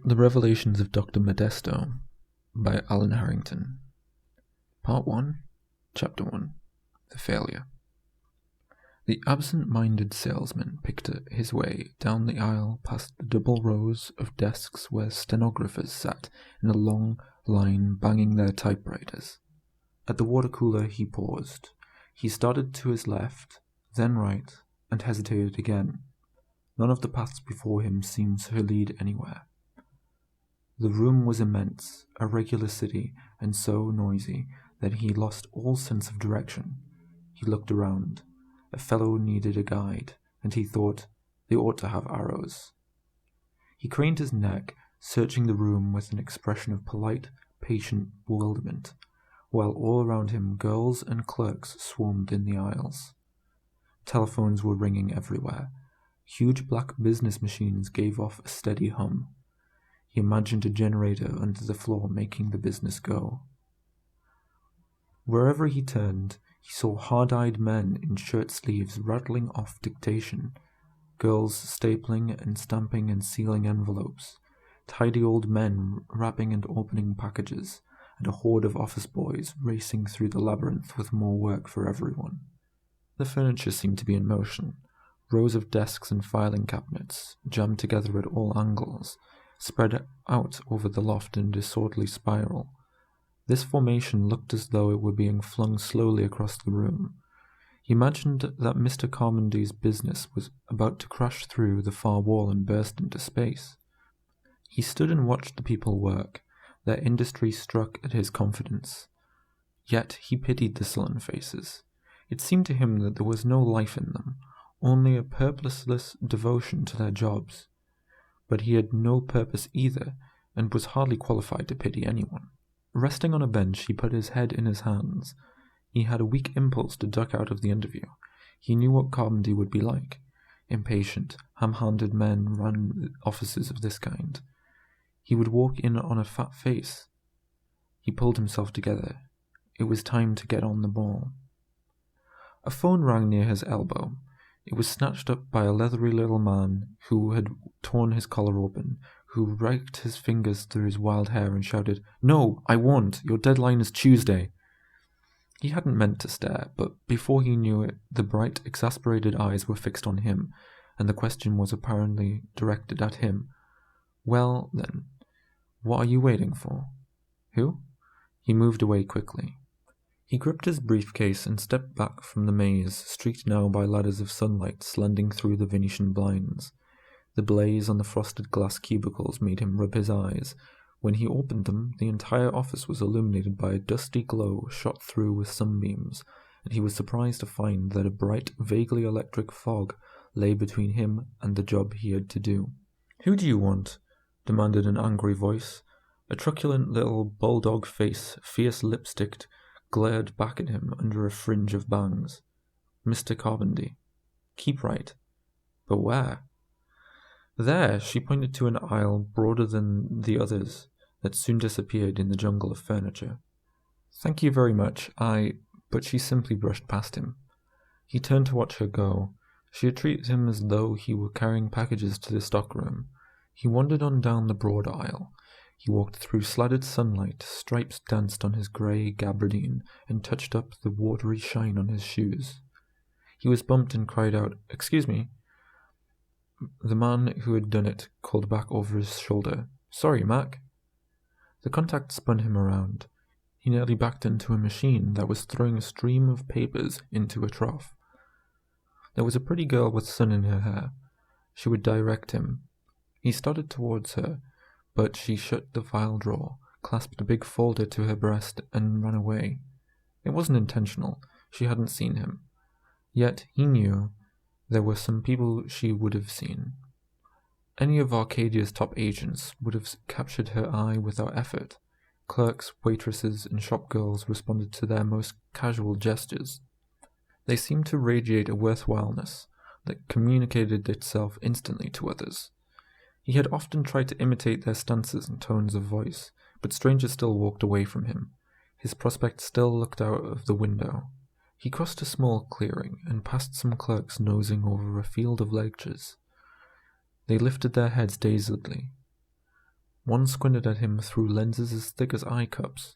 The Revelations of Dr Modesto by Alan Harrington. Part 1, Chapter 1, The Failure. The absent-minded salesman picked his way down the aisle past the double rows of desks where stenographers sat in a long line banging their typewriters. At the water cooler he paused. He started to his left, then right, and hesitated again. None of the paths before him seemed to lead anywhere. The room was immense, a regular city, and so noisy that he lost all sense of direction. He looked around. A fellow needed a guide, and he thought they ought to have arrows. He craned his neck, searching the room with an expression of polite, patient bewilderment, while all around him girls and clerks swarmed in the aisles. Telephones were ringing everywhere. Huge black business machines gave off a steady hum. He imagined a generator under the floor making the business go. Wherever he turned, he saw hard-eyed men in shirt sleeves rattling off dictation, girls stapling and stamping and sealing envelopes, tidy old men wrapping and opening packages, and a horde of office boys racing through the labyrinth with more work for everyone. The furniture seemed to be in motion. Rows of desks and filing cabinets, jammed together at all angles, spread out over the loft in a disorderly spiral. This formation looked as though it were being flung slowly across the room. He imagined that Mr. Carmondy's business was about to crash through the far wall and burst into space. He stood and watched the people work. Their industry struck at his confidence. Yet he pitied the sullen faces. It seemed to him that there was no life in them, only a purposeless devotion to their jobs. But he had no purpose either, and was hardly qualified to pity anyone. Resting on a bench, he put his head in his hands. He had a weak impulse to duck out of the interview. He knew what Carmondy would be like. Impatient, ham-handed men ran offices of this kind. He would walk in on a fat face. He pulled himself together. It was time to get on the ball. A phone rang near his elbow. It was snatched up by a leathery little man who had torn his collar open, who raked his fingers through his wild hair and shouted, "No, I won't! Your deadline is Tuesday!" He hadn't meant to stare, but before he knew it, the bright, exasperated eyes were fixed on him, and the question was apparently directed at him. "Well, then, what are you waiting for?" "Who?" He moved away quickly. He gripped his briefcase and stepped back from the maze, streaked now by ladders of sunlight slanting through the Venetian blinds. The blaze on the frosted glass cubicles made him rub his eyes. When he opened them, the entire office was illuminated by a dusty glow shot through with sunbeams, and he was surprised to find that a bright, vaguely electric fog lay between him and the job he had to do. "Who do you want?" demanded an angry voice. A truculent little bulldog face, fierce lipsticked, glared back at him under a fringe of bangs. "Mr. Carmondy." "Keep right." "But where?" There, she pointed to an aisle broader than the others that soon disappeared in the jungle of furniture. "Thank you very much, But she simply brushed past him. He turned to watch her go. She had treated him as though he were carrying packages to the stockroom. He wandered on down the broad aisle. He walked through slatted sunlight, stripes danced on his grey gabardine, and touched up the watery shine on his shoes. He was bumped and cried out, "Excuse me." The man who had done it called back over his shoulder, "Sorry, Mac." The contact spun him around. He nearly backed into a machine that was throwing a stream of papers into a trough. There was a pretty girl with sun in her hair. She would direct him. He started towards her, but she shut the file drawer, clasped a big folder to her breast, and ran away. It wasn't intentional. She hadn't seen him. Yet he knew there were some people she would have seen. Any of Arcadia's top agents would have captured her eye without effort. Clerks, waitresses, and shop girls responded to their most casual gestures. They seemed to radiate a worthwhileness that communicated itself instantly to others. He had often tried to imitate their stances and tones of voice, but strangers still walked away from him. His prospect still looked out of the window. He crossed a small clearing and passed some clerks nosing over a field of ledgers. They lifted their heads dazedly. One squinted at him through lenses as thick as eye cups.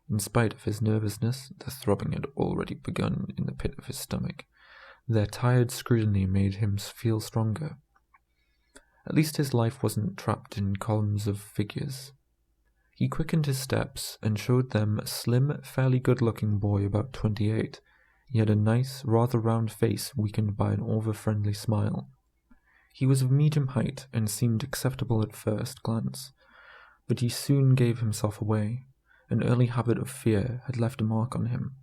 In spite of his nervousness, the throbbing had already begun in the pit of his stomach. Their tired scrutiny made him feel stronger. At least his life wasn't trapped in columns of figures. He quickened his steps and showed them a slim, fairly good-looking boy about 28. He had a nice, rather round face weakened by an over-friendly smile. He was of medium height and seemed acceptable at first glance, but he soon gave himself away. An early habit of fear had left a mark on him.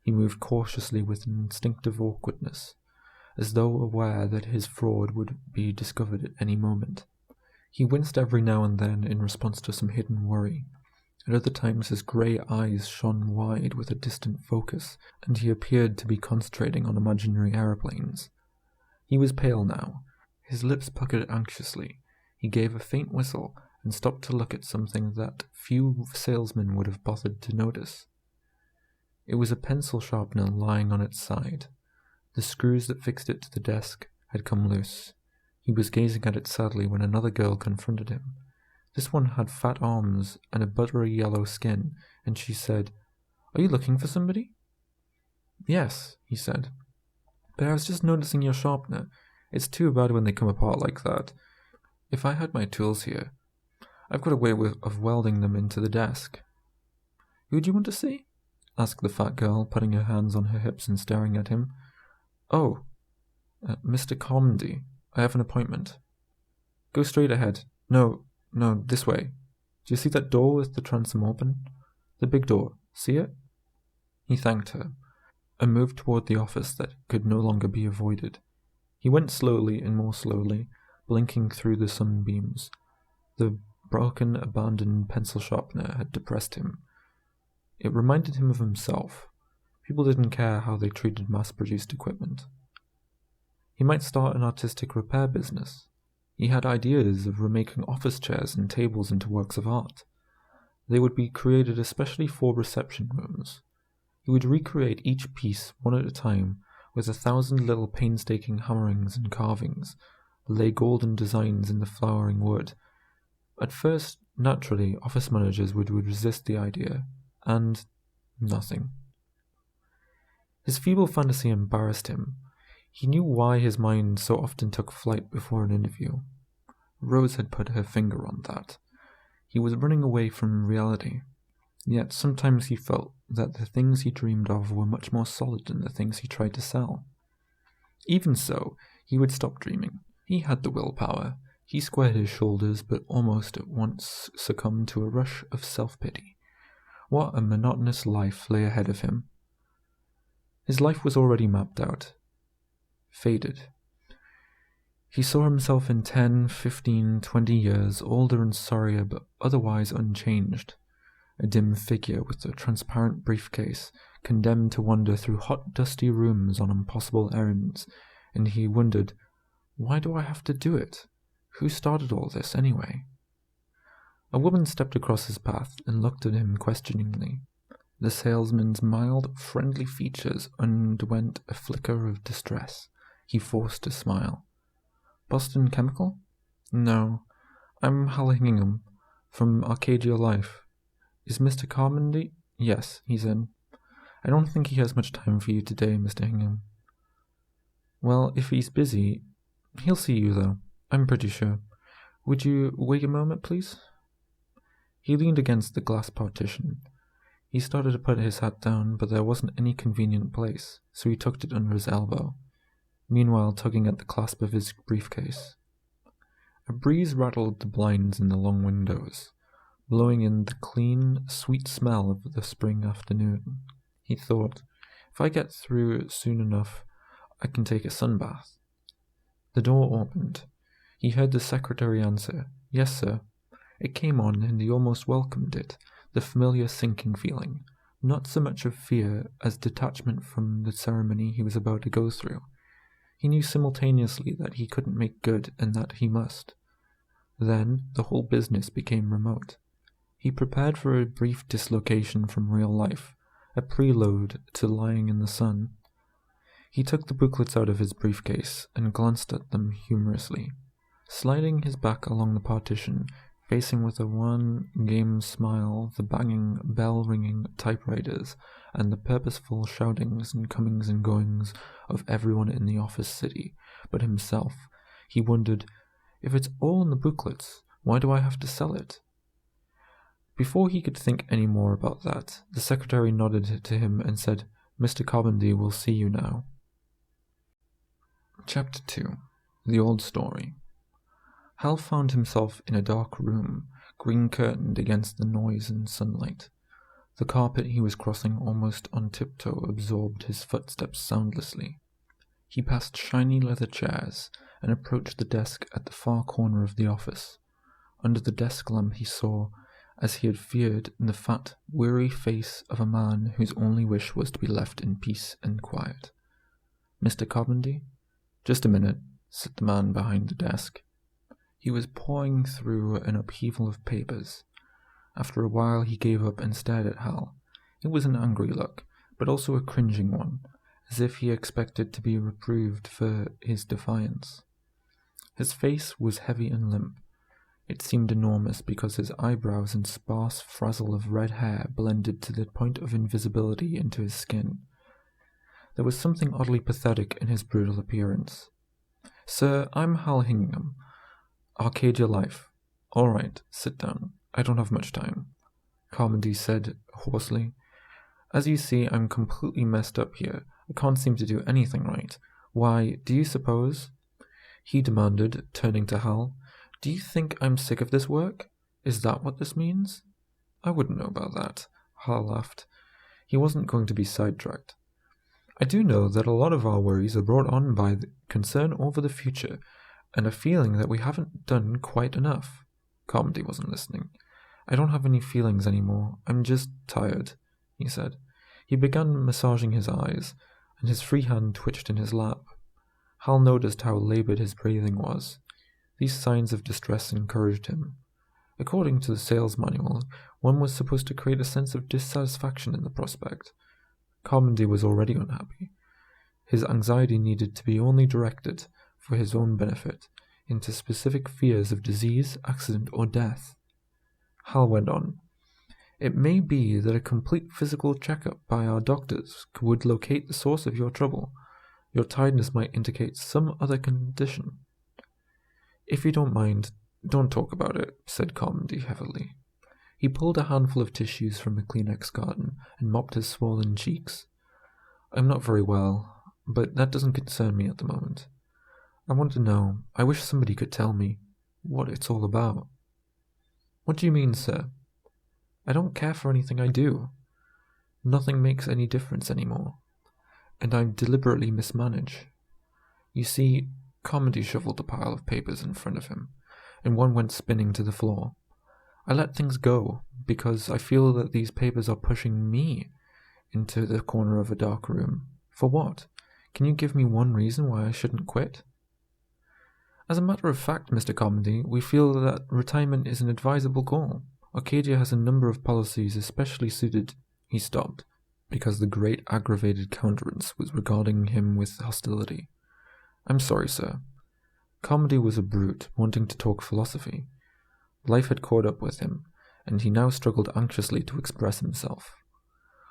He moved cautiously with an instinctive awkwardness, as though aware that his fraud would be discovered at any moment. He winced every now and then in response to some hidden worry. At other times his grey eyes shone wide with a distant focus, and he appeared to be concentrating on imaginary aeroplanes. He was pale now. His lips puckered anxiously. He gave a faint whistle and stopped to look at something that few salesmen would have bothered to notice. It was a pencil sharpener lying on its side. The screws that fixed it to the desk had come loose. He was gazing at it sadly when another girl confronted him. This one had fat arms and a buttery yellow skin, and she said, "Are you looking for somebody?" "Yes," he said. "But I was just noticing your sharpener. It's too bad when they come apart like that. If I had my tools here, I've got a way of welding them into the desk." "Who do you want to see?" asked the fat girl, putting her hands on her hips and staring at him. "Oh, Mr. Carmody. I have an appointment." "Go straight ahead. No, this way. Do you see that door with the transom open? The big door. See it?" He thanked her, and moved toward the office that could no longer be avoided. He went slowly and more slowly, blinking through the sunbeams. The broken, abandoned pencil sharpener had depressed him. It reminded him of himself. People didn't care how they treated mass-produced equipment. He might start an artistic repair business. He had ideas of remaking office chairs and tables into works of art. They would be created especially for reception rooms. He would recreate each piece one at a time with 1,000 little painstaking hammerings and carvings, lay golden designs in the flowering wood. At first, naturally, office managers would resist the idea, and nothing. His feeble fantasy embarrassed him. He knew why his mind so often took flight before an interview. Rose had put her finger on that. He was running away from reality. Yet sometimes he felt that the things he dreamed of were much more solid than the things he tried to sell. Even so, he would stop dreaming. He had the willpower. He squared his shoulders, but almost at once succumbed to a rush of self-pity. What a monotonous life lay ahead of him. His life was already mapped out. Faded. He saw himself in 10, 15, 20 years, older and sorrier, but otherwise unchanged. A dim figure with a transparent briefcase, condemned to wander through hot, dusty rooms on impossible errands, and he wondered, why do I have to do it? Who started all this, anyway? A woman stepped across his path and looked at him questioningly. The salesman's mild, friendly features underwent a flicker of distress. He forced a smile. "Boston Chemical?" "No, I'm Hal Hingham, from Arcadia Life." "Is Mr. Carmody?" "Yes, he's in." "I don't think he has much time for you today, Mr. Hingham." "Well, if he's busy, he'll see you, though, I'm pretty sure. Would you wait a moment, please?" He leaned against the glass partition. He started to put his hat down, but there wasn't any convenient place, so he tucked it under his elbow, meanwhile tugging at the clasp of his briefcase. A breeze rattled the blinds in the long windows, blowing in the clean, sweet smell of the spring afternoon. He thought, if I get through soon enough, I can take a sunbath. The door opened. He heard the secretary answer, "Yes, sir." It came on, and he almost welcomed it, the familiar sinking feeling, not so much of fear as detachment from the ceremony he was about to go through. He knew simultaneously that he couldn't make good and that he must. Then the whole business became remote. He prepared for a brief dislocation from real life, a prelude to lying in the sun. He took the booklets out of his briefcase and glanced at them humorously. Sliding his back along the partition, facing with a one-game smile the banging, bell-ringing typewriters and the purposeful shoutings and comings and goings of everyone in the office city but himself. He wondered, if it's all in the booklets, why do I have to sell it? Before he could think any more about that, the secretary nodded to him and said, Mr. Carmody will see you now. Chapter 2. The Old Story. Hal found himself in a dark room, green-curtained against the noise and sunlight. The carpet he was crossing almost on tiptoe absorbed his footsteps soundlessly. He passed shiny leather chairs and approached the desk at the far corner of the office. Under the desk lamp he saw, as he had feared, the fat, weary face of a man whose only wish was to be left in peace and quiet. Mr. Carmody? Just a minute, said the man behind the desk. He was pawing through an upheaval of papers. After a while he gave up and stared at Hal. It was an angry look, but also a cringing one, as if he expected to be reproved for his defiance. His face was heavy and limp. It seemed enormous because his eyebrows and sparse frazzle of red hair blended to the point of invisibility into his skin. There was something oddly pathetic in his brutal appearance. Sir, I'm Hal Hingham. Arcadia Life. All right, sit down. I don't have much time, Carmody said hoarsely. As you see, I'm completely messed up here. I can't seem to do anything right. Why, do you suppose? He demanded, turning to Hal. Do you think I'm sick of this work? Is that what this means? I wouldn't know about that, Hal laughed. He wasn't going to be sidetracked. I do know that a lot of our worries are brought on by the concern over the future, and a feeling that we haven't done quite enough. Carmody wasn't listening. I don't have any feelings anymore. I'm just tired, he said. He began massaging his eyes, and his free hand twitched in his lap. Hal noticed how laboured his breathing was. These signs of distress encouraged him. According to the sales manual, one was supposed to create a sense of dissatisfaction in the prospect. Carmody was already unhappy. His anxiety needed to be only directed, for his own benefit, into specific fears of disease, accident, or death. Hal went on. It may be that a complete physical checkup by our doctors would locate the source of your trouble. Your tiredness might indicate some other condition. If you don't mind, don't talk about it, said Carmody heavily. He pulled a handful of tissues from a Kleenex carton and mopped his swollen cheeks. I'm not very well, but that doesn't concern me at the moment. I want to know, I wish somebody could tell me, what it's all about. What do you mean, sir? I don't care for anything I do. Nothing makes any difference anymore, and I deliberately mismanage. You see, Carmody shuffled a pile of papers in front of him, and one went spinning to the floor. I let things go, because I feel that these papers are pushing me into the corner of a dark room. For what? Can you give me one reason why I shouldn't quit? As a matter of fact, Mr. Carmody, we feel that retirement is an advisable goal. Arcadia has a number of policies especially suited. He stopped, because the great aggravated countenance was regarding him with hostility. I'm sorry, sir. Carmody was a brute, wanting to talk philosophy. Life had caught up with him, and he now struggled anxiously to express himself.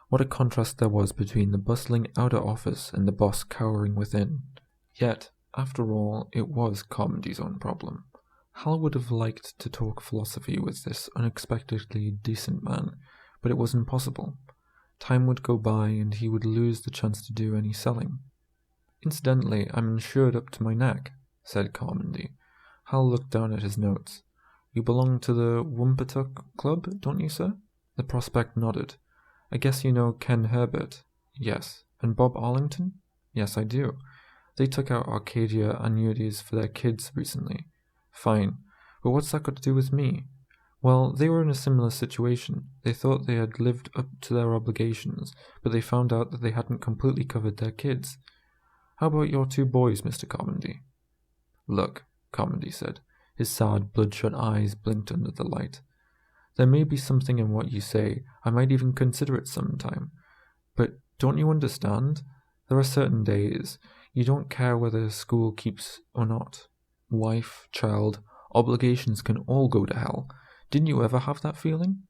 What a contrast there was between the bustling outer office and the boss cowering within. Yet, after all, it was Carmody's own problem. Hal would have liked to talk philosophy with this unexpectedly decent man, but it was impossible. Time would go by, and he would lose the chance to do any selling. Incidentally, I'm insured up to my neck, said Carmody. Hal looked down at his notes. You belong to the Wumpatuck Club, don't you, sir? The prospect nodded. I guess you know Ken Herbert. Yes. And Bob Arlington? Yes, I do. They took out Arcadia annuities for their kids recently. Fine. But what's that got to do with me? Well, they were in a similar situation. They thought they had lived up to their obligations, but they found out that they hadn't completely covered their kids. How about your two boys, Mr. Carmody? Look, Carmody said. His sad, bloodshot eyes blinked under the light. There may be something in what you say. I might even consider it sometime. But don't you understand? There are certain days. You don't care whether school keeps or not. Wife, child, obligations can all go to hell. Didn't you ever have that feeling?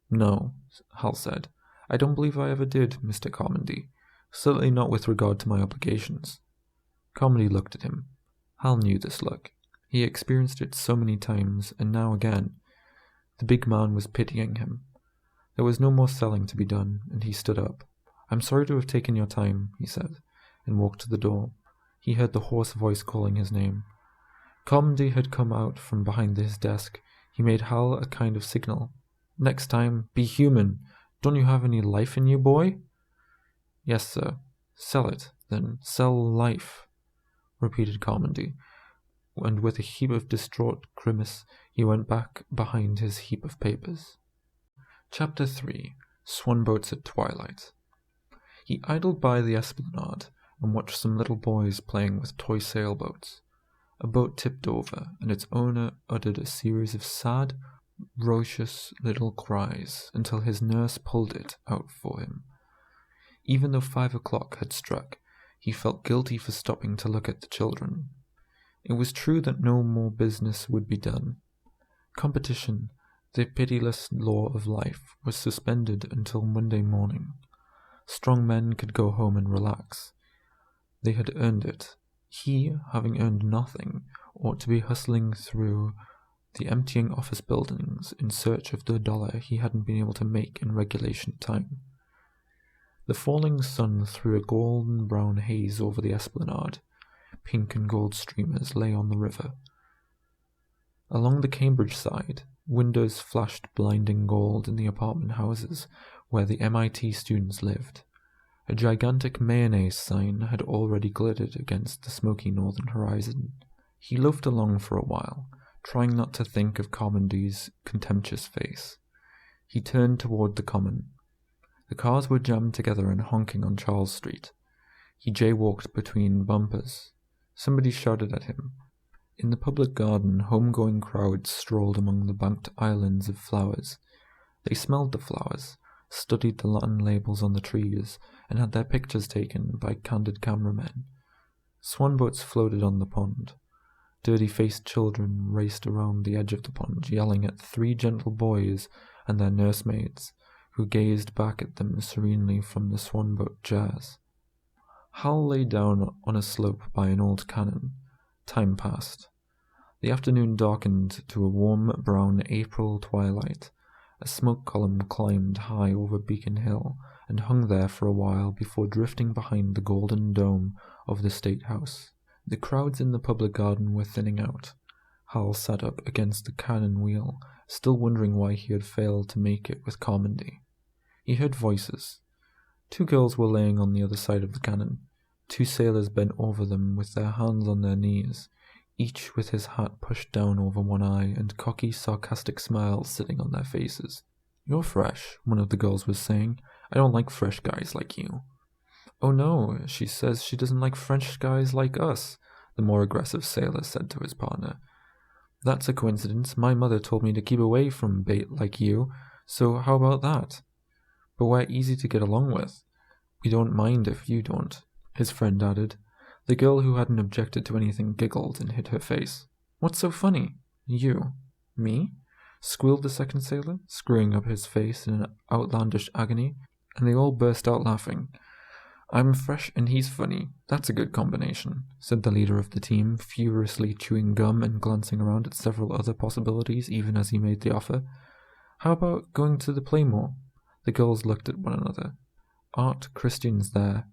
No, Hal said. I don't believe I ever did, Mr. Carmody. Certainly not with regard to my obligations. Carmody looked at him. Hal knew this look. He experienced it so many times, and now again. The big man was pitying him. There was no more selling to be done, and he stood up. I'm sorry to have taken your time, he said, and walked to the door. He heard the hoarse voice calling his name. Carmody had come out from behind his desk. He made Hal a kind of signal. Next time, be human. Don't you have any life in you, boy? Yes, sir. Sell it, then. Sell life, repeated Carmody, and with a heap of distraught grimace, he went back behind his heap of papers. Chapter 3. Swan Boats at Twilight. He idled by the esplanade and watched some little boys playing with toy sailboats. A boat tipped over, and its owner uttered a series of sad, raucous little cries until his nurse pulled it out for him. Even though 5 o'clock had struck, he felt guilty for stopping to look at the children. It was true that no more business would be done. Competition, the pitiless law of life, was suspended until Monday morning. Strong men could go home and relax. They had earned it. He, having earned nothing, ought to be hustling through the emptying office buildings in search of the dollar he hadn't been able to make in regulation time. The falling sun threw a golden-brown haze over the esplanade. Pink and gold streamers lay on the river. Along the Cambridge side, windows flashed blinding gold in the apartment houses where the MIT students lived. A gigantic mayonnaise sign had already glittered against the smoky northern horizon. He loafed along for a while, trying not to think of Carmody's contemptuous face. He turned toward the common. The cars were jammed together and honking on Charles Street. He jaywalked between bumpers. Somebody shouted at him. In the public garden, home-going crowds strolled among the banked islands of flowers. They smelled the flowers, studied the Latin labels on the trees, and had their pictures taken by candid cameramen. Swanboats floated on the pond. Dirty-faced children raced around the edge of the pond, yelling at 3 gentle boys and their nursemaids, who gazed back at them serenely from the swanboat chairs. Hal lay down on a slope by an old cannon. Time passed. The afternoon darkened to a warm brown April twilight. A smoke column climbed high over Beacon Hill and hung there for a while before drifting behind the golden dome of the State House. The crowds in the public garden were thinning out. Hal sat up against the cannon wheel, still wondering why he had failed to make it with Carmody. He heard voices. 2 girls were laying on the other side of the cannon. 2 sailors bent over them with their hands on their knees, each with his hat pushed down over one eye and cocky, sarcastic smiles sitting on their faces. You're fresh, one of the girls was saying. I don't like fresh guys like you. Oh no, she says she doesn't like French guys like us, the more aggressive sailor said to his partner. That's a coincidence. My mother told me to keep away from bait like you, so how about that? But we're easy to get along with. We don't mind if you don't, his friend added. The girl who hadn't objected to anything giggled and hid her face. What's so funny? You. Me? Squealed the second sailor, screwing up his face in an outlandish agony, and they all burst out laughing. I'm fresh and he's funny. That's a good combination, said the leader of the team, furiously chewing gum and glancing around at several other possibilities even as he made the offer. How about going to the Playmore? The girls looked at one another. Art Christian's there.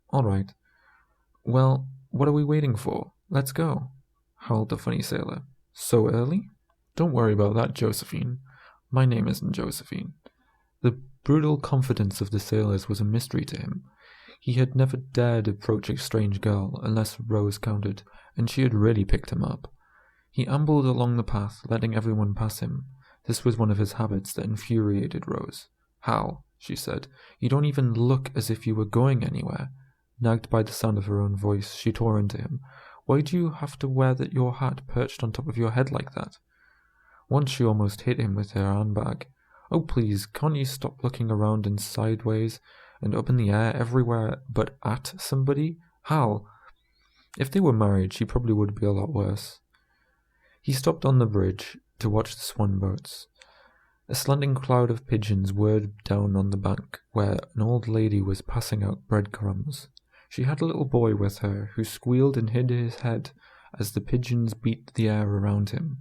All right. Well, what are we waiting for? Let's go, howled the funny sailor. So early? Don't worry about that, Josephine. My name isn't Josephine. The brutal confidence of the sailors was a mystery to him. He had never dared approach a strange girl, unless Rose counted, and she had really picked him up. He ambled along the path, letting everyone pass him. This was one of his habits that infuriated Rose. Hal, she said, you don't even look as if you were going anywhere. Nagged by the sound of her own voice, she tore into him. Why do you have to wear your hat perched on top of your head like that? Once she almost hit him with her handbag. Oh please, can't you stop looking around and sideways and up in the air everywhere but at somebody? Hal! If they were married, she probably would be a lot worse. He stopped on the bridge to watch the swan boats. A slanting cloud of pigeons whirred down on the bank, where an old lady was passing out breadcrumbs. She had a little boy with her, who squealed and hid his head as the pigeons beat the air around him.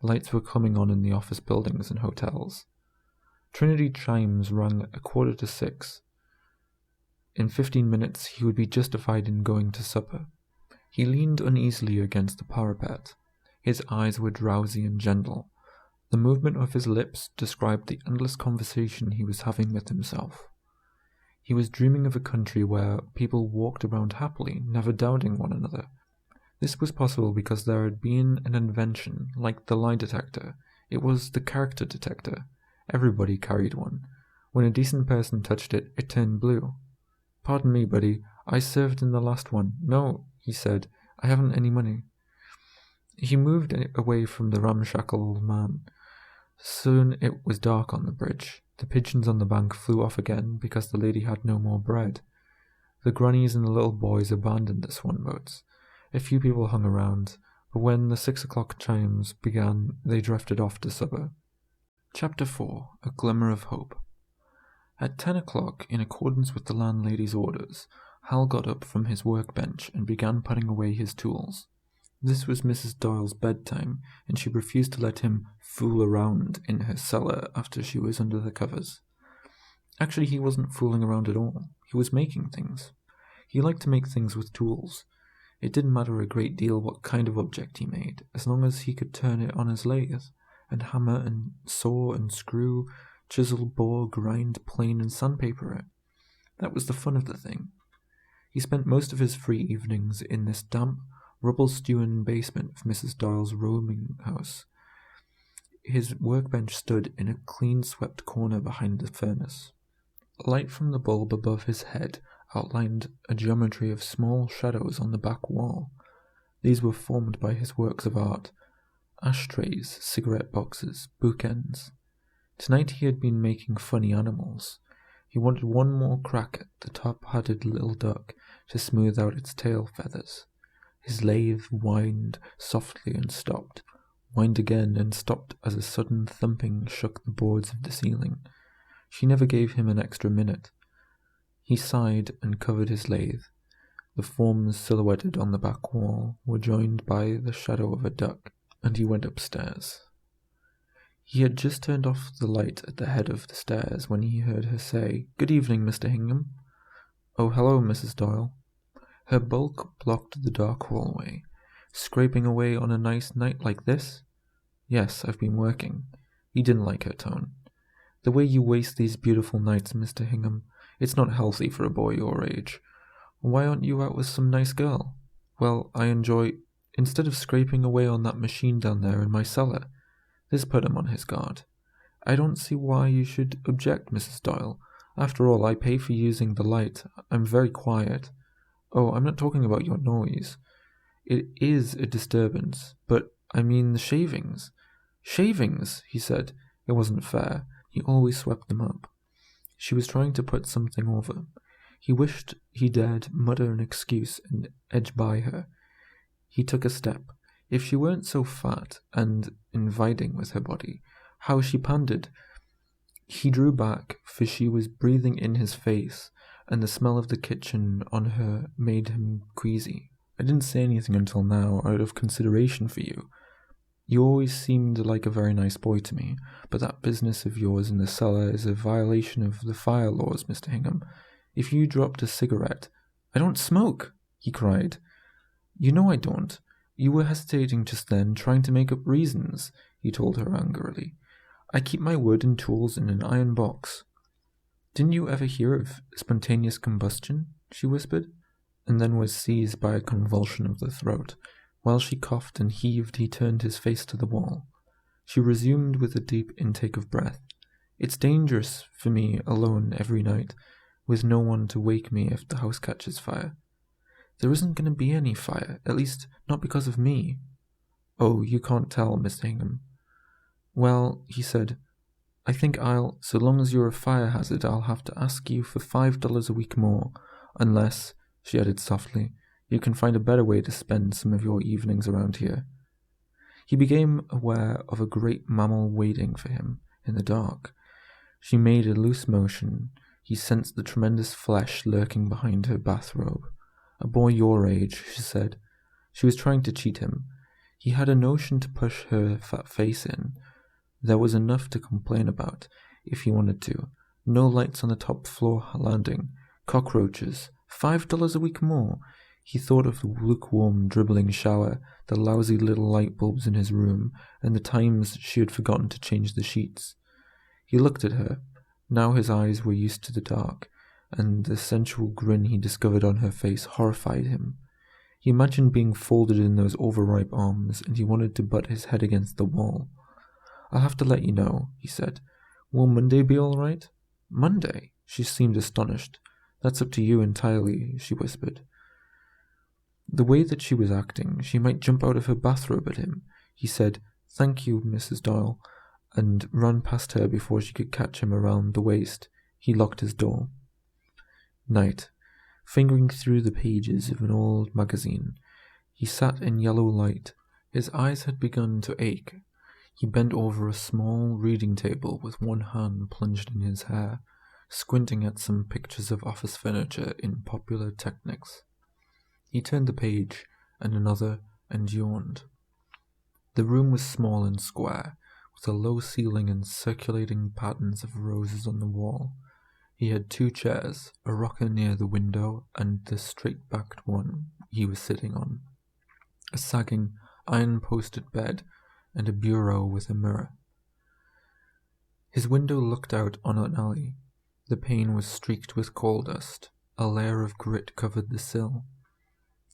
Lights were coming on in the office buildings and hotels. Trinity chimes rang 6:15. In 15 minutes he would be justified in going to supper. He leaned uneasily against the parapet. His eyes were drowsy and gentle. The movement of his lips described the endless conversation he was having with himself. He was dreaming of a country where people walked around happily, never doubting one another. This was possible because there had been an invention, like the lie detector. It was the character detector. Everybody carried one. When a decent person touched it, it turned blue. "Pardon me, buddy, I served in the last one." "No," he said, "I haven't any money." He moved away from the ramshackle old man. Soon it was dark on the bridge. The pigeons on the bank flew off again because the lady had no more bread. The grannies and the little boys abandoned the swan boats. A few people hung around, but when the 6 o'clock chimes began, they drifted off to supper. Chapter 4. A Glimmer of Hope. At 10 o'clock, in accordance with the landlady's orders, Hal got up from his workbench and began putting away his tools. This was Mrs. Doyle's bedtime, and she refused to let him fool around in her cellar after she was under the covers. Actually, he wasn't fooling around at all. He was making things. He liked to make things with tools. It didn't matter a great deal what kind of object he made, as long as he could turn it on his lathe, and hammer and saw and screw, chisel, bore, grind, plane, and sandpaper it. That was the fun of the thing. He spent most of his free evenings in this damp, rubble-strewn basement of Mrs. Doyle's rooming house. His workbench stood in a clean-swept corner behind the furnace. Light from the bulb above his head outlined a geometry of small shadows on the back wall. These were formed by his works of art: ashtrays, cigarette boxes, bookends. Tonight he had been making funny animals. He wanted one more crack at the top-hatted little duck to smooth out its tail feathers. His lathe whined softly and stopped, whined again and stopped as a sudden thumping shook the boards of the ceiling. She never gave him an extra minute. He sighed and covered his lathe. The forms silhouetted on the back wall were joined by the shadow of a duck, and he went upstairs. He had just turned off the light at the head of the stairs when he heard her say, "Good evening, Mr. Hingham." "Oh, hello, Mrs. Doyle." Her bulk blocked the dark hallway. "Scraping away on a nice night like this?" "Yes, I've been working." He didn't like her tone. "The way you waste these beautiful nights, Mr. Hingham. It's not healthy for a boy your age. Why aren't you out with some nice girl?" "Well, I enjoy—" "Instead of scraping away on that machine down there in my cellar." This put him on his guard. "I don't see why you should object, Mrs. Doyle. After all, I pay for using the light. I'm very quiet." "Oh, I'm not talking about your noise. It is a disturbance, but I mean the shavings." "Shavings," he said. It wasn't fair. He always swept them up. She was trying to put something over. He wished he dared mutter an excuse and edge by her. He took a step. If she weren't so fat and inviting with her body, how she pandered! He drew back, for she was breathing in his face, and the smell of the kitchen on her made him queasy. "I didn't say anything until now, out of consideration for you. You always seemed like a very nice boy to me, but that business of yours in the cellar is a violation of the fire laws, Mr. Hingham. If you dropped a cigarette—" "I don't smoke!" he cried. "You know I don't. You were hesitating just then, trying to make up reasons," he told her angrily. "I keep my wood and tools in an iron box." "Didn't you ever hear of spontaneous combustion?" she whispered, and then was seized by a convulsion of the throat. While she coughed and heaved, he turned his face to the wall. She resumed with a deep intake of breath. "It's dangerous for me alone every night, with no one to wake me if the house catches fire." "There isn't going to be any fire, at least not because of me." "Oh, you can't tell, Mr. Hingham." "Well," he said, "I think so long as you're a fire hazard, I'll have to ask you for $5 a week more, unless," she added softly, "you can find a better way to spend some of your evenings around here." He became aware of a great mammal waiting for him. in the dark. She made a loose motion. He sensed the tremendous flesh lurking behind her bathrobe. "A boy your age," she said. She was trying to cheat him. He had a notion to push her fat face in. There was enough to complain about, if he wanted to. No lights on the top floor landing. Cockroaches. $5 a week more. He thought of the lukewarm, dribbling shower, the lousy little light bulbs in his room, and the times she had forgotten to change the sheets. He looked at her. Now his eyes were used to the dark, and the sensual grin he discovered on her face horrified him. He imagined being folded in those overripe arms, and he wanted to butt his head against the wall. "I'll have to let you know," he said. "Will Monday be all right?" "Monday?" She seemed astonished. "That's up to you entirely," she whispered. The way that she was acting, she might jump out of her bathrobe at him. He said, "Thank you, Mrs. Doyle," and ran past her before she could catch him around the waist. He locked his door. Night. Fingering through the pages of an old magazine, he sat in yellow light. His eyes had begun to ache. He bent over a small reading table with one hand plunged in his hair, squinting at some pictures of office furniture in Popular Technics. He turned the page, and another, and yawned. The room was small and square, with a low ceiling and circulating patterns of roses on the wall. He had 2 chairs, a rocker near the window and the straight-backed one he was sitting on, a sagging, iron-posted bed, and a bureau with a mirror. His window looked out on an alley. The pane was streaked with coal dust. A layer of grit covered the sill.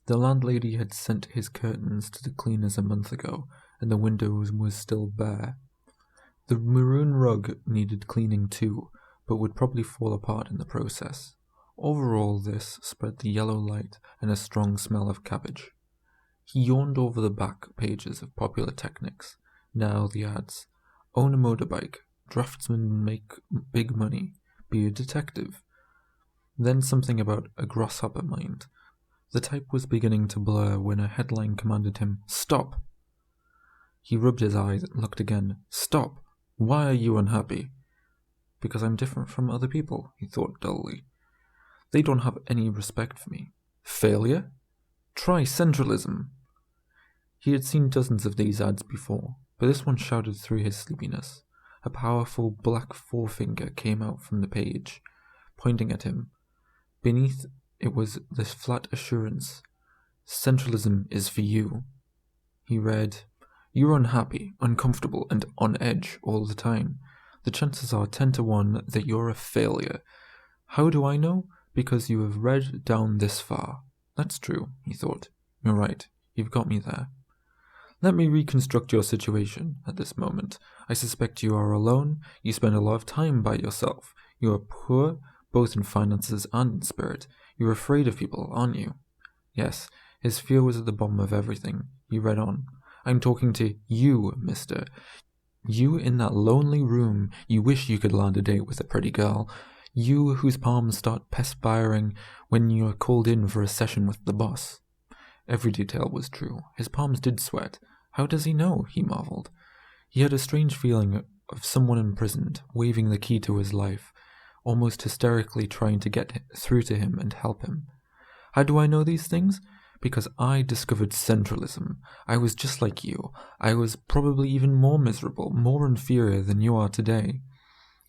The landlady had sent his curtains to the cleaners a month ago, and the window was still bare. The maroon rug needed cleaning too, but would probably fall apart in the process. Over all this spread the yellow light and a strong smell of cabbage. He yawned over the back pages of Popular Technics. Now the ads. Own a motorbike. Draftsmen make big money. Be a detective. Then something about a grasshopper mind. The type was beginning to blur when a headline commanded him, "Stop!" He rubbed his eyes and looked again. "Stop! Why are you unhappy?" "Because I'm different from other people," he thought dully. "They don't have any respect for me." Failure? Try Centralism. He had seen dozens of these ads before, but this one shouted through his sleepiness. A powerful black forefinger came out from the page, pointing at him. Beneath it was this flat assurance, "Centralism is for you." He read, "You're unhappy, uncomfortable, and on edge all the time. The chances are 10 to 1 that you're a failure. How do I know? Because you have read down this far." That's true, he thought. You're right, you've got me there. Let me reconstruct your situation at this moment. I suspect you are alone, you spend a lot of time by yourself. You are poor, both in finances and in spirit. You're afraid of people, aren't you? Yes, his fear was at the bottom of everything. He read on. I'm talking to you, mister. You in that lonely room, you wish you could land a date with a pretty girl. You whose palms start perspiring when you are called in for a session with the boss. Every detail was true. His palms did sweat. How does he know? He marveled. He had a strange feeling of someone imprisoned, waving the key to his life, almost hysterically trying to get through to him and help him. How do I know these things? Because I discovered Centralism. I was just like you. I was probably even more miserable, more inferior than you are today.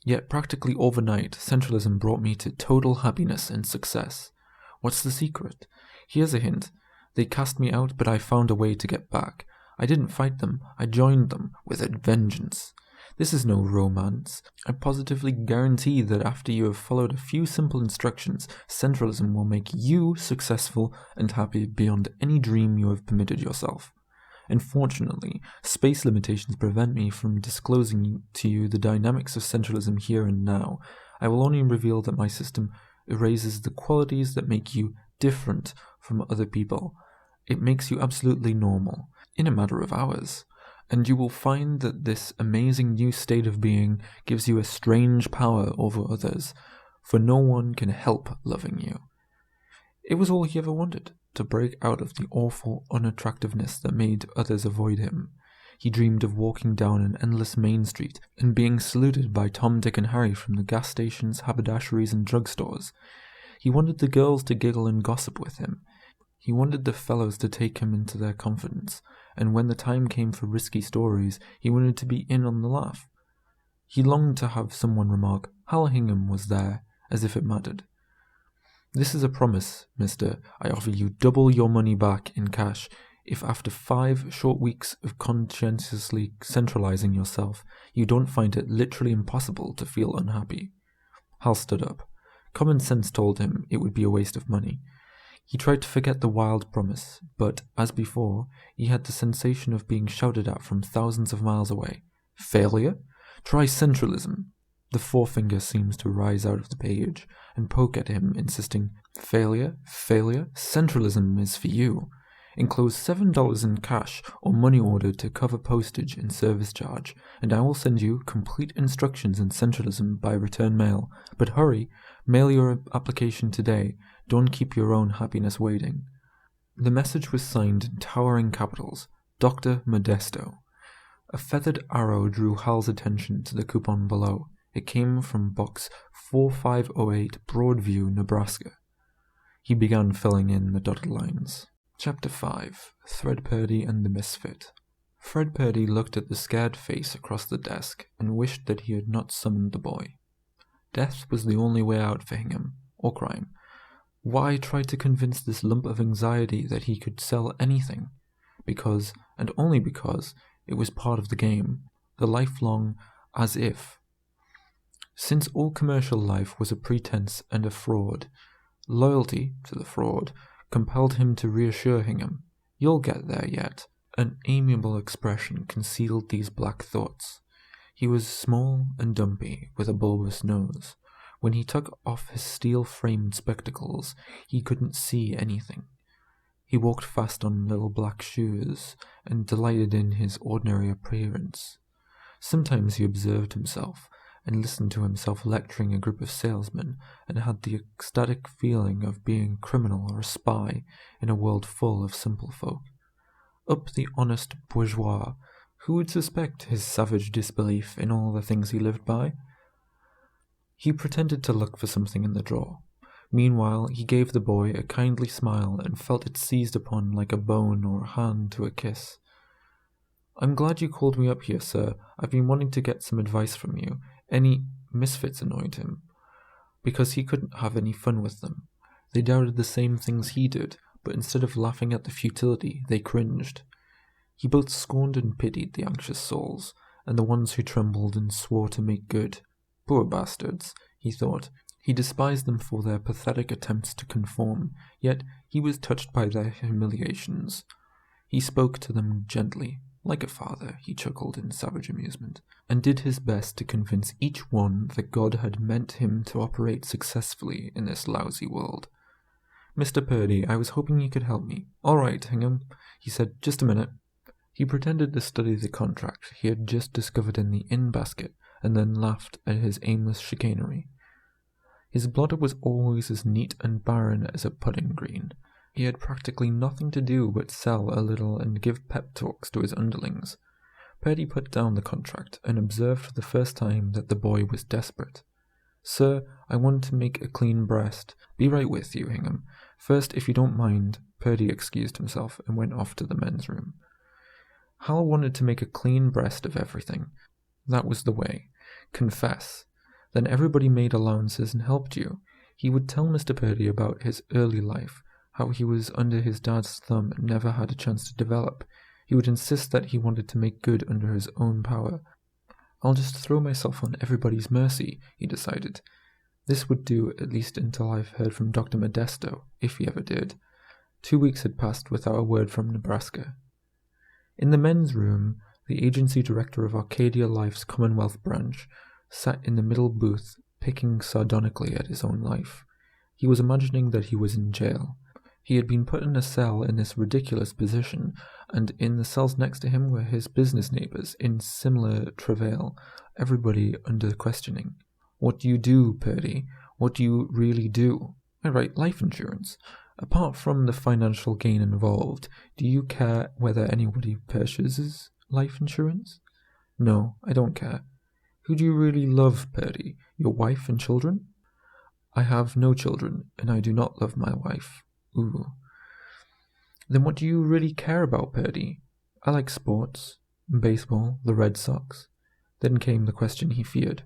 Yet practically overnight, Centralism brought me to total happiness and success. What's the secret? Here's a hint. They cast me out, but I found a way to get back. I didn't fight them. I joined them with a vengeance. This is no romance. I positively guarantee that after you have followed a few simple instructions, Centralism will make you successful and happy beyond any dream you have permitted yourself. Unfortunately, space limitations prevent me from disclosing to you the dynamics of Centralism here and now. I will only reveal that my system erases the qualities that make you different from other people. It makes you absolutely normal, in a matter of hours. And you will find that this amazing new state of being gives you a strange power over others, for no one can help loving you. It was all he ever wanted, to break out of the awful unattractiveness that made others avoid him. He dreamed of walking down an endless main street and being saluted by Tom, Dick, and Harry from the gas stations, haberdasheries, and drugstores. He wanted the girls to giggle and gossip with him. He wanted the fellows to take him into their confidence, and when the time came for risky stories, he wanted to be in on the laugh. He longed to have someone remark, "Hal Hingham was there," as if it mattered. "This is a promise, mister. I offer you double your money back in cash if after 5 short weeks of conscientiously centralizing yourself, you don't find it literally impossible to feel unhappy." Hal stood up. Common sense told him it would be a waste of money. He tried to forget the wild promise, but, as before, he had the sensation of being shouted at from thousands of miles away. "Failure? Try Centralism." The forefinger seems to rise out of the page and poke at him, insisting, "Failure? Failure? Centralism is for you. Enclose $7 in cash or money order to cover postage and service charge, and I will send you complete instructions in Centralism by return mail. But hurry, mail your application today. Don't keep your own happiness waiting." The message was signed in towering capitals, Dr. Modesto. A feathered arrow drew Hal's attention to the coupon below. It came from box 4508, Broadview, Nebraska. He began filling in the dotted lines. Chapter 5. Fred Purdy and the Misfit. Fred Purdy looked at the scared face across the desk and wished that he had not summoned the boy. Death was the only way out for Hingham, or crime. Why try to convince this lump of anxiety that he could sell anything? Because, and only because, it was part of the game, the lifelong as if. Since all commercial life was a pretense and a fraud, loyalty to the fraud compelled him to reassure Hingham. "You'll get there yet." An amiable expression concealed these black thoughts. He was small and dumpy, with a bulbous nose. When he took off his steel-framed spectacles, he couldn't see anything. He walked fast on little black shoes, and delighted in his ordinary appearance. Sometimes he observed himself, and listened to himself lecturing a group of salesmen, and had the ecstatic feeling of being a criminal or a spy in a world full of simple folk. Up the honest bourgeois, who would suspect his savage disbelief in all the things he lived by? He pretended to look for something in the drawer. Meanwhile, he gave the boy a kindly smile and felt it seized upon like a bone or a hand to a kiss. "I'm glad you called me up here, sir. I've been wanting to get some advice from you." Any misfits annoyed him, because he couldn't have any fun with them. They doubted the same things he did, but instead of laughing at the futility, they cringed. He both scorned and pitied the anxious souls, and the ones who trembled and swore to make good. Poor bastards, he thought. He despised them for their pathetic attempts to conform, yet he was touched by their humiliations. He spoke to them gently, like a father, he chuckled in savage amusement, and did his best to convince each one that God had meant him to operate successfully in this lousy world. "Mr. Purdy, I was hoping you could help me." "All right, Hingham," he said, "just a minute." He pretended to study the contract he had just discovered in the inn basket, and then laughed at his aimless chicanery. His blotter was always as neat and barren as a pudding green. He had practically nothing to do but sell a little and give pep talks to his underlings. Purdy put down the contract and observed for the first time that the boy was desperate. "Sir, I want to make a clean breast." "Be right with you, Hingham. First, if you don't mind." Purdy excused himself and went off to the men's room. Hal wanted to make a clean breast of everything. That was the way. Confess. Then everybody made allowances and helped you. He would tell Mr. Purdy about his early life, how he was under his dad's thumb and never had a chance to develop. He would insist that he wanted to make good under his own power. "I'll just throw myself on everybody's mercy," he decided. This would do at least until I've heard from Dr. Modesto, if he ever did. 2 weeks had passed without a word from Nebraska. In the men's room, the agency director of Arcadia Life's Commonwealth branch sat in the middle booth, picking sardonically at his own life. He was imagining that he was in jail. He had been put in a cell in this ridiculous position, and in the cells next to him were his business neighbors in similar travail, everybody under questioning. "What do you do, Purdy? What do you really do?" "I write life insurance. Apart from the financial gain involved, do you care whether anybody purchases?" life insurance? No, I don't care. Who do you really love, Purdy? Your wife and children? I have no children, and I do not love my wife. Ooh. Then what do you really care about, Purdy? I like sports, baseball, the Red Sox. Then came the question he feared.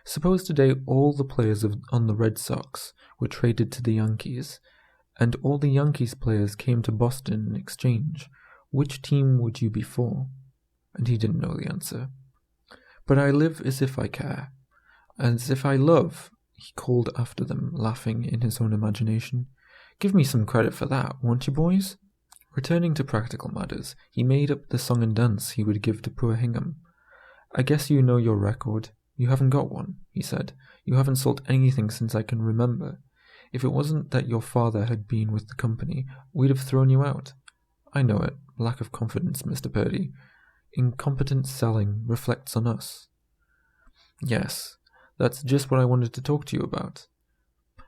Suppose today all the players on the Red Sox were traded to the Yankees, and all the Yankees players came to Boston in exchange. Which team would you be for? And he didn't know the answer. But I live as if I care, as if I love, he called after them, laughing in his own imagination. Give me some credit for that, won't you, boys? Returning to practical matters, he made up the song and dance he would give to poor Hingham. I guess you know your record. You haven't got one, he said. You haven't sold anything since I can remember. If it wasn't that your father had been with the company, we'd have thrown you out. I know it. Lack of confidence, Mr. Purdy. Incompetent selling reflects on us. Yes, that's just what I wanted to talk to you about.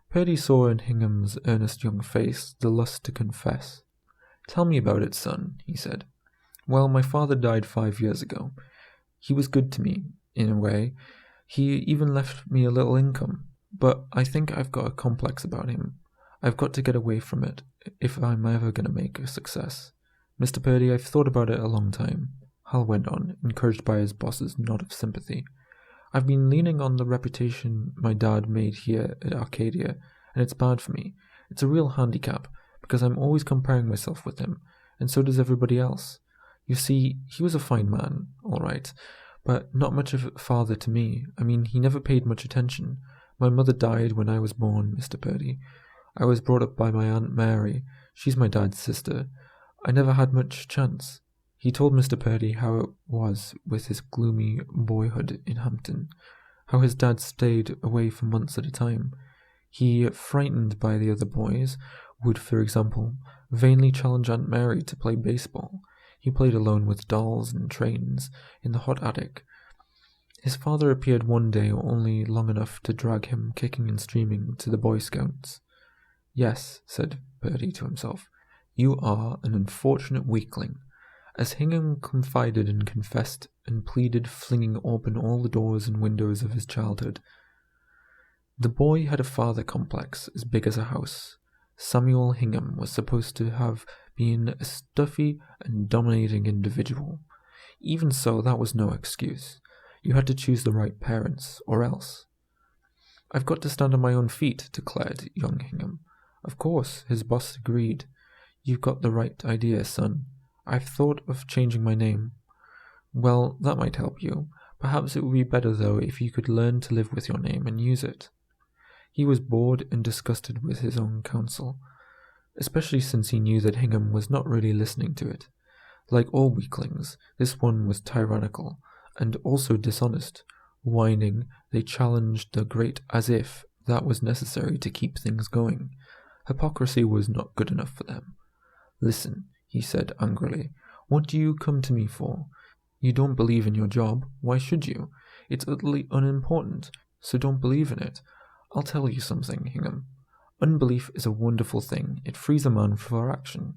Purdy saw in Hingham's earnest young face the lust to confess. Tell me about it, son, he said. Well, my father died 5 years ago. He was good to me, in a way. He even left me a little income. But I think I've got a complex about him. I've got to get away from it if I'm ever going to make a success. Mr. Purdy, I've thought about it a long time, Hal went on, encouraged by his boss's nod of sympathy. I've been leaning on the reputation my dad made here at Arcadia, and it's bad for me. It's a real handicap, because I'm always comparing myself with him, and so does everybody else. You see, he was a fine man, all right, but not much of a father to me. I mean, he never paid much attention. My mother died when I was born, Mr. Purdy. I was brought up by my Aunt Mary. She's my dad's sister. I never had much chance. He told Mr. Purdy how it was with his gloomy boyhood in Hampton, how his dad stayed away for months at a time. He, frightened by the other boys, would, for example, vainly challenge Aunt Mary to play baseball. He played alone with dolls and trains in the hot attic. His father appeared one day only long enough to drag him kicking and screaming to the Boy Scouts. Yes, said Purdy to himself, you are an unfortunate weakling. As Hingham confided and confessed and pleaded, flinging open all the doors and windows of his childhood. The boy had a father complex as big as a house. Samuel Hingham was supposed to have been a stuffy and dominating individual. Even so, that was no excuse. You had to choose the right parents, or else. I've got to stand on my own feet, declared young Hingham. Of course, his boss agreed. You've got the right idea, son. I've thought of changing my name. Well, that might help you. Perhaps it would be better, though, if you could learn to live with your name and use it. He was bored and disgusted with his own counsel, especially since he knew that Hingham was not really listening to it. Like all weaklings, this one was tyrannical, and also dishonest. Whining, they challenged the great as if that was necessary to keep things going. Hypocrisy was not good enough for them. Listen, he said angrily, what do you come to me for? You don't believe in your job. Why should you? It's utterly unimportant, so don't believe in it. I'll tell you something, Hingham. Unbelief is a wonderful thing. It frees a man for action.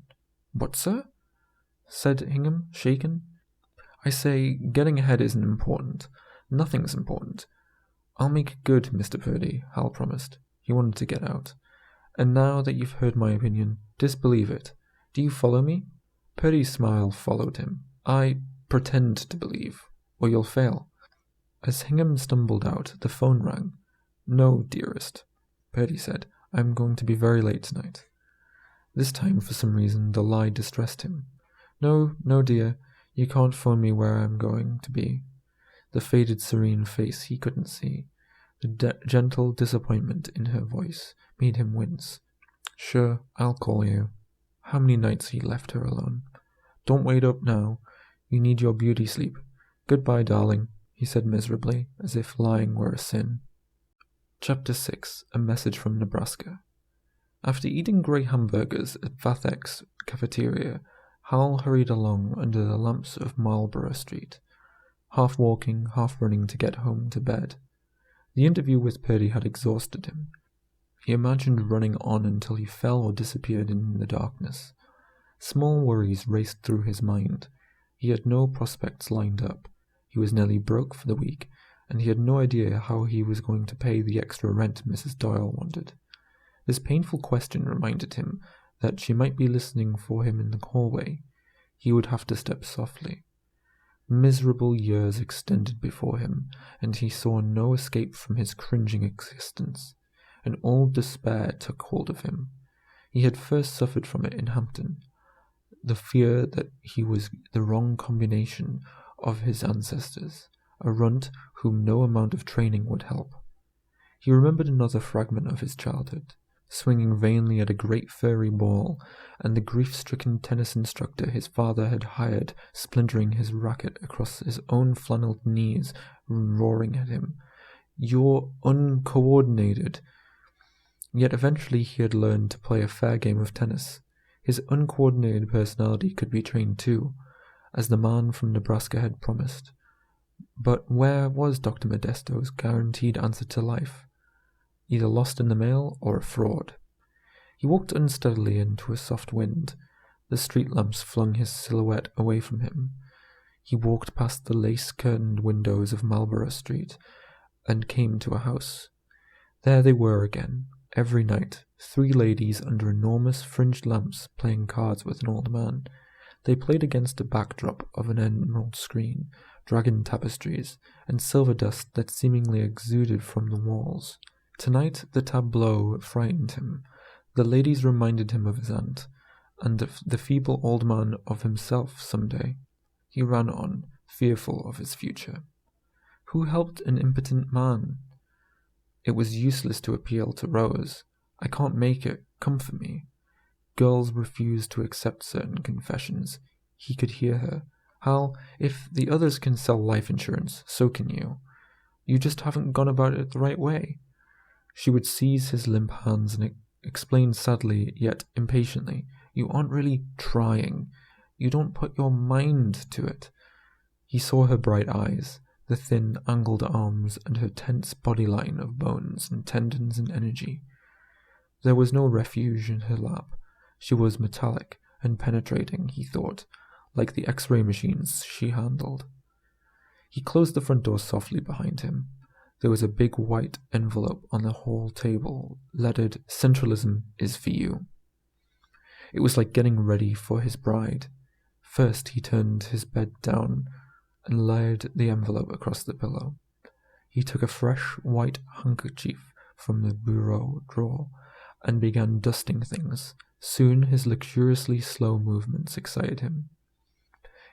What, sir? Said Hingham, shaken. I say, getting ahead isn't important. Nothing's important. I'll make it good, Mr. Purdy, Hal promised. He wanted to get out. And now that you've heard my opinion, disbelieve it. Do you follow me? Purdy's smile followed him. I pretend to believe, or you'll fail. As Hingham stumbled out, the phone rang. No, dearest, Purdy said. I'm going to be very late tonight. This time, for some reason, the lie distressed him. No, dear, you can't phone me where I'm going to be. The faded, serene face he couldn't see. The gentle disappointment in her voice made him wince. Sure, I'll call you. How many nights he left her alone. Don't wait up now. You need your beauty sleep. Goodbye, darling, he said miserably, as if lying were a sin. Chapter 6. A Message from Nebraska. After eating grey hamburgers at VIII's cafeteria, Hal hurried along under the lamps of Marlborough Street, half walking, half running to get home to bed. The interview with Purdy had exhausted him. He imagined running on until he fell or disappeared in the darkness. Small worries raced through his mind. He had no prospects lined up. He was nearly broke for the week, and he had no idea how he was going to pay the extra rent Mrs. Doyle wanted. This painful question reminded him that she might be listening for him in the hallway. He would have to step softly. Miserable years extended before him, and he saw no escape from his cringing existence. An old despair took hold of him. He had first suffered from it in Hampton. The fear that he was the wrong combination of his ancestors, a runt whom no amount of training would help. He remembered another fragment of his childhood, swinging vainly at a great furry ball, and the grief-stricken tennis instructor his father had hired splintering his racket across his own flannelled knees, roaring at him, "You're uncoordinated." Yet eventually he had learned to play a fair game of tennis. His uncoordinated personality could be trained too, as the man from Nebraska had promised. But where was Dr. Modesto's guaranteed answer to life? Either lost in the mail or a fraud. He walked unsteadily into a soft wind. The street lamps flung his silhouette away from him. He walked past the lace-curtained windows of Marlborough Street and came to a house. There they were again, every night, 3 ladies under enormous fringed lamps playing cards with an old man. They played against a backdrop of an emerald screen, dragon tapestries, and silver dust that seemingly exuded from the walls. Tonight the tableau frightened him. The ladies reminded him of his aunt, and the feeble old man of himself some day. He ran on, fearful of his future. Who helped an impotent man? It was useless to appeal to Rose. "I can't make it. Come for me." Girls refused to accept certain confessions. He could hear her. "Hal, if the others can sell life insurance, so can you. You just haven't gone about it the right way." She would seize his limp hands and explain sadly yet impatiently, "You aren't really trying. You don't put your mind to it." He saw her bright eyes, the thin, angled arms, and her tense body line of bones and tendons and energy. There was no refuge in her lap. She was metallic and penetrating, he thought, like the X-ray machines she handled. He closed the front door softly behind him. There was a big white envelope on the hall table, lettered "Centralism is for you." It was like getting ready for his bride. First he turned his bed down and laid the envelope across the pillow. He took a fresh white handkerchief from the bureau drawer and began dusting things. Soon his luxuriously slow movements excited him.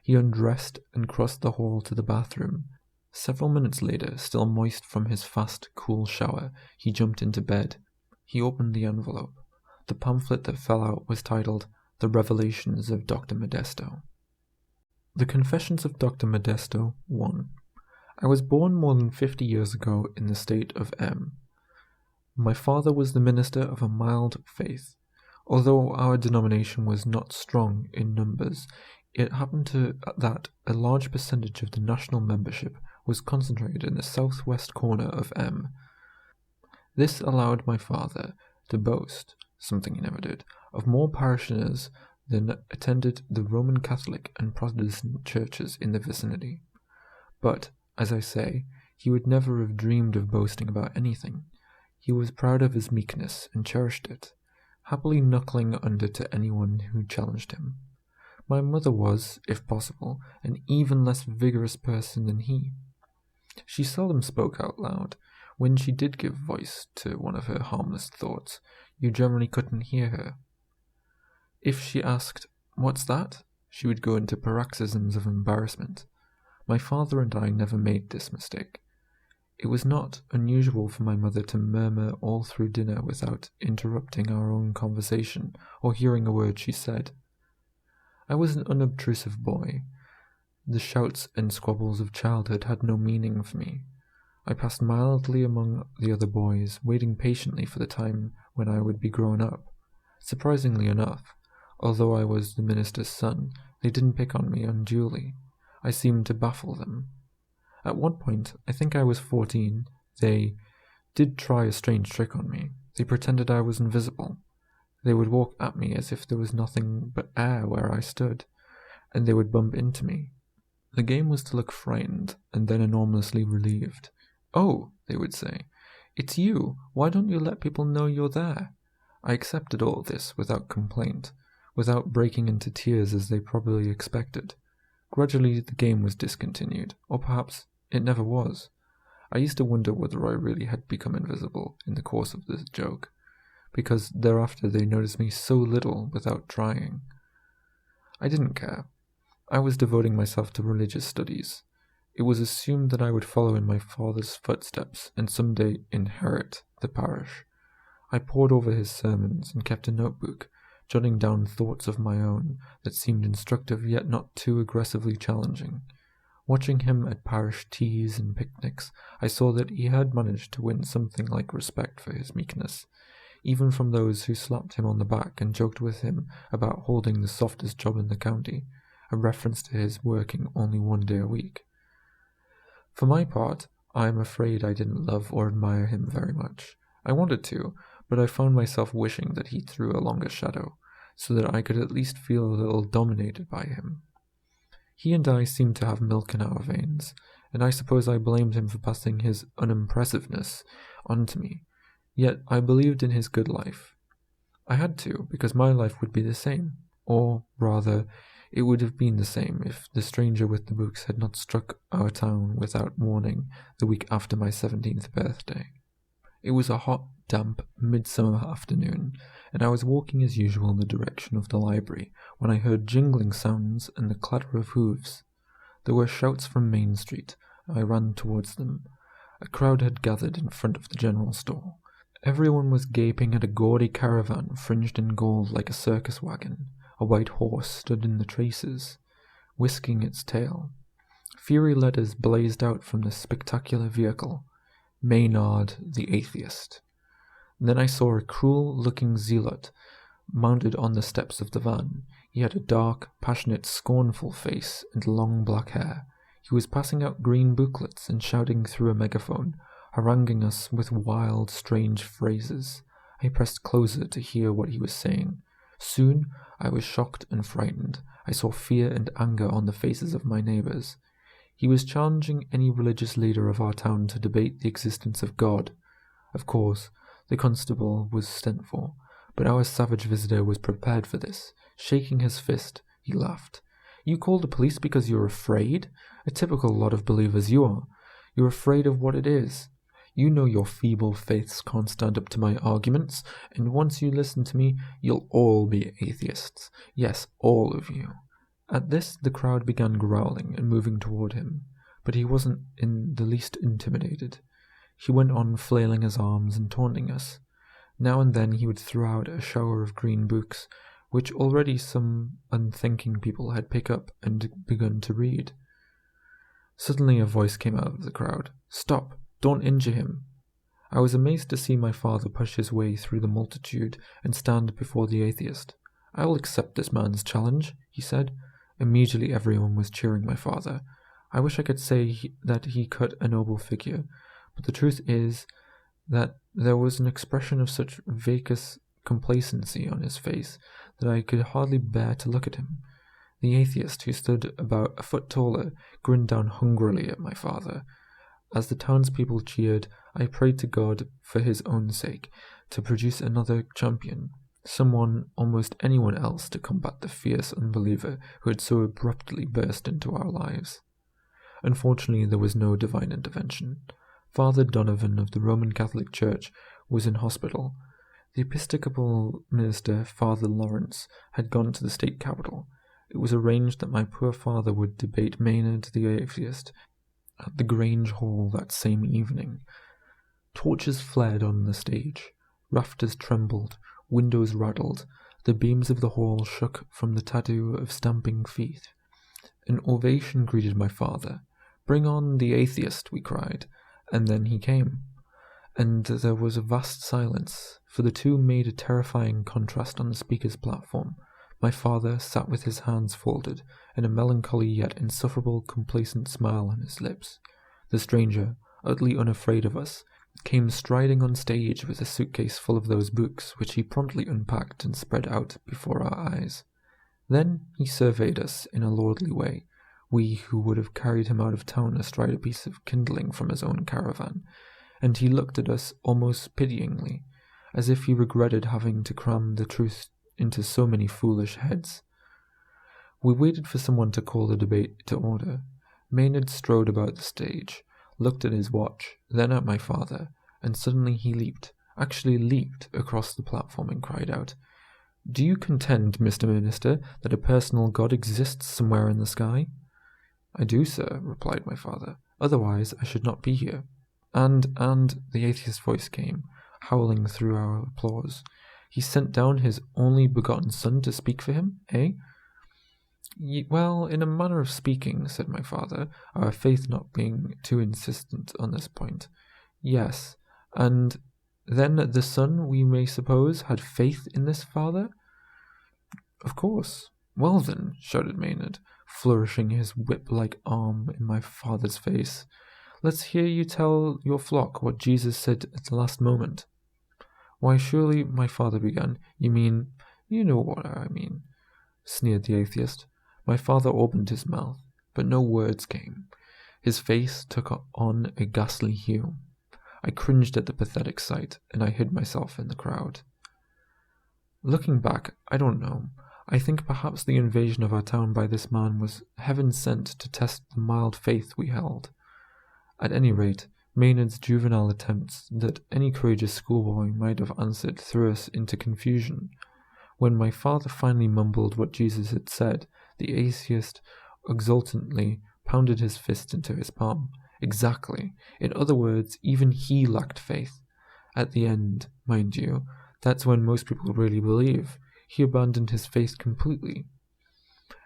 He undressed and crossed the hall to the bathroom. Several minutes later, still moist from his fast, cool shower, he jumped into bed. He opened the envelope. The pamphlet that fell out was titled "The Revelations of Dr. Modesto." The Confessions of Dr. Modesto, 1. I was born more than 50 years ago in the state of M. My father was the minister of a mild faith. Although our denomination was not strong in numbers, it happened that a large percentage of the national membership was concentrated in the southwest corner of M. This allowed my father to boast, something he never did, of more parishioners than attended the Roman Catholic and Protestant churches in the vicinity. But, as I say, he would never have dreamed of boasting about anything. He was proud of his meekness and cherished it, happily knuckling under to anyone who challenged him. My mother was, if possible, an even less vigorous person than he. She seldom spoke out loud. When she did give voice to one of her harmless thoughts, you generally couldn't hear her. If she asked, "What's that?" she would go into paroxysms of embarrassment. My father and I never made this mistake. It was not unusual for my mother to murmur all through dinner without interrupting our own conversation or hearing a word she said. I was an unobtrusive boy. The shouts and squabbles of childhood had no meaning for me. I passed mildly among the other boys, waiting patiently for the time when I would be grown up. Surprisingly enough, although I was the minister's son, they didn't pick on me unduly. I seemed to baffle them. At one point, I think I was 14, they did try a strange trick on me. They pretended I was invisible. They would walk at me as if there was nothing but air where I stood, and they would bump into me. The game was to look frightened and then enormously relieved. "Oh," they would say, "it's you. Why don't you let people know you're there?" I accepted all this without complaint, without breaking into tears as they probably expected. Gradually the game was discontinued, or perhaps it never was. I used to wonder whether I really had become invisible in the course of this joke, because thereafter they noticed me so little without trying. I didn't care. I was devoting myself to religious studies. It was assumed that I would follow in my father's footsteps and someday inherit the parish. I pored over his sermons and kept a notebook, jotting down thoughts of my own that seemed instructive yet not too aggressively challenging. Watching him at parish teas and picnics, I saw that he had managed to win something like respect for his meekness, even from those who slapped him on the back and joked with him about holding the softest job in the county, a reference to his working only 1 day a week. For my part, I am afraid I didn't love or admire him very much. I wanted to, but I found myself wishing that he threw a longer shadow, so that I could at least feel a little dominated by him. He and I seemed to have milk in our veins, and I suppose I blamed him for passing his unimpressiveness on to me, yet I believed in his good life. I had to, because my life would be the same, or, rather, it would have been the same if the stranger with the books had not struck our town without warning the week after my 17th birthday. It was a hot, damp, midsummer afternoon, and I was walking as usual in the direction of the library when I heard jingling sounds and the clatter of hooves. There were shouts from Main Street. I ran towards them. A crowd had gathered in front of the general store. Everyone was gaping at a gaudy caravan fringed in gold like a circus wagon. A white horse stood in the traces, whisking its tail. Fiery letters blazed out from the spectacular vehicle. Maynard the Atheist. Then I saw a cruel-looking zealot mounted on the steps of the van. He had a dark, passionate, scornful face and long black hair. He was passing out green booklets and shouting through a megaphone, haranguing us with wild, strange phrases. I pressed closer to hear what he was saying. Soon I was shocked and frightened. I saw fear and anger on the faces of my neighbours. He was challenging any religious leader of our town to debate the existence of God. Of course, the constable was sent for, but our savage visitor was prepared for this. Shaking his fist, he laughed. "You call the police because you're afraid? A typical lot of believers you are. You're afraid of what it is. You know your feeble faiths can't stand up to my arguments, and once you listen to me, you'll all be atheists. Yes, all of you." At this, the crowd began growling and moving toward him, but he wasn't in the least intimidated. He went on flailing his arms and taunting us. Now and then he would throw out a shower of green books, which already some unthinking people had picked up and begun to read. Suddenly a voice came out of the crowd. "Stop! Don't injure him." I was amazed to see my father push his way through the multitude and stand before the atheist. "I will accept this man's challenge," he said. Immediately everyone was cheering my father. I wish I could say that he cut a noble figure, but the truth is that there was an expression of such vacuous complacency on his face that I could hardly bear to look at him. The atheist, who stood about a foot taller, grinned down hungrily at my father. As the townspeople cheered, I prayed to God, for his own sake, to produce another champion, someone, almost anyone else, to combat the fierce unbeliever who had so abruptly burst into our lives. Unfortunately, there was no divine intervention. Father Donovan of the Roman Catholic Church was in hospital. The Episcopal minister, Father Lawrence, had gone to the state capital. It was arranged that my poor father would debate Maynard the Atheist at the Grange Hall that same evening. Torches flared on the stage. Rafters trembled. Windows rattled. The beams of the hall shook from the tattoo of stamping feet. An ovation greeted my father. "Bring on the atheist," we cried. And then he came. And there was a vast silence, for the two made a terrifying contrast on the speaker's platform. My father sat with his hands folded, and a melancholy yet insufferable complacent smile on his lips. The stranger, utterly unafraid of us, came striding on stage with a suitcase full of those books, which he promptly unpacked and spread out before our eyes. Then he surveyed us in a lordly way, we who would have carried him out of town astride a piece of kindling from his own caravan, and he looked at us almost pityingly, as if he regretted having to cram the truth into so many foolish heads. We waited for someone to call the debate to order. Maynard strode about the stage, looked at his watch, then at my father, and suddenly he actually leaped across the platform and cried out, "Do you contend, Mr. Minister, that a personal God exists somewhere in the sky?" "I do, sir," replied my father. "Otherwise I should not be here." And, the atheist's voice came, howling through our applause. "He sent down his only begotten son to speak for him, eh?" "Well, in a manner of speaking," said my father, our faith not being too insistent on this point. "Yes, and then the son, we may suppose, had faith in this father?" "Of course." "Well then," shouted Maynard, flourishing his whip-like arm in my father's face, "let's hear you tell your flock what Jesus said at the last moment." "Why, surely," my father began. You know what I mean," sneered the atheist. My father opened his mouth, but no words came. His face took on a ghastly hue. I cringed at the pathetic sight, and I hid myself in the crowd. Looking back, I don't know. I think perhaps the invasion of our town by this man was heaven sent to test the mild faith we held. At any rate, Maynard's juvenile attempts that any courageous schoolboy might have answered threw us into confusion. When my father finally mumbled what Jesus had said, the atheist exultantly pounded his fist into his palm. Exactly. In other words, even he lacked faith. At the end, mind you, that's when most people really believe. He abandoned his faith completely.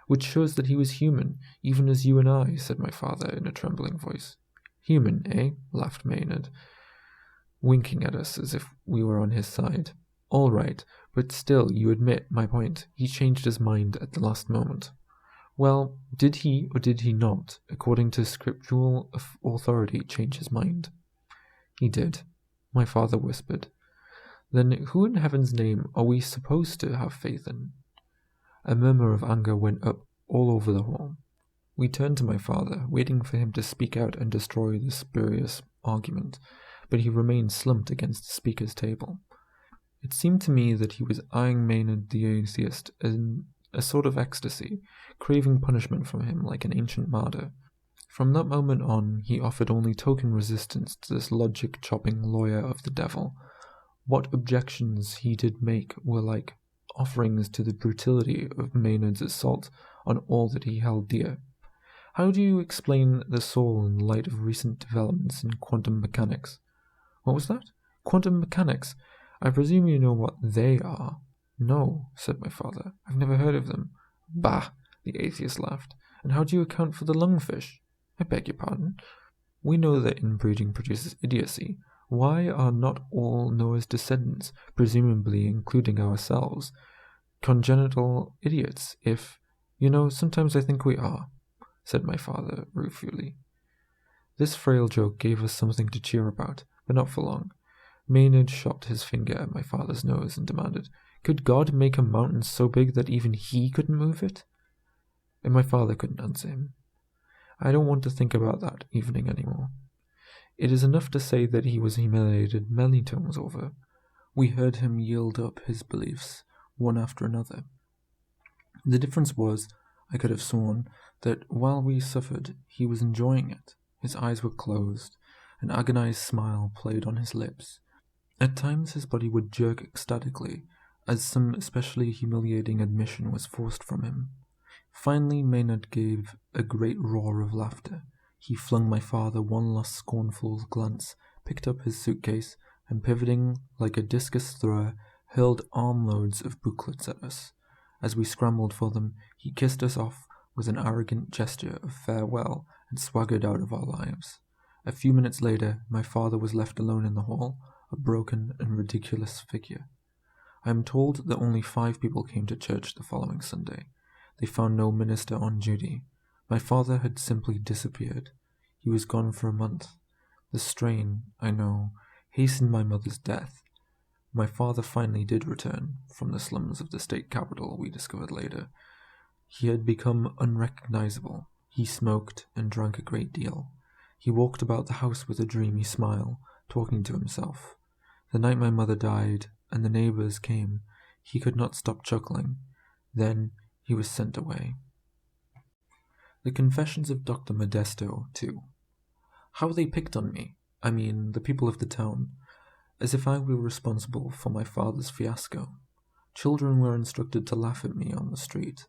"Which shows that he was human, even as you and I," said my father in a trembling voice. "Human, eh?" laughed Maynard, winking at us as if we were on his side. "All right, but still you admit my point. He changed his mind at the last moment." "Well, did he or did he not, according to scriptural authority, change his mind?" "He did," my father whispered. "Then who in heaven's name are we supposed to have faith in?" A murmur of anger went up all over the hall. We turned to my father, waiting for him to speak out and destroy the spurious argument, but he remained slumped against the speaker's table. It seemed to me that he was eyeing Maynard the atheist in a sort of ecstasy, craving punishment from him like an ancient martyr. From that moment on, he offered only token resistance to this logic-chopping lawyer of the devil. What objections he did make were like offerings to the brutality of Maynard's assault on all that he held dear. How do you explain the soul in light of recent developments in quantum mechanics? What was that? Quantum mechanics? I presume you know what they are. No, said my father. I've never heard of them. Bah, the atheist laughed. And how do you account for the lungfish? I beg your pardon. We know that inbreeding produces idiocy. Why are not all Noah's descendants, presumably including ourselves, congenital idiots if, sometimes I think we are, said my father ruefully. This frail joke gave us something to cheer about, but not for long. Maynard shot his finger at my father's nose and demanded, Could God make a mountain so big that even he couldn't move it? And my father couldn't answer him. I don't want to think about that evening anymore. It is enough to say that he was humiliated many times over. We heard him yield up his beliefs, one after another. The difference was, I could have sworn, that while we suffered, he was enjoying it. His eyes were closed, an agonized smile played on his lips. At times his body would jerk ecstatically, as some especially humiliating admission was forced from him. Finally Maynard gave a great roar of laughter. He flung my father one last scornful glance, picked up his suitcase, and pivoting like a discus thrower, hurled armloads of booklets at us. As we scrambled for them, he kissed us off with an arrogant gesture of farewell and swaggered out of our lives. A few minutes later, my father was left alone in the hall, a broken and ridiculous figure. I am told that only 5 people came to church the following Sunday. They found no minister on duty. My father had simply disappeared. He was gone for a month. The strain, I know, hastened my mother's death. My father finally did return from the slums of the state capital, we discovered later, He had become unrecognizable. He smoked and drank a great deal. He walked about the house with a dreamy smile, talking to himself. The night my mother died and the neighbours came, he could not stop chuckling. Then he was sent away. The Confessions of Dr Modesto, too. How they picked on me, I mean the people of the town, as if I were responsible for my father's fiasco. Children were instructed to laugh at me on the street.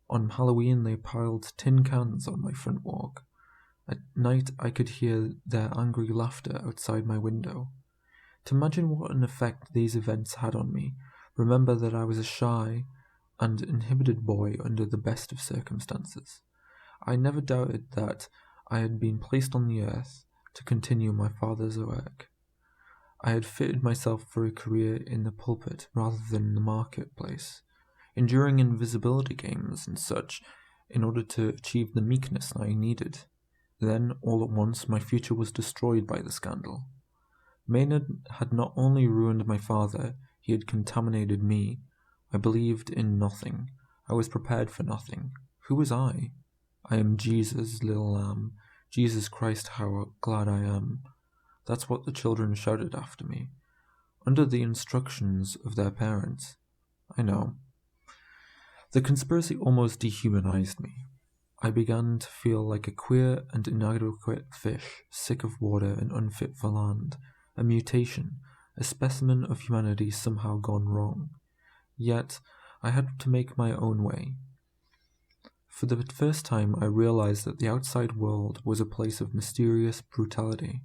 On Halloween they piled tin cans on my front walk. At night I could hear their angry laughter outside my window. To imagine what an effect these events had on me, remember that I was a shy and inhibited boy under the best of circumstances. I never doubted that I had been placed on the earth to continue my father's work. I had fitted myself for a career in the pulpit rather than the marketplace, enduring invisibility games and such in order to achieve the meekness I needed. Then, all at once, my future was destroyed by the scandal. Maynard had not only ruined my father, he had contaminated me. I believed in nothing. I was prepared for nothing. Who was I? I am Jesus, little lamb. Jesus Christ, how glad I am. That's what the children shouted after me, under the instructions of their parents. I know. The conspiracy almost dehumanized me. I began to feel like a queer and inadequate fish, sick of water and unfit for land, a mutation, a specimen of humanity somehow gone wrong. Yet I had to make my own way. For the first time I realized that the outside world was a place of mysterious brutality.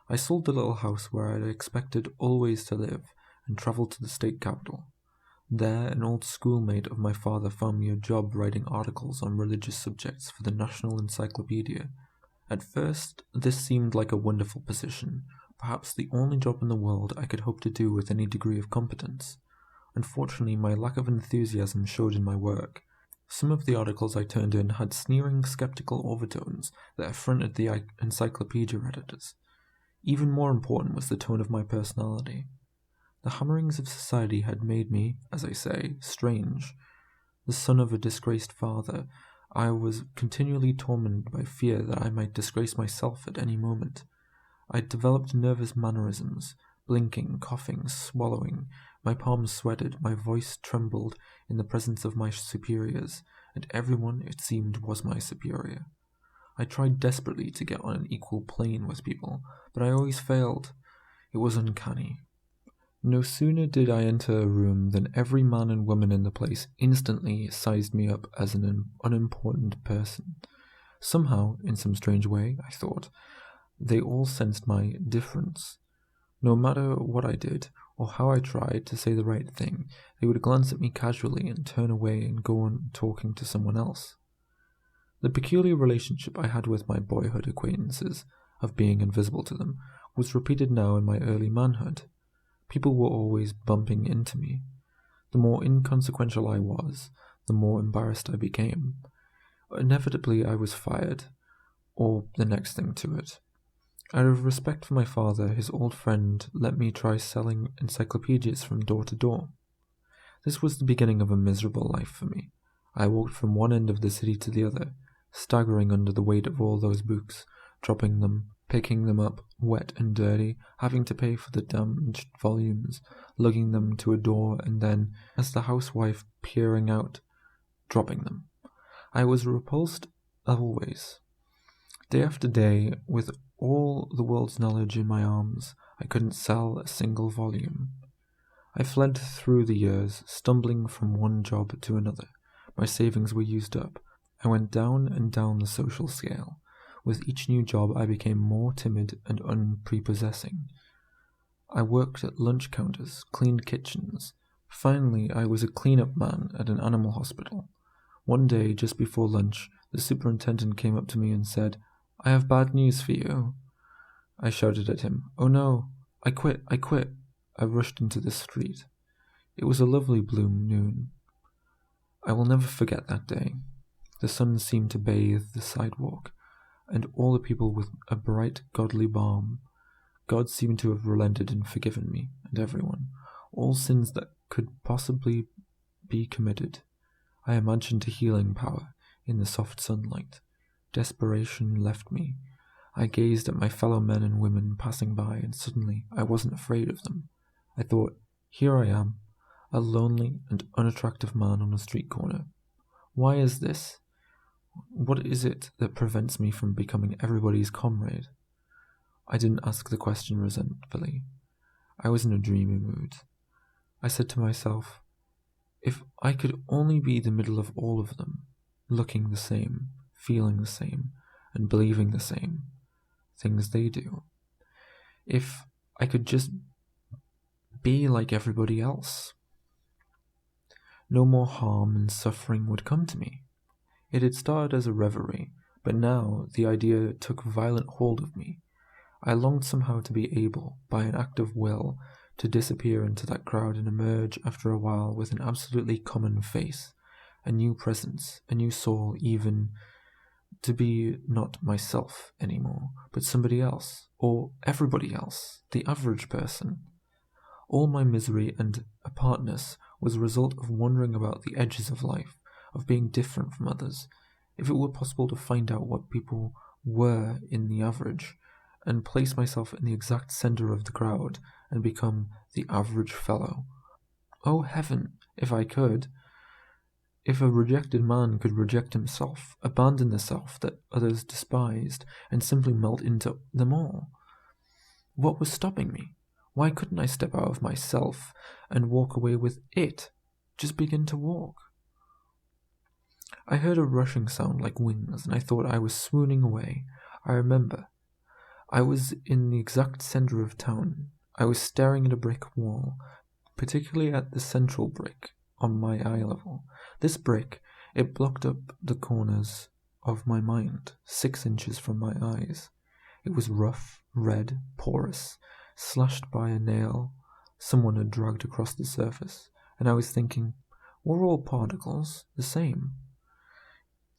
I sold the little house where I had expected always to live and travelled to the state capital. There, an old schoolmate of my father found me a job writing articles on religious subjects for the National Encyclopedia. At first, this seemed like a wonderful position, perhaps the only job in the world I could hope to do with any degree of competence. Unfortunately, my lack of enthusiasm showed in my work. Some of the articles I turned in had sneering, skeptical overtones that affronted the encyclopedia editors. Even more important was the tone of my personality. The hammerings of society had made me, as I say, strange. The son of a disgraced father, I was continually tormented by fear that I might disgrace myself at any moment. I developed nervous mannerisms, blinking, coughing, swallowing. My palms sweated, my voice trembled in the presence of my superiors, and everyone, it seemed, was my superior. I tried desperately to get on an equal plane with people, but I always failed. It was uncanny. No sooner did I enter a room than every man and woman in the place instantly sized me up as an unimportant person. Somehow, in some strange way, I thought, they all sensed my difference. No matter what I did, or how I tried to say the right thing, they would glance at me casually and turn away and go on talking to someone else. The peculiar relationship I had with my boyhood acquaintances, of being invisible to them, was repeated now in my early manhood. People were always bumping into me. The more inconsequential I was, the more embarrassed I became. Inevitably I was fired, or the next thing to it. Out of respect for my father, his old friend let me try selling encyclopedias from door to door. This was the beginning of a miserable life for me. I walked from one end of the city to the other, staggering under the weight of all those books, dropping them, picking them up, wet and dirty, having to pay for the damaged volumes, lugging them to a door, and then, as the housewife peering out, dropping them. I was repulsed always. Day after day, with all the world's knowledge in my arms, I couldn't sell a single volume. I fled through the years, stumbling from one job to another. My savings were used up. I went down and down the social scale. With each new job I became more timid and unprepossessing. I worked at lunch counters, cleaned kitchens. Finally, I was a clean-up man at an animal hospital. One day, just before lunch, the superintendent came up to me and said, "I have bad news for you." I shouted at him, "Oh no, I quit. I rushed into the street. It was a lovely blue noon. I will never forget that day. The sun seemed to bathe the sidewalk, and all the people with a bright, godly balm. God seemed to have relented and forgiven me, and everyone, all sins that could possibly be committed. I imagined a healing power in the soft sunlight. Desperation left me. I gazed at my fellow men and women passing by, and suddenly I wasn't afraid of them. I thought, here I am, a lonely and unattractive man on a street corner. Why is this? What is it that prevents me from becoming everybody's comrade? I didn't ask the question resentfully. I was in a dreamy mood. I said to myself, if I could only be the middle of all of them, looking the same, feeling the same, and believing the same things they do. If I could just be like everybody else, no more harm and suffering would come to me. It had started as a reverie, but now the idea took violent hold of me. I longed somehow to be able, by an act of will, to disappear into that crowd and emerge after a while with an absolutely common face, a new presence, a new soul, even to be not myself anymore, but somebody else, or everybody else, the average person. All my misery and apartness was a result of wandering about the edges of life, of being different from others. If it were possible to find out what people were in the average, and place myself in the exact centre of the crowd, and become the average fellow. Oh heaven, if I could! If a rejected man could reject himself, abandon the self that others despised, and simply melt into them all. What was stopping me? Why couldn't I step out of myself and walk away with it? Just begin to walk. I heard a rushing sound like wings, and I thought I was swooning away. I remember. I was in the exact centre of town. I was staring at a brick wall, particularly at the central brick on my eye level. This brick, it blocked up the corners of my mind, 6 inches from my eyes. It was rough, red, porous, slashed by a nail someone had dragged across the surface, and I was thinking, were all particles the same?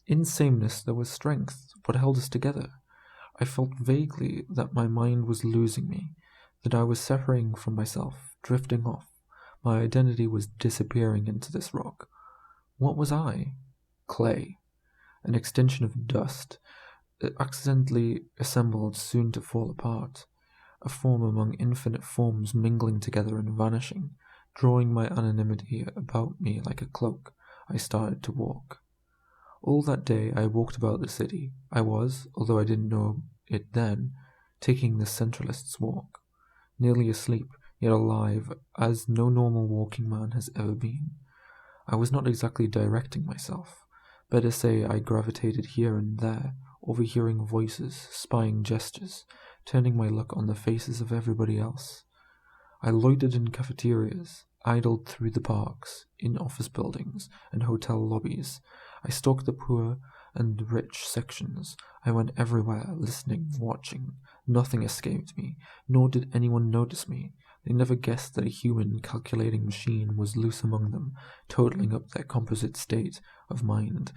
In sameness there was strength, what held us together. I felt vaguely that my mind was losing me, that I was separating from myself, drifting off. My identity was disappearing into this rock. What was I? Clay, an extension of dust, accidentally assembled soon to fall apart, a form among infinite forms mingling together and vanishing, drawing my anonymity about me like a cloak. I started to walk. All that day I walked about the city. I was, although I didn't know it then, taking the Centralist's walk, nearly asleep, yet alive as no normal walking man has ever been. I was not exactly directing myself. Better say I gravitated here and there, overhearing voices, spying gestures, turning my look on the faces of everybody else. I loitered in cafeterias, idled through the parks, in office buildings and hotel lobbies. I stalked the poor and rich sections. I went everywhere, listening, watching. Nothing escaped me, nor did anyone notice me. They never guessed that a human calculating machine was loose among them, totaling up their composite state of mind,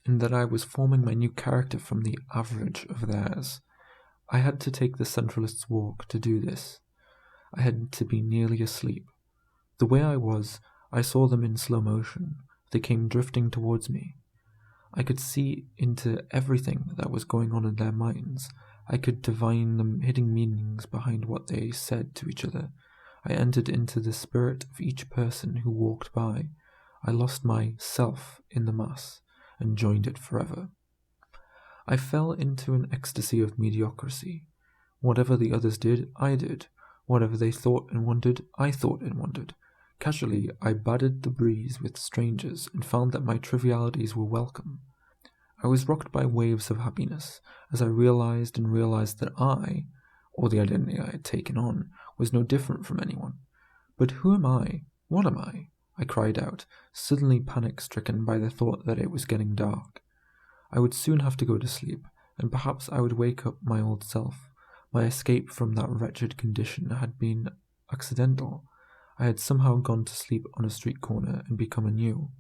and that I was forming my new character from the average of theirs. I had to take the Centralist's walk to do this. I had to be nearly asleep. The way I was, I saw them in slow motion. They came drifting towards me. I could see into everything that was going on in their minds. I could divine the hidden meanings behind what they said to each other. I entered into the spirit of each person who walked by. I lost myself in the mass and joined it forever. I fell into an ecstasy of mediocrity. Whatever the others did, I did. Whatever they thought and wondered, I thought and wondered. Casually, I batted the breeze with strangers and found that my trivialities were welcome. I was rocked by waves of happiness as I realized that I, or the identity I had taken on, was no different from anyone. But who am I? What am I? I cried out, suddenly panic-stricken by the thought that it was getting dark. I would soon have to go to sleep, and perhaps I would wake up my old self. My escape from that wretched condition had been accidental. I had somehow gone to sleep on a street corner and become anew.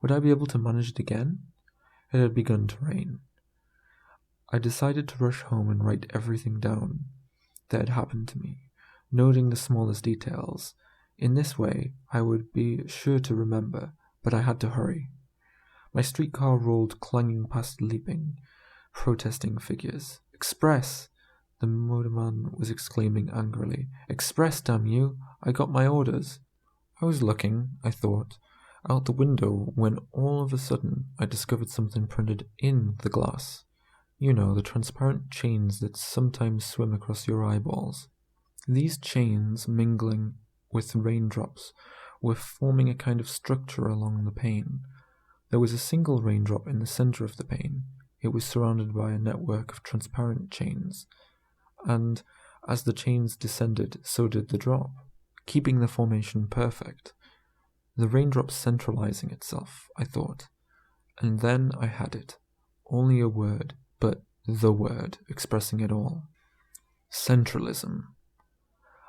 Would I be able to manage it again? It had begun to rain. I decided to rush home and write everything down that had happened to me, noting the smallest details. In this way, I would be sure to remember but I had to hurry. My streetcar rolled clanging past leaping, protesting figures. "Express!" the motorman was exclaiming angrily. "Express, damn you! I got my orders." I was looking, I thought, out the window when all of a sudden I discovered something printed in the glass. You know, the transparent chains that sometimes swim across your eyeballs. These chains, mingling with raindrops, were forming a kind of structure along the pane. There was a single raindrop in the center of the pane. It was surrounded by a network of transparent chains, and as the chains descended, so did the drop, keeping the formation perfect. The raindrop centralizing itself, I thought. And then I had it. Only a word, but the word expressing it all. Centralism.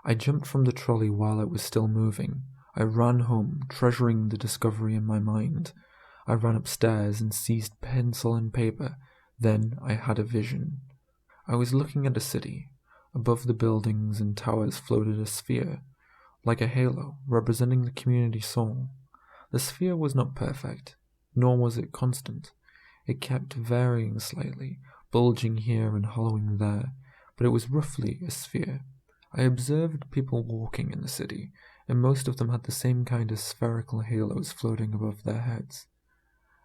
I jumped from the trolley while it was still moving. I ran home, treasuring the discovery in my mind. I ran upstairs and seized pencil and paper. Then I had a vision. I was looking at a city. Above the buildings and towers floated a sphere, like a halo, representing the community soul. The sphere was not perfect, nor was it constant. It kept varying slightly, bulging here and hollowing there, but it was roughly a sphere. I observed people walking in the city, and most of them had the same kind of spherical halos floating above their heads.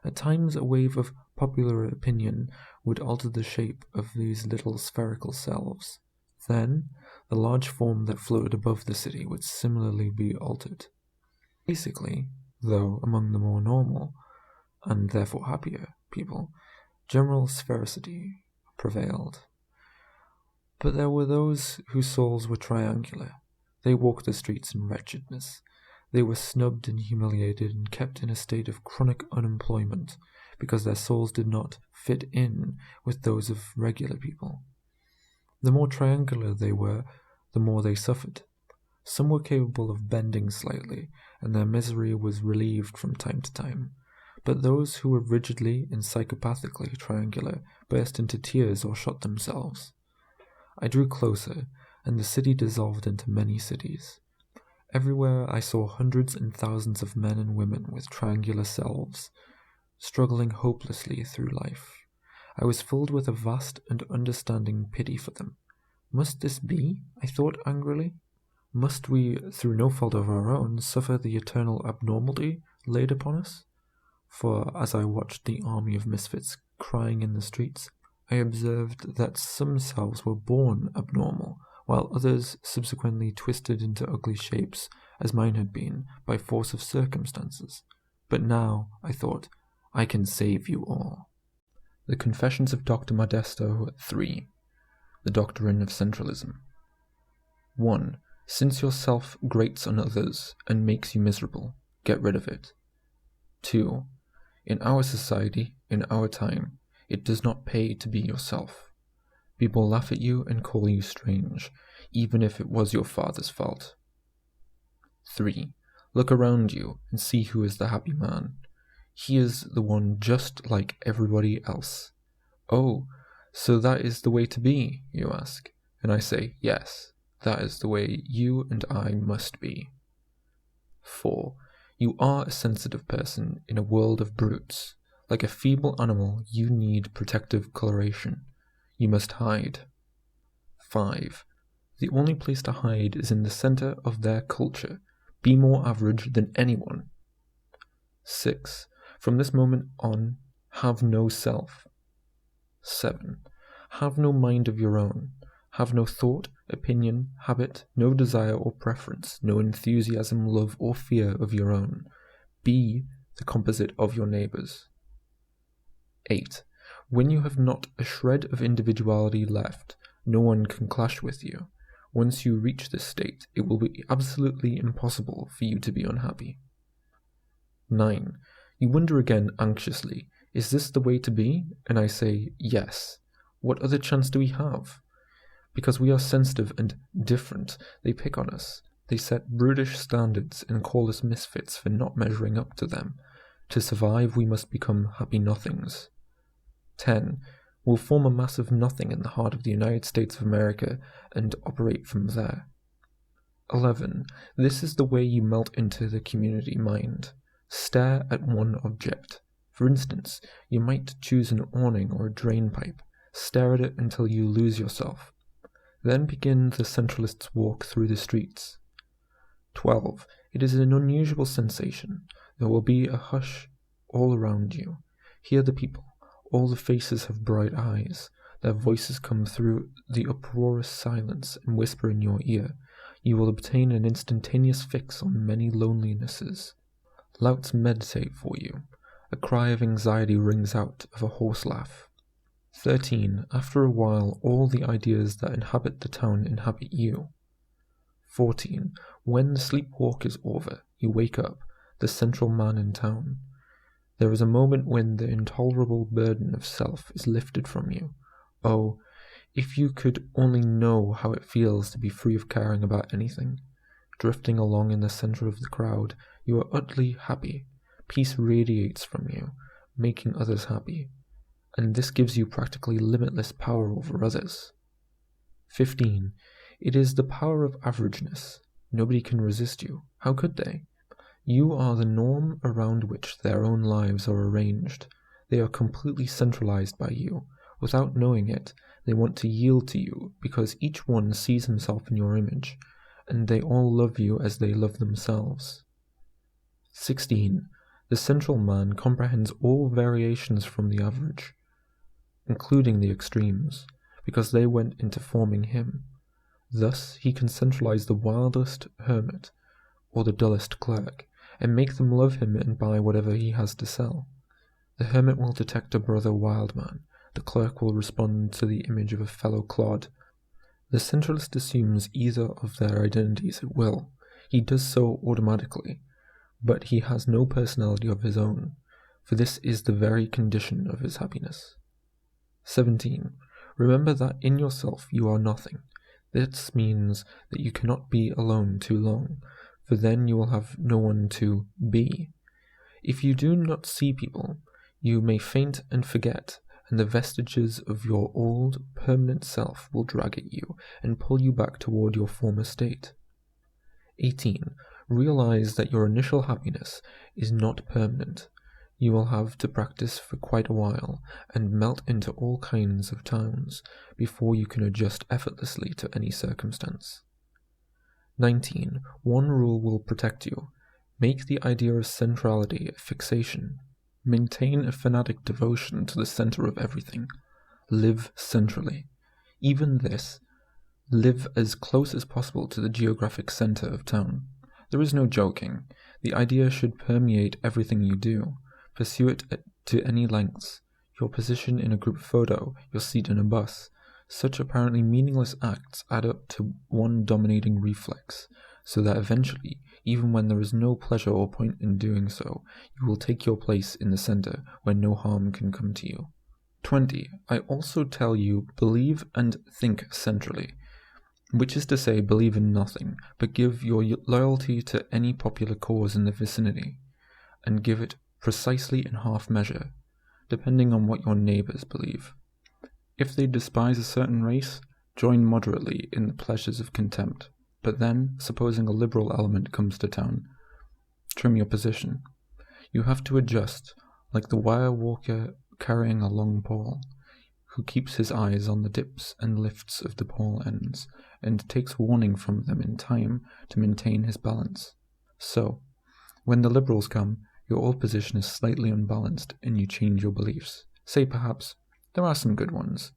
At times a wave of popular opinion would alter the shape of these little spherical selves. Then, the large form that floated above the city would similarly be altered. Basically, though among the more normal, and therefore happier, people, general sphericity prevailed. But there were those whose souls were triangular. They walked the streets in wretchedness. They were snubbed and humiliated and kept in a state of chronic unemployment because their souls did not fit in with those of regular people. The more triangular they were, the more they suffered. Some were capable of bending slightly, and their misery was relieved from time to time. But those who were rigidly and psychopathically triangular burst into tears or shot themselves. I drew closer, and the city dissolved into many cities. Everywhere I saw hundreds and thousands of men and women with triangular selves, struggling hopelessly through life. I was filled with a vast and understanding pity for them. Must this be? I thought angrily. Must we, through no fault of our own, suffer the eternal abnormality laid upon us? For as I watched the army of misfits crying in the streets, I observed that some selves were born abnormal, while others subsequently twisted into ugly shapes, as mine had been, by force of circumstances. But now, I thought, I can save you all. The Confessions of Dr Modesto 3. The Doctrine of Centralism. 1. Since yourself grates on others and makes you miserable, get rid of it. 2. In our society, in our time, it does not pay to be yourself. People laugh at you and call you strange, even if it was your father's fault. 3. Look around you and see who is the happy man. He is the one just like everybody else. Oh, so that is the way to be, you ask. And I say, yes, that is the way you and I must be. 4. You are a sensitive person in a world of brutes. Like a feeble animal, you need protective coloration. You must hide. 5. The only place to hide is in the center of their culture. Be more average than anyone. 6. From this moment on, have no self. 7. Have no mind of your own. Have no thought, opinion, habit, no desire or preference, no enthusiasm, love, or fear of your own. Be the composite of your neighbors. 8. When you have not a shred of individuality left, no one can clash with you. Once you reach this state, it will be absolutely impossible for you to be unhappy. 9. You wonder again anxiously, is this the way to be? And I say, yes. What other chance do we have? Because we are sensitive and different, they pick on us. They set brutish standards and call us misfits for not measuring up to them. To survive, we must become happy nothings. 10. We'll form a massive nothing in the heart of the United States of America and operate from there. 11. This is the way you melt into the community mind. Stare at one object. For instance, you might choose an awning or a drain pipe. Stare at it until you lose yourself. Then begin the Centralist's walk through the streets. 12. It is an unusual sensation. There will be a hush all around you. Hear the people. All the faces have bright eyes. Their voices come through the uproarious silence and whisper in your ear. You will obtain an instantaneous fix on many lonelinesses. Louts meditate for you. A cry of anxiety rings out of a horse laugh. 13. After a while, all the ideas that inhabit the town inhabit you. 14. When the sleepwalk is over, you wake up, the central man in town. There is a moment when the intolerable burden of self is lifted from you. Oh, if you could only know how it feels to be free of caring about anything. Drifting along in the center of the crowd, you are utterly happy. Peace radiates from you, making others happy. And this gives you practically limitless power over others. 15. It is the power of averageness. Nobody can resist you. How could they? You are the norm around which their own lives are arranged. They are completely centralized by you. Without knowing it, they want to yield to you because each one sees himself in your image, and they all love you as they love themselves. 16. The central man comprehends all variations from the average, including the extremes, because they went into forming him. Thus he can centralize the wildest hermit or the dullest clerk, and make them love him and buy whatever he has to sell. The hermit will detect a brother wild man. The clerk will respond to the image of a fellow clod. The centralist assumes either of their identities at will. He does so automatically, but he has no personality of his own, for this is the very condition of his happiness. 17. Remember that in yourself you are nothing. This means that you cannot be alone too long, for then you will have no one to be. If you do not see people, you may faint and forget, and the vestiges of your old, permanent self will drag at you and pull you back toward your former state. 18. Realize that your initial happiness is not permanent. You will have to practice for quite a while and melt into all kinds of towns before you can adjust effortlessly to any circumstance. 19. One rule will protect you. Make the idea of centrality a fixation. Maintain a fanatic devotion to the center of everything. Live centrally. Even this, live as close as possible to the geographic center of town. There is no joking. The idea should permeate everything you do. Pursue it to any lengths. Your position in a group photo, your seat in a bus. Such apparently meaningless acts add up to one dominating reflex, so that eventually, even when there is no pleasure or point in doing so, you will take your place in the center where no harm can come to you. 20. I also tell you, believe and think centrally, which is to say, believe in nothing, but give your loyalty to any popular cause in the vicinity, and give it precisely in half measure, depending on what your neighbors believe. If they despise a certain race, join moderately in the pleasures of contempt. But then, supposing a liberal element comes to town, trim your position. You have to adjust, like the wire walker carrying a long pole, who keeps his eyes on the dips and lifts of the pole ends, and takes warning from them in time to maintain his balance. So, when the liberals come, your old position is slightly unbalanced, and you change your beliefs. Say perhaps, there are some good ones.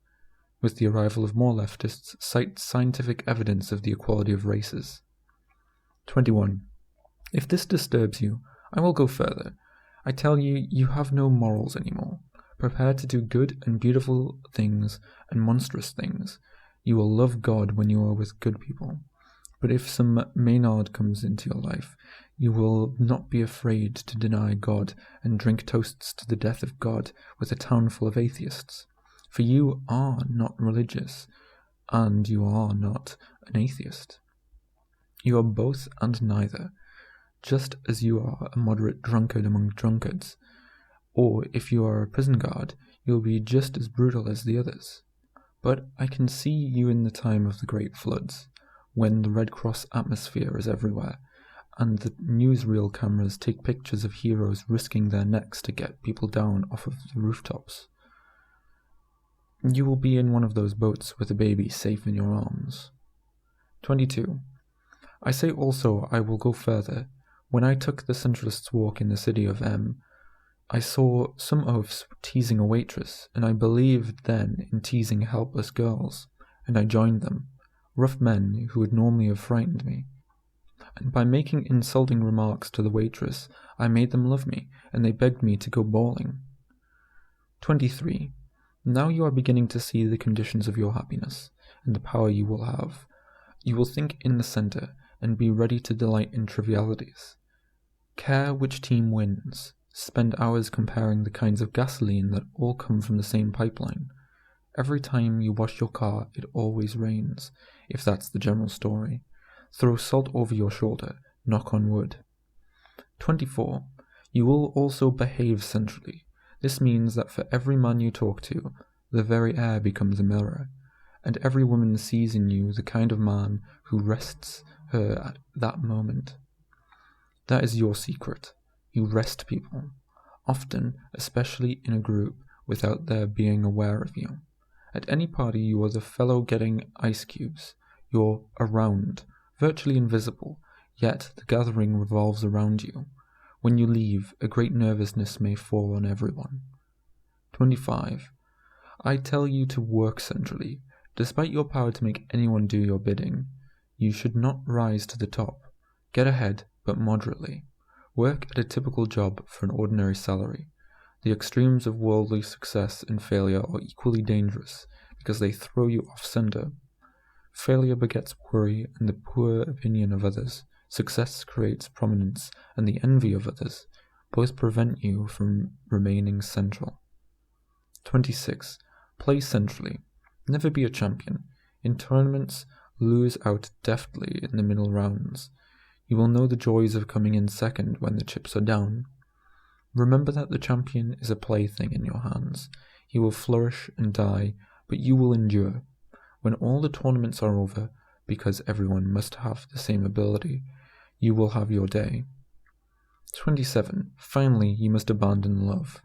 With the arrival of more leftists, cite scientific evidence of the equality of races. 21. If this disturbs you, I will go further. I tell you, you have no morals anymore. Prepare to do good and beautiful things and monstrous things. You will love God when you are with good people. But if some Maynard comes into your life, you will not be afraid to deny God and drink toasts to the death of God with a town full of atheists. For you are not religious, and you are not an atheist. You are both and neither, just as you are a moderate drunkard among drunkards. Or if you are a prison guard, you will be just as brutal as the others. But I can see you in the time of the great floods, when the Red Cross atmosphere is everywhere, and the newsreel cameras take pictures of heroes risking their necks to get people down off of the rooftops. You will be in one of those boats with a baby safe in your arms. 22. I say also I will go further. When I took the Centralists' walk in the city of M, I saw some oafs teasing a waitress, and I believed then in teasing helpless girls, and I joined them, rough men who would normally have frightened me. And by making insulting remarks to the waitress, I made them love me, and they begged me to go bowling. 23. Now you are beginning to see the conditions of your happiness, and the power you will have. You will think in the center, and be ready to delight in trivialities. Care which team wins. Spend hours comparing the kinds of gasoline that all come from the same pipeline. Every time you wash your car, it always rains, if that's the general story. Throw salt over your shoulder, knock on wood. 24. You will also behave centrally. This means that for every man you talk to, the very air becomes a mirror, and every woman sees in you the kind of man who rests her at that moment. That is your secret. You rest people, often, especially in a group, without their being aware of you. At any party you are the fellow getting ice cubes. You're around, virtually invisible, yet the gathering revolves around you. When you leave, a great nervousness may fall on everyone. 25. I tell you to work centrally. Despite your power to make anyone do your bidding, you should not rise to the top. Get ahead, but moderately. Work at a typical job for an ordinary salary. The extremes of worldly success and failure are equally dangerous because they throw you off center. Failure begets worry and the poor opinion of others. Success creates prominence and the envy of others. Both prevent you from remaining central. 26. Play centrally. Never be a champion. In tournaments, lose out deftly in the middle rounds. You will know the joys of coming in second when the chips are down. Remember that the champion is a plaything in your hands. He will flourish and die, but you will endure. When all the tournaments are over, because everyone must have the same ability, you will have your day. 27. Finally, you must abandon love.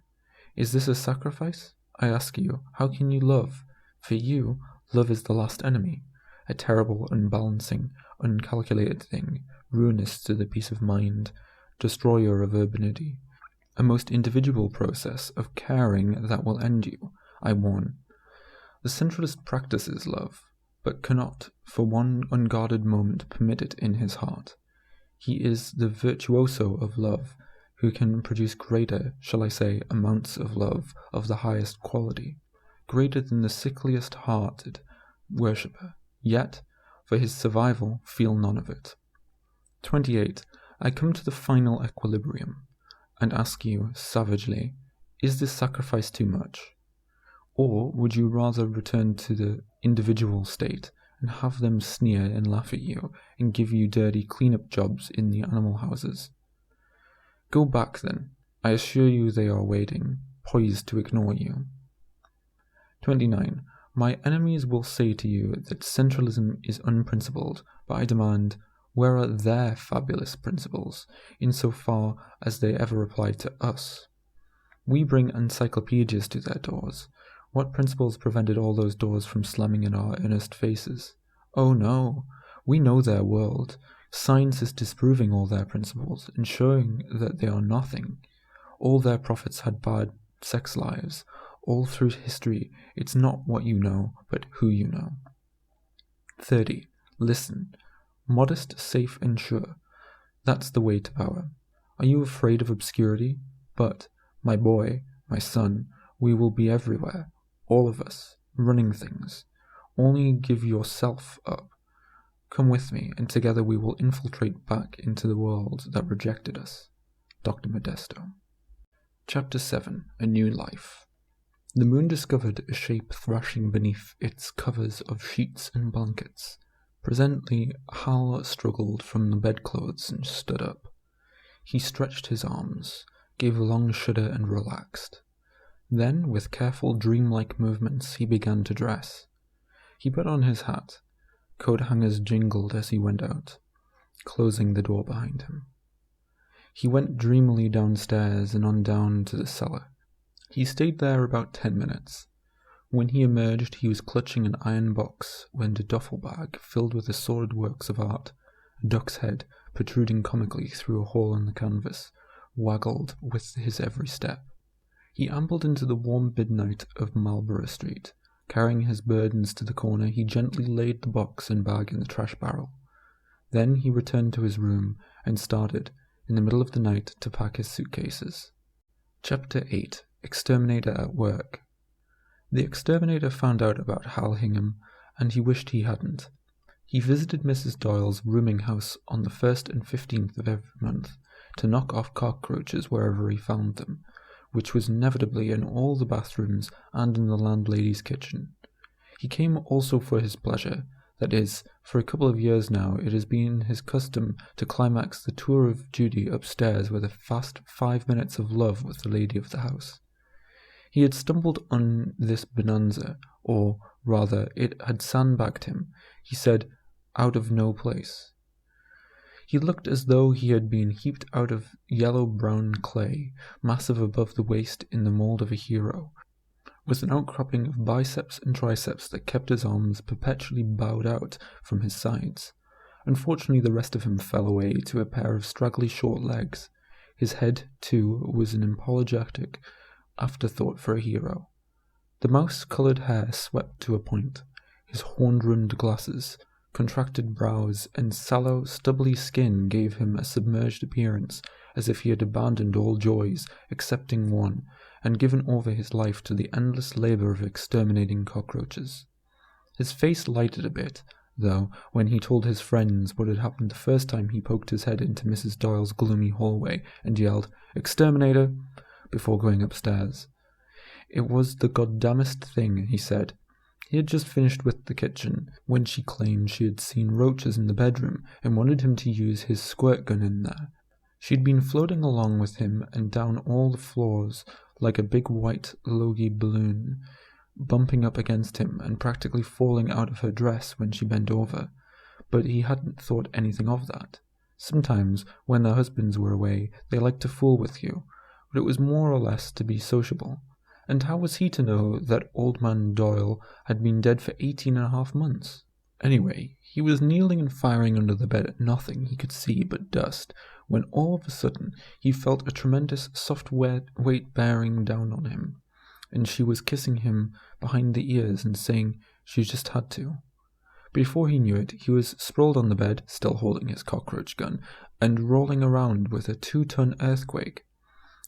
Is this a sacrifice? I ask you, how can you love? For you, love is the last enemy, a terrible, unbalancing, uncalculated thing, ruinous to the peace of mind, destroyer of urbanity, a most individual process of caring that will end you, I warn. The centralist practices love, but cannot, for one unguarded moment, permit it in his heart. He is the virtuoso of love, who can produce greater, shall I say, amounts of love of the highest quality, greater than the sickliest-hearted worshipper, yet, for his survival, feel none of it. 28. I come to the final equilibrium, and ask you, savagely, is this sacrifice too much? Or would you rather return to the individual state and have them sneer and laugh at you and give you dirty clean-up jobs in the animal houses? Go back then. I assure you they are waiting, poised to ignore you. 29. My enemies will say to you that centralism is unprincipled, but I demand, where are their fabulous principles, insofar as they ever apply to us? We bring encyclopedias to their doors. What principles prevented all those doors from slamming in our earnest faces? Oh no, we know their world. Science is disproving all their principles and showing that they are nothing. All their prophets had bad sex lives. All through history, it's not what you know, but who you know. 30. Listen. Modest, safe, and sure. That's the way to power. Are you afraid of obscurity? But, my boy, my son, we will be everywhere. All of us, running things. Only give yourself up. Come with me, and together we will infiltrate back into the world that rejected us. Dr. Modesto. Chapter 7. A New Life. The moon discovered a shape thrashing beneath its covers of sheets and blankets. Presently, Hal struggled from the bedclothes and stood up. He stretched his arms, gave a long shudder and relaxed. Then, with careful dreamlike movements, he began to dress. He put on his hat. Coat hangers jingled as he went out. closing the door behind him. He went dreamily downstairs and on down to the cellar. He stayed there about 10 minutes. When he emerged, he was clutching an iron box and a duffel bag filled with assorted works of art. A duck's head, protruding comically through a hole in the canvas, waggled with his every step. He ambled into the warm midnight of Marlborough Street. Carrying his burdens to the corner, he gently laid the box and bag in the trash barrel. Then he returned to his room and started, in the middle of the night, to pack his suitcases. Chapter 8. Exterminator at Work. The Exterminator found out about Hal Hingham, and he wished he hadn't. He visited Mrs. Doyle's rooming house on the 1st and 15th of every month, to knock off cockroaches wherever he found them, which was inevitably in all the bathrooms and in the landlady's kitchen. He came also for his pleasure. That is, for a couple of years now it has been his custom to climax the tour of duty upstairs with a fast 5 minutes of love with the lady of the house. He had stumbled on this bonanza, or rather it had sandbagged him, he said, out of no place. He looked as though he had been heaped out of yellow-brown clay, massive above the waist in the mould of a hero, with an outcropping of biceps and triceps that kept his arms perpetually bowed out from his sides. Unfortunately, the rest of him fell away to a pair of straggly short legs. His head, too, was an apologetic afterthought for a hero. The mouse-coloured hair swept to a point. His horn-rimmed glasses, contracted brows, and sallow, stubbly skin gave him a submerged appearance, as if he had abandoned all joys, excepting one, and given over his life to the endless labour of exterminating cockroaches. His face lighted a bit, though, when he told his friends what had happened the first time he poked his head into Mrs. Doyle's gloomy hallway and yelled, "Exterminator!" before going upstairs. It was the goddamnest thing, he said. He had just finished with the kitchen, when she claimed she had seen roaches in the bedroom and wanted him to use his squirt gun in there. She'd been floating along with him and down all the floors like a big white logie balloon, bumping up against him and practically falling out of her dress when she bent over, but he hadn't thought anything of that. Sometimes, when their husbands were away, they liked to fool with you, but it was more or less to be sociable. And how was he to know that old man Doyle had been dead for 18.5 months? Anyway, he was kneeling and firing under the bed at nothing he could see but dust, when all of a sudden he felt a tremendous soft weight bearing down on him, and she was kissing him behind the ears and saying she just had to. Before he knew it, he was sprawled on the bed, still holding his cockroach gun, and rolling around with a 2-ton earthquake,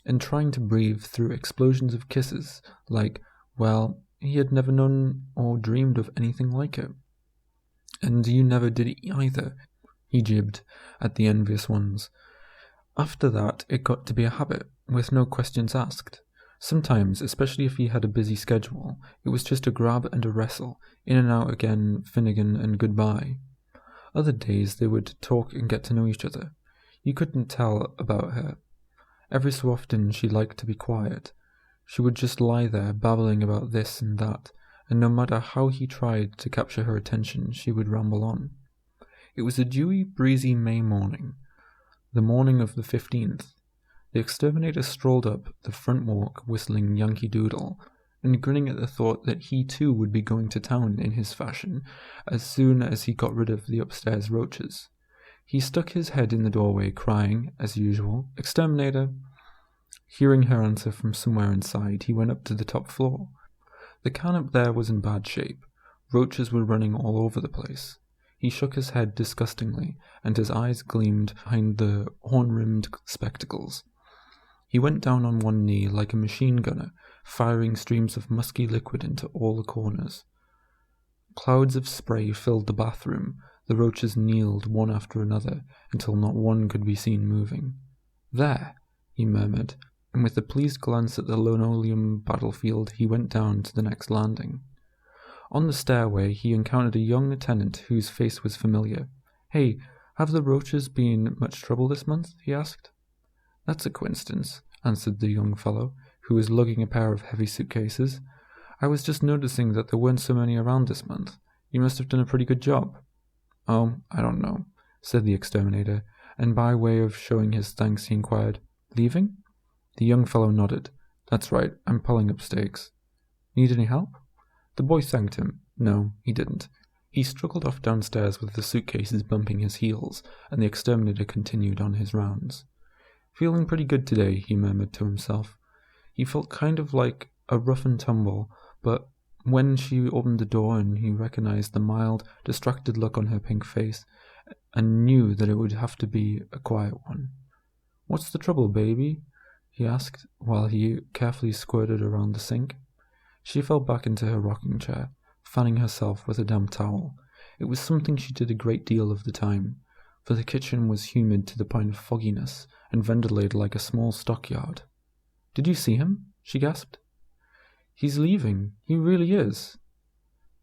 and trying to breathe through explosions of kisses, like, well, he had never known or dreamed of anything like it. "And you never did either," he jibbed at the envious ones. After that, it got to be a habit, with no questions asked. Sometimes, especially if he had a busy schedule, it was just a grab and a wrestle, in and out again, Finnegan and goodbye. Other days they would talk and get to know each other. You couldn't tell about her. Every so often she liked to be quiet. She would just lie there babbling about this and that, and no matter how he tried to capture her attention, she would ramble on. It was a dewy, breezy May morning, the morning of the 15th. The Exterminator strolled up the front walk whistling Yankee Doodle, and grinning at the thought that he too would be going to town in his fashion as soon as he got rid of the upstairs roaches. He stuck his head in the doorway, crying, as usual, "Exterminator!" Hearing her answer from somewhere inside, he went up to the top floor. The can up there was in bad shape. Roaches were running all over the place. He shook his head disgustingly, and his eyes gleamed behind the horn-rimmed spectacles. He went down on one knee like a machine gunner, firing streams of musky liquid into all the corners. Clouds of spray filled the bathroom. The roaches kneeled one after another until not one could be seen moving. "There," he murmured, and with a pleased glance at the linoleum battlefield he went down to the next landing. On the stairway he encountered a young tenant whose face was familiar. "Hey, have the roaches been much trouble this month?" he asked. "That's a coincidence," answered the young fellow, who was lugging a pair of heavy suitcases. "I was just noticing that there weren't so many around this month. You must have done a pretty good job." "Oh, I don't know. said the Exterminator, and by way of showing his thanks he inquired, "Leaving?" The young fellow nodded. "That's right, I'm pulling up stakes." "Need any help?" The boy thanked him. No, he didn't. He struggled off downstairs with the suitcases bumping his heels, and the Exterminator continued on his rounds. "Feeling pretty good today," he murmured to himself. He felt kind of like a rough and tumble, but when she opened the door and he recognized the mild, distracted look on her pink face, and knew that it would have to be a quiet one. "What's the trouble, baby?" he asked, while he carefully squirted around the sink. She fell back into her rocking chair, fanning herself with a damp towel. It was something she did a great deal of the time, for the kitchen was humid to the point of fogginess, and ventilated like a small stockyard. "Did you see him?" she gasped. "He's leaving. He really is."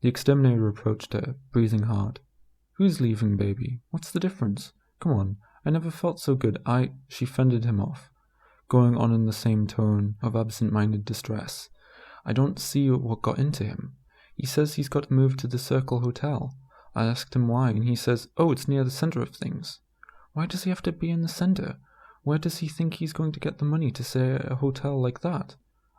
The Exterminator approached her, breathing hard. "Who's leaving, baby? What's the difference? Come on, I never felt so good. She fended him off, going on in the same tone of absent-minded distress. "I don't see what got into him. He says he's got to move to the Circle Hotel. I asked him why, and he says, oh, it's near the center of things. Why does he have to be in the center? Where does he think he's going to get the money to stay at a hotel like that?"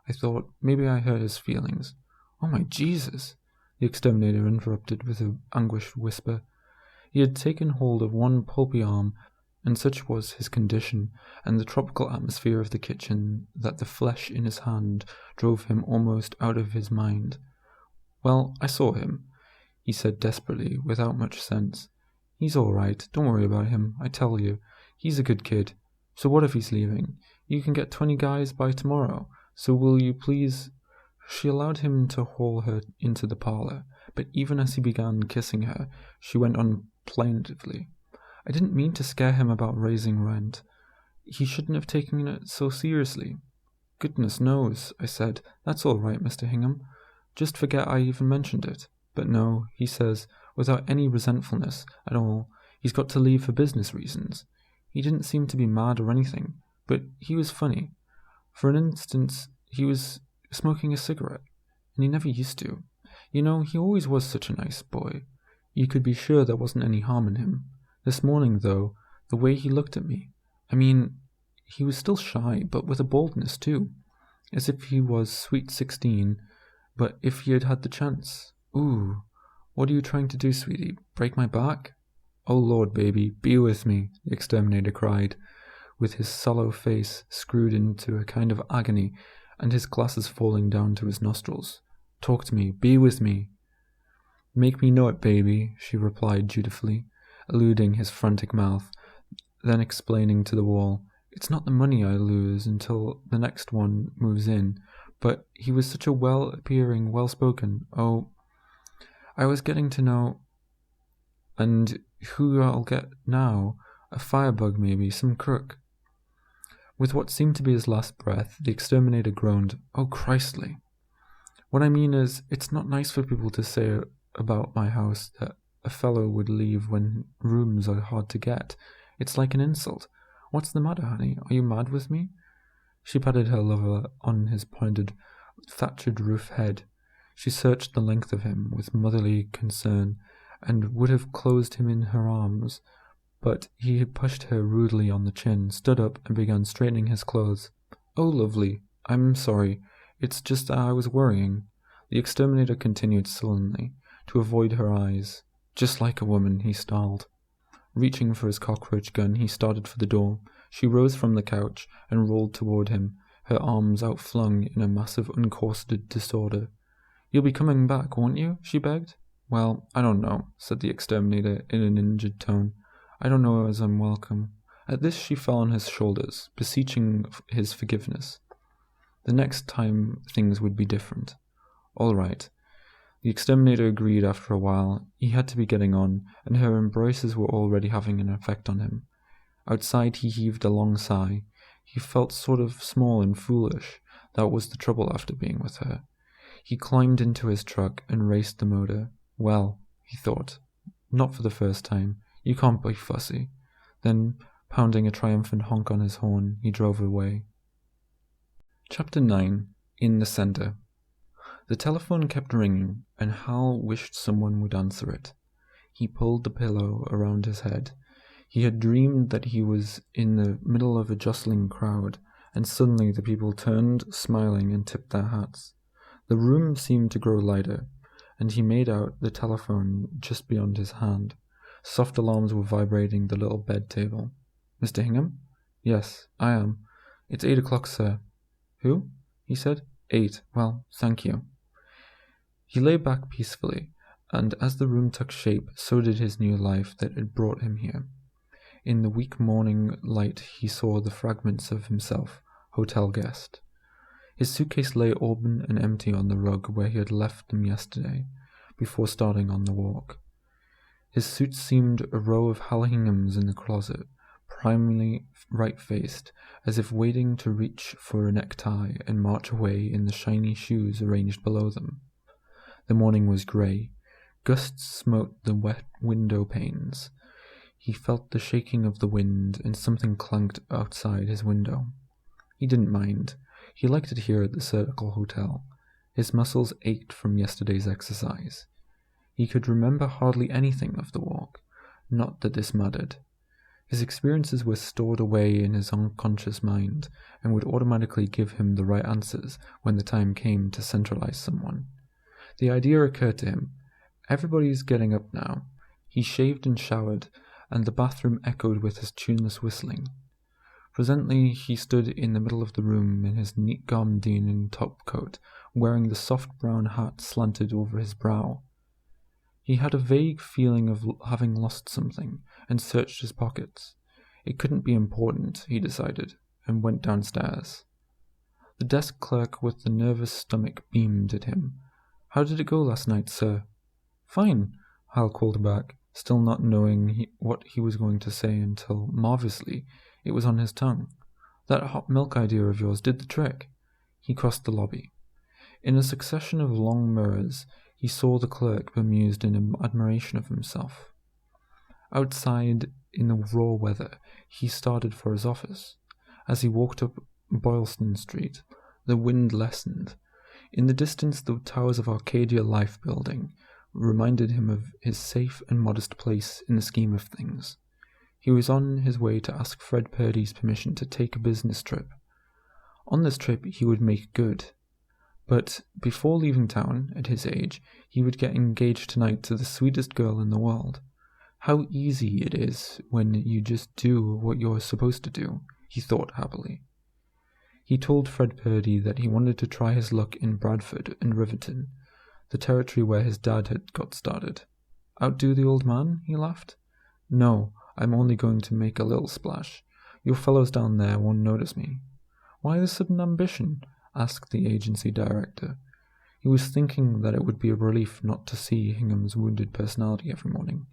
I thought, maybe I hurt his feelings. "Oh my Jesus!" the Exterminator interrupted with an anguished whisper. He had taken hold of one pulpy arm, and such was his condition, and the tropical atmosphere of the kitchen, that the flesh in his hand drove him almost out of his mind. "Well, I saw him," he said desperately, without much sense. "He's all right. Don't worry about him. I tell you, he's a good kid. So what if he's leaving? You can get 20 guys by tomorrow. So will you please—" She allowed him to haul her into the parlor, but even as he began kissing her, she went on plaintively. "I didn't mean to scare him about raising rent. He shouldn't have taken it so seriously." "Goodness knows," I said. "That's all right, Mr. Hingham. Just forget I even mentioned it." But no, he says, without any resentfulness at all, he's got to leave for business reasons. He didn't seem to be mad or anything, but he was funny. For an instant, he was smoking a cigarette, and he never used to. You know, he always was such a nice boy. You could be sure there wasn't any harm in him. This morning, though, the way he looked at me, I mean, he was still shy, but with a boldness, too, as if he was sweet 16, but if he had had the chance. "Ooh, what are you trying to do, sweetie? Break my back?" "Oh Lord, baby, be with me," the Exterminator cried, with his sallow face screwed into a kind of agony and his glasses falling down to his nostrils. "Talk to me, be with me." "Make me know it, baby," she replied dutifully, eluding his frantic mouth, then explaining to the wall, "It's not the money I lose until the next one moves in, but he was such a well-appearing, well-spoken, I was getting to know, and who I'll get now, a firebug maybe, some crook." With what seemed to be his last breath, the Exterminator groaned, "Oh, Christly. What I mean is, it's not nice for people to say about my house that a fellow would leave when rooms are hard to get. It's like an insult. What's the matter, honey? Are you mad with me?" She patted her lover on his pointed, thatched roof head. She searched the length of him with motherly concern, and would have closed him in her arms, but he pushed her rudely on the chin, stood up, and began straightening his clothes. "Oh, lovely. I'm sorry. It's just I was worrying." The Exterminator continued sullenly, to avoid her eyes. "Just like a woman," he snarled. Reaching for his cockroach gun, he started for the door. She rose from the couch and rolled toward him, her arms outflung in a massive uncorseted disorder. "You'll be coming back, won't you?" she begged. "Well, I don't know," said the Exterminator in an injured tone. "I don't know as I'm welcome." At this she fell on his shoulders, beseeching his forgiveness. The next time things would be different. All right. The Exterminator agreed after a while. He had to be getting on, and her embraces were already having an effect on him. Outside he heaved a long sigh. He felt sort of small and foolish. That was the trouble after being with her. He climbed into his truck and raced the motor. Well, he thought, not for the first time. You can't be fussy. Then, pounding a triumphant honk on his horn, he drove away. Chapter 9. In the Center. The telephone kept ringing, and Hal wished someone would answer it. He pulled the pillow around his head. He had dreamed that he was in the middle of a jostling crowd, and suddenly the people turned, smiling, and tipped their hats. The room seemed to grow lighter, and he made out the telephone just beyond his hand. Soft alarms were vibrating the little bed table. "Mr. Hingham?" "Yes, I am. It's 8 o'clock, sir." "Who?" he said. "8. Well, thank you." He lay back peacefully, and as the room took shape, so did his new life that had brought him here. In the weak morning light he saw the fragments of himself, hotel guest. His suitcase lay open and empty on the rug where he had left them yesterday, before starting on the walk. His suit seemed a row of Hal Hinghams in the closet, primly right-faced, as if waiting to reach for a necktie and march away in the shiny shoes arranged below them. The morning was grey. Gusts smote the wet window panes. He felt the shaking of the wind, and something clanked outside his window. He didn't mind. He liked it here at the Circle Hotel. His muscles ached from yesterday's exercise. He could remember hardly anything of the walk. Not that this mattered. His experiences were stored away in his unconscious mind, and would automatically give him the right answers when the time came to centralize someone. The idea occurred to him. Everybody's getting up now. He shaved and showered, and the bathroom echoed with his tuneless whistling. Presently he stood in the middle of the room in his neat gardenia topcoat, wearing the soft brown hat slanted over his brow. He had a vague feeling of having lost something, and searched his pockets. It couldn't be important, he decided, and went downstairs. The desk clerk with the nervous stomach beamed at him. "How did it go last night, sir?" "Fine," Hal called back, still not knowing what he was going to say until, marvellously, it was on his tongue. "That hot milk idea of yours did the trick." He crossed the lobby. In a succession of long mirrors, he saw the clerk bemused in admiration of himself. Outside, in the raw weather, he started for his office. As he walked up Boylston Street, the wind lessened. In the distance, the towers of Arcadia Life Building reminded him of his safe and modest place in the scheme of things. He was on his way to ask Fred Purdy's permission to take a business trip. On this trip he would make good. But before leaving town, at his age, he would get engaged tonight to the sweetest girl in the world. How easy it is when you just do what you're supposed to do, he thought happily. He told Fred Purdy that he wanted to try his luck in Bradford and Riverton, the territory where his dad had got started. "Outdo the old man?" he laughed. "No, I'm only going to make a little splash. Your fellows down there won't notice me." "Why the sudden ambition?" asked the agency director. He was thinking that it would be a relief not to see Hingham's wounded personality every morning.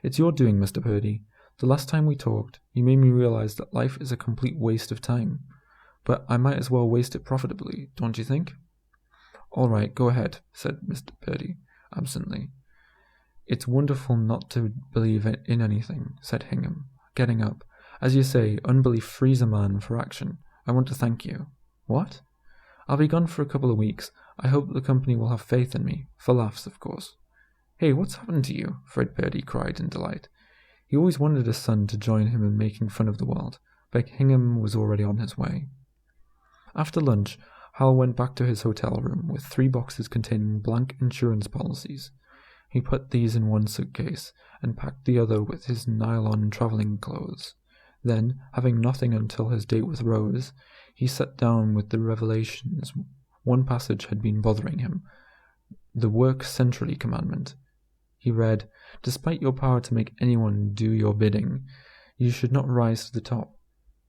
"It's your doing, Mr. Purdy. The last time we talked, you made me realize that life is a complete waste of time. But I might as well waste it profitably, don't you think?" "All right, go ahead," said Mr. Purdy, absently. "It's wonderful not to believe in anything," said Hingham, getting up. "As you say, unbelief frees a man for action. I want to thank you." "What?" "I'll be gone for a couple of weeks. I hope the company will have faith in me, for laughs, of course." "Hey, what's happened to you?" Fred Purdy cried in delight. He always wanted a son to join him in making fun of the world, but Hingham was already on his way. After lunch, Hal went back to his hotel room with 3 boxes containing blank insurance policies. He put these in one suitcase and packed the other with his nylon traveling clothes. Then, having nothing until his date with Rose, he sat down with the revelations. One passage had been bothering him, the work centrally commandment. He read, "Despite your power to make anyone do your bidding, you should not rise to the top.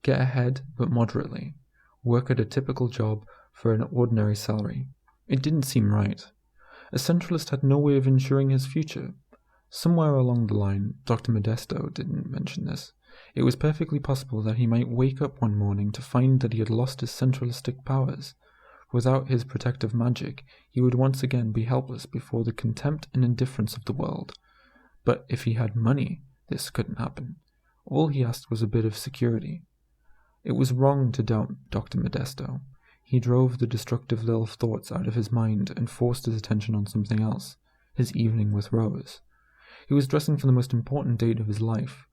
Get ahead, but moderately. Work at a typical job for an ordinary salary." It didn't seem right. A centralist had no way of ensuring his future. Somewhere along the line, Dr. Modesto didn't mention this. It was perfectly possible that he might wake up one morning to find that he had lost his centralistic powers. Without his protective magic, he would once again be helpless before the contempt and indifference of the world. But if he had money, this couldn't happen. All he asked was a bit of security. It was wrong to doubt Dr. Modesto. He drove the destructive little thoughts out of his mind and forced his attention on something else, his evening with Rose. He was dressing for the most important date of his life.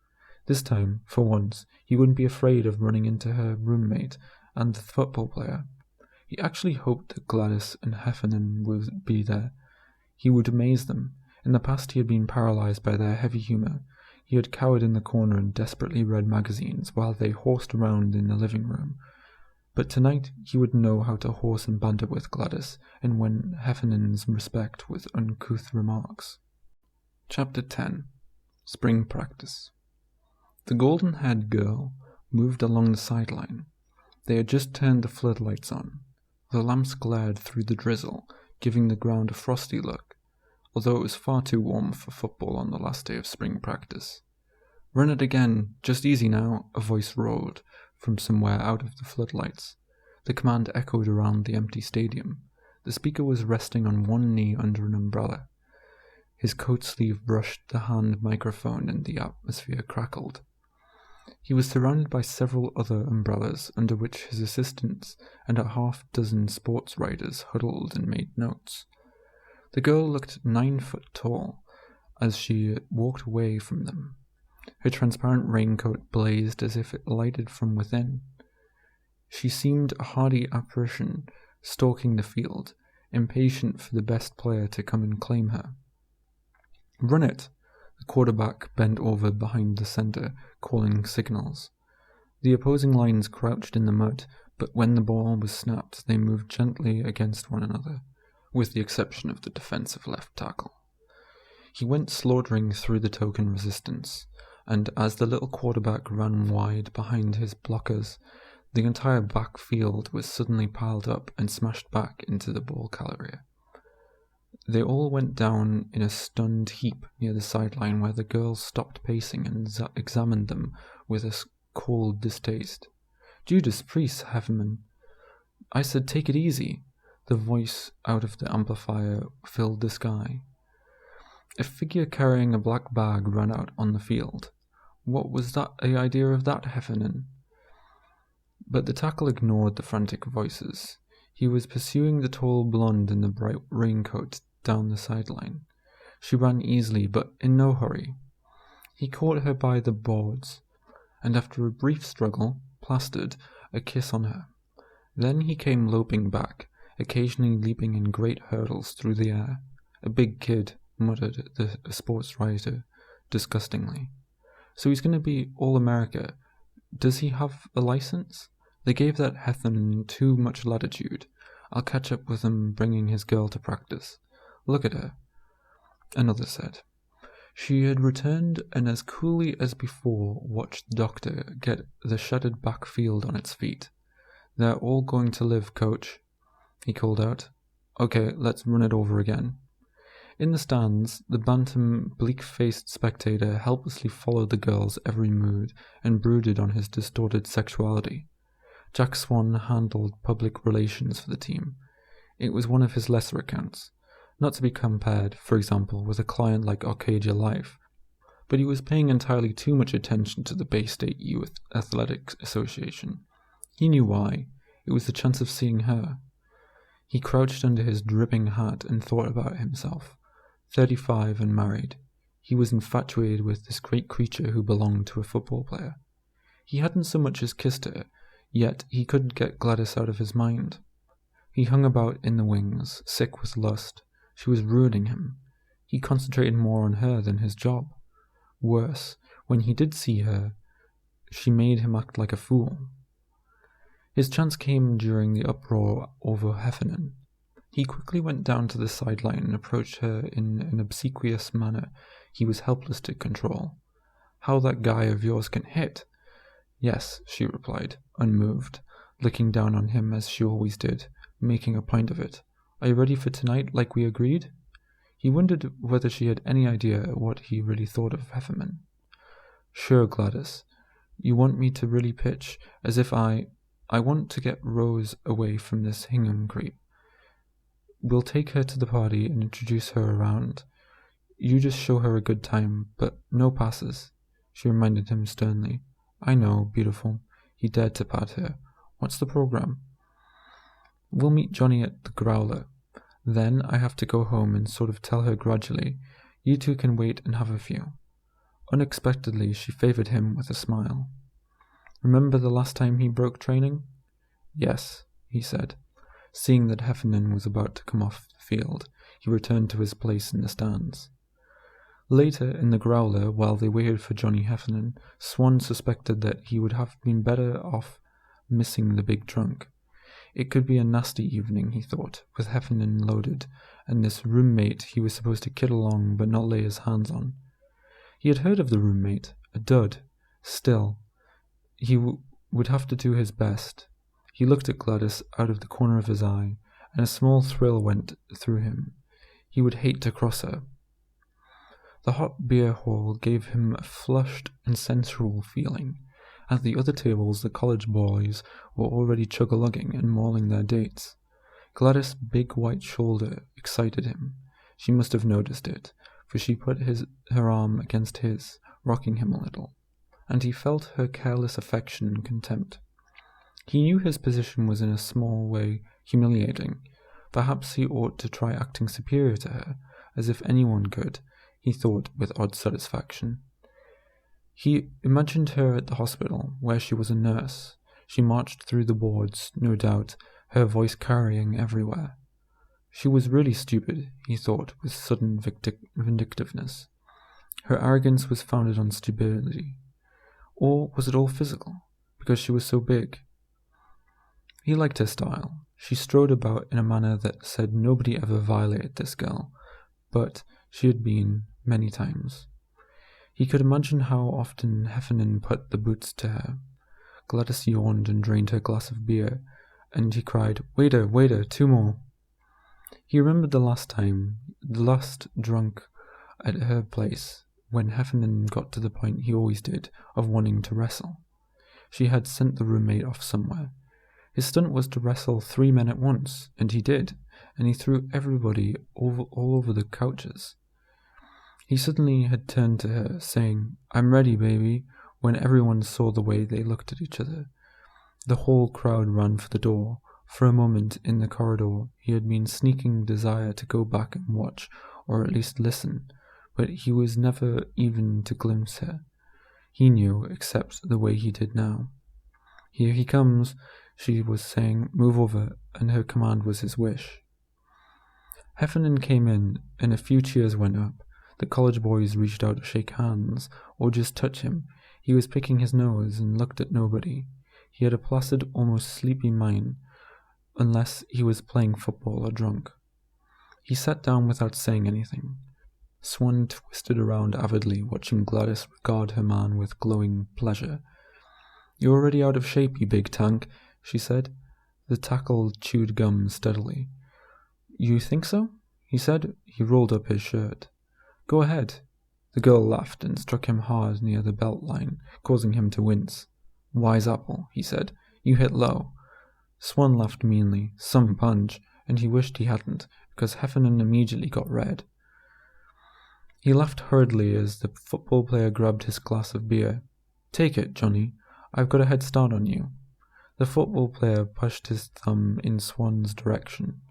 This time, for once, he wouldn't be afraid of running into her roommate and the football player. He actually hoped that Gladys and Heffernan would be there. He would amaze them. In the past he had been paralyzed by their heavy humor. He had cowered in the corner and desperately read magazines while they horsed around in the living room. But tonight he would know how to horse and banter with Gladys and win Heffernan's respect with uncouth remarks. Chapter 10. Spring Practice. The golden-haired girl moved along the sideline. They had just turned the floodlights on. The lamps glared through the drizzle, giving the ground a frosty look, although it was far too warm for football on the last day of spring practice. "Run it again, just easy now," a voice roared from somewhere out of the floodlights. The command echoed around the empty stadium. The speaker was resting on one knee under an umbrella. His coat sleeve brushed the hand microphone and the atmosphere crackled. He was surrounded by several other umbrellas, under which his assistants and a half-dozen sports writers huddled and made notes. The girl looked 9 foot tall as she walked away from them. Her transparent raincoat blazed as if it lighted from within. She seemed a hardy apparition stalking the field, impatient for the best player to come and claim her. "Run it!" The quarterback bent over behind the center, calling signals. The opposing lines crouched in the mud, but when the ball was snapped, they moved gently against one another, with the exception of the defensive left tackle. He went slaughtering through the token resistance, and as the little quarterback ran wide behind his blockers, the entire backfield was suddenly piled up and smashed back into the ball carrier. They all went down in a stunned heap near the sideline, where the girl stopped pacing and examined them with a cold distaste. "Judas Priest, Heffernan. I said take it easy." The voice out of the amplifier filled the sky. A figure carrying a black bag ran out on the field. "What was the idea of that, Heffernan?" But the tackle ignored the frantic voices. He was pursuing the tall blonde in the bright raincoat down the sideline. She ran easily, but in no hurry. He caught her by the boards, and after a brief struggle, plastered a kiss on her. Then he came loping back, occasionally leaping in great hurdles through the air. "A big kid," muttered the sports writer disgustingly. "So he's going to be All-America. Does he have a license? They gave that Heffernan too much latitude. I'll catch up with him bringing his girl to practice. Look at her," another said. She had returned and as coolly as before watched the doctor get the shattered backfield on its feet. "They're all going to live, coach," he called out. "Okay, let's run it over again." In the stands, the bantam, bleak-faced spectator helplessly followed the girl's every mood and brooded on his distorted sexuality. Jack Swan handled public relations for the team. It was one of his lesser accounts, not to be compared, for example, with a client like Arcadia Life, but he was paying entirely too much attention to the Bay State Youth Athletics Association. He knew why. It was the chance of seeing her. He crouched under his dripping hat and thought about himself. 35 and married. He was infatuated with this great creature who belonged to a football player. He hadn't so much as kissed her, yet he couldn't get Gladys out of his mind. He hung about in the wings, sick with lust. She was ruining him. He concentrated more on her than his job. Worse, when he did see her, she made him act like a fool. His chance came during the uproar over Heffernan. He quickly went down to the sideline and approached her in an obsequious manner he was helpless to control. "How that guy of yours can hit!" "Yes," she replied, unmoved, looking down on him as she always did, making a point of it. "Are you ready for tonight, like we agreed?" He wondered whether she had any idea what he really thought of Heffernan. "Sure, Gladys. You want me to really pitch, as if I want to get Rose away from this Hingham creep. We'll take her to the party and introduce her around. You just show her a good time, but no passes," she reminded him sternly. "I know, beautiful." He dared to pat her. "What's the program?" "We'll meet Johnny at the Growler. Then I have to go home and sort of tell her gradually. You two can wait and have a few." Unexpectedly, she favoured him with a smile. "Remember the last time he broke training?" "Yes," he said. Seeing that Heffernan was about to come off the field, he returned to his place in the stands. Later, in the growler, while they waited for Johnny Heffernan, Swan suspected that he would have been better off missing the big trunk. It could be a nasty evening, he thought, with Heffernan loaded, and this roommate he was supposed to kid along but not lay his hands on. He had heard of the roommate, a dud. Still, he would have to do his best. He looked at Gladys out of the corner of his eye, and a small thrill went through him. He would hate to cross her. The hot beer hall gave him a flushed and sensual feeling. At the other tables, the college boys were already chug-a-lugging and mauling their dates. Gladys' big white shoulder excited him. She must have noticed it, for she put her arm against his, rocking him a little, and he felt her careless affection and contempt. He knew his position was in a small way humiliating. Perhaps he ought to try acting superior to her, as if anyone could, he thought with odd satisfaction. He imagined her at the hospital, where she was a nurse. She marched through the wards, no doubt, her voice carrying everywhere. She was really stupid, he thought with sudden vindictiveness. Her arrogance was founded on stupidity. Or was it all physical, because she was so big? He liked her style. She strode about in a manner that said nobody ever violated this girl, but she had been many times. He could imagine how often Heffernan put the boots to her. Gladys yawned and drained her glass of beer, and he cried, "Waiter, waiter, 2 more." He remembered the last drunk at her place, when Heffernan got to the point he always did, of wanting to wrestle. She had sent the roommate off somewhere. His stunt was to wrestle 3 men at once, and he did, and he threw everybody all over the couches. He suddenly had turned to her, saying, "I'm ready, baby," when everyone saw the way they looked at each other. The whole crowd ran for the door. For a moment, in the corridor, he had been sneaking desire to go back and watch, or at least listen, but he was never even to glimpse her. He knew, except the way he did now. "Here he comes," she was saying, "move over," and her command was his wish. Heffernan came in, and a few cheers went up. The college boys reached out to shake hands, or just touch him. He was picking his nose and looked at nobody. He had a placid, almost sleepy mind, unless he was playing football or drunk. He sat down without saying anything. Swan twisted around avidly, watching Gladys regard her man with glowing pleasure. "You're already out of shape, you big tank," she said. The tackle chewed gum steadily. "You think so?" he said. He rolled up his shirt. "Go ahead." The girl laughed and struck him hard near the belt line, causing him to wince. "Wise apple," he said. "You hit low." Swan laughed meanly. Some punch, and he wished he hadn't, because Heffernan immediately got red. He laughed hurriedly as the football player grabbed his glass of beer. "Take it, Johnny. I've got a head start on you." The football player pushed his thumb in Swan's direction.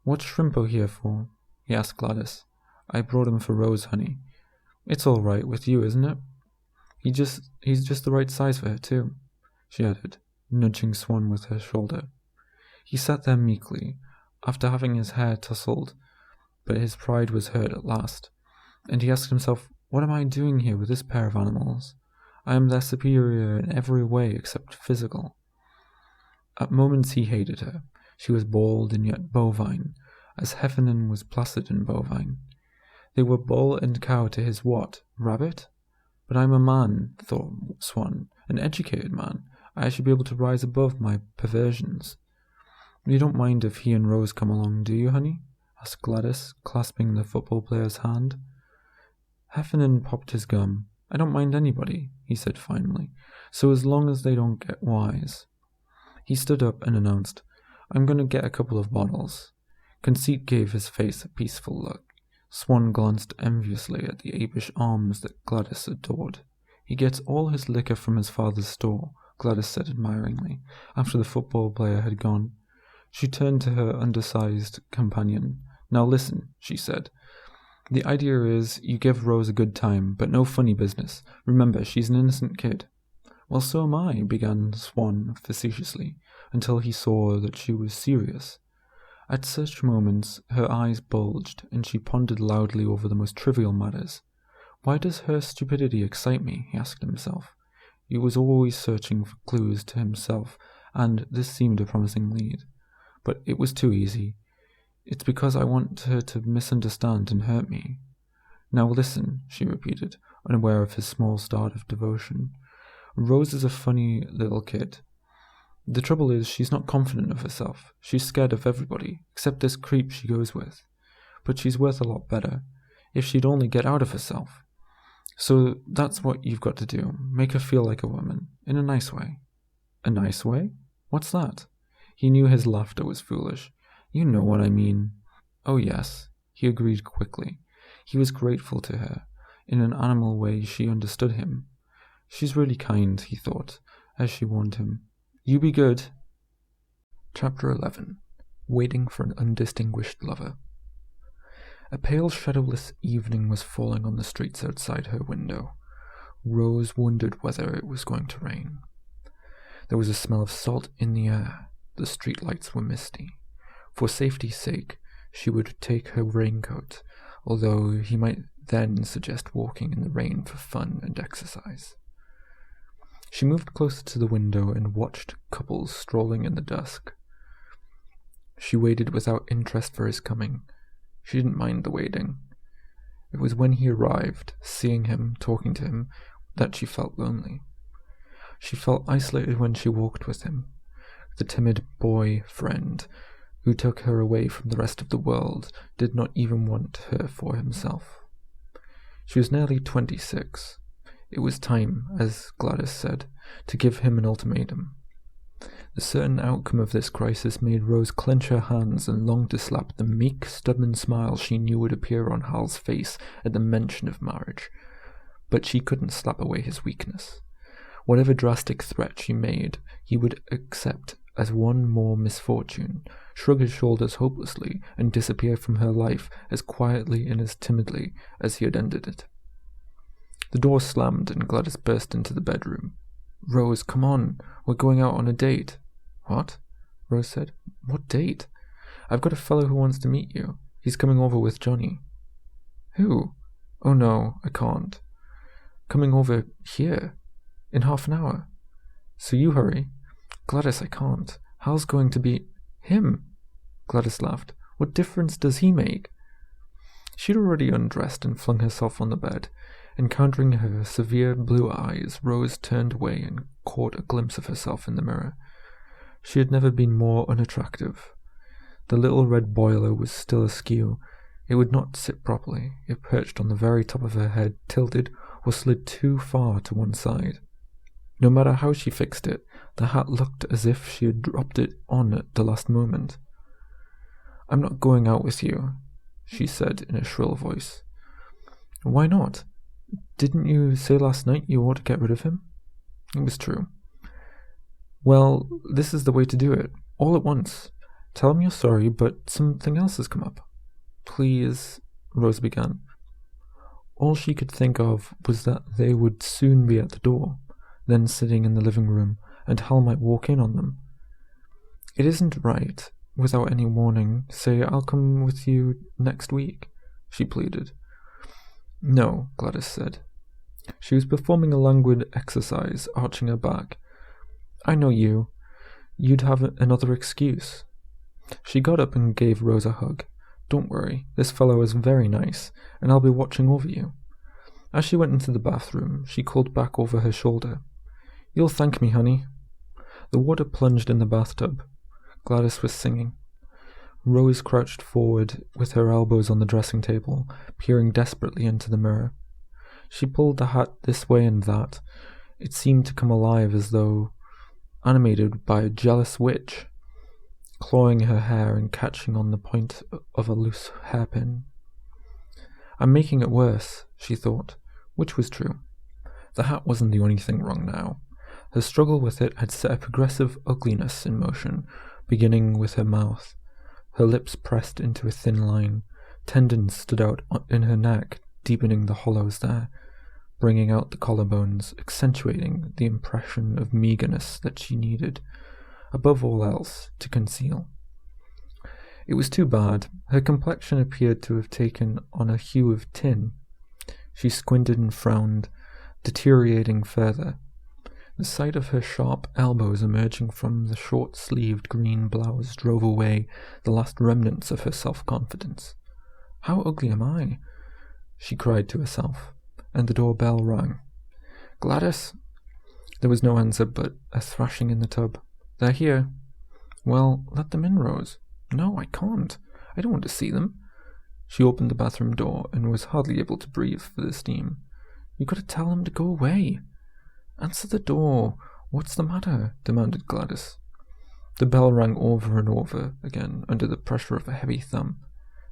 "What's Shrimpo here for?" he asked Gladys. "I brought him for Rose, honey." "It's all right with you, isn't it?" He's just the right size for her, too," she added, nudging Swan with her shoulder. He sat there meekly, after having his hair tousled, but his pride was hurt at last, and he asked himself, "What am I doing here with this pair of animals? I am their superior in every way except physical." At moments he hated her. She was bald and yet bovine, as Heffernan was placid and bovine. They were bull and cow to his what? Rabbit? But I'm a man, thought Swan, an educated man. I should be able to rise above my perversions. "You don't mind if he and Rose come along, do you, honey?" asked Gladys, clasping the football player's hand. Heffernan popped his gum. "I don't mind anybody," he said finally, "so as long as they don't get wise." He stood up and announced, "I'm going to get a couple of bottles." Conceit gave his face a peaceful look. Swan glanced enviously at the apish arms that Gladys adored. "He gets all his liquor from his father's store," Gladys said admiringly, after the football player had gone. She turned to her undersized companion. "Now listen," she said. The idea is you give Rose a good time, but no funny business. Remember, she's an innocent kid. Well, so am I, began Swan facetiously, until he saw that she was serious. At such moments, her eyes bulged, and she pondered loudly over the most trivial matters. Why does her stupidity excite me? He asked himself. He was always searching for clues to himself, and this seemed a promising lead. But it was too easy. It's because I want her to misunderstand and hurt me. Now listen, she repeated, unaware of his small start of devotion. Rose is a funny little kid. The trouble is, she's not confident of herself. She's scared of everybody, except this creep she goes with. But she's worth a lot better, if she'd only get out of herself. So that's what you've got to do. Make her feel like a woman, in a nice way. A nice way? What's that? He knew his laughter was foolish. You know what I mean. Oh yes, he agreed quickly. He was grateful to her. In an animal way, she understood him. She's really kind, he thought, as she warned him. You be good. Chapter 11. Waiting for an Undistinguished Lover. A pale, shadowless evening was falling on the streets outside her window. Rose wondered whether it was going to rain. There was a smell of salt in the air. The street lights were misty. For safety's sake, she would take her raincoat, although he might then suggest walking in the rain for fun and exercise. She moved closer to the window and watched couples strolling in the dusk. She waited without interest for his coming. She didn't mind the waiting. It was when he arrived, seeing him, talking to him, that she felt lonely. She felt isolated when she walked with him. The timid boy friend who took her away from the rest of the world did not even want her for himself. She was nearly 26. It was time, as Gladys said, to give him an ultimatum. The certain outcome of this crisis made Rose clench her hands and long to slap the meek, stubborn smile she knew would appear on Hal's face at the mention of marriage. But she couldn't slap away his weakness. Whatever drastic threat she made, he would accept as one more misfortune, shrug his shoulders hopelessly, and disappear from her life as quietly and as timidly as he had ended it. The door slammed and Gladys burst into the bedroom. Rose, come on, we're going out on a date. What? Rose said. What date? I've got a fellow who wants to meet you. He's coming over with Johnny. Who? Oh no, I can't. Coming over here? In half an hour. So you hurry. Gladys, I can't. Hal's going to be... Him? Gladys laughed. What difference does he make? She'd already undressed and flung herself on the bed. Encountering her severe blue eyes, Rose turned away and caught a glimpse of herself in the mirror. She had never been more unattractive. The little red boiler was still askew. It would not sit properly. It perched on the very top of her head, tilted, or slid too far to one side. No matter how she fixed it, the hat looked as if she had dropped it on at the last moment. I'm not going out with you, she said in a shrill voice. Why not? Didn't you say last night you ought to get rid of him? It was true. Well, this is the way to do it, all at once. Tell him you're sorry, but something else has come up. Please, Rose began. All she could think of was that they would soon be at the door, then sitting in the living room, and Hal might walk in on them. It isn't right, without any warning, say I'll come with you next week, she pleaded. No, Gladys said. She was performing a languid exercise, arching her back. I know you. You'd have another excuse. She got up and gave Rose a hug. Don't worry, this fellow is very nice, and I'll be watching over you. As she went into the bathroom, she called back over her shoulder. You'll thank me, honey. The water plunged in the bathtub. Gladys was singing. Rose crouched forward with her elbows on the dressing table, peering desperately into the mirror. She pulled the hat this way and that. It seemed to come alive as though animated by a jealous witch, clawing her hair and catching on the point of a loose hairpin. I'm making it worse, she thought, which was true. The hat wasn't the only thing wrong now. Her struggle with it had set a progressive ugliness in motion, beginning with her mouth. Her lips pressed into a thin line, Tendons stood out in her neck, deepening the hollows there, bringing out the collarbones, accentuating the impression of meagerness that she needed, above all else, to conceal. It was too bad. Her complexion appeared to have taken on a hue of tin. She squinted and frowned, deteriorating further. The sight of her sharp elbows emerging from the short-sleeved green blouse drove away the last remnants of her self-confidence. "How ugly am I?" she cried to herself, and the doorbell rang. "Gladys?" There was no answer but a thrashing in the tub. "They're here." "Well, let them in, Rose." "No, I can't. I don't want to see them." She opened the bathroom door and was hardly able to breathe for the steam. "You got to tell them to go away." "Answer the door. What's the matter?" demanded Gladys. The bell rang over and over again under the pressure of a heavy thumb.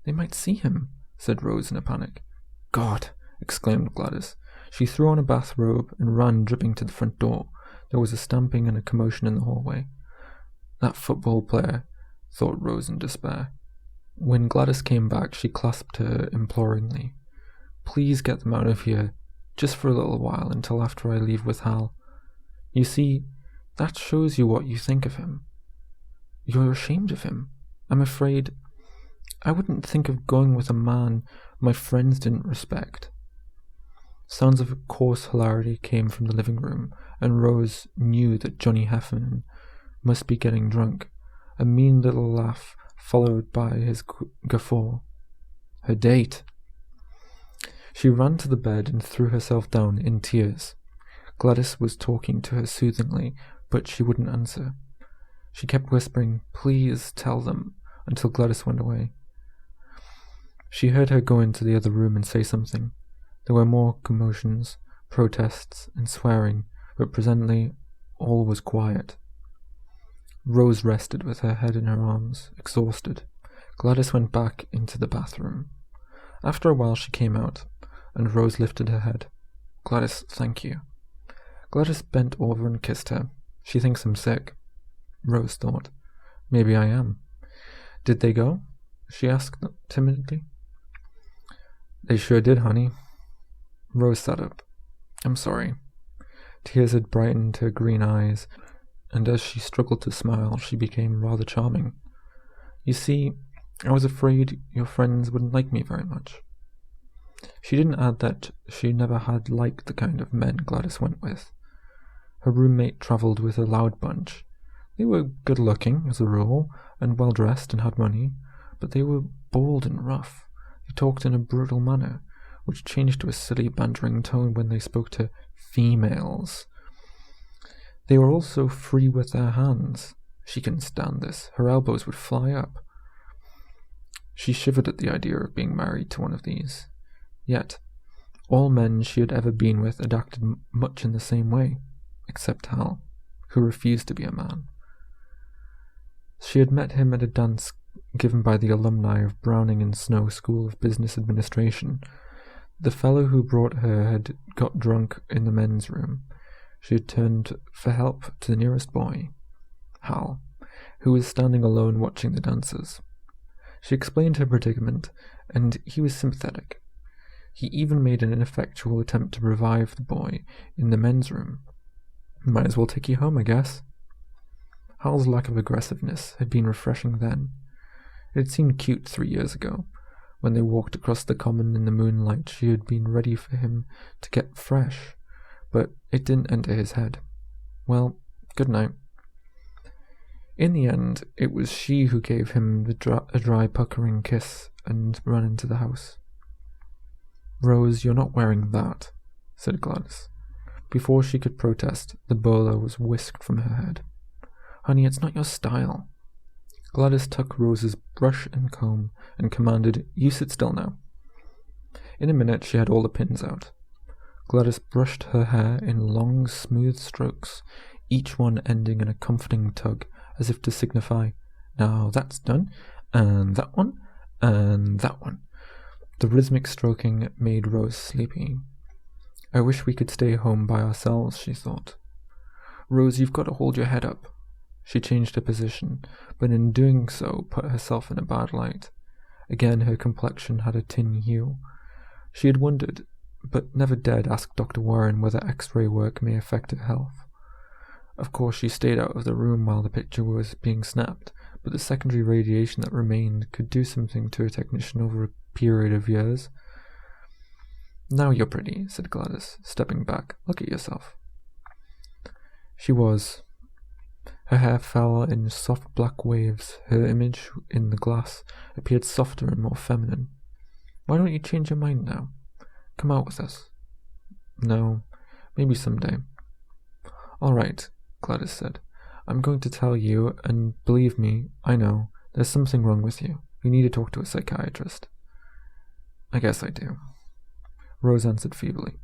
"They might see him," said Rose in a panic. "God!" exclaimed Gladys. She threw on a bathrobe and ran dripping to the front door. There was a stamping and a commotion in the hallway. "That football player," thought Rose in despair. When Gladys came back, she clasped her imploringly. "Please get them out of here, just for a little while, until after I leave with Hal. You see, that shows you what you think of him. You're ashamed of him. I'm afraid I wouldn't think of going with a man my friends didn't respect." Sounds of coarse hilarity came from the living room, and Rose knew that Johnny Heffernan must be getting drunk. A mean little laugh followed by his guffaw. Her date! She ran to the bed and threw herself down in tears. Gladys was talking to her soothingly, but she wouldn't answer. She kept whispering, "Please tell them," until Gladys went away. She heard her go into the other room and say something. There were more commotions, protests, and swearing, but presently all was quiet. Rose rested with her head in her arms, exhausted. Gladys went back into the bathroom. After a while she came out, and Rose lifted her head. "Gladys, thank you." Gladys bent over and kissed her. "She thinks I'm sick." Rose thought, "Maybe I am." "Did they go?" she asked timidly. "They sure did, honey." Rose sat up. "I'm sorry." Tears had brightened her green eyes, and as she struggled to smile, she became rather charming. "You see, I was afraid your friends wouldn't like me very much." She didn't add that she never had liked the kind of men Gladys went with. Her roommate travelled with a loud bunch. They were good-looking, as a rule, and well-dressed and had money, but they were bold and rough. They talked in a brutal manner, which changed to a silly, bantering tone when they spoke to females. They were also free with their hands. She couldn't stand this. Her elbows would fly up. She shivered at the idea of being married to one of these. Yet, all men she had ever been with had acted much in the same way, except Hal, who refused to be a man. She had met him at a dance given by the alumni of Browning and Snow School of Business Administration. The fellow who brought her had got drunk in the men's room. She had turned for help to the nearest boy, Hal, who was standing alone watching the dancers. She explained her predicament, and he was sympathetic. He even made an ineffectual attempt to revive the boy in the men's room. "Might as well take you home, I guess." Hal's lack of aggressiveness had been refreshing then. It had seemed cute 3 years ago. When they walked across the common in the moonlight, she had been ready for him to get fresh, but it didn't enter his head. Well, good night. In the end, it was she who gave him a dry, puckering kiss and ran into the house. "Rose, you're not wearing that," said Gladys. Before she could protest, the bowler was whisked from her head. "Honey, it's not your style." Gladys took Rose's brush and comb and commanded, "You sit still now." In a minute she had all the pins out. Gladys brushed her hair in long, smooth strokes, each one ending in a comforting tug, as if to signify, "Now that's done, and that one, and that one." The rhythmic stroking made Rose sleepy. "I wish we could stay home by ourselves," she thought. "Rose, you've got to hold your head up." She changed her position, but in doing so put herself in a bad light. Again, her complexion had a tin hue. She had wondered, but never dared ask Dr. Warren whether X-ray work may affect her health. Of course, she stayed out of the room while the picture was being snapped, but the secondary radiation that remained could do something to a technician over a period of years. "Now you're pretty," said Gladys, stepping back. "Look at yourself." She was. Her hair fell in soft black waves. Her image in the glass appeared softer and more feminine. "Why don't you change your mind now? Come out with us." "No, maybe someday." "All right," Gladys said. "I'm going to tell you, and believe me, I know, there's something wrong with you. You need to talk to a psychiatrist." "I guess I do," Rose answered feebly.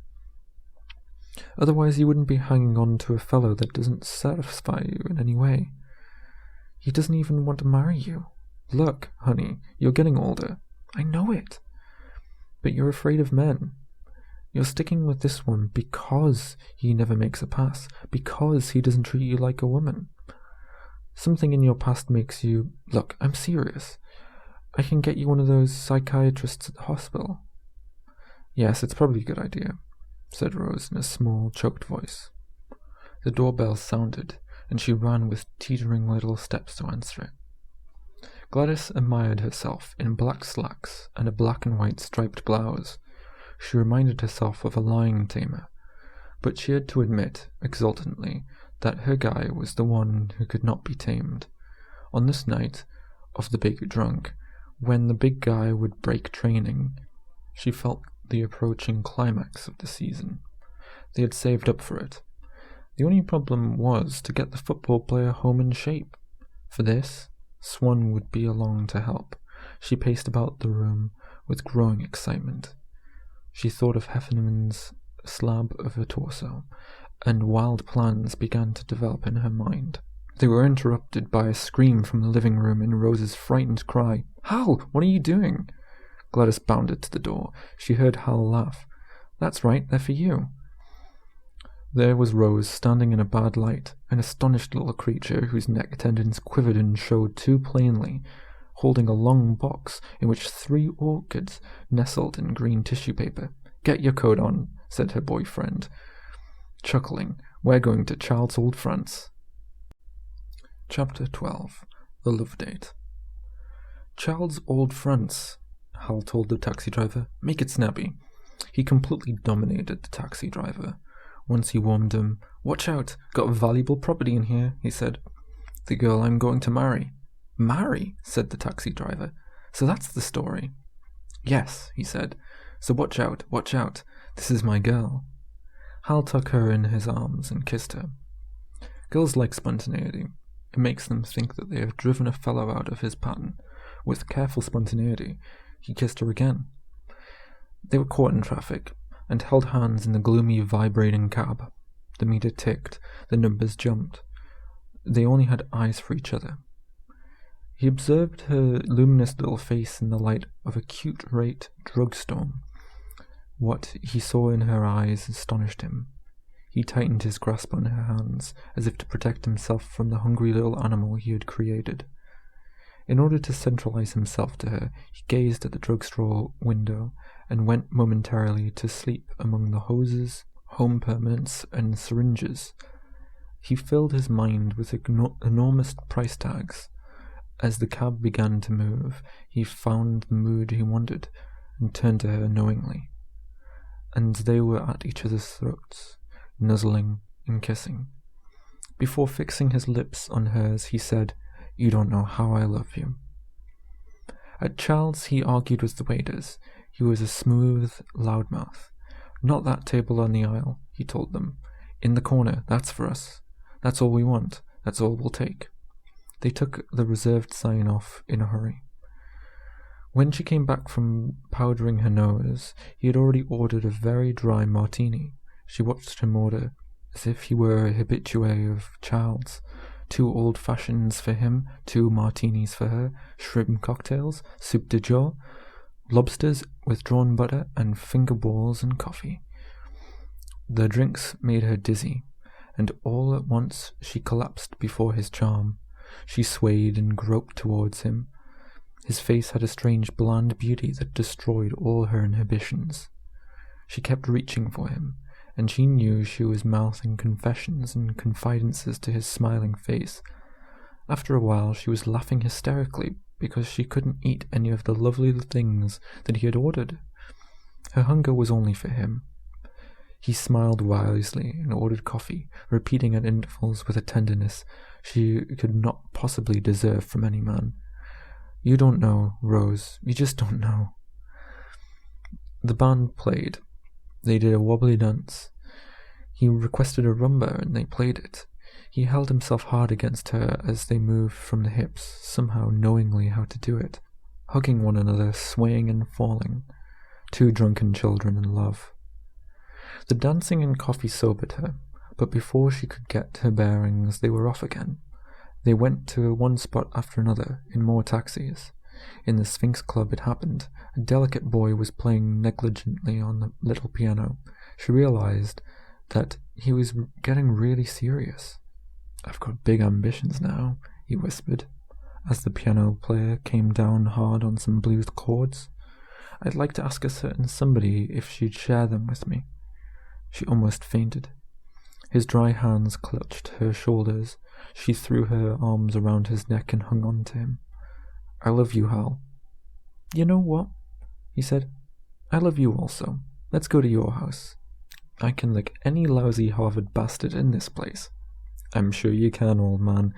"Otherwise you wouldn't be hanging on to a fellow that doesn't satisfy you in any way. He doesn't even want to marry you. Look, honey, you're getting older. I know it. But you're afraid of men. You're sticking with this one because he never makes a pass, because he doesn't treat you like a woman. Something in your past makes you... Look, I'm serious. I can get you one of those psychiatrists at the hospital." "Yes, it's probably a good idea," said Rose in a small, choked voice. The doorbell sounded, and she ran with teetering little steps to answer it. Gladys admired herself in black slacks and a black and white striped blouse. She reminded herself of a lion tamer, but she had to admit, exultantly, that her guy was the one who could not be tamed. On this night of the big drunk, when the big guy would break training, she felt the approaching climax of the season. They had saved up for it. The only problem was to get the football player home in shape. For this, Swan would be along to help. She paced about the room with growing excitement. She thought of Hefferman's slab of a torso, and wild plans began to develop in her mind. They were interrupted by a scream from the living room and Rose's frightened cry. "Hal, what are you doing?" Gladys bounded to the door. She heard Hal laugh. "That's right, they're for you." There was Rose, standing in a bad light, an astonished little creature whose neck tendons quivered and showed too plainly, holding a long box in which 3 orchids nestled in green tissue paper. "Get your coat on," said her boyfriend, chuckling. "We're going to Child's Old France." Chapter 12. The Love Date. "Child's Old France," Hal told the taxi driver. "Make it snappy." He completely dominated the taxi driver. Once he warned him. "Watch out, got valuable property in here," he said. "The girl I'm going to marry." "Marry?" said the taxi driver. "So that's the story." "Yes," he said. "So watch out, watch out. This is my girl." Hal took her in his arms and kissed her. Girls like spontaneity. It makes them think that they have driven a fellow out of his pattern. With careful spontaneity, he kissed her again. They were caught in traffic, and held hands in the gloomy, vibrating cab. The meter ticked, the numbers jumped. They only had eyes for each other. He observed her luminous little face in the light of a cute-rate drugstore. What he saw in her eyes astonished him. He tightened his grasp on her hands, as if to protect himself from the hungry little animal he had created. In order to centralize himself to her, he gazed at the drugstore window and went momentarily to sleep among the hoses, home permanents, and syringes. He filled his mind with enormous price tags. As the cab began to move, he found the mood he wanted and turned to her knowingly. And they were at each other's throats, nuzzling and kissing. Before fixing his lips on hers, he said, "You don't know how I love you." At Child's, he argued with the waiters. He was a smooth loudmouth. "Not that table on the aisle," he told them. "In the corner, that's for us. That's all we want. That's all we'll take." They took the reserved sign off in a hurry. When she came back from powdering her nose, he had already ordered a very dry martini. She watched him order, as if he were a habitué of Child's. 2 old fashions for him, 2 martinis for her, shrimp cocktails, soup de jour, lobsters with drawn butter, and finger balls and coffee. The drinks made her dizzy, and all at once she collapsed before his charm. She swayed and groped towards him. His face had a strange bland beauty that destroyed all her inhibitions. She kept reaching for him, and she knew she was mouthing confessions and confidences to his smiling face. After a while she was laughing hysterically because she couldn't eat any of the lovely things that he had ordered. Her hunger was only for him. He smiled wisely and ordered coffee, repeating at intervals with a tenderness she could not possibly deserve from any man. "You don't know, Rose. You just don't know." The band played. They did a wobbly dance. He requested a rumba and they played it. He held himself hard against her as they moved from the hips, somehow knowingly how to do it, hugging one another, swaying and falling. Two drunken children in love. The dancing and coffee sobered her, but before she could get her bearings they were off again. They went to one spot after another, in more taxis. In the Sphinx Club it happened. A delicate boy was playing negligently on the little piano. She realized that he was getting really serious. "I've got big ambitions now," he whispered, as the piano player came down hard on some blues chords. "I'd like to ask a certain somebody if she'd share them with me." She almost fainted. His dry hands clutched her shoulders. She threw her arms around his neck and hung on to him. "I love you, Hal." "You know what?" he said. "I love you also. Let's go to your house. I can lick any lousy Harvard bastard in this place." "I'm sure you can, old man.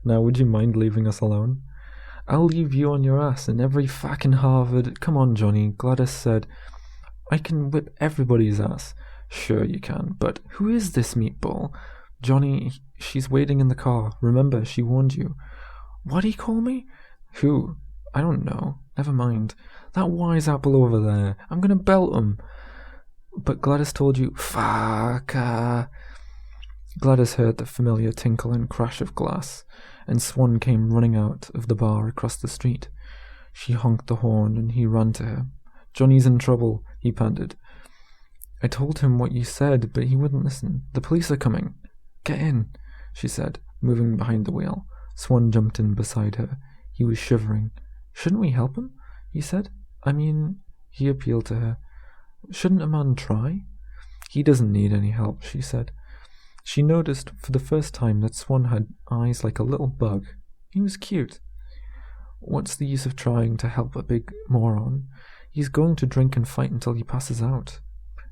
Now would you mind leaving us alone?" "I'll leave you on your ass in every fucking Harvard." "Come on, Johnny," Gladys said. "I can whip everybody's ass." "Sure you can, but who is this meatball?" "Johnny, she's waiting in the car. Remember, she warned you." "What'd he call me?" "Who? I don't know. Never mind. That wise apple over there. I'm gonna belt him." "But Gladys told you." "Fuck." Gladys heard the familiar tinkle and crash of glass, and Swan came running out of the bar across the street. She honked the horn, and he ran to her. "Johnny's in trouble," he panted. "I told him what you said, but he wouldn't listen. The police are coming." "Get in," she said, moving behind the wheel. Swan jumped in beside her. He was shivering. "Shouldn't we help him?" he said. "I mean," he appealed to her, "shouldn't a man try?" "He doesn't need any help," she said. She noticed for the first time that Swan had eyes like a little bug. He was cute. "What's the use of trying to help a big moron? He's going to drink and fight until he passes out,"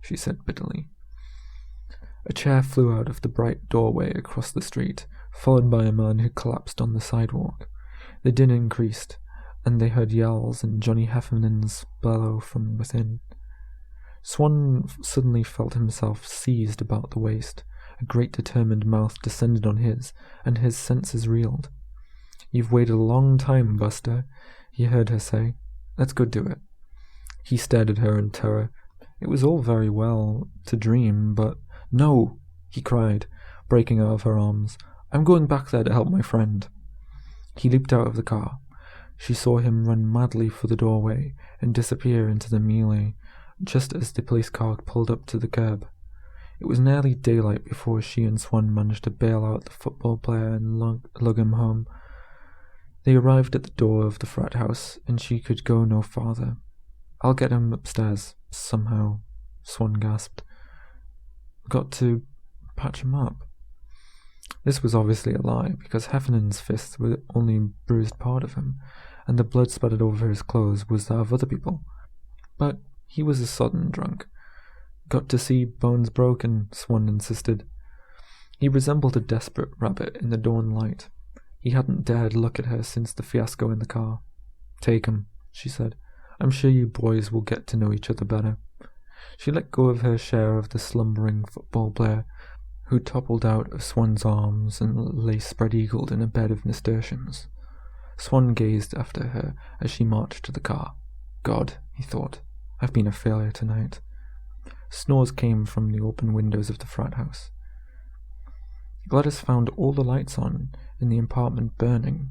she said bitterly. A chair flew out of the bright doorway across the street, followed by a man who collapsed on the sidewalk. The din increased, and they heard yells and Johnny Heffernan's bellow from within. Swan suddenly felt himself seized about the waist. A great determined mouth descended on his, and his senses reeled. "You've waited a long time, Buster," he heard her say. "Let's go do it." He stared at her in terror. It was all very well to dream, but— "No!" he cried, breaking out of her arms. "I'm going back there to help my friend." He leaped out of the car. She saw him run madly for the doorway and disappear into the melee, just as the police car pulled up to the curb. It was nearly daylight before she and Swan managed to bail out the football player and lug him home. They arrived at the door of the frat house, and she could go no farther. "I'll get him upstairs, somehow," Swan gasped. "Got to patch him up." This was obviously a lie, because Heffernan's fists were only bruised part of him, and the blood spattered over his clothes was that of other people. But he was a sodden drunk. "Got to see bones broken," Swan insisted. He resembled a desperate rabbit in the dawn light. He hadn't dared look at her since the fiasco in the car. "Take him," she said. "I'm sure you boys will get to know each other better." She let go of her share of the slumbering football player, who toppled out of Swan's arms and lay spread-eagled in a bed of nasturtiums. Swan gazed after her as she marched to the car. "God," he thought, "I've been a failure tonight." Snores came from the open windows of the frat house. Gladys found all the lights on in the apartment burning.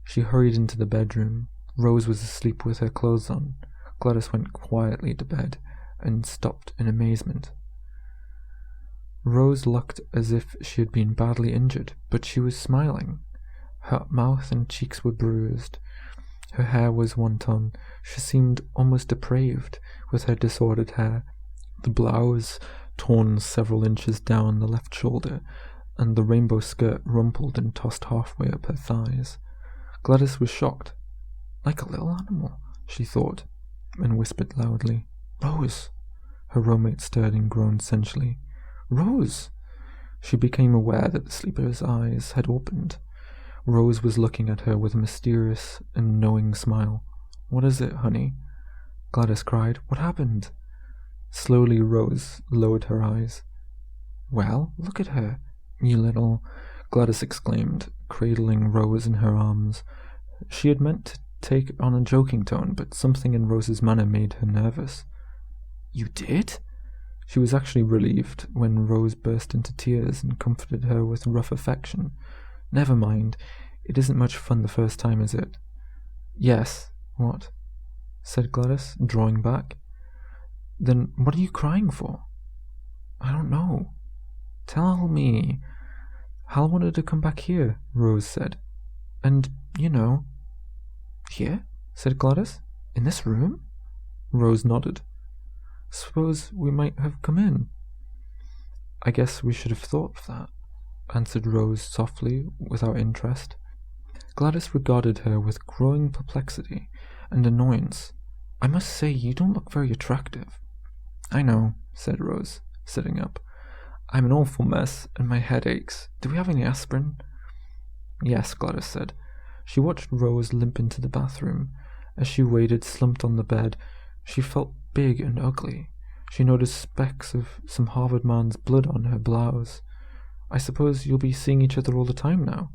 She hurried into the bedroom. Rose was asleep with her clothes on. Gladys went quietly to bed and stopped in amazement. Rose looked as if she had been badly injured, but she was smiling. Her mouth and cheeks were bruised. Her hair was wanton. She seemed almost depraved with her disordered hair, the blouse torn several inches down the left shoulder, and the rainbow skirt rumpled and tossed halfway up her thighs. Gladys was shocked. Like a little animal, she thought, and whispered loudly, "Rose!" Her roommate stirred and groaned sensually. "Rose!" She became aware that the sleeper's eyes had opened. Rose was looking at her with a mysterious and knowing smile. "What is it, honey?" Gladys cried. "What happened?" Slowly Rose lowered her eyes. "Well, look at her, you little—" Gladys exclaimed, cradling Rose in her arms. She had meant to take on a joking tone, but something in Rose's manner made her nervous. "You did?" She was actually relieved when Rose burst into tears and comforted her with rough affection. "Never mind. It isn't much fun the first time, is it?" "Yes. What?" said Gladys, drawing back. "Then what are you crying for?" "I don't know." "Tell me." "Hal wanted to come back here," Rose said. "And, you know—" "Here?" said Gladys. "In this room?" Rose nodded. "Suppose we might have come in." "I guess we should have thought of that," answered Rose softly, without interest. Gladys regarded her with growing perplexity and annoyance. "I must say you don't look very attractive." "I know," said Rose, sitting up. "I'm an awful mess, and my head aches. Do we have any aspirin?" "Yes," Gladys said. She watched Rose limp into the bathroom. As she waited slumped on the bed, she felt big and ugly. She noticed specks of some Harvard man's blood on her blouse. "I suppose you'll be seeing each other all the time now?"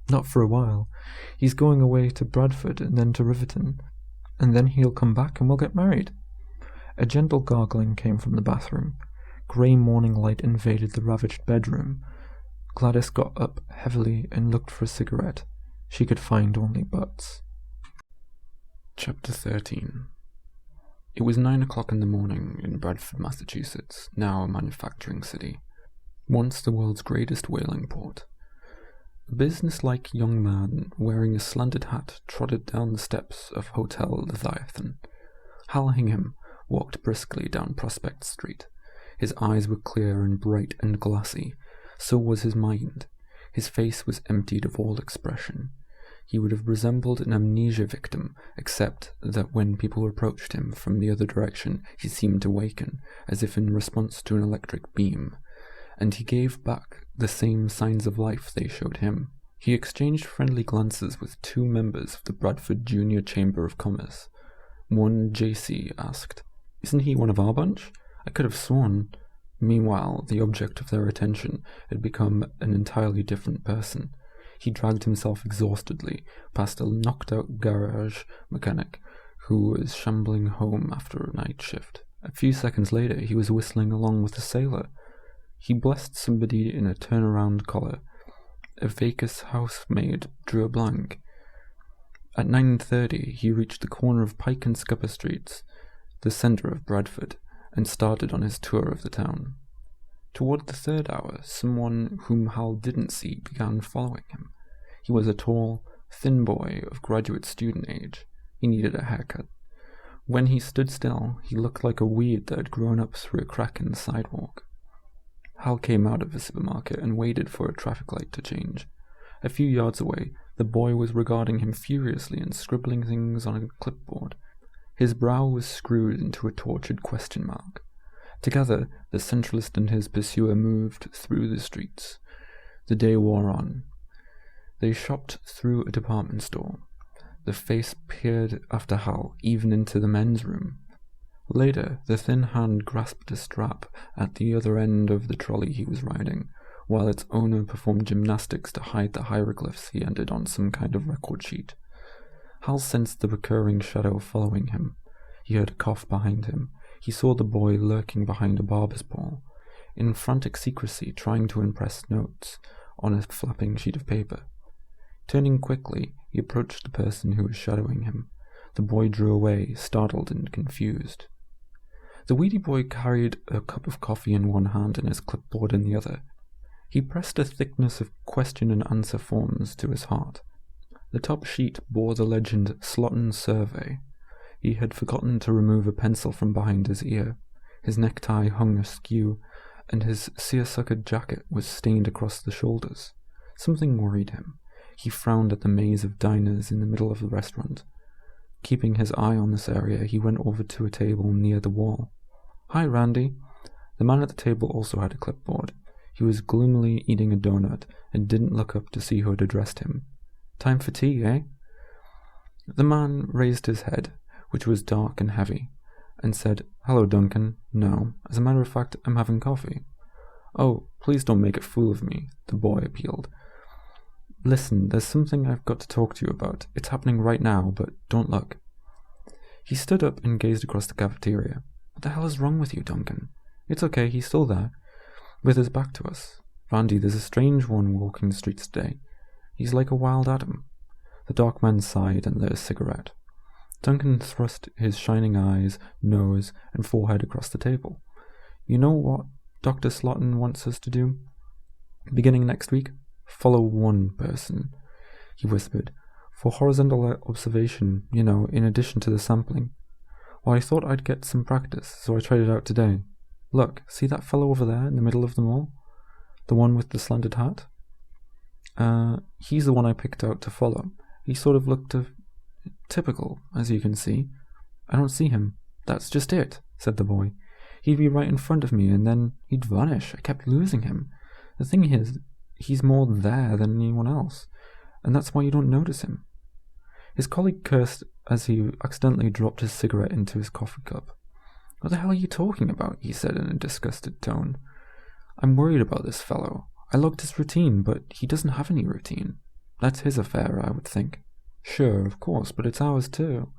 "Not for a while. He's going away to Bradford and then to Riverton, and then he'll come back and we'll get married." A gentle gargling came from the bathroom. Grey morning light invaded the ravaged bedroom. Gladys got up heavily and looked for a cigarette. She could find only butts. Chapter 13. It was 9 o'clock in the morning in Bradford, Massachusetts, now a manufacturing city, once the world's greatest whaling port. A businesslike young man wearing a slanted hat trotted down the steps of Hotel VIII. Hal Hingham walked briskly down Prospect Street. His eyes were clear and bright and glassy. So was his mind. His face was emptied of all expression. He would have resembled an amnesia victim, except that when people approached him from the other direction, he seemed to waken, as if in response to an electric beam, and he gave back the same signs of life they showed him. He exchanged friendly glances with two members of the Bradford Junior Chamber of Commerce. One, J.C., asked, "Isn't he one of our bunch? I could have sworn." Meanwhile, the object of their attention had become an entirely different person. He dragged himself exhaustedly past a knocked-out garage mechanic who was shambling home after a night shift. A few seconds later, he was whistling along with a sailor. He blessed somebody in a turnaround collar. A vacant housemaid drew a blank. At 9:30, he reached the corner of Pike and Scupper Streets, the centre of Bradford, and started on his tour of the town. Toward the third hour, someone whom Hal didn't see began following him. He was a tall, thin boy of graduate student age. He needed a haircut. When he stood still, he looked like a weed that had grown up through a crack in the sidewalk. Hal came out of the supermarket and waited for a traffic light to change. A few yards away, the boy was regarding him furiously and scribbling things on a clipboard. His brow was screwed into a tortured question mark. Together, the Centralist and his pursuer moved through the streets. The day wore on. They shopped through a department store. The face peered after Hal, even into the men's room. Later, the thin hand grasped a strap at the other end of the trolley he was riding, while its owner performed gymnastics to hide the hieroglyphs he entered on some kind of record sheet. Hal sensed the recurring shadow following him. He heard a cough behind him. He saw the boy lurking behind a barber's pole, in frantic secrecy trying to impress notes on a flapping sheet of paper. Turning quickly, he approached the person who was shadowing him. The boy drew away, startled and confused. The weedy boy carried a cup of coffee in one hand and his clipboard in the other. He pressed a thickness of question and answer forms to his heart. The top sheet bore the legend Slotin Survey. He had forgotten to remove a pencil from behind his ear. His necktie hung askew, and his seersuckered jacket was stained across the shoulders. Something worried him. He frowned at the maze of diners in the middle of the restaurant. Keeping his eye on this area, he went over to a table near the wall. "Hi, Randy." The man at the table also had a clipboard. He was gloomily eating a donut and didn't look up to see who had addressed him. "Time for tea, eh?" The man raised his head, which was dark and heavy, and said, "Hello, Duncan. No, as a matter of fact, I'm having coffee." "Oh, please don't make a fool of me," the boy appealed. "Listen, there's something I've got to talk to you about. It's happening right now, but don't look." He stood up and gazed across the cafeteria. "What the hell is wrong with you, Duncan?" "It's okay, he's still there, with his back to us. Randy, there's a strange one walking the streets today. He's like a wild Adam." The dark man sighed and lit a cigarette. Duncan thrust his shining eyes, nose, and forehead across the table. "You know what Dr. Slotin wants us to do? Beginning next week, follow one person," he whispered, "for horizontal observation, in addition to the sampling. Well, I thought I'd get some practice, so I tried it out today. Look, see that fellow over there in the middle of them all? The one with the slanted hat? He's the one I picked out to follow. He sort of looked typical, as you can see." "I don't see him." "That's just it," said the boy. "He'd be right in front of me, and then he'd vanish. I kept losing him. The thing is, he's more there than anyone else, and that's why you don't notice him." His colleague cursed as he accidentally dropped his cigarette into his coffee cup. "What the hell are you talking about?" he said in a disgusted tone. "I'm worried about this fellow. I logged his routine, but he doesn't have any routine. That's his affair, I would think." "Sure, of course, but it's ours too.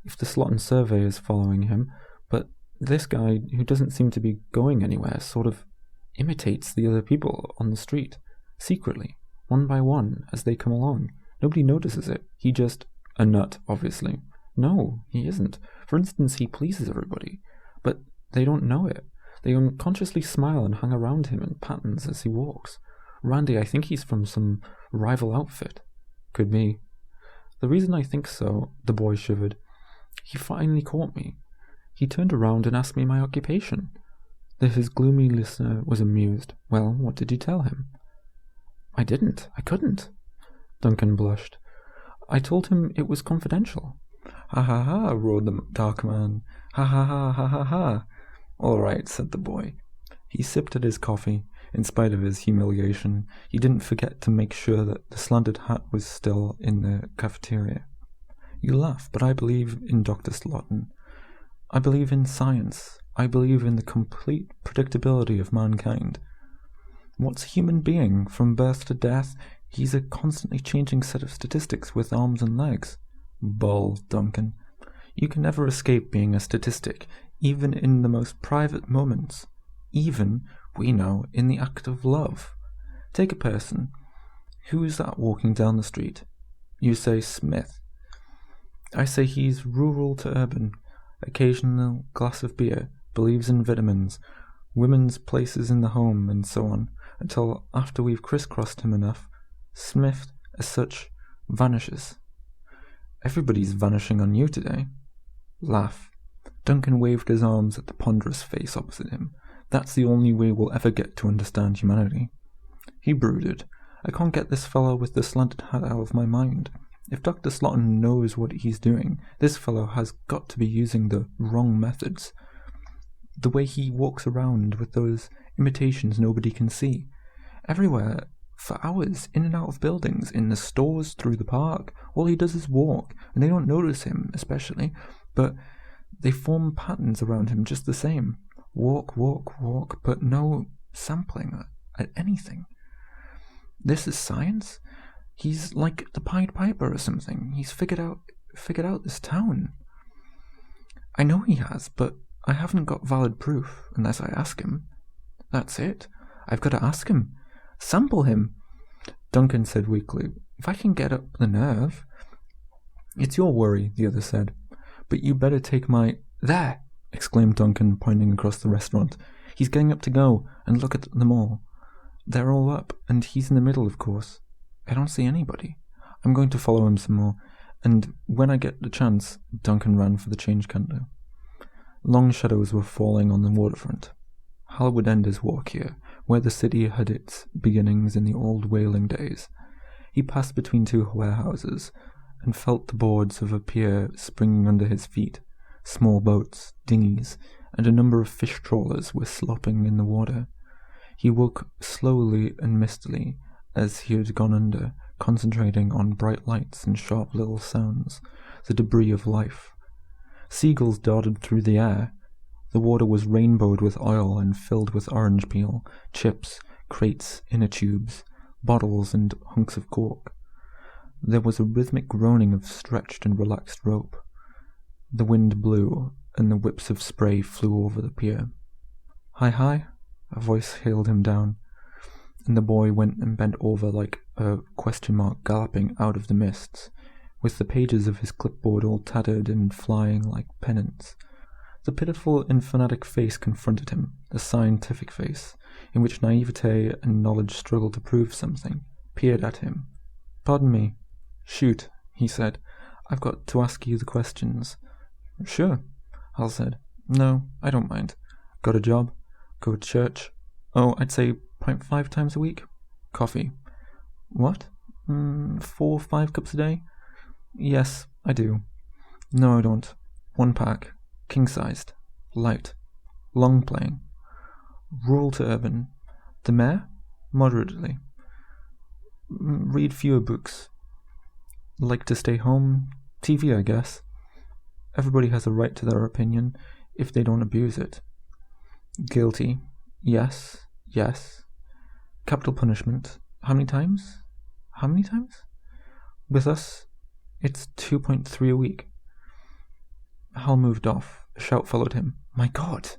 If the Slotin Survey is following him, but this guy, who doesn't seem to be going anywhere, sort of imitates the other people on the street, secretly, one by one, as they come along. Nobody notices it. He just... a nut, obviously. No, he isn't. For instance, he pleases everybody, but they don't know it. They unconsciously smile and hang around him in patterns as he walks. Randy, I think he's from some rival outfit." "Could be." "The reason I think so," the boy shivered, "he finally caught me. He turned around and asked me my occupation." His gloomy listener was amused. "Well, what did you tell him?" "I didn't. I couldn't." Duncan blushed. "I told him it was confidential." "Ha ha ha," roared the dark man. "Ha ha ha ha ha ha." "All right," said the boy. He sipped at his coffee. In spite of his humiliation, he didn't forget to make sure that the slanted hat was still in the cafeteria. "You laugh, but I believe in Dr. Slotin. I believe in science. I believe in the complete predictability of mankind. What's a human being? From birth to death, he's a constantly changing set of statistics with arms and legs." "Bull, Duncan. You can never escape being a statistic, even in the most private moments. Even, we know, in the act of love. Take a person. Who is that walking down the street? You say Smith. I say he's rural to urban, occasional glass of beer, believes in vitamins, women's places in the home, and so on, until after we've crisscrossed him enough, Smith, as such, vanishes. Everybody's vanishing on you today." Laugh. Duncan waved his arms at the ponderous face opposite him. "That's the only way we'll ever get to understand humanity." He brooded. "I can't get this fellow with the slanted hat out of my mind. If Dr. Slotin knows what he's doing, this fellow has got to be using the wrong methods. The way he walks around with those imitations nobody can see. Everywhere, for hours, in and out of buildings, in the stores, through the park. All he does is walk, and they don't notice him, especially, but they form patterns around him just the same. Walk, walk, walk, but no sampling at anything. This is science? He's like the Pied Piper or something. He's figured out this town." "I know he has, but I haven't got valid proof unless I ask him." "That's it. I've got to ask him. Sample him." Duncan said weakly, "If I can get up the nerve." "It's your worry," the other said. "But you better take my—" "There!" exclaimed Duncan, pointing across the restaurant. "He's getting up to go, and look at them all. They're all up, and he's in the middle, of course. I don't see anybody. I'm going to follow him some more, and when I get the chance, Duncan ran for the change counter. Long shadows were falling on the waterfront. Hal would end his walk here, where the city had its beginnings in the old whaling days. He passed between two warehouses, and felt the boards of a pier springing under his feet. Small boats, dinghies, and a number of fish trawlers were slopping in the water. He woke slowly and mistily as he had gone under, concentrating on bright lights and sharp little sounds, the debris of life. Seagulls darted through the air. The water was rainbowed with oil and filled with orange peel, chips, crates, inner tubes, bottles, and hunks of cork. There was a rhythmic groaning of stretched and relaxed rope. The wind blew, and the whips of spray flew over the pier. "Hi, hi," a voice hailed him down, and the boy went and bent over like a question mark galloping out of the mists, with the pages of his clipboard all tattered and flying like pennants. The pitiful and fanatic face confronted him, the scientific face, in which naivete and knowledge struggled to prove something, peered at him. "Pardon me." "Shoot," he said. "I've got to ask you the questions." "Sure," Hal said. "No, I don't mind. Got a job? Go to church? Oh, I'd say 0.5 times a week. Coffee. What? 4 or 5 cups a day? Yes, I do. No, I don't. 1 pack. King-sized. Light. Long playing. Rural to urban. The mare? Moderately. Read fewer books. Like to stay home? TV, I guess. Everybody has a right to their opinion, if they don't abuse it. Guilty. Yes. Yes. Capital punishment. How many times? How many times? With us, it's 2.3 a week. Hal moved off. A shout followed him. My God!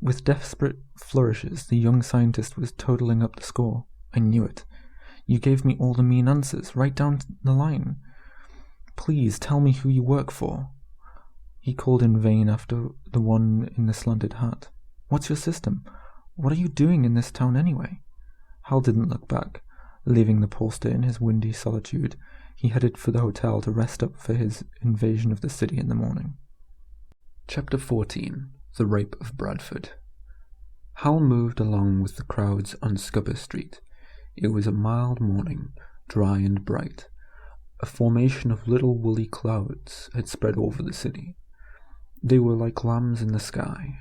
With desperate flourishes, the young scientist was totaling up the score. I knew it. You gave me all the mean answers, right down the line. Please tell me who you work for. He called in vain after the one in the slanted hat. What's your system? What are you doing in this town anyway? Hal didn't look back. Leaving the poster in his windy solitude, he headed for the hotel to rest up for his invasion of the city in the morning. Chapter 14. The Rape of Bradford. Hal moved along with the crowds on Scupper Street. It was a mild morning, dry and bright. A formation of little woolly clouds had spread over the city. They were like lambs in the sky.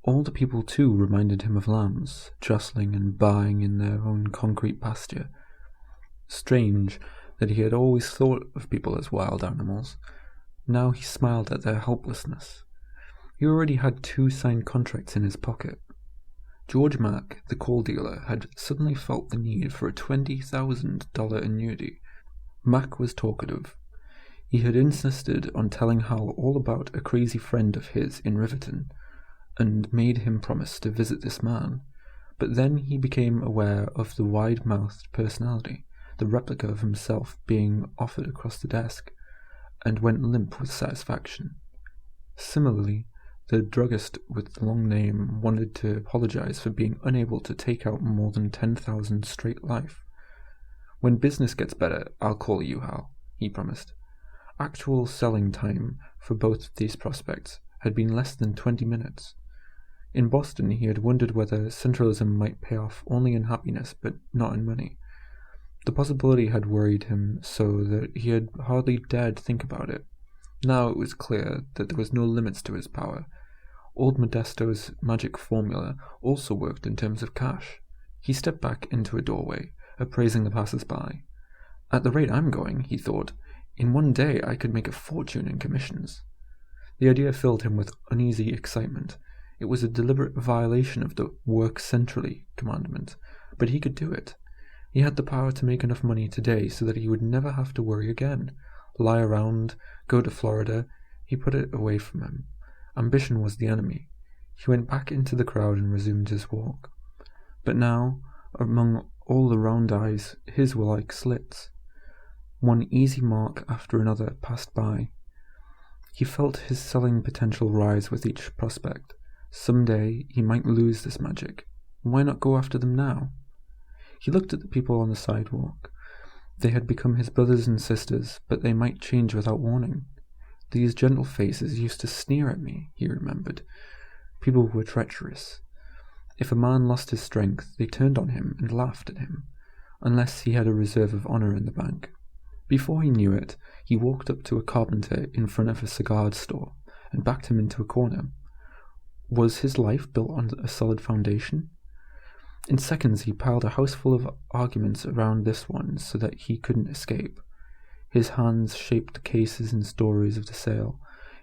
All the people, too, reminded him of lambs, jostling and baaing in their own concrete pasture. Strange that he had always thought of people as wild animals. Now he smiled at their helplessness. He already had 2 signed contracts in his pocket. George Mack, the coal dealer, had suddenly felt the need for a $20,000 annuity. Mack was talkative. He had insisted on telling Hal all about a crazy friend of his in Riverton, and made him promise to visit this man. But then he became aware of the wide-mouthed personality, the replica of himself being offered across the desk, and went limp with satisfaction. Similarly, the druggist with the long name wanted to apologize for being unable to take out more than 10,000 straight life. When business gets better, I'll call you, Hal, he promised. Actual selling time for both of these prospects had been less than 20 minutes. In Boston, he had wondered whether Centralism might pay off only in happiness, but not in money. The possibility had worried him so that he had hardly dared think about it. Now it was clear that there was no limits to his power. Old Modesto's magic formula also worked in terms of cash. He stepped back into a doorway, appraising the passers-by. At the rate I'm going, he thought, in one day I could make a fortune in commissions. The idea filled him with uneasy excitement. It was a deliberate violation of the work centrally commandment, but he could do it. He had the power to make enough money today so that he would never have to worry again. Lie around, go to Florida. He put it away from him. Ambition was the enemy. He went back into the crowd and resumed his walk. But now, among all the round eyes, his were like slits. One easy mark after another passed by. He felt his selling potential rise with each prospect. Some day he might lose this magic. Why not go after them now? He looked at the people on the sidewalk. They had become his brothers and sisters, but they might change without warning. These gentle faces used to sneer at me, he remembered. People were treacherous. If a man lost his strength, they turned on him and laughed at him, unless he had a reserve of honor in the bank. Before he knew it, he walked up to a carpenter in front of a cigar store and backed him into a corner. Was his life built on a solid foundation? In seconds he piled a house full of arguments around this one so that he couldn't escape. His hands shaped cases and stories of the sale.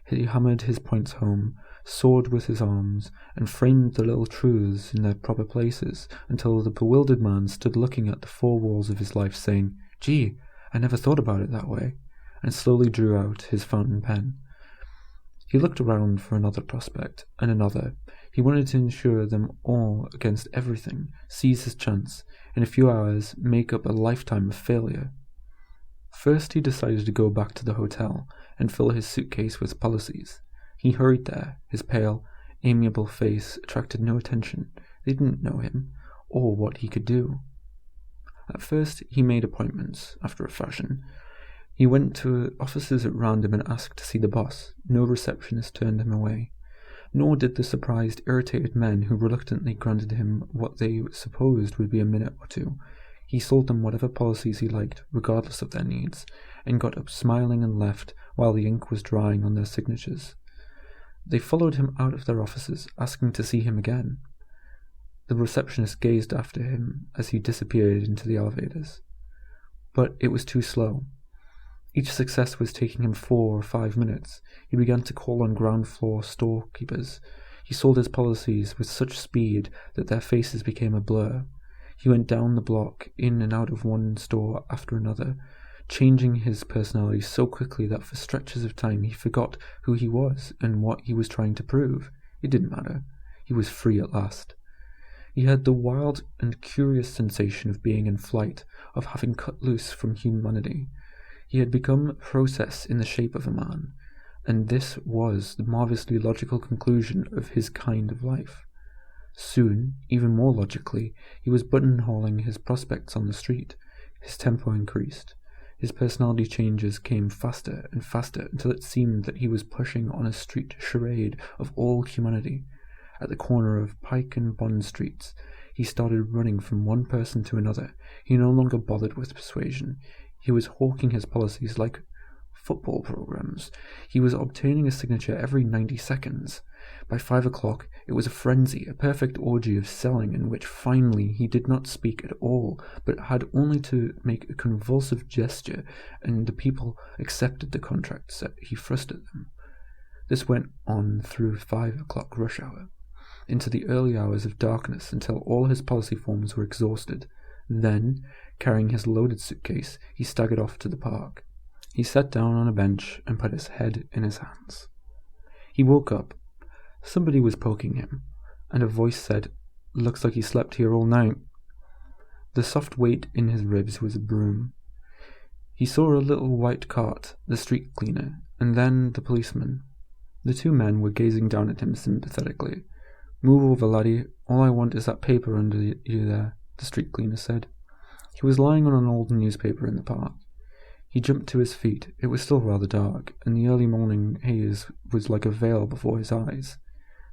He hammered his points home, soared with his arms, and framed the little truths in their proper places until the bewildered man stood looking at the four walls of his life saying, "Gee, I never thought about it that way," and slowly drew out his fountain pen. He looked around for another prospect, and another. He wanted to insure them all against everything, seize his chance, in a few hours make up a lifetime of failure. First he decided to go back to the hotel and fill his suitcase with policies. He hurried there. His pale, amiable face attracted no attention. They didn't know him, or what he could do. At first he made appointments, after a fashion. He went to offices at random and asked to see the boss. No receptionist turned him away. Nor did the surprised, irritated men who reluctantly granted him what they supposed would be a minute or two. He sold them whatever policies he liked, regardless of their needs, and got up smiling and left while the ink was drying on their signatures. They followed him out of their offices, asking to see him again. The receptionist gazed after him as he disappeared into the elevators. But it was too slow. Each success was taking him 4 or 5 minutes. He began to call on ground-floor storekeepers. He sold his policies with such speed that their faces became a blur. He went down the block, in and out of one store after another, changing his personality so quickly that for stretches of time he forgot who he was and what he was trying to prove. It didn't matter. He was free at last. He had the wild and curious sensation of being in flight, of having cut loose from humanity. He had become a process in the shape of a man, and this was the marvelously logical conclusion of his kind of life. Soon, even more logically, he was buttonholing his prospects on the street. His tempo increased. His personality changes came faster and faster until it seemed that he was pushing on a street charade of all humanity. At the corner of Pike and Bond Streets, he started running from one person to another. He no longer bothered with persuasion. He was hawking his policies like football programs. He was obtaining a signature every 90 seconds. By 5 o'clock, it was a frenzy, a perfect orgy of selling in which finally he did not speak at all, but had only to make a convulsive gesture, and the people accepted the contracts that he thrust at them. This went on through 5 o'clock rush hour, into the early hours of darkness until all his policy forms were exhausted. Then, carrying his loaded suitcase, he staggered off to the park. He sat down on a bench and put his head in his hands. He woke up. Somebody was poking him, and a voice said, "Looks like he slept here all night." The soft weight in his ribs was a broom. He saw a little white cart, the street cleaner, and then the policeman. The 2 men were gazing down at him sympathetically. "Move over, laddie. All I want is that paper under you there," the street cleaner said. He was lying on an old newspaper in the park. He jumped to his feet. It was still rather dark, and the early morning haze was like a veil before his eyes.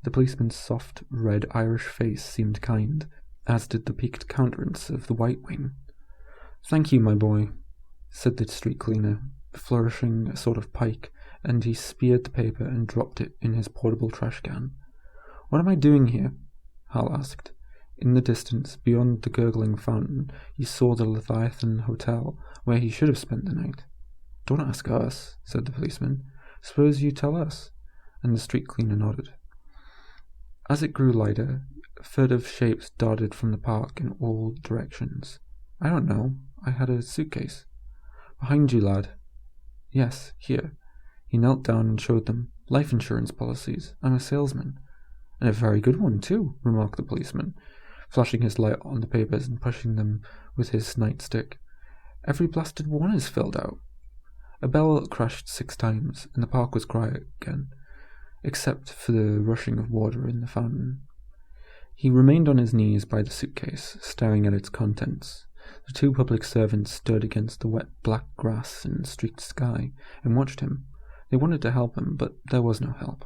The policeman's soft, red Irish face seemed kind, as did the peaked countenance of the White Wing. "Thank you, my boy," said the street cleaner, flourishing a sort of pike, and he speared the paper and dropped it in his portable trash can. "What am I doing here?" Hal asked. In the distance, beyond the gurgling fountain, he saw the Leviathan Hotel, where he should have spent the night. "Don't ask us," said the policeman. "Suppose you tell us." And the street cleaner nodded. As it grew lighter, furtive shapes darted from the park in all directions. "I don't know. I had a suitcase." "Behind you, lad." "Yes, here." He knelt down and showed them. "Life insurance policies. I'm a salesman." "And a very good one, too," remarked the policeman, flashing his light on the papers and pushing them with his nightstick. "Every blasted one is filled out." A bell crashed 6 times, and the park was quiet again, except for the rushing of water in the fountain. He remained on his knees by the suitcase, staring at its contents. The two public servants stood against the wet black grass and streaked sky and watched him. They wanted to help him, but there was no help.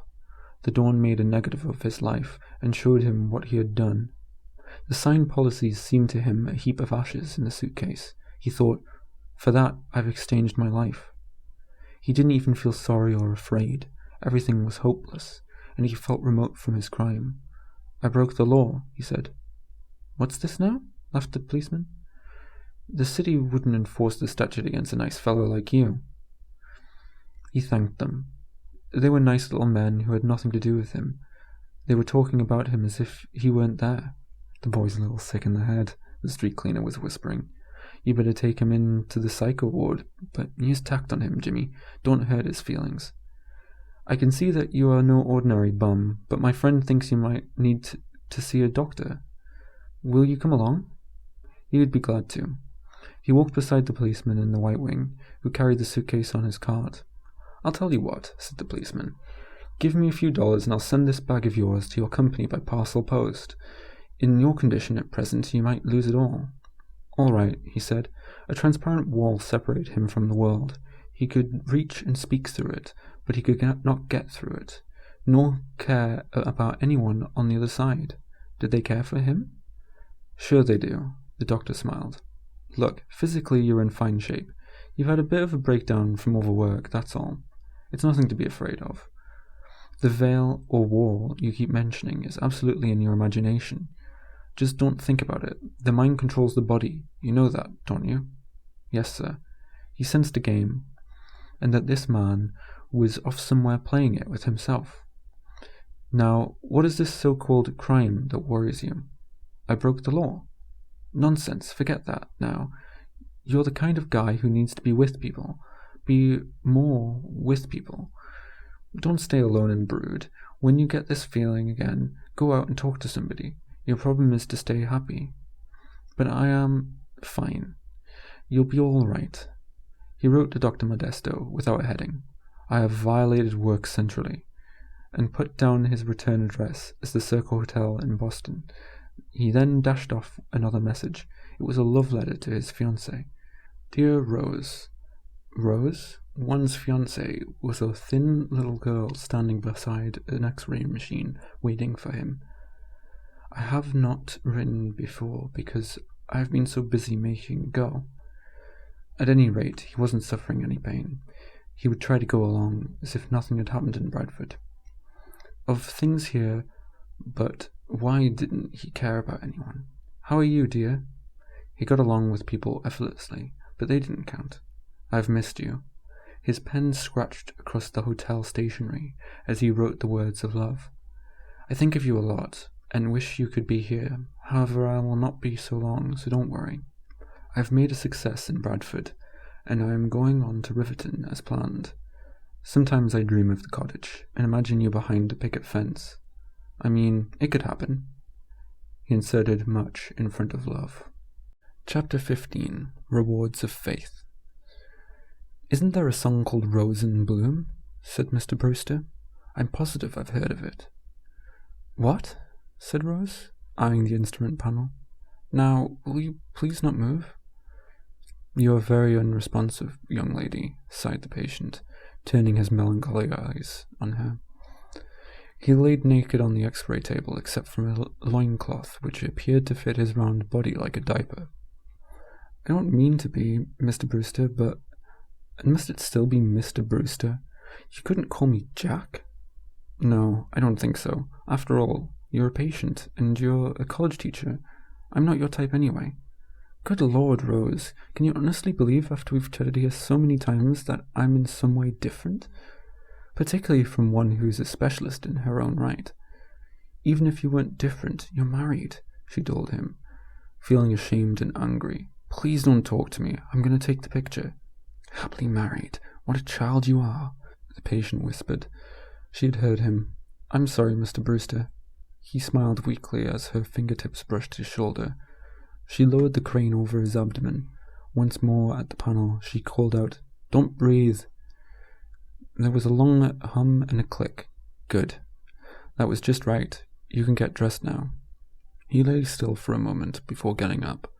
The dawn made a negative of his life and showed him what he had done. The signed policies seemed to him a heap of ashes in the suitcase. He thought, "For that, I've exchanged my life." He didn't even feel sorry or afraid. Everything was hopeless, and he felt remote from his crime. "I broke the law," he said. "What's this now?" laughed the policeman. "The city wouldn't enforce the statute against a nice fellow like you." He thanked them. They were nice little men who had nothing to do with him. They were talking about him as if he weren't there. "The boy's a little sick in the head," the street cleaner was whispering. "You better take him into the psycho ward, but use tact on him, Jimmy. Don't hurt his feelings. I can see that you are no ordinary bum, but my friend thinks you might need to see a doctor. Will you come along?" He would be glad to. He walked beside the policeman in the White Wing, who carried the suitcase on his cart. "I'll tell you what," said the policeman. "Give me a few dollars and I'll send this bag of yours to your company by parcel post. In your condition at present, you might lose it all." "All right," he said. A transparent wall separated him from the world. He could reach and speak through it, but he could not get through it, nor care about anyone on the other side. Did they care for him? "Sure they do," the doctor smiled. "Look, physically you're in fine shape. You've had a bit of a breakdown from overwork, that's all. It's nothing to be afraid of. The veil or wall you keep mentioning is absolutely in your imagination. Just don't think about it. The mind controls the body. You know that, don't you?" "Yes, sir." He sensed a game, and that this man was off somewhere playing it with himself. "Now, what is this so-called crime that worries you?" "I broke the law." "Nonsense, forget that now. You're the kind of guy who needs to be with people. Be more with people. Don't stay alone and brood. When you get this feeling again, go out and talk to somebody. Your problem is to stay happy." "But I am fine. You'll be all right." He wrote to Dr Modesto without a heading. "I have violated work centrally," and put down his return address as the Circle Hotel in Boston. He then dashed off another message. It was a love letter to his fiancée. "Dear Rose." Rose, one's fiancée, was a thin little girl standing beside an X-ray machine waiting for him. "I have not written before because I have been so busy making a go." At any rate, he wasn't suffering any pain. He would try to go along as if nothing had happened in Bradford. Of things here, but why didn't he care about anyone? "How are you, dear?" He got along with people effortlessly, but they didn't count. "I've missed you." His pen scratched across the hotel stationery as he wrote the words of love. "I think of you a lot, and wish you could be here. However, I will not be so long, so don't worry. I've made a success in Bradford, and I am going on to Riverton as planned. Sometimes I dream of the cottage, and imagine you behind a picket fence. I mean, it could happen." He inserted much in front of love. Chapter 15. Rewards of Faith. "Isn't there a song called Rose in Bloom?" said Mr. Brewster. "I'm positive I've heard of it." "What?" said Rose, eyeing the instrument panel. "Now, will you please not move?" "You are very unresponsive, young lady," sighed the patient, turning his melancholy eyes on her. He laid naked on the X-ray table except for a loincloth which appeared to fit his round body like a diaper. "I don't mean to be, Mr. Brewster, but... And must it still be Mr. Brewster? You couldn't call me Jack?" "No, I don't think so. After all, you're a patient, and you're a college teacher. I'm not your type anyway." "Good Lord, Rose, can you honestly believe after we've chatted here so many times that I'm in some way different? Particularly from one who's a specialist in her own right." "Even if you weren't different, you're married," she told him, feeling ashamed and angry. "Please don't talk to me. I'm going to take the picture." "Happily married. What a child you are," the patient whispered. She had heard him. "I'm sorry, Mr. Brewster." He smiled weakly as her fingertips brushed his shoulder. She lowered the crane over his abdomen. Once more at the panel, she called out, "Don't breathe." There was a long hum and a click. "Good. That was just right. You can get dressed now." He lay still for a moment before getting up.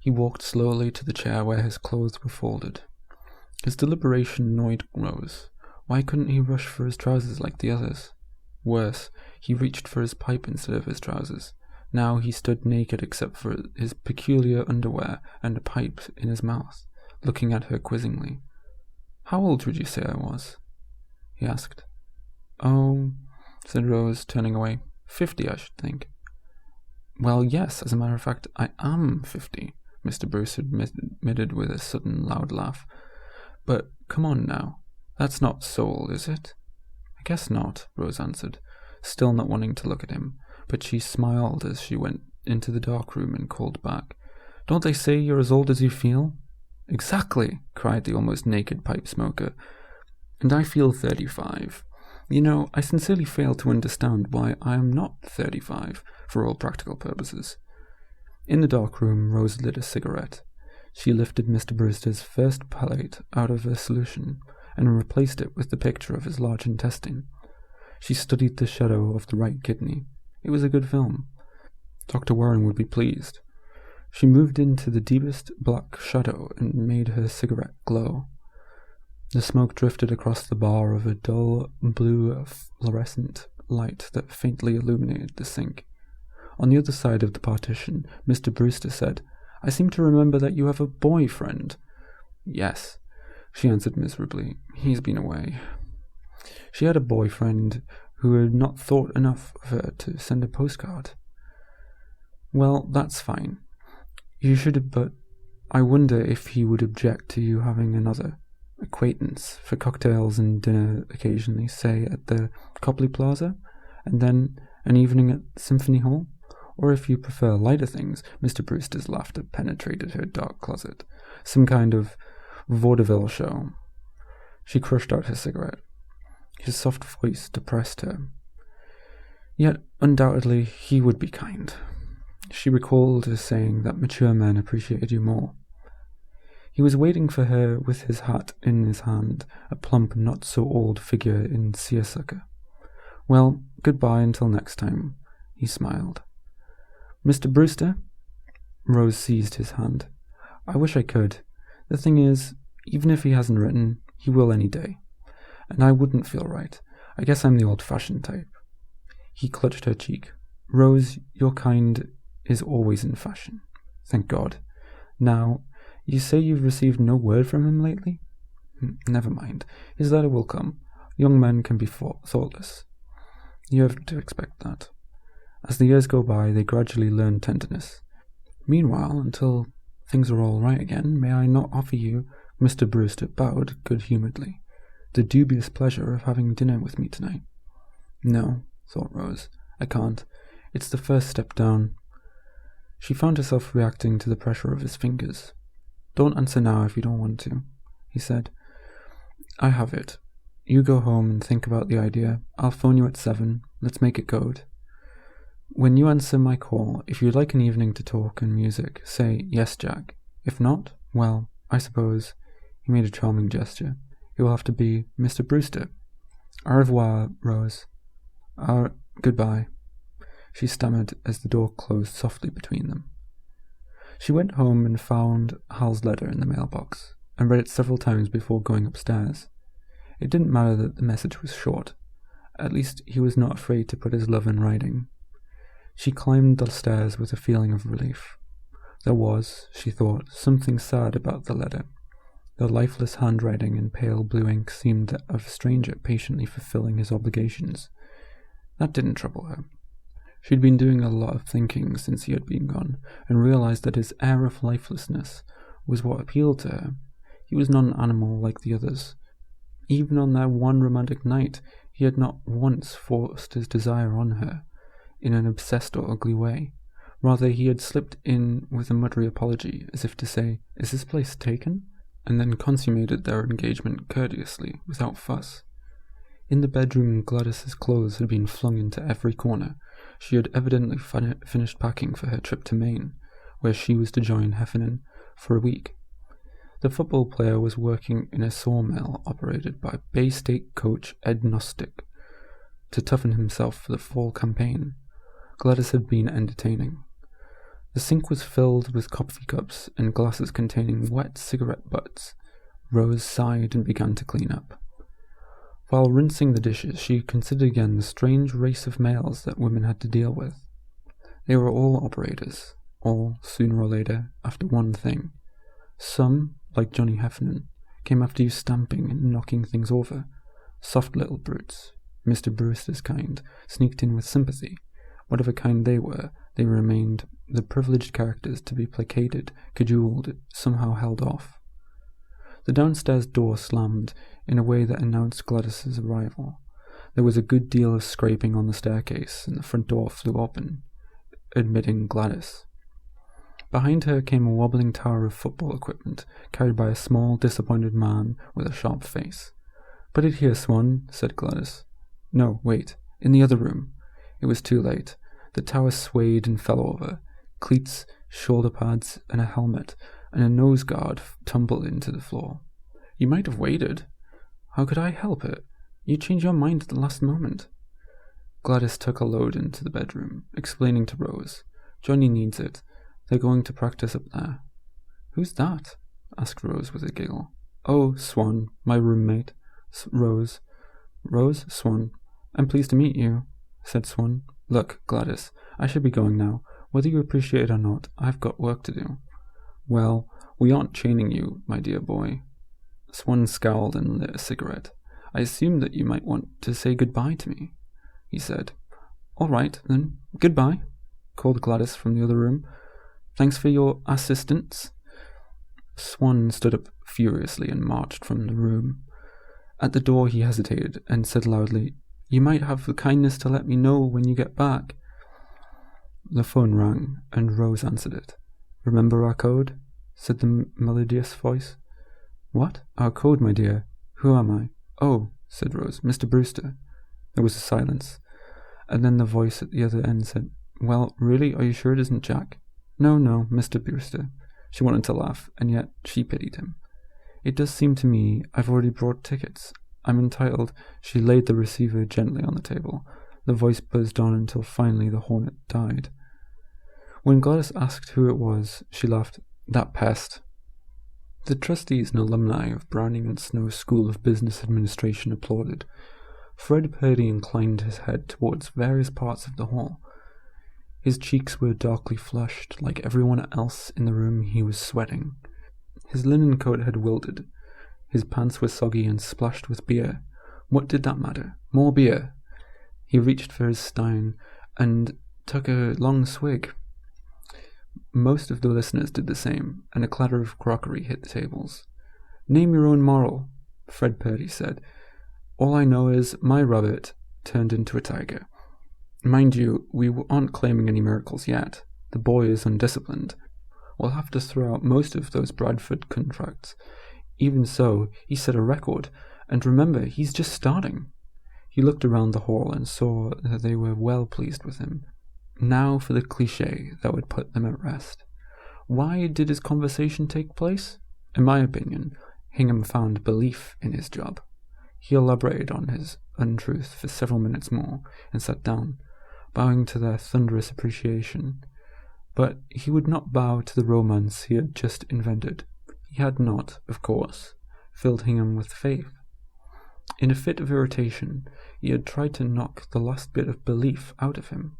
He walked slowly to the chair where his clothes were folded. His deliberation annoyed Rose. Why couldn't he rush for his trousers like the others? Worse, he reached for his pipe instead of his trousers. Now he stood naked except for his peculiar underwear and a pipe in his mouth, looking at her quizzingly. "How old would you say I was?" he asked. "Oh," said Rose, turning away. 50, I should think." "Well, yes, as a matter of fact, I am 50, Mr. Bruce admitted with a sudden loud laugh. "But come on now, that's not so old, is it?" "I guess not," Rose answered, still not wanting to look at him, but she smiled as she went into the dark room and called back, "Don't they say you're as old as you feel?" "Exactly," cried the almost naked pipe smoker. "And I feel 35. You know, I sincerely fail to understand why I am not 35, for all practical purposes." In the dark room, Rose lit a cigarette. She lifted Mr. Brewster's first plate out of a solution and replaced it with the picture of his large intestine. She studied the shadow of the right kidney. It was a good film. Dr. Warren would be pleased. She moved into the deepest black shadow and made her cigarette glow. The smoke drifted across the bar of a dull blue fluorescent light that faintly illuminated the sink. On the other side of the partition, Mr. Brewster said, "I seem to remember that you have a boyfriend." "Yes," she answered miserably. "He's been away." She had a boyfriend who had not thought enough of her to send a postcard. "Well, that's fine. You should, but I wonder if he would object to you having another acquaintance for cocktails and dinner occasionally, say at the Copley Plaza, and then an evening at Symphony Hall? Or if you prefer lighter things," Mr. Brewster's laughter penetrated her dark closet, "some kind of vaudeville show." She crushed out her cigarette. His soft voice depressed her. Yet, undoubtedly, he would be kind. She recalled his saying that mature men appreciated you more. He was waiting for her with his hat in his hand, a plump, not-so-old figure in seersucker. "Well, goodbye until next time," he smiled. "Mr. Brewster?" Rose seized his hand. "I wish I could. The thing is, even if he hasn't written, he will any day. And I wouldn't feel right. I guess I'm the old-fashioned type." He clutched her cheek. "Rose, your kind is always in fashion. Thank God. Now, you say you've received no word from him lately? Never mind. His letter will come. Young men can be thoughtless. You have to expect that. As the years go by, they gradually learn tenderness. Meanwhile, until things are all right again, may I not offer you," Mr. Brewster bowed good-humouredly, "the dubious pleasure of having dinner with me tonight?" "No," thought Rose, "I can't. It's the first step down." She found herself reacting to the pressure of his fingers. "Don't answer now if you don't want to," he said. "I have it. You go home and think about the idea. I'll phone you at 7. Let's make it good. When you answer my call, if you'd like an evening to talk and music, say, 'Yes, Jack.' If not, well, I suppose," he made a charming gesture, "it will have to be Mr. Brewster. Au revoir, Rose. Goodbye," she stammered as the door closed softly between them. She went home and found Hal's letter in the mailbox, and read it several times before going upstairs. It didn't matter that the message was short. At least he was not afraid to put his love in writing. She climbed the stairs with a feeling of relief. There was, she thought, something sad about the letter. The lifeless handwriting in pale blue ink seemed of a stranger patiently fulfilling his obligations. That didn't trouble her. She'd been doing a lot of thinking since he had been gone, and realized that his air of lifelessness was what appealed to her. He was not an animal like the others. Even on that one romantic night, he had not once forced his desire on her, in an obsessed or ugly way. Rather, he had slipped in with a muttery apology, as if to say, "Is this place taken?" and then consummated their engagement courteously, without fuss. In the bedroom, Gladys's clothes had been flung into every corner. She had evidently finished packing for her trip to Maine, where she was to join Heffernan for a week. The football player was working in a sawmill operated by Bay State coach Ed Nostick to toughen himself for the fall campaign. Gladys had been entertaining. The sink was filled with coffee cups and glasses containing wet cigarette butts. Rose sighed and began to clean up. While rinsing the dishes, she considered again the strange race of males that women had to deal with. They were all operators, all, sooner or later, after one thing. Some, like Johnny Heffernan, came after you stamping and knocking things over. Soft little brutes, Mr. Brewster's kind, sneaked in with sympathy. Whatever kind they were, they remained the privileged characters to be placated, cajoled, somehow held off. The downstairs door slammed in a way that announced Gladys's arrival. There was a good deal of scraping on the staircase, and the front door flew open, admitting Gladys. Behind her came a wobbling tower of football equipment, carried by a small, disappointed man with a sharp face. "Put it here, Swan," said Gladys. "No, wait, in the other room." It was too late. The tower swayed and fell over. Cleats, shoulder pads, and a helmet, and a nose guard tumbled into the floor. "You might have waited." "How could I help it? You changed your mind at the last moment." Gladys took a load into the bedroom, explaining to Rose, "Johnny needs it. They're going to practice up there." "Who's that?" asked Rose with a giggle. "Oh, Swan, my roommate. Rose. Rose, Swan. I'm pleased to meet you," said Swan. "Look, Gladys, I should be going now. Whether you appreciate it or not, I've got work to do." "Well, we aren't chaining you, my dear boy." Swan scowled and lit a cigarette. "I assumed that you might want to say goodbye to me," he said. "All right, then. Goodbye," called Gladys from the other room. "Thanks for your assistance." Swan stood up furiously and marched from the room. At the door he hesitated and said loudly, "You might have the kindness to let me know when you get back." The phone rang, and Rose answered it. "Remember our code?" said the melodious voice. "What? Our code, my dear? Who am I?" "Oh," said Rose, "Mr. Brewster." There was a silence, and then the voice at the other end said, "Well, really, are you sure it isn't Jack?" No, Mr. Brewster." She wanted to laugh, and yet she pitied him. "It does seem to me I've already brought tickets. I'm entitled." She laid the receiver gently on the table. The voice buzzed on until finally the hornet died. When Gladys asked who it was, she laughed. "That pest." The trustees and alumni of Browning and Snow's School of Business Administration applauded. Fred Purdy inclined his head towards various parts of the hall. His cheeks were darkly flushed. Like everyone else in the room, he was sweating. His linen coat had wilted. His pants were soggy and splashed with beer. What did that matter? More beer! He reached for his stein and took a long swig. Most of the listeners did the same, and a clatter of crockery hit the tables. "Name your own moral," Fred Purdy said. "All I know is my rabbit turned into a tiger. Mind you, we aren't claiming any miracles yet. The boy is undisciplined. We'll have to throw out most of those Bradford contracts. Even so, he set a record, and remember, he's just starting." He looked around the hall and saw that they were well pleased with him. Now for the cliché that would put them at rest. Why did his conversation take place? In my opinion, Hingham found belief in his job. He elaborated on his untruth for several minutes more and sat down, bowing to their thunderous appreciation. But he would not bow to the romance he had just invented. He had not, of course, filled Hingham with faith. In a fit of irritation, he had tried to knock the last bit of belief out of him.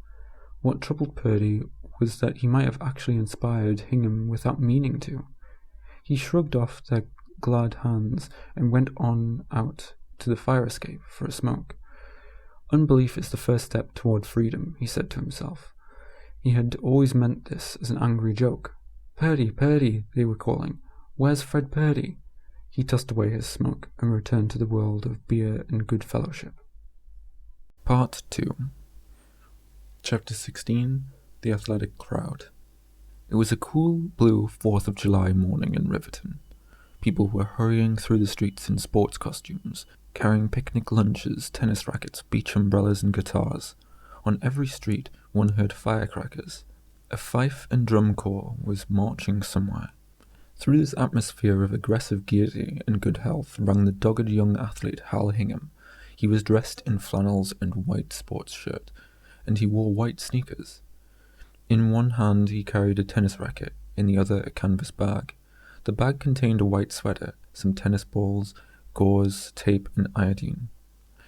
What troubled Purdy was that he might have actually inspired Hingham without meaning to. He shrugged off their glad hands and went on out to the fire escape for a smoke. "Unbelief is the first step toward freedom," he said to himself. He had always meant this as an angry joke. "Purdy, Purdy," they were calling. "Where's Fred Purdy?" He tossed away his smoke and returned to the world of beer and good fellowship. Part 2. Chapter 16. The Athletic Crowd. It was a cool, blue 4th of July morning in Riverton. People were hurrying through the streets in sports costumes, carrying picnic lunches, tennis rackets, beach umbrellas, and guitars. On every street, one heard firecrackers. A fife and drum corps was marching somewhere. Through this atmosphere of aggressive gaiety and good health rang the dogged young athlete Hal Hingham. He was dressed in flannels and white sports shirt, and he wore white sneakers. In one hand he carried a tennis racket, in the other a canvas bag. The bag contained a white sweater, some tennis balls, gauze, tape, and iodine.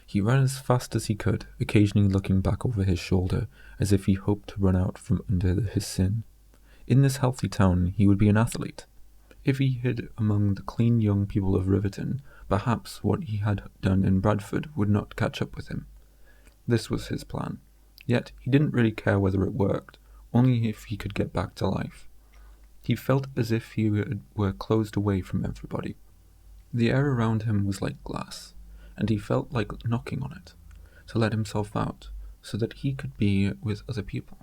He ran as fast as he could, occasionally looking back over his shoulder, as if he hoped to run out from under his sin. In this healthy town he would be an athlete. If he hid among the clean young people of Riverton, perhaps what he had done in Bradford would not catch up with him. This was his plan. Yet he didn't really care whether it worked, only if he could get back to life. He felt as if he were closed away from everybody. The air around him was like glass, and he felt like knocking on it, to let himself out, so that he could be with other people.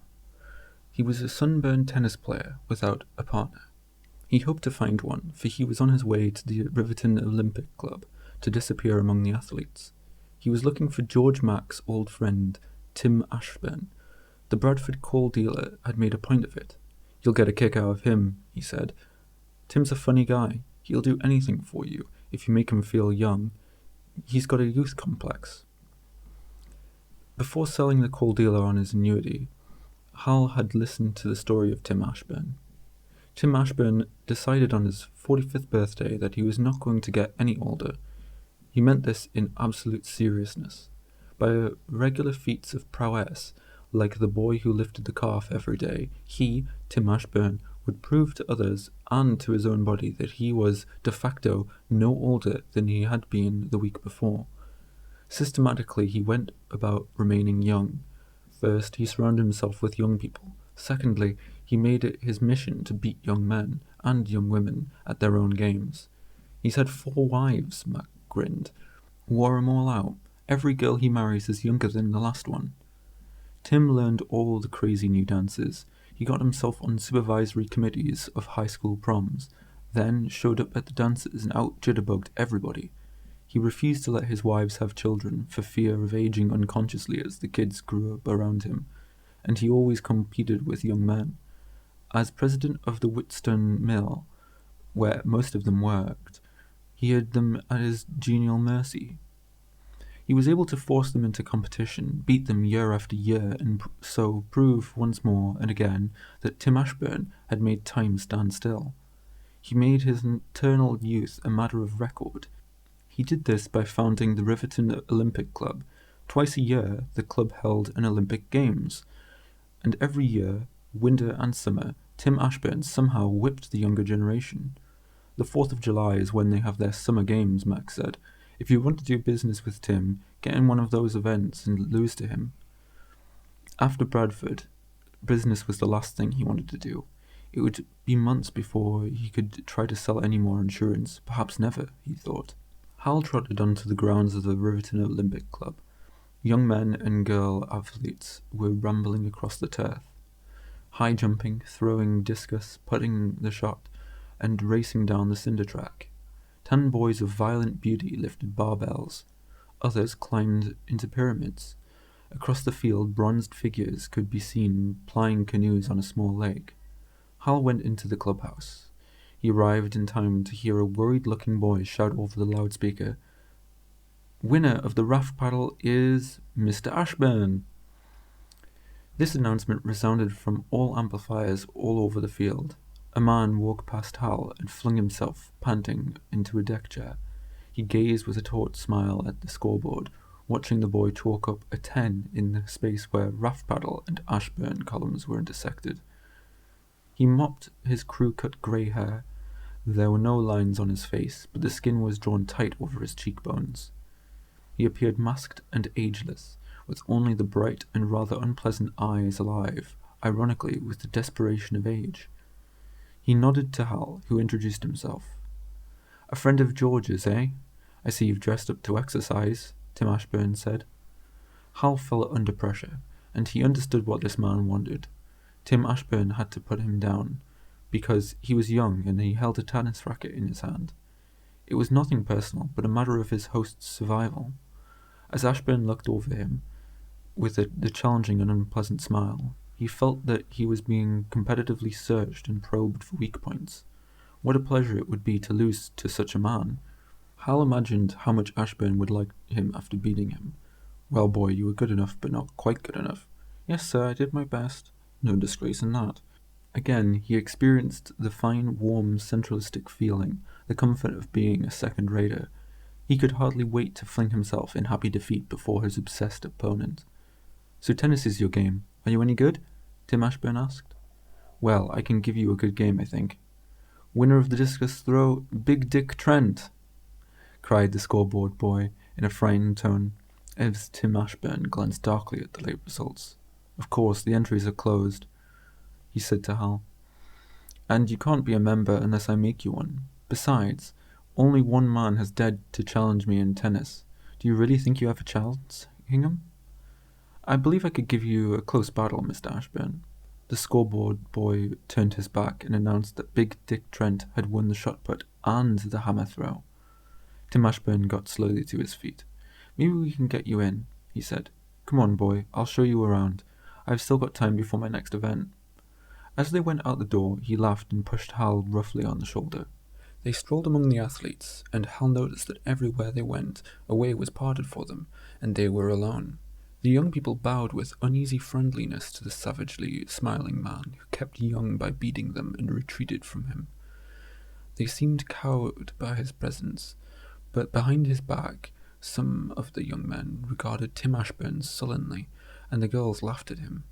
He was a sunburned tennis player without a partner. He hoped to find one, for he was on his way to the Riverton Olympic Club to disappear among the athletes. He was looking for George Mack's old friend, Tim Ashburn. The Bradford coal dealer had made a point of it. "You'll get a kick out of him," he said. "Tim's a funny guy. He'll do anything for you if you make him feel young. He's got a youth complex." Before selling the coal dealer on his annuity, Hal had listened to the story of Tim Ashburn. Tim Ashburn decided on his 45th birthday that he was not going to get any older. He meant this in absolute seriousness. By regular feats of prowess, like the boy who lifted the calf every day, he, Tim Ashburn, would prove to others and to his own body that he was, de facto, no older than he had been the week before. Systematically, he went about remaining young. First, he surrounded himself with young people. Secondly, he made it his mission to beat young men and young women at their own games. "He's had 4 wives," Mac grinned. "Wore 'em all out. Every girl he marries is younger than the last one." Tim learned all the crazy new dances. He got himself on supervisory committees of high school proms, then showed up at the dances and out-jitterbugged everybody. He refused to let his wives have children for fear of aging unconsciously as the kids grew up around him, and he always competed with young men. As president of the Whetstone Mill, where most of them worked, he had them at his genial mercy. He was able to force them into competition, beat them year after year, and so prove once more and again that Tim Ashburn had made time stand still. He made his eternal youth a matter of record. He did this by founding the Riverton Olympic Club. Twice a year, the club held an Olympic Games, and every year, winter and summer, Tim Ashburn somehow whipped the younger generation. "The 4th of July is when they have their summer games," Max said. "If you want to do business with Tim, get in one of those events and lose to him." After Bradford, business was the last thing he wanted to do. It would be months before he could try to sell any more insurance, perhaps never, he thought. Hal trotted onto the grounds of the Riverton Olympic Club. Young men and girl athletes were rambling across the turf, high jumping, throwing discus, putting the shot, and racing down the cinder track. 10 boys of violent beauty lifted barbells. Others climbed into pyramids. Across the field, bronzed figures could be seen plying canoes on a small lake. Hal went into the clubhouse. He arrived in time to hear a worried-looking boy shout over the loudspeaker, "Winner of the raft paddle is Mr. Ashburn." This announcement resounded from all amplifiers all over the field. A man walked past Hal and flung himself, panting, into a deck chair. He gazed with a taut smile at the scoreboard, watching the boy chalk up a 10 in the space where raft paddle and Ashburn columns were intersected. He mopped his crew-cut grey hair. There were no lines on his face, but the skin was drawn tight over his cheekbones. He appeared masked and ageless, with only the bright and rather unpleasant eyes alive, ironically with the desperation of age. He nodded to Hal, who introduced himself. "A friend of George's, eh? I see you've dressed up to exercise," Tim Ashburn said. Hal fell under pressure, and he understood what this man wanted. Tim Ashburn had to put him down, because he was young and he held a tennis racket in his hand. It was nothing personal, but a matter of his host's survival. As Ashburn looked over him, with the challenging and unpleasant smile, he felt that he was being competitively searched and probed for weak points. What a pleasure it would be to lose to such a man. Hal imagined how much Ashburn would like him after beating him. "Well, boy, you were good enough, but not quite good enough." "Yes, sir, I did my best." No disgrace in that. Again, he experienced the fine, warm, centralistic feeling, the comfort of being a second-rater. He could hardly wait to fling himself in happy defeat before his obsessed opponent. "So tennis is your game. Are you any good?" Tim Ashburn asked. "Well, I can give you a good game, I think." "Winner of the discus throw, Big Dick Trent," cried the scoreboard boy in a frightened tone, as Tim Ashburn glanced darkly at the late results. "Of course, the entries are closed," he said to Hal. "And you can't be a member unless I make you one. Besides, only one man has dared to challenge me in tennis. Do you really think you have a chance, Hingham?" "I believe I could give you a close battle, Mr. Ashburn." The scoreboard boy turned his back and announced that Big Dick Trent had won the shot put and the hammer throw. Tim Ashburn got slowly to his feet. "Maybe we can get you in," he said. "Come on, boy, I'll show you around. I've still got time before my next event." As they went out the door, he laughed and pushed Hal roughly on the shoulder. They strolled among the athletes, and Hal noticed that everywhere they went, a way was parted for them, and they were alone. The young people bowed with uneasy friendliness to the savagely smiling man who kept young by beating them and retreated from him. They seemed cowed by his presence, but behind his back some of the young men regarded Tim Ashburn sullenly, and the girls laughed at him.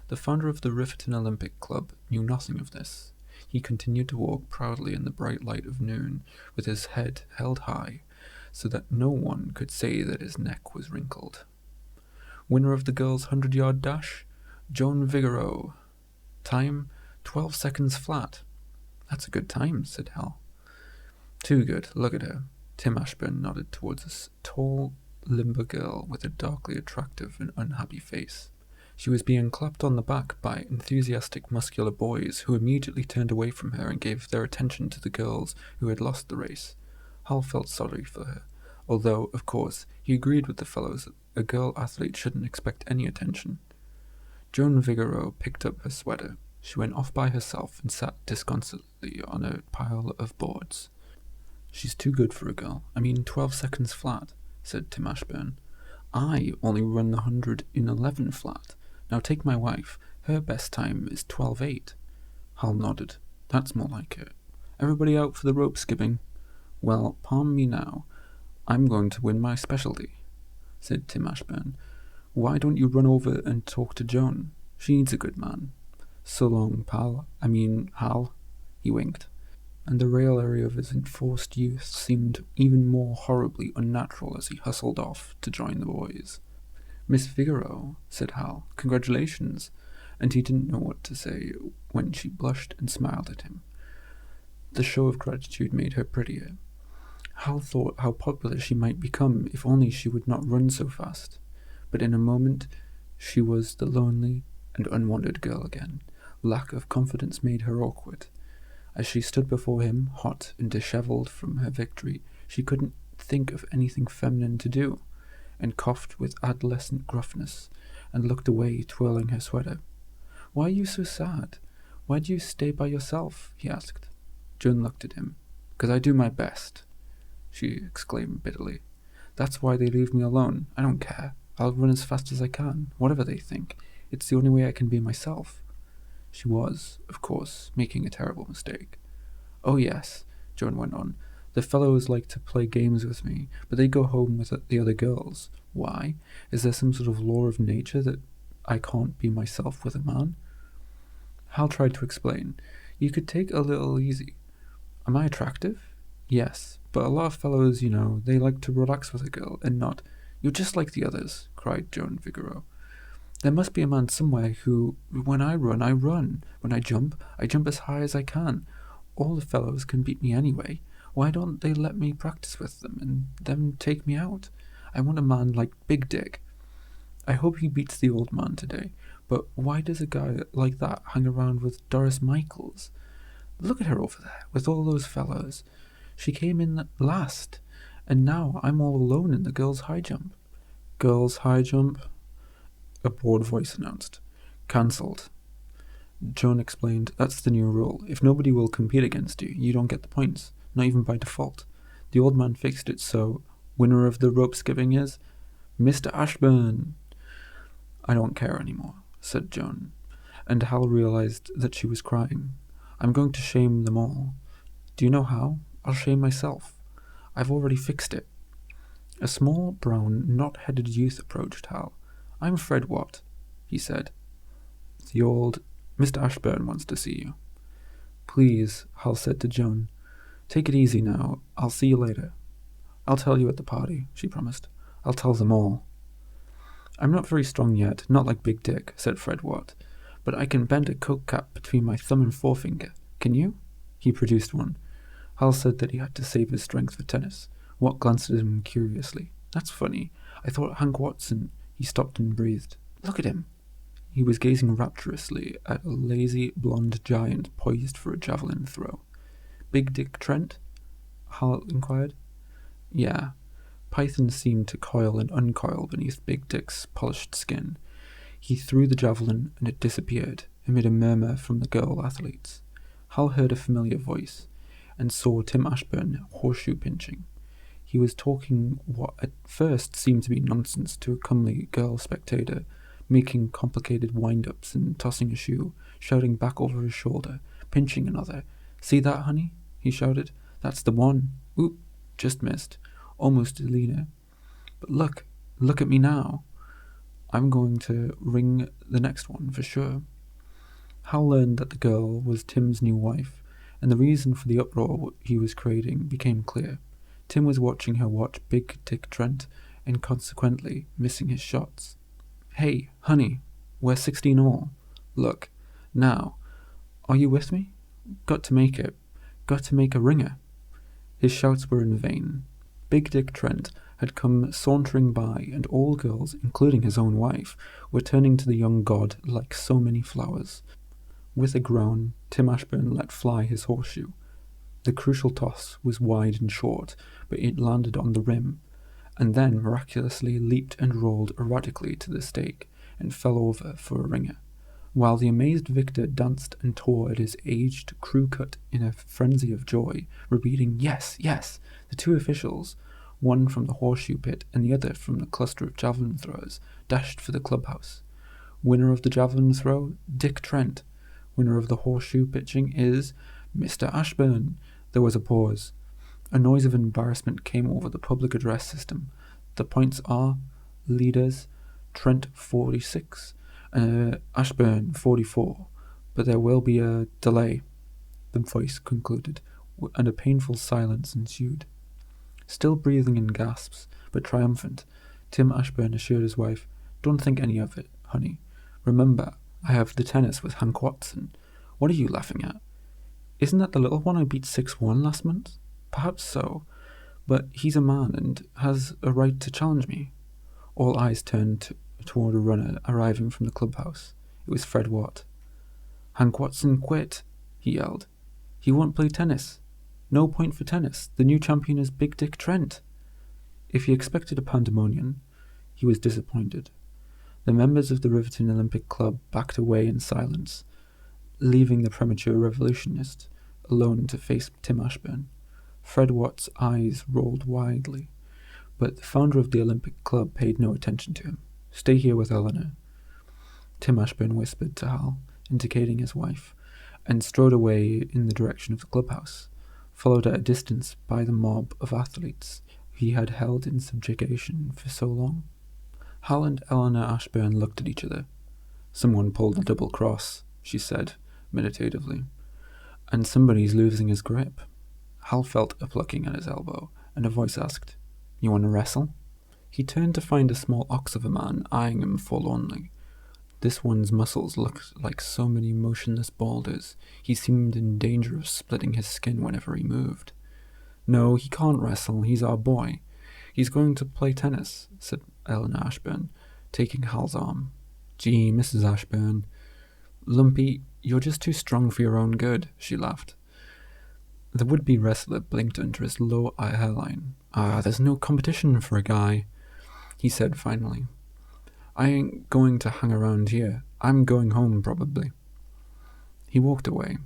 The founder of the Riverton Olympic Club knew nothing of this. He continued to walk proudly in the bright light of noon, with his head held high, so that no one could say that his neck was wrinkled. Winner of the girls' 100-yard dash, Joan Vigouroux. Time, 12 seconds flat. "That's a good time," said Hal. "Too good. Look at her." Tim Ashburn nodded towards a tall, limber girl with a darkly attractive and unhappy face. She was being clapped on the back by enthusiastic muscular boys who immediately turned away from her and gave their attention to the girls who had lost the race. Hal felt sorry for her, although, of course, he agreed with the fellows that a girl athlete shouldn't expect any attention. Joan Vigouroux picked up her sweater. She went off by herself and sat disconsolately on a pile of boards. "She's too good for a girl. 12 seconds flat," said Tim Ashburn. "I only run the 100 in 11 flat. Now take my wife. Her best time is 12.8. Hal nodded. "That's more like it. Everybody out for the rope skipping?" "Well, palm me now. I'm going to win my specialty," said Tim Ashburn. "Why don't you run over and talk to Joan? She needs a good man." "So long, Hal." He winked, and the raillery of his enforced youth seemed even more horribly unnatural as he hustled off to join the boys. "Miss Vigouroux," said Hal. "Congratulations." And he didn't know what to say when she blushed and smiled at him. The show of gratitude made her prettier. Hal thought how popular she might become if only she would not run so fast. But in a moment she was the lonely and unwanted girl again. Lack of confidence made her awkward. As she stood before him, hot and dishevelled from her victory, she couldn't think of anything feminine to do, and coughed with adolescent gruffness, and looked away, twirling her sweater. "Why are you so sad? Why do you stay by yourself?" he asked. Joan looked at him. "'Cause I do my best," she exclaimed bitterly. "That's why they leave me alone. I don't care. I'll run as fast as I can, whatever they think. It's the only way I can be myself." She was, of course, making a terrible mistake. "Oh yes," Joan went on, "the fellows like to play games with me, but they go home with the other girls. Why? Is there some sort of law of nature that I can't be myself with a man?" Hal tried to explain. "You could take a little easy. Am I attractive? Yes, but a lot of fellows, they like to relax with a girl and not—" "You're just like the others," cried Joan Vigouroux. "There must be a man somewhere who, when I run, I run. When I jump as high as I can. All the fellows can beat me anyway. Why don't they let me practice with them and them take me out? I want a man like Big Dick. I hope he beats the old man today. But why does a guy like that hang around with Doris Michaels? Look at her over there, with all those fellows. She came in last, and now I'm all alone in the girls' high jump." "Girls' high jump?" a bored voice announced. "Cancelled." Joan explained, "That's the new rule. If nobody will compete against you, you don't get the points, not even by default. The old man fixed it so winner of the rope skipping is Mr. Ashburn." "I don't care anymore," said Joan. and Hal realized that she was crying. "I'm going to shame them all. Do you know how? I'll shame myself. I've already fixed it." A small, brown, knot-headed youth approached Hal. "I'm Fred Watt," he said. "The old Mr. Ashburn wants to see you." "Please," Hal said to Joan. "Take it easy now. I'll see you later." "I'll tell you at the party," she promised. "I'll tell them all." "I'm not very strong yet, not like Big Dick," said Fred Watt, "but I can bend a coke cap between my thumb and forefinger. Can you?" He produced one. Hal said that he had to save his strength for tennis. Watt glanced at him curiously. "That's funny. I thought Hank Watson—" He stopped and breathed. "Look at him." He was gazing rapturously at a lazy, blonde giant poised for a javelin throw. "Big Dick Trent?" Hal inquired. "Yeah." Pythons seemed to coil and uncoil beneath Big Dick's polished skin. He threw the javelin, and it disappeared, amid a murmur from the girl athletes. Hal heard a familiar voice, and saw Tim Ashburn horseshoe pinching. He was talking what at first seemed to be nonsense to a comely girl spectator, making complicated wind-ups and tossing a shoe, shouting back over his shoulder, pinching another. "See that, honey?" he shouted. "That's the one. Oop, just missed. Almost Alina. But look at me now. I'm going to ring the next one for sure." Hal learned that the girl was Tim's new wife, and the reason for the uproar he was creating became clear. Tim was watching her watch Big Dick Trent, and consequently missing his shots. "Hey, honey, we're 16 all. Look, now, are you with me? Got to make it. Got to make a ringer." His shouts were in vain. Big Dick Trent had come sauntering by, and all girls, including his own wife, were turning to the young god like so many flowers. With a groan, Tim Ashburn let fly his horseshoe. The crucial toss was wide and short, but it landed on the rim, and then miraculously leaped and rolled erratically to the stake, and fell over for a ringer, while the amazed victor danced and tore at his aged crew cut in a frenzy of joy, repeating, "Yes, yes!" The two officials, one from the horseshoe pit and the other from the cluster of javelin throwers, dashed for the clubhouse. Winner of the javelin throw, Dick Trent. Winner of the horseshoe pitching is Mr. Ashburn. There was a pause. A noise of embarrassment came over the public address system. "The points are, leaders, Trent 46, Ashburn 44, but there will be a delay," the voice concluded, and a painful silence ensued. Still breathing in gasps, but triumphant, Tim Ashburn assured his wife, "Don't think any of it, honey. Remember, I have the tennis with Hank Watson. What are you laughing at? Isn't that the little one I beat 6-1 last month? Perhaps so, but he's a man and has a right to challenge me." All eyes turned toward a runner arriving from the clubhouse. It was Fred Watt. "Hank Watson quit," he yelled. "He won't play tennis. No point for tennis. The new champion is Big Dick Trent." If he expected a pandemonium, he was disappointed. The members of the Riverton Olympic Club backed away in silence, leaving the premature revolutionist alone to face Tim Ashburn. Fred Watt's eyes rolled widely, but the founder of the Olympic Club paid no attention to him. "Stay here with Eleanor," Tim Ashburn whispered to Hal, indicating his wife, and strode away in the direction of the clubhouse, followed at a distance by the mob of athletes he had held in subjugation for so long. Hal and Eleanor Ashburn looked at each other. "Someone pulled a double cross," she said, meditatively, "and somebody's losing his grip." Hal felt a plucking at his elbow, and a voice asked, "You want to wrestle?" He turned to find a small ox of a man eyeing him forlornly. This one's muscles looked like so many motionless boulders. He seemed in danger of splitting his skin whenever he moved. "No, he can't wrestle. He's our boy. He's going to play tennis," said Eleanor Ashburn, taking Hal's arm. "Gee, Mrs. Ashburn. Lumpy, you're just too strong for your own good," she laughed. The would-be wrestler blinked under his low hairline. There's no competition for a guy," he said finally. "I ain't going to hang around here. I'm going home, probably." He walked away.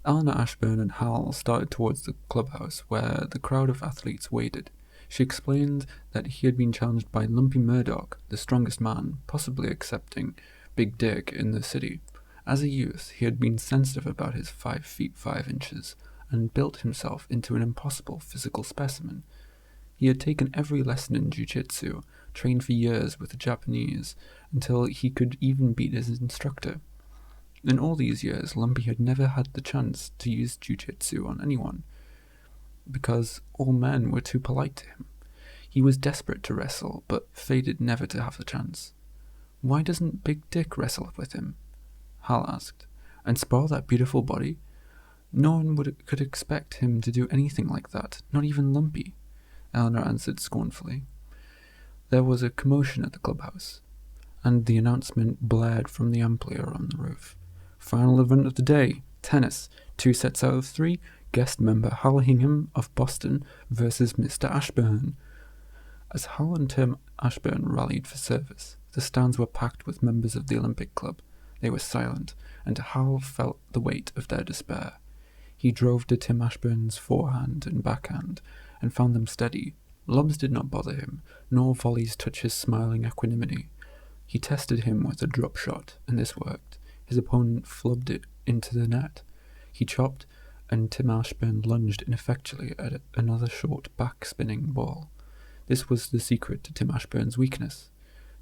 Eleanor Ashburn and Hal started towards the clubhouse, where the crowd of athletes waited. She explained that he had been challenged by Lumpy Murdoch, the strongest man, possibly excepting Big Dick, in the city, As a youth, he had been sensitive about his 5 feet 5 inches and built himself into an impossible physical specimen. He had taken every lesson in Jiujitsu, trained for years with the Japanese, until he could even beat his instructor. In all these years, Lumpy had never had the chance to use Jiujitsu on anyone, because all men were too polite to him. He was desperate to wrestle, but fated never to have the chance. "Why doesn't Big Dick wrestle with him?" Hal asked. "And spoil that beautiful body? No one could expect him to do anything like that, not even Lumpy," Eleanor answered scornfully. There was a commotion at the clubhouse, and the announcement blared from the amplifier on the roof. "Final event of the day, tennis, 2 sets out of 3, guest member Hal Hingham of Boston versus Mr. Ashburn." As Hal and Tim Ashburn rallied for service, the stands were packed with members of the Olympic Club. They were silent, and Hal felt the weight of their despair. He drove to Tim Ashburn's forehand and backhand, and found them steady. Lobs did not bother him, nor volleys touch his smiling equanimity. He tested him with a drop shot, and this worked. His opponent flubbed it into the net. He chopped, and Tim Ashburn lunged ineffectually at another short back-spinning ball. This was the secret to Tim Ashburn's weakness.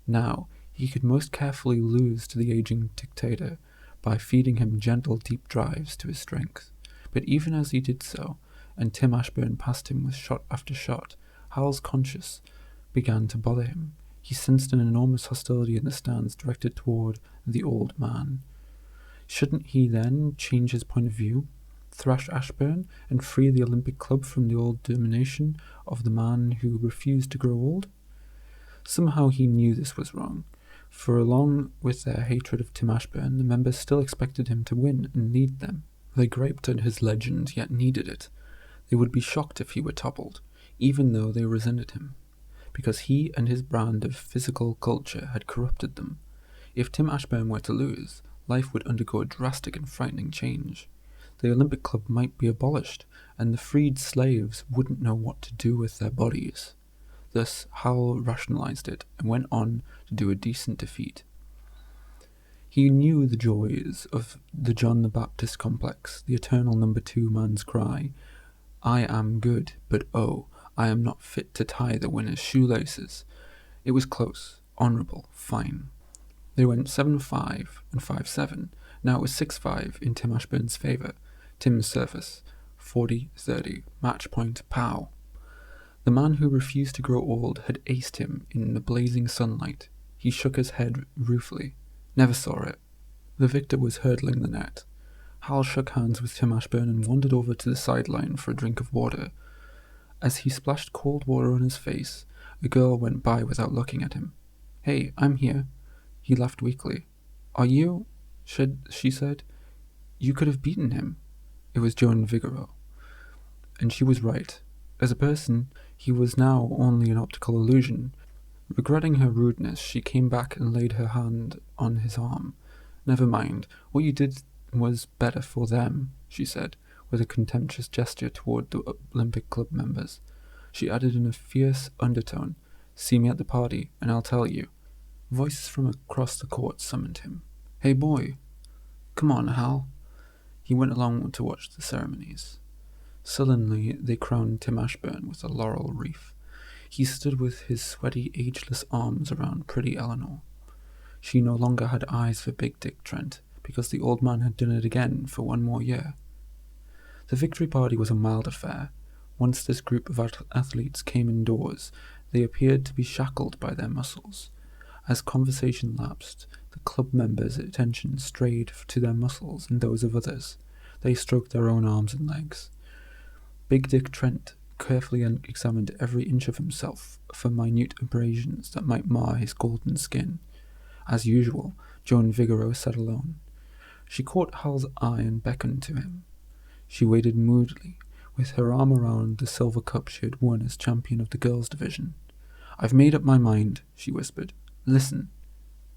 Now, he could most carefully lose to the aging dictator by feeding him gentle deep drives to his strength. But even as he did so, and Tim Ashburn passed him with shot after shot, Hal's conscience began to bother him. He sensed an enormous hostility in the stands directed toward the old man. Shouldn't he then change his point of view, thrash Ashburn, and free the Olympic Club from the old domination of the man who refused to grow old? Somehow he knew this was wrong, for along with their hatred of Tim Ashburn, the members still expected him to win and lead them. They griped at his legend, yet needed it. They would be shocked if he were toppled, even though they resented him, because he and his brand of physical culture had corrupted them. If Tim Ashburn were to lose, life would undergo a drastic and frightening change. The Olympic Club might be abolished, and the freed slaves wouldn't know what to do with their bodies. Thus, Hal rationalized it and went on to do a decent defeat. He knew the joys of the John the Baptist complex, the eternal number 2 man's cry, "I am good, but oh, I am not fit to tie the winner's shoelaces." It was close, honourable, fine. They went 7-5 and 5-7. Now it was 6-5 in Tim Ashburn's favour. Tim's service, 40-30, match point, pow. The man who refused to grow old had aced him in the blazing sunlight. He shook his head ruefully. Never saw it. The victor was hurdling the net. Hal shook hands with Tim Ashburn and wandered over to the sideline for a drink of water. As he splashed cold water on his face, a girl went by without looking at him. "Hey, I'm here." He laughed weakly. "Are you?" she said. "You could have beaten him." It was Joan Vigoro. And she was right. As a person, he was now only an optical illusion. Regretting her rudeness, she came back and laid her hand on his arm. "Never mind. What you did was better for them," she said, with a contemptuous gesture toward the Olympic Club members. She added in a fierce undertone, "See me at the party, and I'll tell you." Voices from across the court summoned him. "Hey boy." "Come on, Hal." He went along to watch the ceremonies. Sullenly, they crowned Tim Ashburn with a laurel wreath. He stood with his sweaty, ageless arms around pretty Eleanor. She no longer had eyes for Big Dick Trent, because the old man had done it again for 1 more year. The victory party was a mild affair. Once this group of athletes came indoors, they appeared to be shackled by their muscles. As conversation lapsed, the club members' attention strayed to their muscles and those of others. They stroked their own arms and legs. Big Dick Trent carefully examined every inch of himself for minute abrasions that might mar his golden skin. As usual, Joan Vigoro sat alone. She caught Hal's eye and beckoned to him. She waited moodily, with her arm around the silver cup she had won as champion of the girls' division. "I've made up my mind," she whispered. "Listen."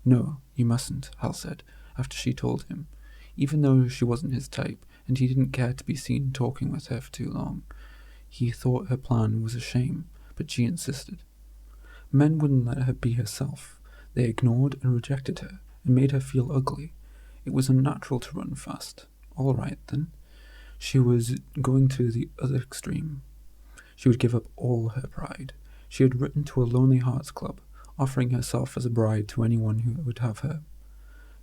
"No, you mustn't," Hal said, after she told him, even though she wasn't his type, and he didn't care to be seen talking with her for too long. He thought her plan was a shame, but she insisted. Men wouldn't let her be herself. They ignored and rejected her, and made her feel ugly. It was unnatural to run fast. All right, then. She was going to the other extreme. She would give up all her pride. She had written to a Lonely Hearts Club, offering herself as a bride to anyone who would have her.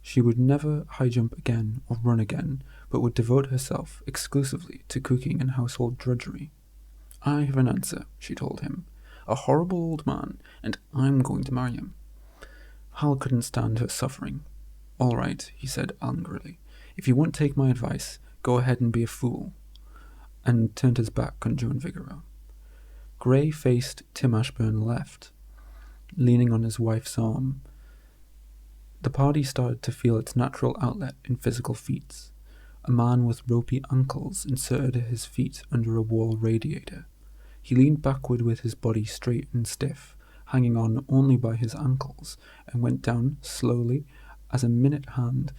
She would never high jump again or run again, but would devote herself exclusively to cooking and household drudgery. I have an answer, she told him. A horrible old man, and I'm going to marry him. Hal couldn't stand her suffering. All right, he said angrily. If you won't take my advice, go ahead and be a fool. And turned his back on Joan Vigoro. Grey-faced Tim Ashburn left, leaning on his wife's arm. The party started to feel its natural outlet in physical feats. A man with ropey ankles inserted his feet under a wall radiator. He leaned backward with his body straight and stiff, hanging on only by his ankles, and went down slowly as a minute hand,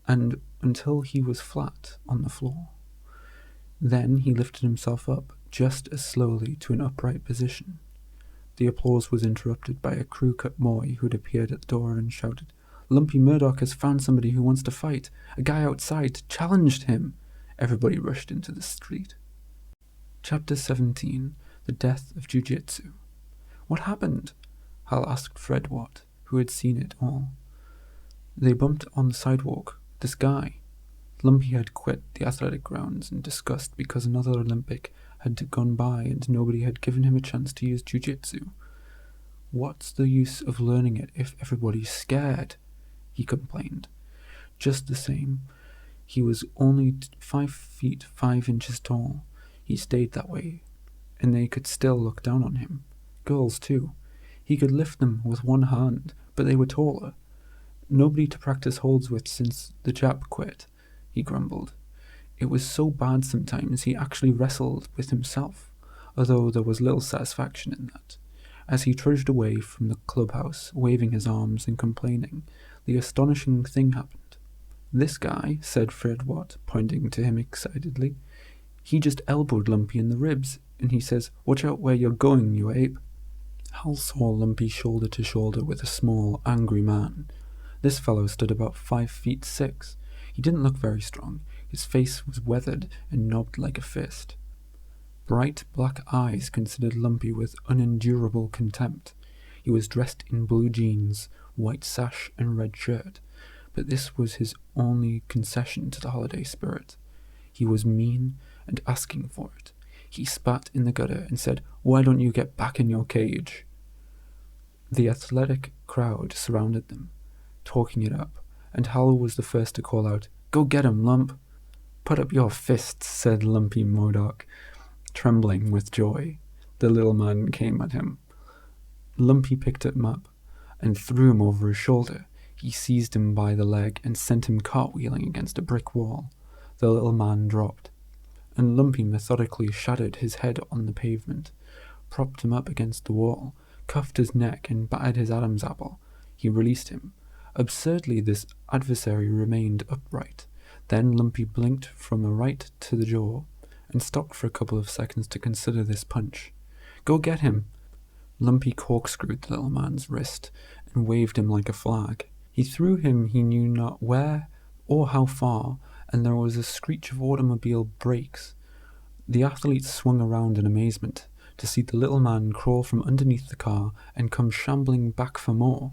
and until he was flat on the floor. Then he lifted himself up just as slowly to an upright position. The applause was interrupted by a crew-cut boy who had appeared at the door and shouted, "Lumpy Murdoch has found somebody who wants to fight. A guy outside challenged him." Everybody rushed into the street. Chapter 17. The Death of Jiujitsu. What happened? Hal asked Fred Watt, who had seen it all. They bumped on the sidewalk. This guy. Lumpy had quit the athletic grounds in disgust because another Olympic had gone by and nobody had given him a chance to use Jiujitsu. What's the use of learning it if everybody's scared? He complained. Just the same, he was only 5 feet 5 inches tall. He stayed that way, and they could still look down on him. Girls, too. He could lift them with one hand, but they were taller. Nobody to practice holds with since the Jap quit, he grumbled. It was so bad sometimes he actually wrestled with himself, although there was little satisfaction in that. As he trudged away from the clubhouse, waving his arms and complaining, the astonishing thing happened. "This guy," said Fred Watt, pointing to him excitedly, "he just elbowed Lumpy in the ribs, and he says, 'Watch out where you're going, you ape.'" Hal saw Lumpy shoulder to shoulder with a small, angry man. This fellow stood about 5 feet 6. He didn't look very strong. His face was weathered and knobbed like a fist. Bright black eyes considered Lumpy with unendurable contempt. He was dressed in blue jeans, white sash and red shirt, but this was his only concession to the holiday spirit. He was mean and asking for it. He spat in the gutter and said, "Why don't you get back in your cage?" The athletic crowd surrounded them, talking it up, and Hal was the first to call out, "Go get him, Lump!" "Put up your fists," said Lumpy Modoc, trembling with joy. The little man came at him. Lumpy picked him up and threw him over his shoulder. He seized him by the leg and sent him cartwheeling against a brick wall. The little man dropped, and Lumpy methodically shattered his head on the pavement, propped him up against the wall, cuffed his neck and battered his Adam's apple. He released him. Absurdly, this adversary remained upright. Then Lumpy blinked from the right to the jaw, and stopped for a couple of seconds to consider this punch. "Go get him!" Lumpy corkscrewed the little man's wrist and waved him like a flag. He threw him he knew not where or how far, and there was a screech of automobile brakes. The athlete swung around in amazement to see the little man crawl from underneath the car and come shambling back for more.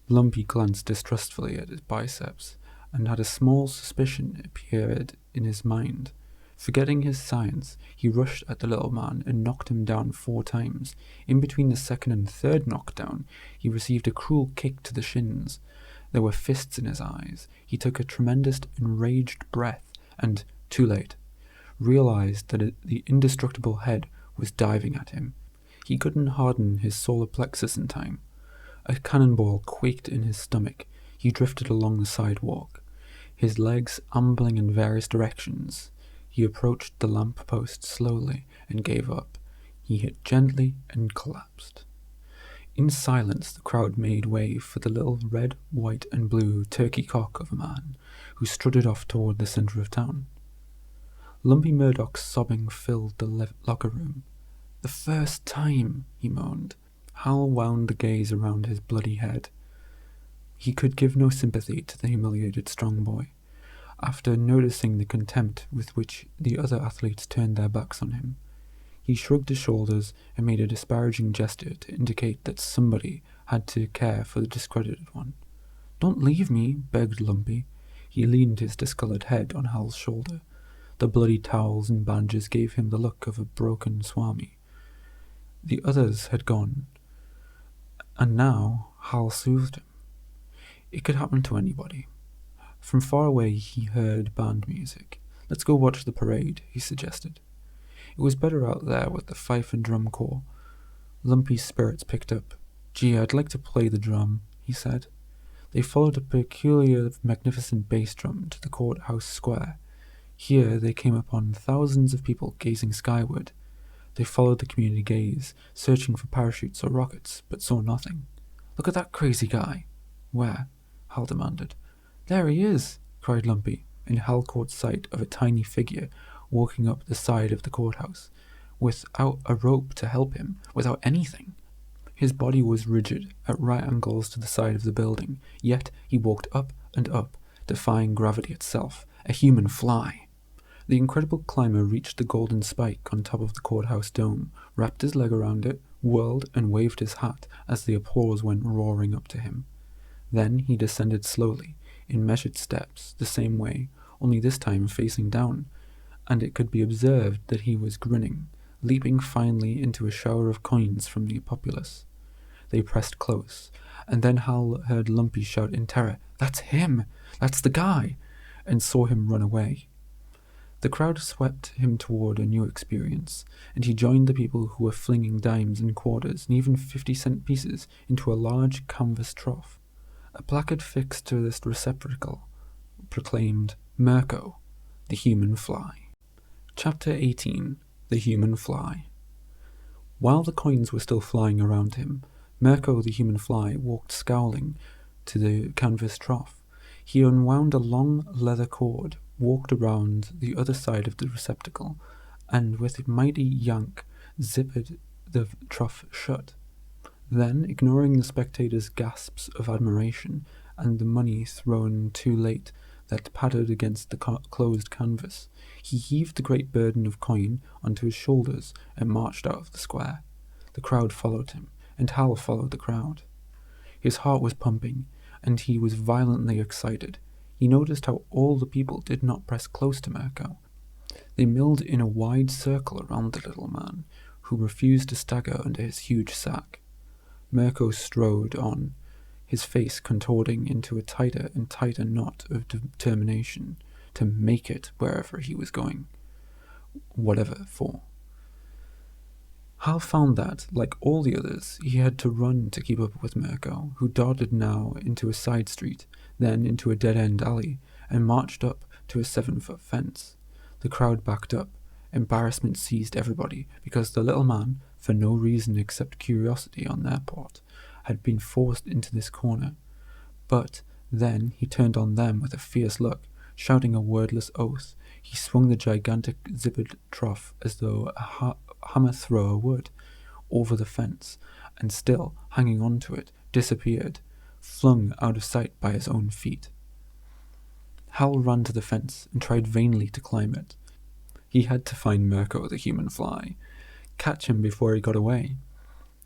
Lumpy glanced distrustfully at his biceps, and had a small suspicion appeared in his mind. Forgetting his science, he rushed at the little man and knocked him down 4 times. In between the second and third knockdown, he received a cruel kick to the shins. There were fists in his eyes. He took a tremendous enraged breath and, too late, realized that the indestructible head was diving at him. He couldn't harden his solar plexus in time. A cannonball quaked in his stomach. He drifted along the sidewalk, his legs ambling in various directions. He approached the lamp post slowly and gave up. He hit gently and collapsed. In silence, the crowd made way for the little red, white, and blue turkey cock of a man who strutted off toward the center of town. Lumpy Murdoc's sobbing filled the locker room. "The first time," he moaned. Hal wound the gaze around his bloody head. He could give no sympathy to the humiliated strong boy. After noticing the contempt with which the other athletes turned their backs on him, he shrugged his shoulders and made a disparaging gesture to indicate that somebody had to care for the discredited one. "Don't leave me," begged Lumpy. He leaned his discoloured head on Hal's shoulder. The bloody towels and bandages gave him the look of a broken swami. The others had gone, and now Hal soothed him. It could happen to anybody. From far away he heard band music. "Let's go watch the parade," he suggested. It was better out there with the fife and drum corps. Lumpy's spirits picked up. "Gee, I'd like to play the drum," he said. They followed a peculiar, magnificent bass drum to the courthouse square. Here they came upon thousands of people gazing skyward. They followed the community gaze, searching for parachutes or rockets, but saw nothing. "Look at that crazy guy." "Where?" Hal demanded. "There he is," cried Lumpy, and Hal caught sight of a tiny figure walking up the side of the courthouse, without a rope to help him, without anything. His body was rigid, at right angles to the side of the building, yet he walked up and up, defying gravity itself, a human fly. The incredible climber reached the golden spike on top of the courthouse dome, wrapped his leg around it, whirled and waved his hat as the applause went roaring up to him. Then he descended slowly, in measured steps, the same way, only this time facing down, and it could be observed that he was grinning, leaping finally into a shower of coins from the populace. They pressed close, and then Hal heard Lumpy shout in terror, "That's him! That's the guy!" and saw him run away. The crowd swept him toward a new experience, and he joined the people who were flinging dimes and quarters and even 50-cent pieces into a large canvas trough. A placard fixed to this receptacle proclaimed, "Merko, the human fly." Chapter 18. The Human Fly. While the coins were still flying around him, Merko the human fly walked scowling to the canvas trough. He unwound a long leather cord, walked around the other side of the receptacle, and with a mighty yank zipped the trough shut. Then, ignoring the spectators' gasps of admiration and the money thrown too late that pattered against the closed canvas, he heaved the great burden of coin onto his shoulders and marched out of the square. The crowd followed him, and Hal followed the crowd. His heart was pumping, and he was violently excited. He noticed how all the people did not press close to Merko. They milled in a wide circle around the little man, who refused to stagger under his huge sack. Merko strode on, his face contorting into a tighter and tighter knot of determination to make it wherever he was going, whatever for. Hal found that, like all the others, he had to run to keep up with Merko, who darted now into a side street, then into a dead-end alley, and marched up to a 7-foot fence. The crowd backed up. Embarrassment seized everybody, because the little man, for no reason except curiosity on their part, had been forced into this corner. But then he turned on them with a fierce look, shouting a wordless oath. He swung the gigantic zippered trough as though a hammer thrower would, over the fence, and still hanging on to it, disappeared, flung out of sight by his own feet. Hal ran to the fence and tried vainly to climb it. He had to find Merko the human fly, catch him before he got away.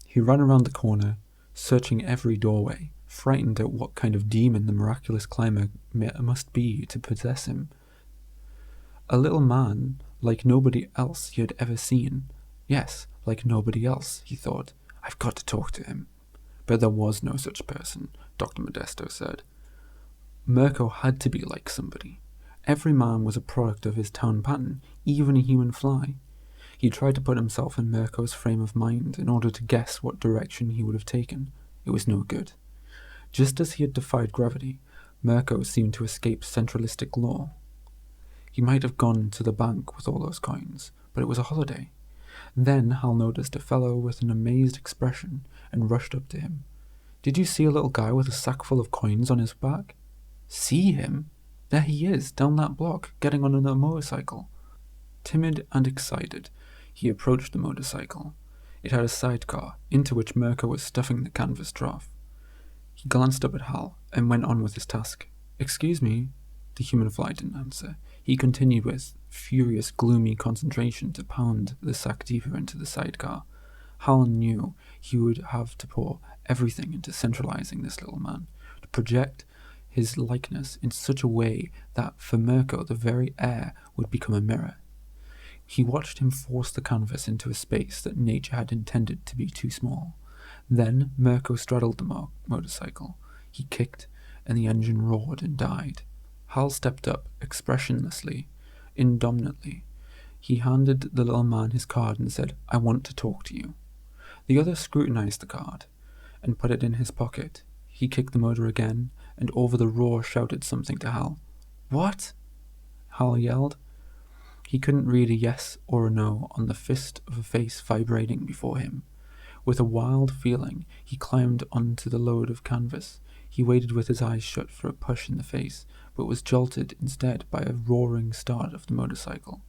He ran around the corner, searching every doorway, frightened at what kind of demon the miraculous climber must be to possess him. A little man like nobody else he had ever seen. Yes, like nobody else, he thought. I've got to talk to him. But there was no such person, Dr Modesto said. Merko had to be like somebody. Every man was a product of his town pattern, even a human fly. He tried to put himself in Merko's frame of mind in order to guess what direction he would have taken. It was no good. Just as he had defied gravity, Merko seemed to escape centralistic law. He might have gone to the bank with all those coins, but it was a holiday. Then Hal noticed a fellow with an amazed expression and rushed up to him. Did you see a little guy with a sack full of coins on his back? See him? There he is, down that block, getting on a motorcycle. Timid and excited, he approached the motorcycle. It had a sidecar, into which Merko was stuffing the canvas trough. He glanced up at Hal and went on with his task. "Excuse me." The human fly didn't answer. He continued with furious, gloomy concentration to pound the sack deeper into the sidecar. Hal knew he would have to pour everything into centralizing this little man, to project his likeness in such a way that for Merko the very air would become a mirror. He watched him force the canvas into a space that nature had intended to be too small. Then Merko straddled the motorcycle. He kicked, and the engine roared and died. Hal stepped up, expressionlessly, indomitably. He handed the little man his card and said, "I want to talk to you." The other scrutinized the card and put it in his pocket. He kicked the motor again, and over the roar shouted something to Hal. "What?" Hal yelled. He couldn't read a yes or a no on the fist of a face vibrating before him. With a wild feeling, he climbed onto the load of canvas. He waited with his eyes shut for a push in the face, but was jolted instead by a roaring start of the motorcycle.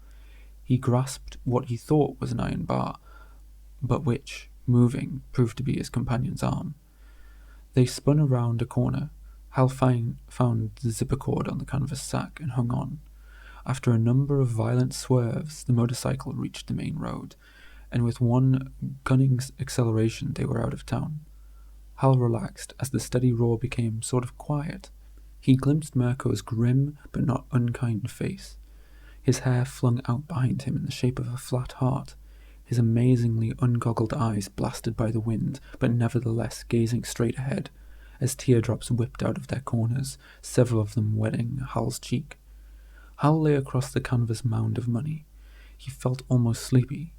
He grasped what he thought was an iron bar, but which, moving, proved to be his companion's arm. They spun around a corner. Hal found the zipper cord on the canvas sack and hung on. After a number of violent swerves, the motorcycle reached the main road, and with one gunning acceleration they were out of town. Hal relaxed as the steady roar became sort of quiet. He glimpsed Merko's grim but not unkind face, his hair flung out behind him in the shape of a flat heart, his amazingly ungoggled eyes blasted by the wind, but nevertheless gazing straight ahead, as teardrops whipped out of their corners, several of them wetting Hal's cheek. Hal lay across the canvas mound of money. He felt almost sleepy.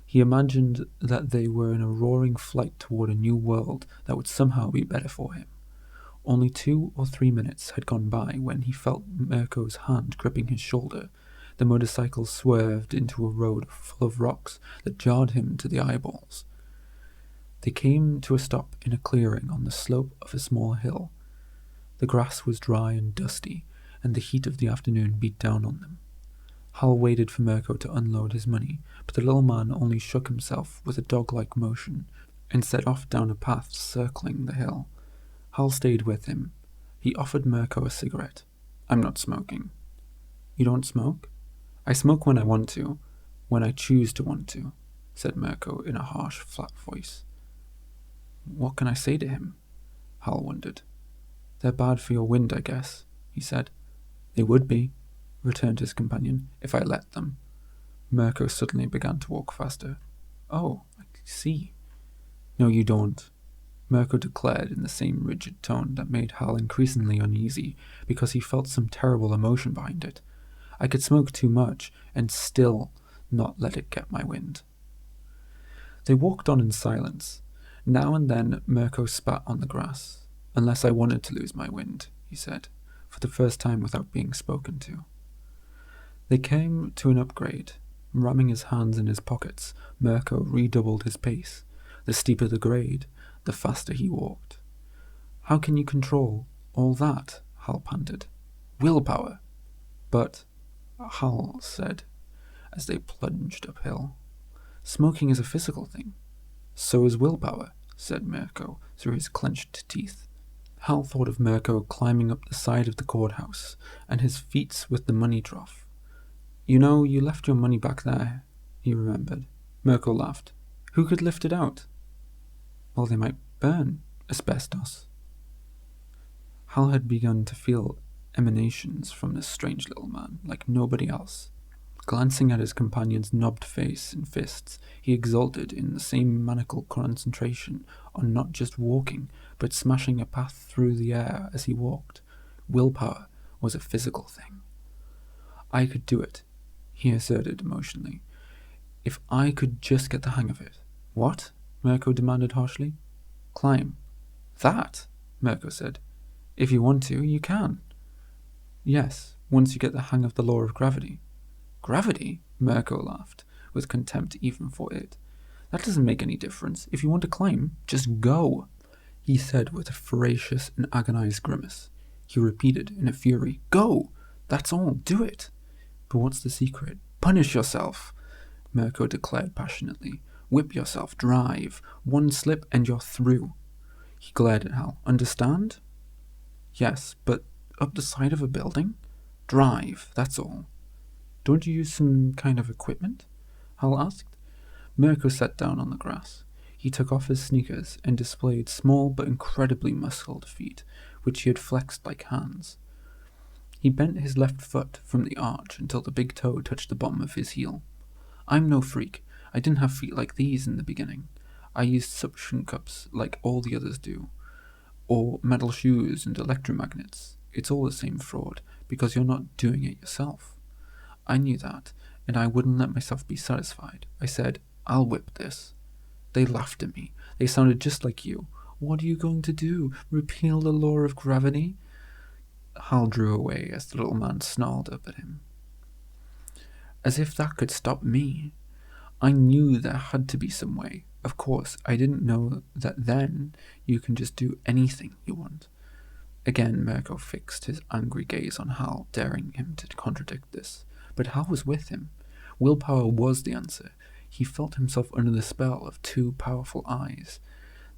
He imagined that they were in a roaring flight toward a new world that would somehow be better for him. Only 2 or 3 minutes had gone by when he felt Merko's hand gripping his shoulder. The motorcycle swerved into a road full of rocks that jarred him to the eyeballs. They came to a stop in a clearing on the slope of a small hill. The grass was dry and dusty, and the heat of the afternoon beat down on them. Hal waited for Merko to unload his money, but the little man only shook himself with a dog-like motion and set off down a path circling the hill. Hal stayed with him. He offered Merko a cigarette. "I'm not smoking." "You don't smoke?" "I smoke when I want to, when I choose to want to," said Merko in a harsh, flat voice. What can I say to him? Hal wondered. "They're bad for your wind, I guess," he said. "They would be," returned his companion, "if I let them." Merko suddenly began to walk faster. "Oh, I see." "No, you don't," Merko declared in the same rigid tone that made Hal increasingly uneasy, because he felt some terrible emotion behind it. "I could smoke too much, and still not let it get my wind." They walked on in silence. Now and then Merko spat on the grass. "Unless I wanted to lose my wind," he said, for the first time without being spoken to. They came to an upgrade. Ramming his hands in his pockets, Merko redoubled his pace. The steeper the grade, the faster he walked. "How can you control all that?" Hal panted. "Willpower." "But," Hal said, as they plunged uphill, "smoking is a physical thing." "So is willpower," said Merko through his clenched teeth. Hal thought of Merko climbing up the side of the courthouse, and his feats with the money trough. "You know, you left your money back there," he remembered. Merko laughed. "Who could lift it out?" "Well, they might burn. Asbestos." Hal had begun to feel emanations from this strange little man, like nobody else. Glancing at his companion's knobbed face and fists, he exulted in the same maniacal concentration on not just walking, but smashing a path through the air as he walked. Willpower was a physical thing. "I could do it," he asserted emotionally, "if I could just get the hang of it." "What?" Merko demanded harshly. "Climb." "That?" Merko said. "If you want to, you can." "Yes, once you get the hang of the law of gravity." "Gravity?" Merko laughed, with contempt even for it. "That doesn't make any difference. If you want to climb, just go," he said with a ferocious and agonized grimace. He repeated in a fury, "Go! That's all. Do it." "But what's the secret?" "Punish yourself," Merko declared passionately. "Whip yourself, drive. One slip and you're through." He glared at Hal. "Understand?" "Yes, but up the side of a building? Drive, that's all." "Don't you use some kind of equipment?" Hal asked. Merko sat down on the grass. He took off his sneakers and displayed small but incredibly muscled feet, which he had flexed like hands. He bent his left foot from the arch until the big toe touched the bottom of his heel. "I'm no freak. I didn't have feet like these in the beginning. I used suction cups like all the others do. Or metal shoes and electromagnets. It's all the same fraud, because you're not doing it yourself. I knew that, and I wouldn't let myself be satisfied. I said, I'll whip this. They laughed at me. They sounded just like you. What are you going to do? Repeal the law of gravity?" Hal drew away as the little man snarled up at him. "As if that could stop me. I knew there had to be some way. Of course, I didn't know that then you can just do anything you want." Again, Merko fixed his angry gaze on Hal, daring him to contradict this. But Hal was with him. Willpower was the answer. He felt himself under the spell of two powerful eyes.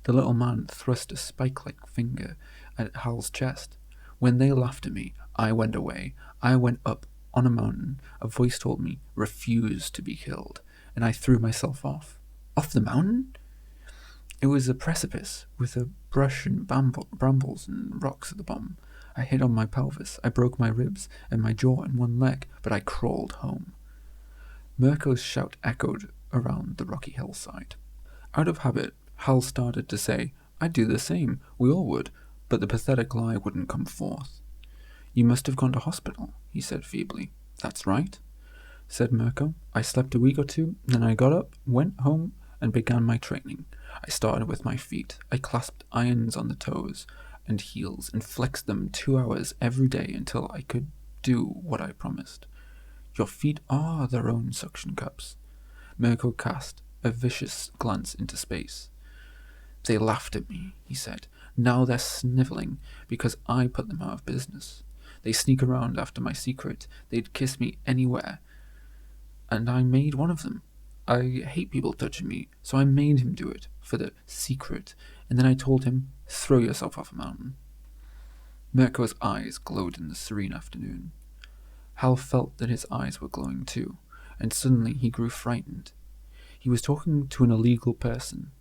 The little man thrust a spike-like finger at Hal's chest. "When they laughed at me, I went away. I went up on a mountain. A voice told me, refuse to be killed. And I threw myself off. Off the mountain? It was a precipice with a brush and brambles and rocks at the bottom. I hit on my pelvis. I broke my ribs and my jaw and one leg, but I crawled home." Merko's shout echoed around the rocky hillside. Out of habit, Hal started to say, "I'd do the same. We all would," but the pathetic lie wouldn't come forth. "You must have gone to hospital," he said feebly. "That's right," said Merko. "I slept a week or two, then I got up, went home, and began my training. I started with my feet. I clasped irons on the toes and heels and flexed them 2 hours every day until I could do what I promised. Your feet are their own suction cups." Merko cast a vicious glance into space. "They laughed at me," he said. "Now they're sniveling because I put them out of business. They sneak around after my secret. They'd kiss me anywhere. And I made one of them. I hate people touching me, so I made him do it for the secret, and then I told him, throw yourself off a mountain." Merko's eyes glowed in the serene afternoon. Hal felt that his eyes were glowing too, and suddenly he grew frightened. He was talking to an illegal person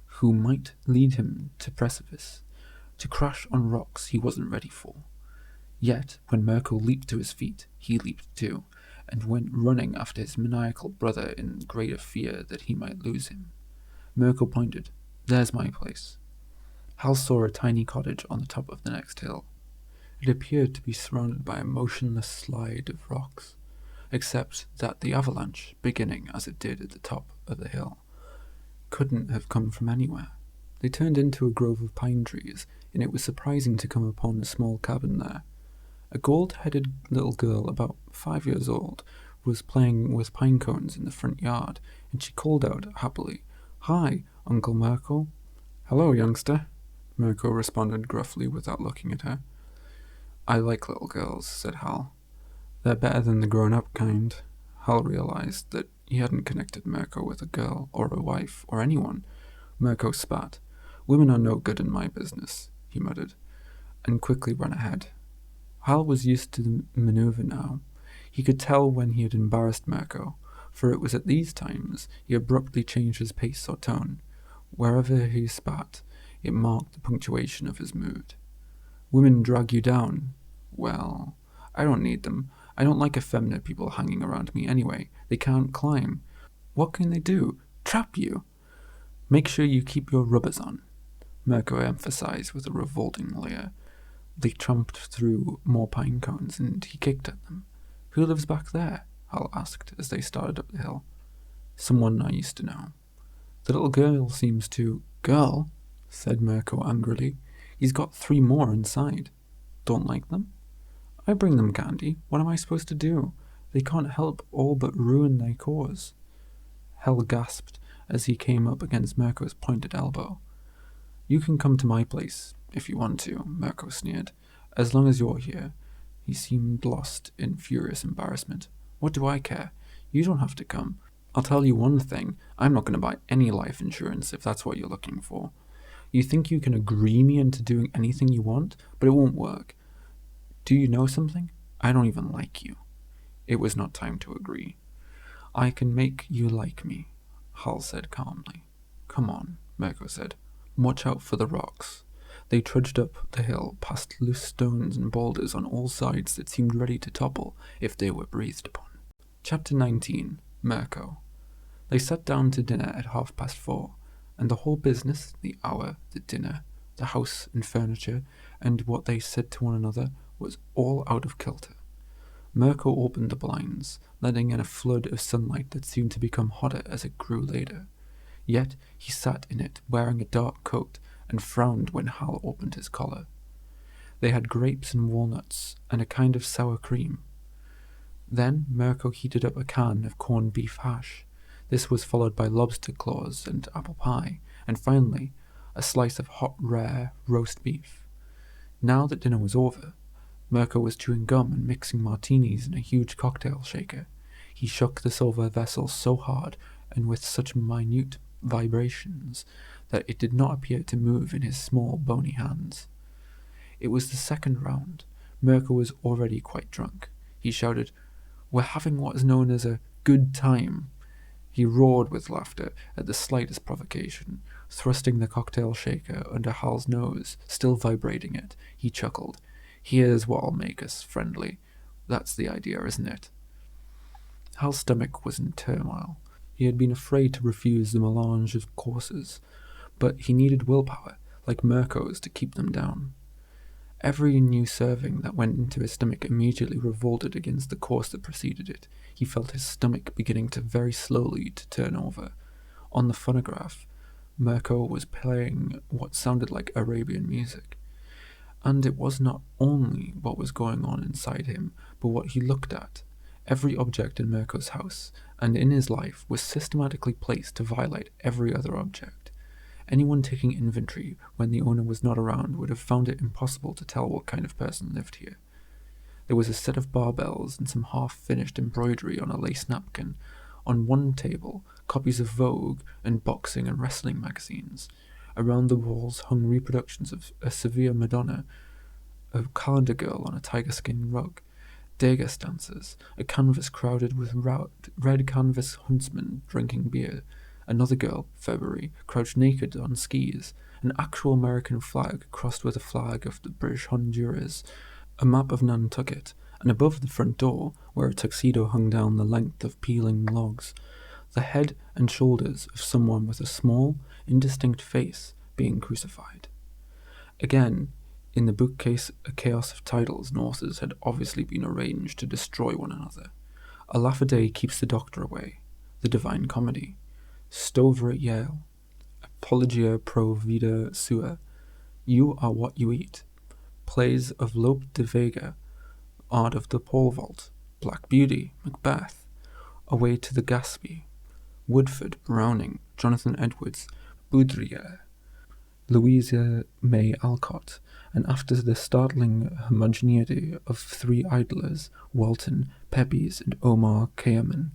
who might lead him to precipice, to crash on rocks he wasn't ready for. Yet, when Merko leaped to his feet, he leaped too, and went running after his maniacal brother in greater fear that he might lose him. Merko pointed. "There's my place." Hal saw a tiny cottage on the top of the next hill. It appeared to be surrounded by a motionless slide of rocks, except that the avalanche, beginning as it did at the top of the hill, couldn't have come from anywhere. They turned into a grove of pine trees, and it was surprising to come upon a small cabin there. A gold-headed little girl, about 5 years old, was playing with pine cones in the front yard, and she called out happily, "Hi, Uncle Merko." "Hello, youngster," Merko responded gruffly without looking at her. "I like little girls," said Hal. "They're better than the grown-up kind." Hal realized that he hadn't connected Merko with a girl or a wife or anyone. Merko spat. "Women are no good in my business," he muttered, and quickly ran ahead. Hal was used to the maneuver now. He could tell when he had embarrassed Merko, for it was at these times he abruptly changed his pace or tone. Wherever he spat, it marked the punctuation of his mood. "Women drag you down. Well, I don't need them. I don't like effeminate people hanging around me anyway. They can't climb. What can they do? Trap you. Make sure you keep your rubbers on," Merko emphasized with a revolting leer. They tramped through more pine cones, and he kicked at them. "Who lives back there?" Hal asked as they started up the hill. "Someone I used to know." "The little girl seems to—" "Girl?" said Merko angrily. "He's got 3 more inside. Don't like them? I bring them candy. What am I supposed to do? They can't help all but ruin their cause." Hal gasped as he came up against Merko's pointed elbow. "You can come to my place if you want to," Merko sneered. "As long as you're here." He seemed lost in furious embarrassment. "What do I care? You don't have to come. I'll tell you one thing, I'm not going to buy any life insurance if that's what you're looking for. You think you can agree me into doing anything you want, but it won't work. Do you know something? I don't even like you. It was not time to agree. I can make you like me, Hal said calmly. Come on, Merko said. Watch out for the rocks. They trudged up the hill, past loose stones and boulders on all sides that seemed ready to topple if they were breathed upon. Chapter 19. Merko. They sat down to dinner at 4:30, and the whole business, the hour, the dinner, the house and furniture, and what they said to one another, was all out of kilter. Merko opened the blinds, letting in a flood of sunlight that seemed to become hotter as it grew later. Yet he sat in it wearing a dark coat and frowned when Hal opened his collar. They had grapes and walnuts and a kind of sour cream. Then Merko heated up a can of corned beef hash. This was followed by lobster claws and apple pie, and finally a slice of hot, rare roast beef. Now that dinner was over, Merko was chewing gum and mixing martinis in a huge cocktail shaker. He shook the silver vessel so hard and with such minute vibrations that it did not appear to move in his small, bony hands. It was the second round. Merko was already quite drunk. He shouted, "We're having what is known as a good time." He roared with laughter at the slightest provocation. Thrusting the cocktail shaker under Hal's nose, still vibrating it, he chuckled. "Here's what'll make us friendly. That's the idea, isn't it?" Hal's stomach was in turmoil. He had been afraid to refuse the melange of courses, but he needed willpower, like Merko's, to keep them down. Every new serving that went into his stomach immediately revolted against the course that preceded it. He felt his stomach beginning to very slowly to turn over. On the phonograph, Merko was playing what sounded like Arabian music. And it was not only what was going on inside him, but what he looked at. Every object in Merko's house and in his life was systematically placed to violate every other object. Anyone taking inventory when the owner was not around would have found it impossible to tell what kind of person lived here. There was a set of barbells and some half-finished embroidery on a lace napkin. On one table, copies of Vogue and boxing and wrestling magazines. Around the walls hung reproductions of a Seville Madonna, a calendar girl on a tiger-skin rug, Degas dancers, a canvas crowded with red canvas huntsmen drinking beer, another girl, February, crouched naked on skis, an actual American flag crossed with a flag of the British Honduras, a map of Nantucket, and above the front door, where a tuxedo hung down the length of peeling logs, the head and shoulders of someone with a small, indistinct face being crucified. Again, in the bookcase, a chaos of titles and authors had obviously been arranged to destroy one another. A Laugh a Day Keeps the Doctor Away, The Divine Comedy, Stover at Yale, Apologia pro vida sua, You Are What You Eat, plays of Lope de Vega, Art of the Pole Vault, Black Beauty, Macbeth, Away to the Gatsby, Woodford, Browning, Jonathan Edwards, Baudelaire, Louisa May Alcott, and after the startling homogeneity of three idlers, Walton, Pepys, and Omar Khayyam,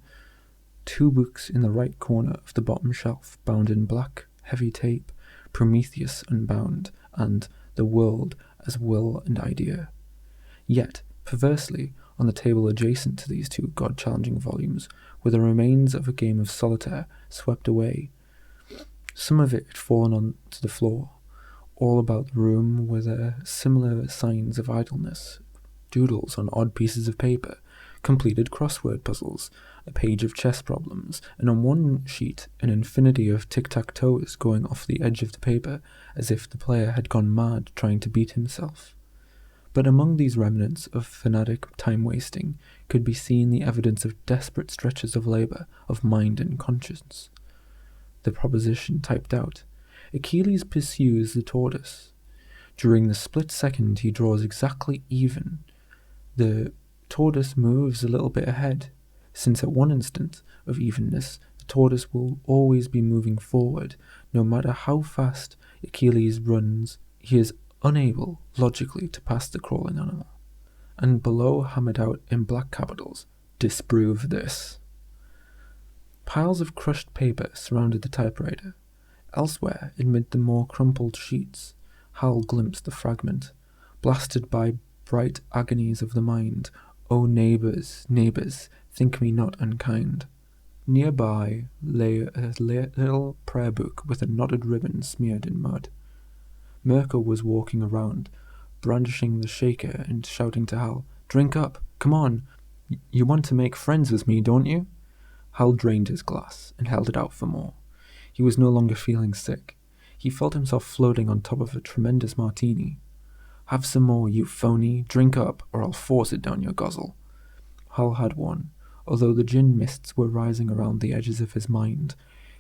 2 books in the right corner of the bottom shelf, bound in black, heavy tape, Prometheus Unbound, and The World as Will and Idea. Yet, perversely, on the table adjacent to these 2 god-challenging volumes were the remains of a game of solitaire swept away. Some of it had fallen onto the floor. All about the room were there similar signs of idleness, doodles on odd pieces of paper, completed crossword puzzles, a page of chess problems, and on one sheet an infinity of tic-tac-toes going off the edge of the paper, as if the player had gone mad trying to beat himself. But among these remnants of fanatic time-wasting could be seen the evidence of desperate stretches of labour, of mind and conscience. The proposition typed out: Achilles pursues the tortoise. During the split second he draws exactly even. The tortoise moves a little bit ahead, since at one instant of evenness the tortoise will always be moving forward. No matter how fast Achilles runs, he is unable logically to pass the crawling animal. And below, hammered out in black capitals, disprove this. Piles of crushed paper surrounded the typewriter. Elsewhere, amid the more crumpled sheets, Hal glimpsed the fragment, blasted by bright agonies of the mind. "O neighbours, neighbours, think me not unkind." Nearby lay a little prayer book with a knotted ribbon smeared in mud. Merko was walking around, brandishing the shaker and shouting to Hal, "Drink up! Come on! You want to make friends with me, don't you?" Hal drained his glass and held it out for more. He was no longer feeling sick. He felt himself floating on top of a tremendous martini. "Have some more, you phony. Drink up, or I'll force it down your guzzle." Hal had one. Although the gin mists were rising around the edges of his mind,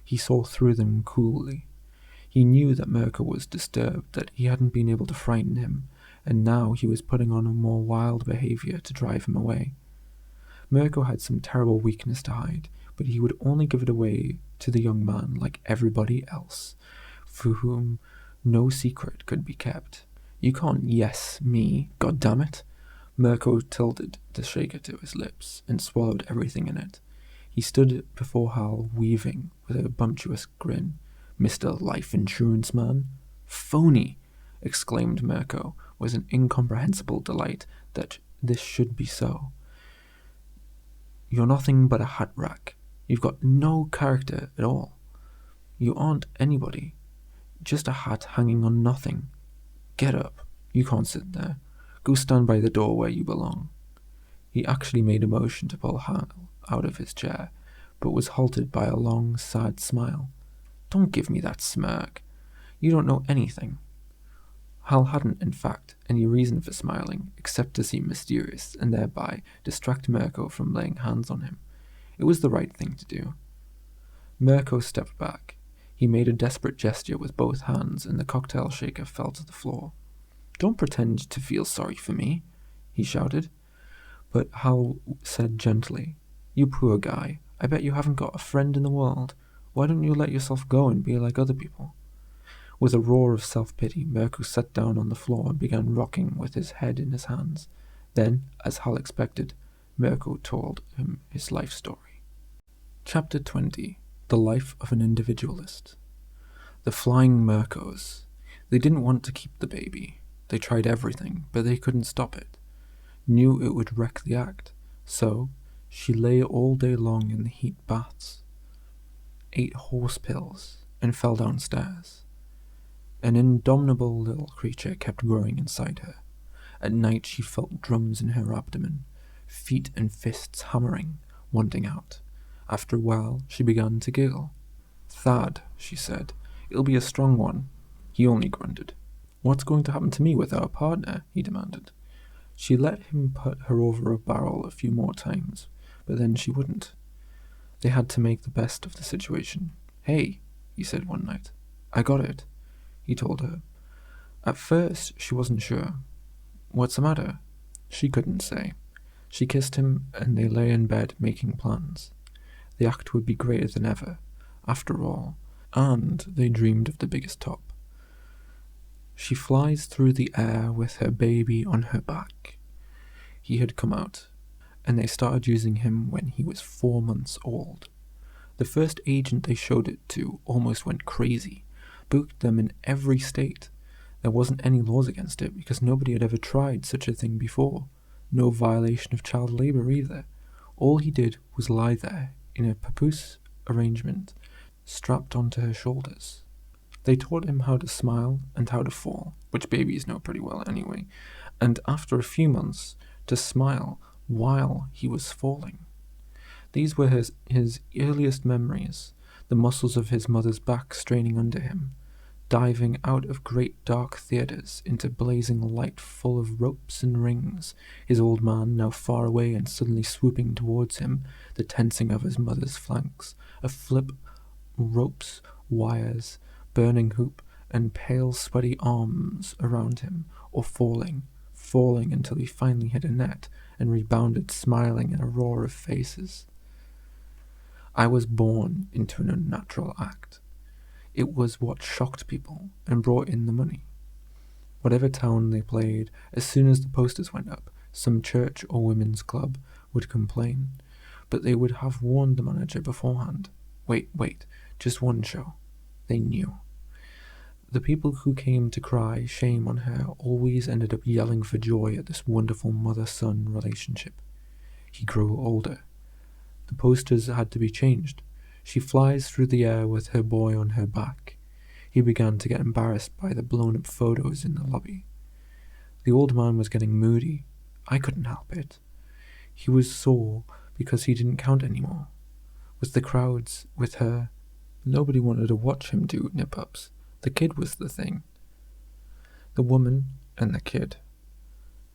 he saw through them coolly. He knew that Merko was disturbed, that he hadn't been able to frighten him, and now he was putting on a more wild behavior to drive him away. Merko had some terrible weakness to hide, but he would only give it away to the young man like everybody else, for whom no secret could be kept. "You can't yes me, goddammit." Merko tilted the shaker to his lips and swallowed everything in it. He stood before Hal, weaving with a bumptious grin. "Mr. Life Insurance Man?" "Phony!" exclaimed Merko, with an incomprehensible delight that this should be so. "You're nothing but a hat rack. You've got no character at all. You aren't anybody. Just a hat hanging on nothing. Get up. You can't sit there. Go stand by the door where you belong." He actually made a motion to pull Hal out of his chair, but was halted by a long, sad smile. "Don't give me that smirk. You don't know anything." Hal hadn't, in fact, any reason for smiling, except to seem mysterious and thereby distract Merko from laying hands on him. It was the right thing to do. Merko stepped back. He made a desperate gesture with both hands, and the cocktail shaker fell to the floor. "Don't pretend to feel sorry for me," he shouted. But Hal said gently, "You poor guy, I bet you haven't got a friend in the world. Why don't you let yourself go and be like other people?" With a roar of self-pity, Merko sat down on the floor and began rocking with his head in his hands. Then, as Hal expected, Merko told him his life story. Chapter 20. The Life of an Individualist. The flying Merkos. They didn't want to keep the baby. They tried everything, but they couldn't stop it. Knew it would wreck the act, so she lay all day long in the heat baths, ate horse pills, and fell downstairs. An indomitable little creature kept growing inside her. At night she felt drums in her abdomen, feet and fists hammering, wanting out. After a while she began to giggle. "Thad," she said, "it'll be a strong one." He only grunted. "What's going to happen to me without a partner?" he demanded. She let him put her over a barrel a few more times, but then she wouldn't. They had to make the best of the situation. "Hey," he said one night. "I got it," he told her. At first she wasn't sure. "What's the matter?" She couldn't say. She kissed him, and they lay in bed making plans. The act would be greater than ever, after all, and they dreamed of the biggest top. She flies through the air with her baby on her back. He had come out, and they started using him when he was 4 months old. The first agent they showed it to almost went crazy, booked them in every state. There wasn't any laws against it because nobody had ever tried such a thing before. No violation of child labor either. All he did was lie there in a papoose arrangement, strapped onto her shoulders. They taught him how to smile and how to fall, which babies know pretty well anyway, and after a few months, to smile while he was falling. These were his earliest memories, the muscles of his mother's back straining under him, diving out of great dark theatres into blazing light full of ropes and rings, his old man now far away and suddenly swooping towards him, the tensing of his mother's flanks, a flip, ropes, wires, burning hoop, and pale sweaty arms around him, or falling until he finally hit a net and rebounded smiling in a roar of faces. I was born into an unnatural act. It was what shocked people and brought in the money. Whatever town they played, as soon as the posters went up, some church or women's club would complain, but they would have warned the manager beforehand. Wait, just one show. They knew. The people who came to cry shame on her always ended up yelling for joy at this wonderful mother-son relationship. He grew older. The posters had to be changed. She flies through the air with her boy on her back. He began to get embarrassed by the blown-up photos in the lobby. The old man was getting moody. I couldn't help it. He was sore because he didn't count anymore. With the crowds, with her, nobody wanted to watch him do nip-ups. The kid was the thing. The woman and the kid.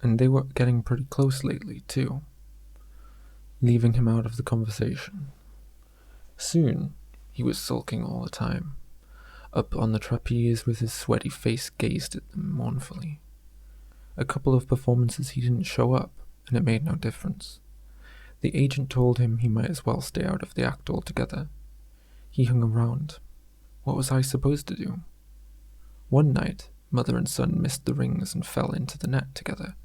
And they were getting pretty close lately, too, leaving him out of the conversation. Soon, he was sulking all the time. Up on the trapeze with his sweaty face gazed at them mournfully. A couple of performances he didn't show up, and it made no difference. The agent told him he might as well stay out of the act altogether. He hung around. What was I supposed to do? One night, mother and son missed the rings and fell into the net together.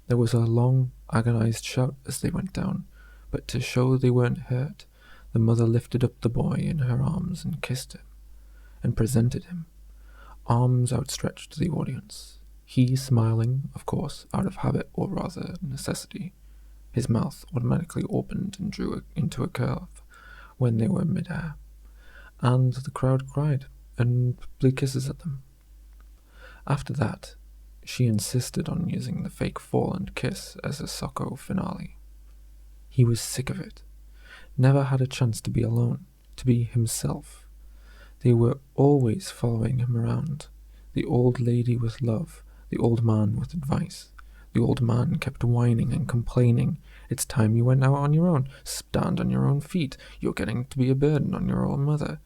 There was a long, agonized shout as they went down, but to show they weren't hurt, the mother lifted up the boy in her arms and kissed him, and presented him, arms outstretched to the audience. He smiling, of course, out of habit or rather necessity. His mouth automatically opened and drew into a curve when they were mid-air, and the crowd cried and blew kisses at them. After that, she insisted on using the fake fall and kiss as a Socko finale. He was sick of it. Never had a chance to be alone, to be himself. They were always following him around. The old lady with love, the old man with advice. The old man kept whining and complaining. It's time you went out on your own. Stand on your own feet. You're getting to be a burden on your old mother.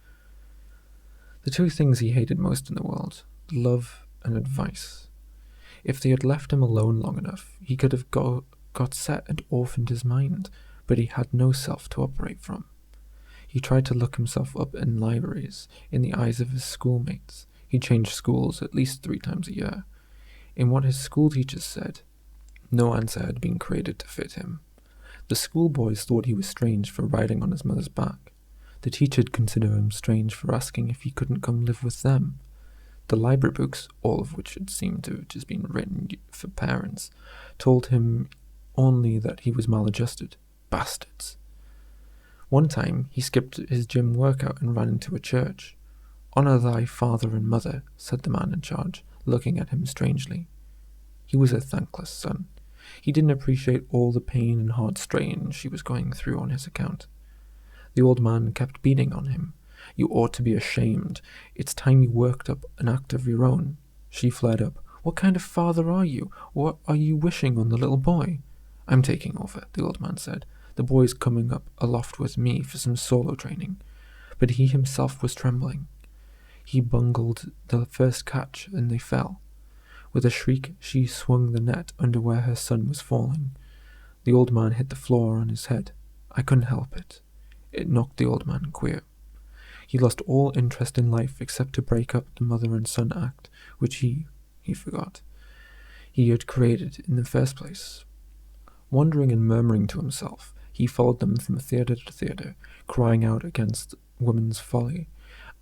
The two things he hated most in the world, love and advice. If they had left him alone long enough, he could have got set and orphaned his mind, but he had no self to operate from. He tried to look himself up in libraries, in the eyes of his schoolmates. He changed schools at least 3 times a year. In what his school teachers said, no answer had been created to fit him. The schoolboys thought he was strange for riding on his mother's back. The teacher'd consider him strange for asking if he couldn't come live with them. The library books, all of which had seemed to have just been written for parents, told him only that he was maladjusted. Bastards. One time, he skipped his gym workout and ran into a church. "Honor thy father and mother," said the man in charge, looking at him strangely. He was a thankless son. He didn't appreciate all the pain and hard strain she was going through on his account. The old man kept beating on him. "You ought to be ashamed. It's time you worked up an act of your own." She flared up. "What kind of father are you? What are you wishing on the little boy?" "I'm taking over," the old man said. "The boy's coming up aloft with me for some solo training." But he himself was trembling. He bungled the first catch and they fell. With a shriek, she swung the net under where her son was falling. The old man hit the floor on his head. I couldn't help it. It knocked the old man queer. He lost all interest in life except to break up the mother and son act, which he forgot, he had created in the first place. Wondering and murmuring to himself, he followed them from theatre to theatre, crying out against woman's folly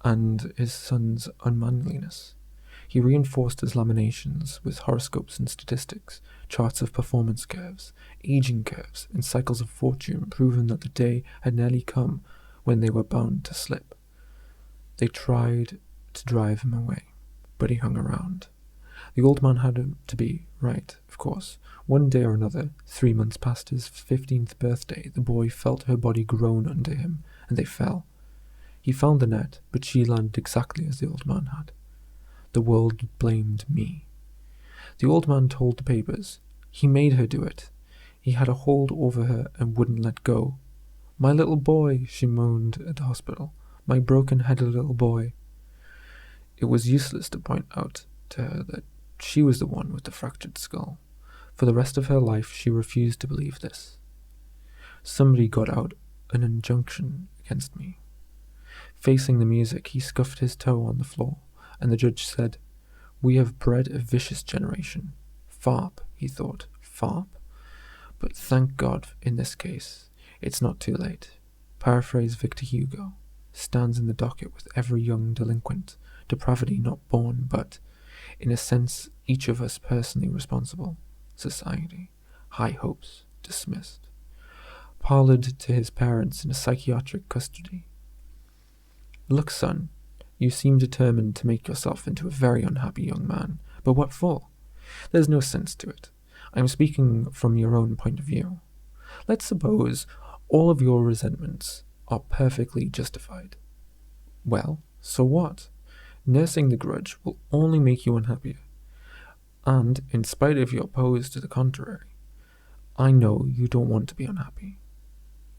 and his son's unmanliness. He reinforced his laminations with horoscopes and statistics, charts of performance curves, aging curves, and cycles of fortune proving that the day had nearly come when they were bound to slip. They tried to drive him away, but he hung around. The old man had to be right, of course. One day or another, 3 months past his 15th birthday, the boy felt her body groan under him, and they fell. He found the net, but she landed exactly as the old man had. The world blamed me. The old man told the papers. He made her do it. He had a hold over her and wouldn't let go. "My little boy," she moaned at the hospital. "My broken-headed little boy." It was useless to point out to her that she was the one with the fractured skull. For the rest of her life, she refused to believe this. Somebody got out an injunction against me. Facing the music, he scuffed his toe on the floor, and the judge said, "We have bred a vicious generation." Farp, he thought, farp? But thank God, in this case, it's not too late. Paraphrase Victor Hugo. stands in the docket with every young delinquent, depravity not born, but, in a sense, each of us personally responsible. Society, high hopes, dismissed. Parlored to his parents in a psychiatric custody. Look, son, you seem determined to make yourself into a very unhappy young man, but what for? There's no sense to it. I am speaking from your own point of view. Let's suppose all of your resentments are perfectly justified. Well, so what? Nursing the grudge will only make you unhappier. And, in spite of your pose to the contrary, I know you don't want to be unhappy.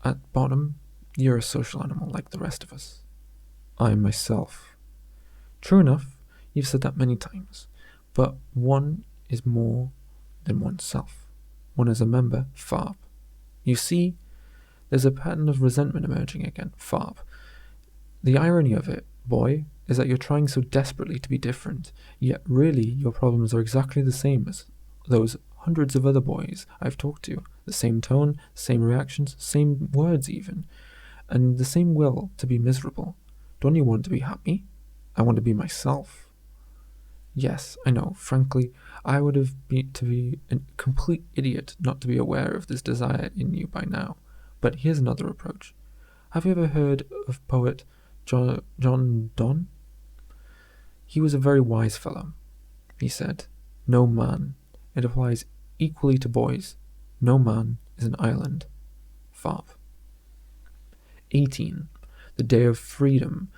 At bottom, you're a social animal like the rest of us. I myself. True enough, you've said that many times, but one is more than oneself. One is a member, Farb. You see, there's a pattern of resentment emerging again, Farb. The irony of it, boy, is that you're trying so desperately to be different, yet really your problems are exactly the same as those hundreds of other boys I've talked to. The same tone, same reactions, same words even, and the same will to be miserable. Don't you want to be happy? I want to be myself. Yes, I know, frankly, I would have been to be a complete idiot not to be aware of this desire in you by now. But here's another approach. Have you ever heard of poet John Donne? He was a very wise fellow. He said, "No man," it applies equally to boys, "no man is an island." Farb. 18. The day of freedom.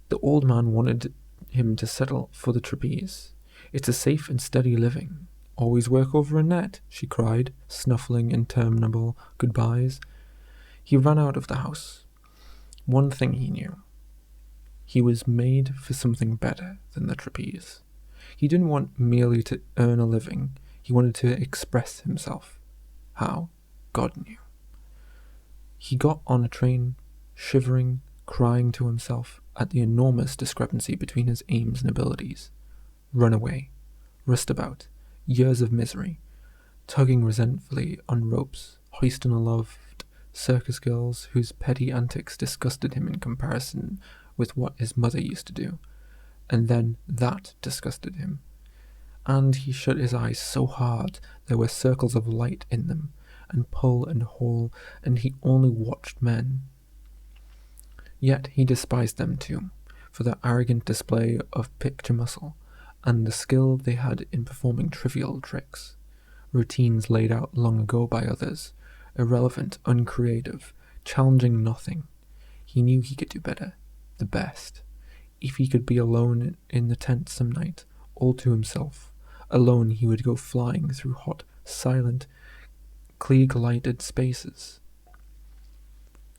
The old man wanted him to settle for the trapeze. It's a safe and steady living. Always work over a net, she cried, snuffling interminable goodbyes. He ran out of the house. One thing he knew. He was made for something better than the trapeze. He didn't want merely to earn a living. He wanted to express himself. How? God knew. He got on a train, shivering, crying to himself at the enormous discrepancy between his aims and abilities. Run away, rust about, years of misery, tugging resentfully on ropes, hoisting aloft circus girls whose petty antics disgusted him in comparison with what his mother used to do, and then that disgusted him. And he shut his eyes so hard there were circles of light in them, and pull and haul, and he only watched men. Yet he despised them too, for their arrogant display of picture muscle, and the skill they had in performing trivial tricks, routines laid out long ago by others, irrelevant, uncreative, challenging nothing. He knew he could do better, the best. If he could be alone in the tent some night, all to himself, alone he would go flying through hot, silent, Klieg-lighted spaces.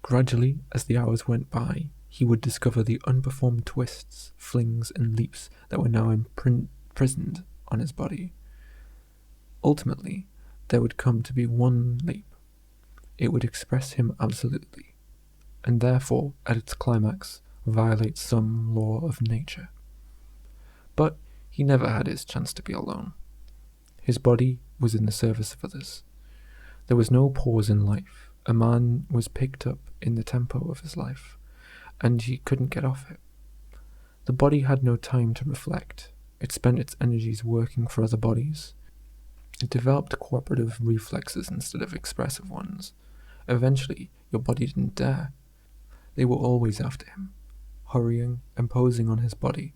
Gradually, as the hours went by, he would discover the unperformed twists, flings, and leaps that were now imprisoned on his body. Ultimately, there would come to be one leap. It would express him absolutely, and therefore, at its climax, violate some law of nature. But he never had his chance to be alone. His body was in the service of others. There was no pause in life. A man was picked up in the tempo of his life, and he couldn't get off it. The body had no time to reflect. It spent its energies working for other bodies. It developed cooperative reflexes instead of expressive ones. Eventually, your body didn't dare. They were always after him, hurrying, imposing on his body.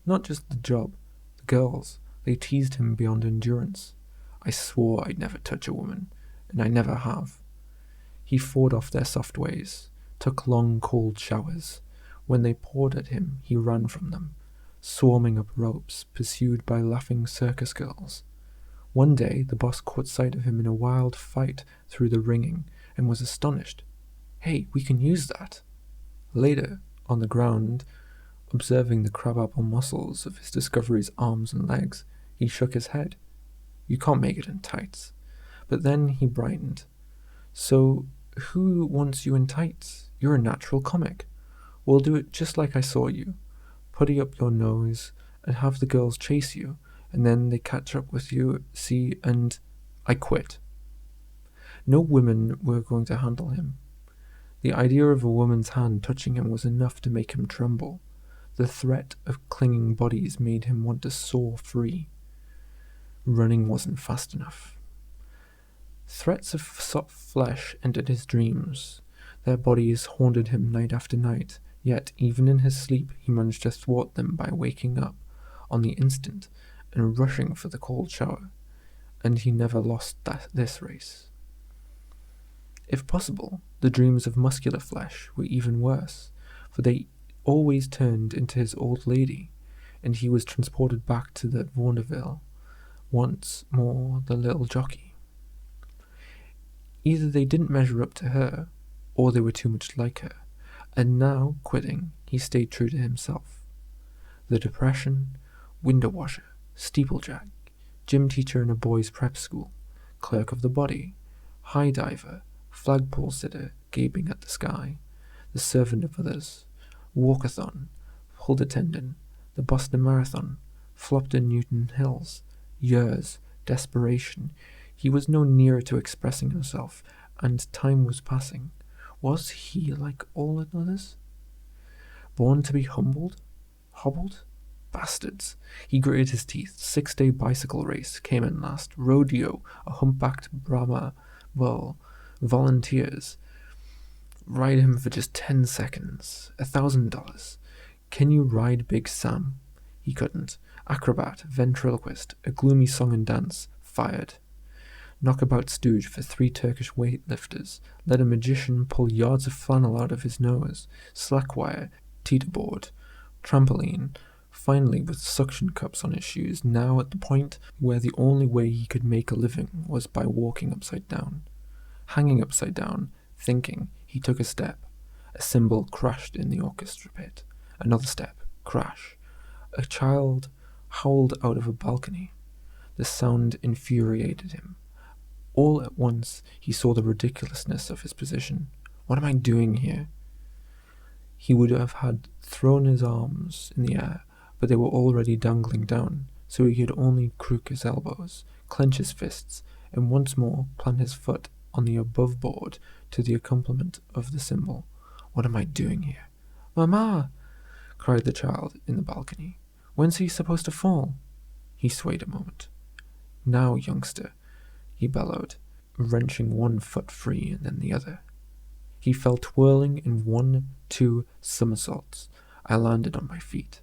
Not just the job, the girls, they teased him beyond endurance. I swore I'd never touch a woman, and I never have. He fought off their soft ways, took long cold showers. When they poured at him, he ran from them, swarming up ropes, pursued by laughing circus girls. One day, the boss caught sight of him in a wild fight through the ringing, and was astonished. Hey, we can use that. Later, on the ground, observing the crabapple muscles of his discovery's arms and legs, he shook his head. You can't make it in tights. But then he brightened. So, who wants you in tights? You're a natural comic. We'll do it just like I saw you. Putty up your nose and have the girls chase you, and then they catch up with you, see, and I quit. No women were going to handle him. The idea of a woman's hand touching him was enough to make him tremble. The threat of clinging bodies made him want to soar free. Running wasn't fast enough. Threats of soft flesh entered his dreams. Their bodies haunted him night after night, yet even in his sleep he managed to thwart them by waking up on the instant and rushing for the cold shower, and he never lost this race. If possible, the dreams of muscular flesh were even worse, for they always turned into his old lady, and he was transported back to the vaudeville, once more the little jockey. Either they didn't measure up to her, or they were too much like her, and now, quitting, he stayed true to himself. The depression, window washer, steeplejack, gym teacher in a boys' prep school, clerk of the body, high diver, flagpole sitter gaping at the sky, the servant of others, walkathon, hold attendant, the Boston Marathon, flopped in Newton Hills, years, desperation. He was no nearer to expressing himself, and time was passing. Was he like all others? Born to be humbled? Hobbled? Bastards! He gritted his teeth. 6-day bicycle race came in last. Rodeo, a humpbacked Brahma bull. Volunteers. Ride him for just 10 seconds. $1,000. Can you ride Big Sam? He couldn't. Acrobat, ventriloquist, a gloomy song and dance. Fired. Knockabout stooge for 3 Turkish weightlifters. Let a magician pull yards of flannel out of his nose. Slackwire, teeterboard, trampoline. Finally, with suction cups on his shoes, now at the point where the only way he could make a living was by walking upside down. Hanging upside down, thinking, he took a step. A cymbal crashed in the orchestra pit. Another step. Crash. A child howled out of a balcony. The sound infuriated him. All at once, he saw the ridiculousness of his position. What am I doing here? He would have had thrown his arms in the air, but they were already dangling down, so he could only crook his elbows, clench his fists, and once more plant his foot on the above board to the accompaniment of the cymbal. What am I doing here? Mama! Cried the child in the balcony. When's he supposed to fall? He swayed a moment. Now, youngster, he bellowed, wrenching one foot free and then the other. He fell twirling in 1, 2 somersaults. I landed on my feet.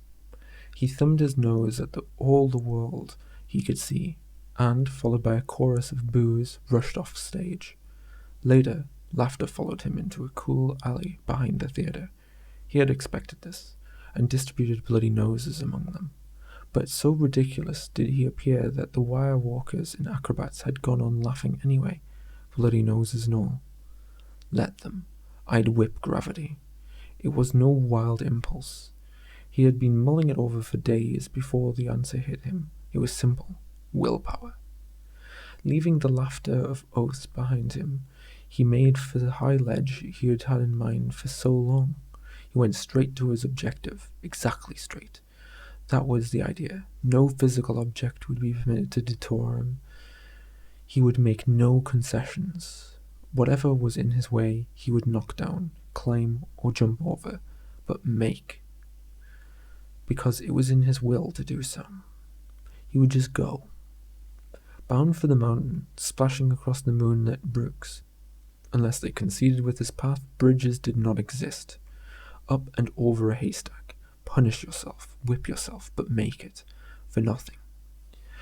He thumbed his nose at all the world he could see, and, followed by a chorus of boos, rushed off stage. Later, laughter followed him into a cool alley behind the theatre. He had expected this, and distributed bloody noses among them. But so ridiculous did he appear that the wire walkers and acrobats had gone on laughing anyway, bloody noses and all. Let them. I'd whip gravity. It was no wild impulse. He had been mulling it over for days before the answer hit him. It was simple. Willpower. Leaving the laughter of oaths behind him, he made for the high ledge he had had in mind for so long. He went straight to his objective, exactly straight. That was the idea. No physical object would be permitted to detour him. He would make no concessions. Whatever was in his way, he would knock down, climb, or jump over, but make. Because it was in his will to do so. He would just go. Bound for the mountain, splashing across the moonlit brooks. Unless they conceded with his path, bridges did not exist. Up and over a haystack. Punish yourself, whip yourself, but make it. For nothing.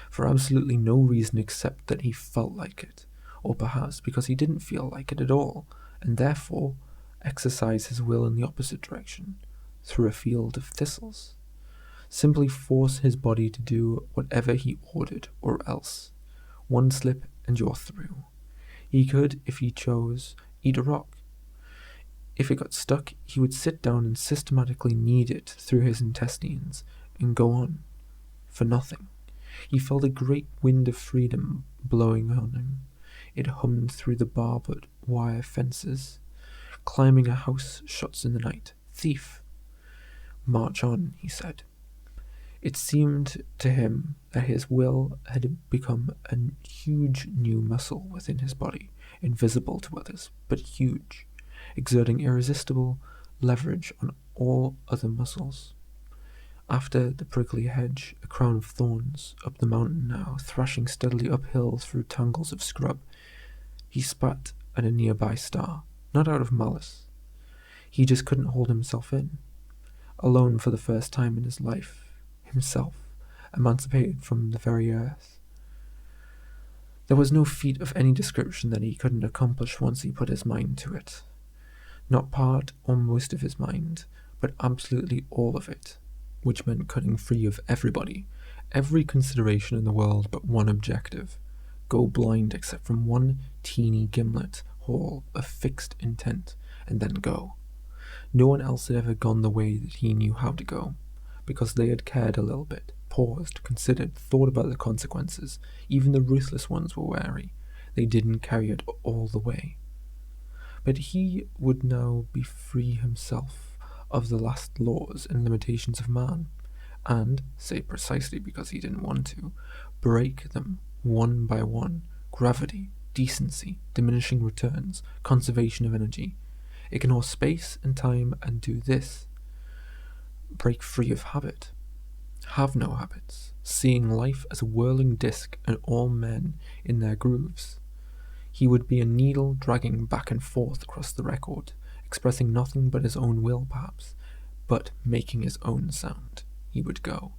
For absolutely no reason except that he felt like it. Or perhaps because he didn't feel like it at all, and therefore exercise his will in the opposite direction, through a field of thistles. Simply force his body to do whatever he ordered, or else. One slip and you're through. He could, if he chose, eat a rock. If it got stuck, he would sit down and systematically knead it through his intestines, and go on. For nothing. He felt a great wind of freedom blowing on him. It hummed through the barbed wire fences. Climbing a house, shots in the night. Thief. March on, he said. It seemed to him that his will had become a huge new muscle within his body, invisible to others, but huge. exerting irresistible leverage on all other muscles. After the prickly hedge, a crown of thorns, up the mountain now, thrashing steadily uphill through tangles of scrub, he spat at a nearby star, not out of malice. He just couldn't hold himself in. Alone for the first time in his life, himself, emancipated from the very earth. There was no feat of any description that he couldn't accomplish once he put his mind to it. Not part or most of his mind, but absolutely all of it, which meant cutting free of everybody, every consideration in the world but one objective, go blind except from one teeny gimlet hole of fixed intent, and then go. No one else had ever gone the way that he knew how to go, because they had cared a little bit, paused, considered, thought about the consequences. Even the ruthless ones were wary. They didn't carry it all the way. But he would now be free himself of the last laws and limitations of man, and, say precisely because he didn't want to, break them one by one. Gravity, decency, diminishing returns, conservation of energy. Ignore space and time and do this. Break free of habit. Have no habits, seeing life as a whirling disc and all men in their grooves. He would be a needle dragging back and forth across the record, expressing nothing but his own will perhaps, but making his own sound. He would go.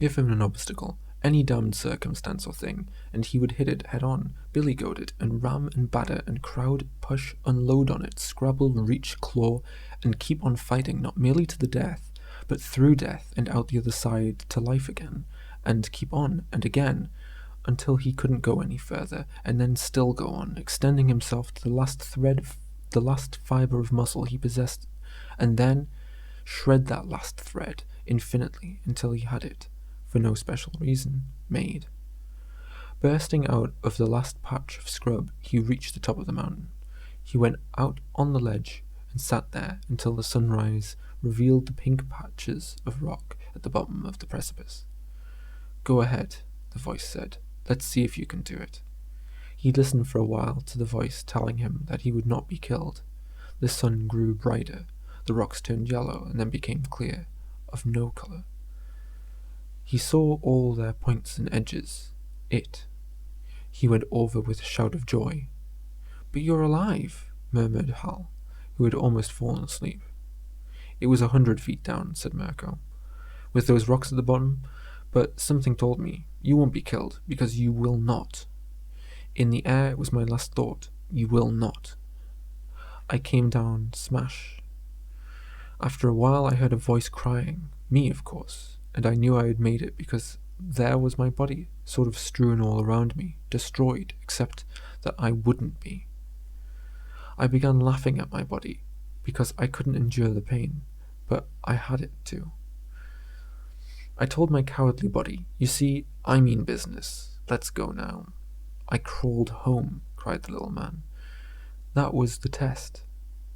Give him an obstacle, any damned circumstance or thing, and he would hit it head on, billy-goat it, and ram and batter and crowd, push, unload on it, scrabble, reach, claw, and keep on fighting, not merely to the death, but through death and out the other side to life again, and keep on, and again, until he couldn't go any further, and then still go on, extending himself to the last thread, the last fibre of muscle he possessed, and then shred that last thread infinitely until he had it, for no special reason, made. Bursting out of the last patch of scrub, he reached the top of the mountain. He went out on the ledge and sat there until the sunrise revealed the pink patches of rock at the bottom of the precipice. "Go ahead," the voice said. "Let's see if you can do it." He listened for a while to the voice telling him that he would not be killed. The sun grew brighter, the rocks turned yellow and then became clear, of no colour. He saw all their points and edges. He went over with a shout of joy. "But you're alive," murmured Hal, who had almost fallen asleep. "It was 100 feet down," said Merko, "with those rocks at the bottom, but something told me, you won't be killed, because you will not. In the air it was my last thought, you will not. I came down smash. After a while I heard a voice crying, me of course, and I knew I had made it because there was my body, sort of strewn all around me, destroyed, except that I wouldn't be. I began laughing at my body, because I couldn't endure the pain, but I had it to. I told my cowardly body, you see, I mean business, let's go now. I crawled home, cried the little man. That was the test,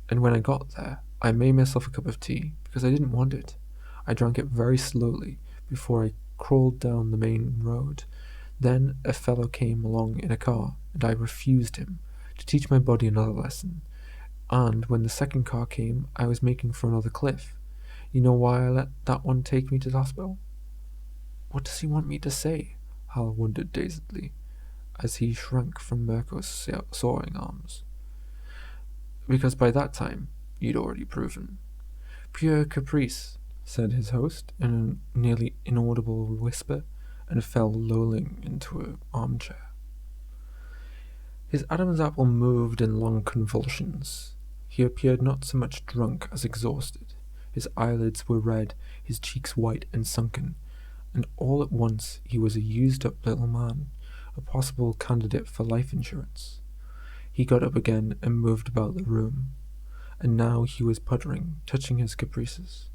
and when I got there, I made myself a cup of tea, because I didn't want it. I drank it very slowly before I crawled down the main road. Then a fellow came along in a car, and I refused him, to teach my body another lesson. And when the second car came, I was making for another cliff. You know why I let that one take me to the hospital?" "What does he want me to say?" Hal wondered dazedly, as he shrank from Merko's soaring arms. "Because by that time, you'd already proven." "Pure caprice," said his host in a nearly inaudible whisper, and fell lolling into an armchair. His Adam's apple moved in long convulsions. He appeared not so much drunk as exhausted. His eyelids were red, his cheeks white and sunken, and all at once he was a used-up little man, a possible candidate for life insurance. He got up again and moved about the room, and now he was puttering, touching his caprices.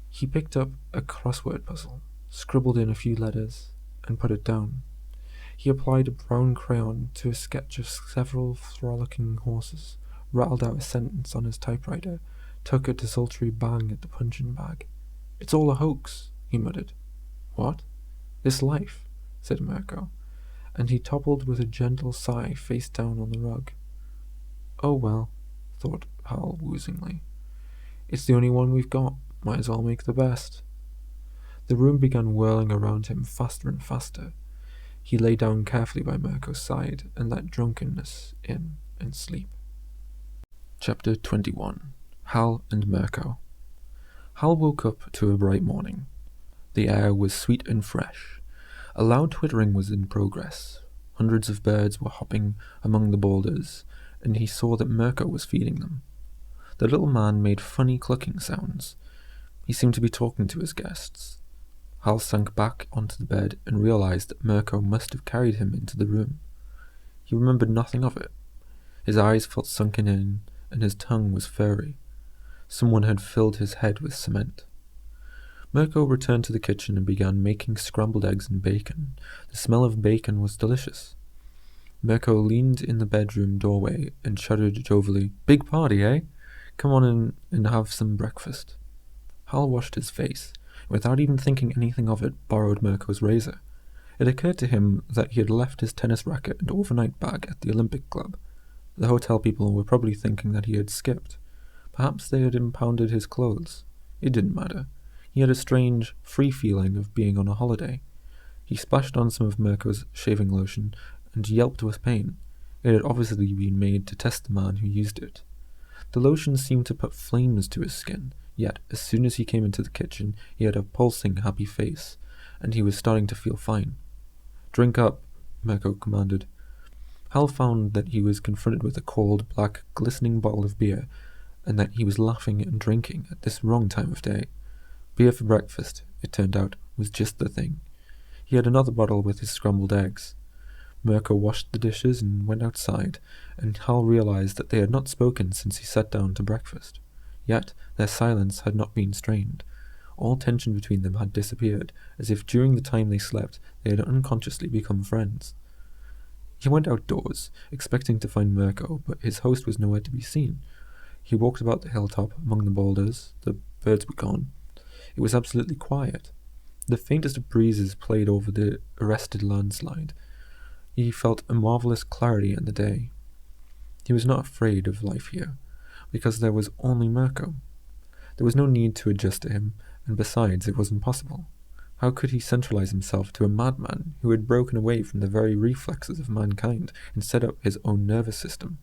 He picked up a crossword puzzle, scribbled in a few letters, and put it down. He applied a brown crayon to a sketch of several frolicking horses, rattled out a sentence on his typewriter, took a desultory bang at the punching bag. "It's all a hoax," he muttered. "What?" "This life," said Merko, and he toppled with a gentle sigh face down on the rug. "Oh well," thought Hal woozingly. It's the only one we've got. Might as well make the best. The room began whirling around him faster and faster. He lay down carefully by Merko's side and let drunkenness in and sleep. Chapter 21. Hal and Merko. Hal woke up to a bright morning. The air was sweet and fresh. A loud twittering was in progress. Hundreds of birds were hopping among the boulders, and he saw that Merko was feeding them. The little man made funny clucking sounds. He seemed to be talking to his guests. Hal sank back onto the bed and realized that Merko must have carried him into the room. He remembered nothing of it. His eyes felt sunken in, and his tongue was furry. Someone had filled his head with cement. Merko returned to the kitchen and began making scrambled eggs and bacon. The smell of bacon was delicious. Merko leaned in the bedroom doorway and shuddered jovially. "Big party, eh? Come on in and have some breakfast." Hal washed his face, without even thinking anything of it, borrowed Merko's razor. It occurred to him that he had left his tennis racket and overnight bag at the Olympic Club. The hotel people were probably thinking that he had skipped. Perhaps they had impounded his clothes. It didn't matter. He had a strange, free feeling of being on a holiday. He splashed on some of Merko's shaving lotion and yelped with pain. It had obviously been made to test the man who used it. The lotion seemed to put flames to his skin, yet as soon as he came into the kitchen he had a pulsing, happy face, and he was starting to feel fine. "Drink up," Merko commanded. Hal found that he was confronted with a cold, black, glistening bottle of beer, and that he was laughing and drinking at this wrong time of day. Beer for breakfast, it turned out, was just the thing. He had another bottle with his scrambled eggs. Merko washed the dishes and went outside, and Hal realized that they had not spoken since he sat down to breakfast. Yet their silence had not been strained. All tension between them had disappeared, as if during the time they slept they had unconsciously become friends. He went outdoors, expecting to find Merko, but his host was nowhere to be seen. He walked about the hilltop among the boulders. The birds were gone. It was absolutely quiet. The faintest of breezes played over the arrested landslide. He felt a marvelous clarity in the day. He was not afraid of life here, because there was only Merko. There was no need to adjust to him, and besides, it was impossible. How could he centralize himself to a madman who had broken away from the very reflexes of mankind and set up his own nervous system?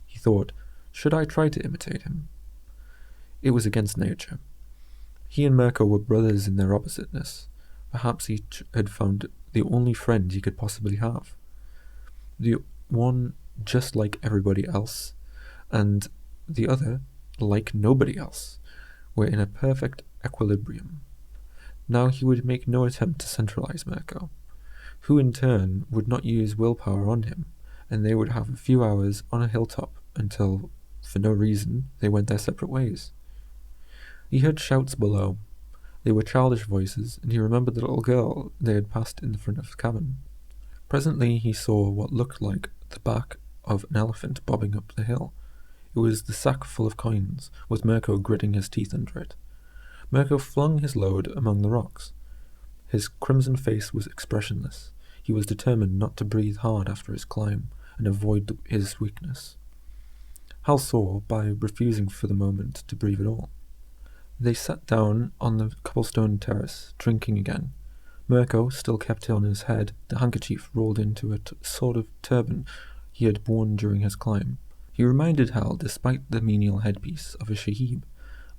He thought, should I try to imitate him? It was against nature. He and Merko were brothers in their oppositeness. Perhaps each had found the only friend he could possibly have. The one just like everybody else, and the other like nobody else, were in a perfect equilibrium. Now he would make no attempt to centralize Merko, who in turn would not use willpower on him, and they would have a few hours on a hilltop until, for no reason, they went their separate ways. He heard shouts below. They were childish voices, and he remembered the little girl they had passed in the front of the cabin. Presently he saw what looked like the back of an elephant bobbing up the hill. It was the sack full of coins, with Merko gritting his teeth under it. Merko flung his load among the rocks. His crimson face was expressionless. He was determined not to breathe hard after his climb, and avoid his weakness. Hal saw by refusing for the moment to breathe at all. They sat down on the cobblestone terrace, drinking again. Merko still kept on his head the handkerchief rolled into a sort of turban he had worn during his climb. He reminded Hal, despite the menial headpiece, of a shahib,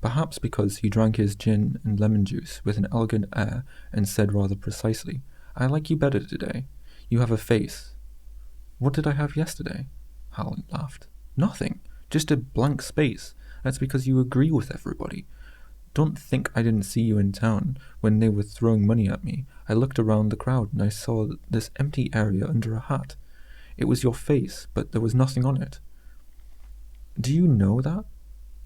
perhaps because he drank his gin and lemon juice with an elegant air and said rather precisely, "I like you better today. You have a face." "What did I have yesterday?" Hal laughed. "Nothing. Just a blank space. That's because you agree with everybody. Don't think I didn't see you in town when they were throwing money at me. I looked around the crowd and I saw this empty area under a hat. It was your face, but there was nothing on it. Do you know that?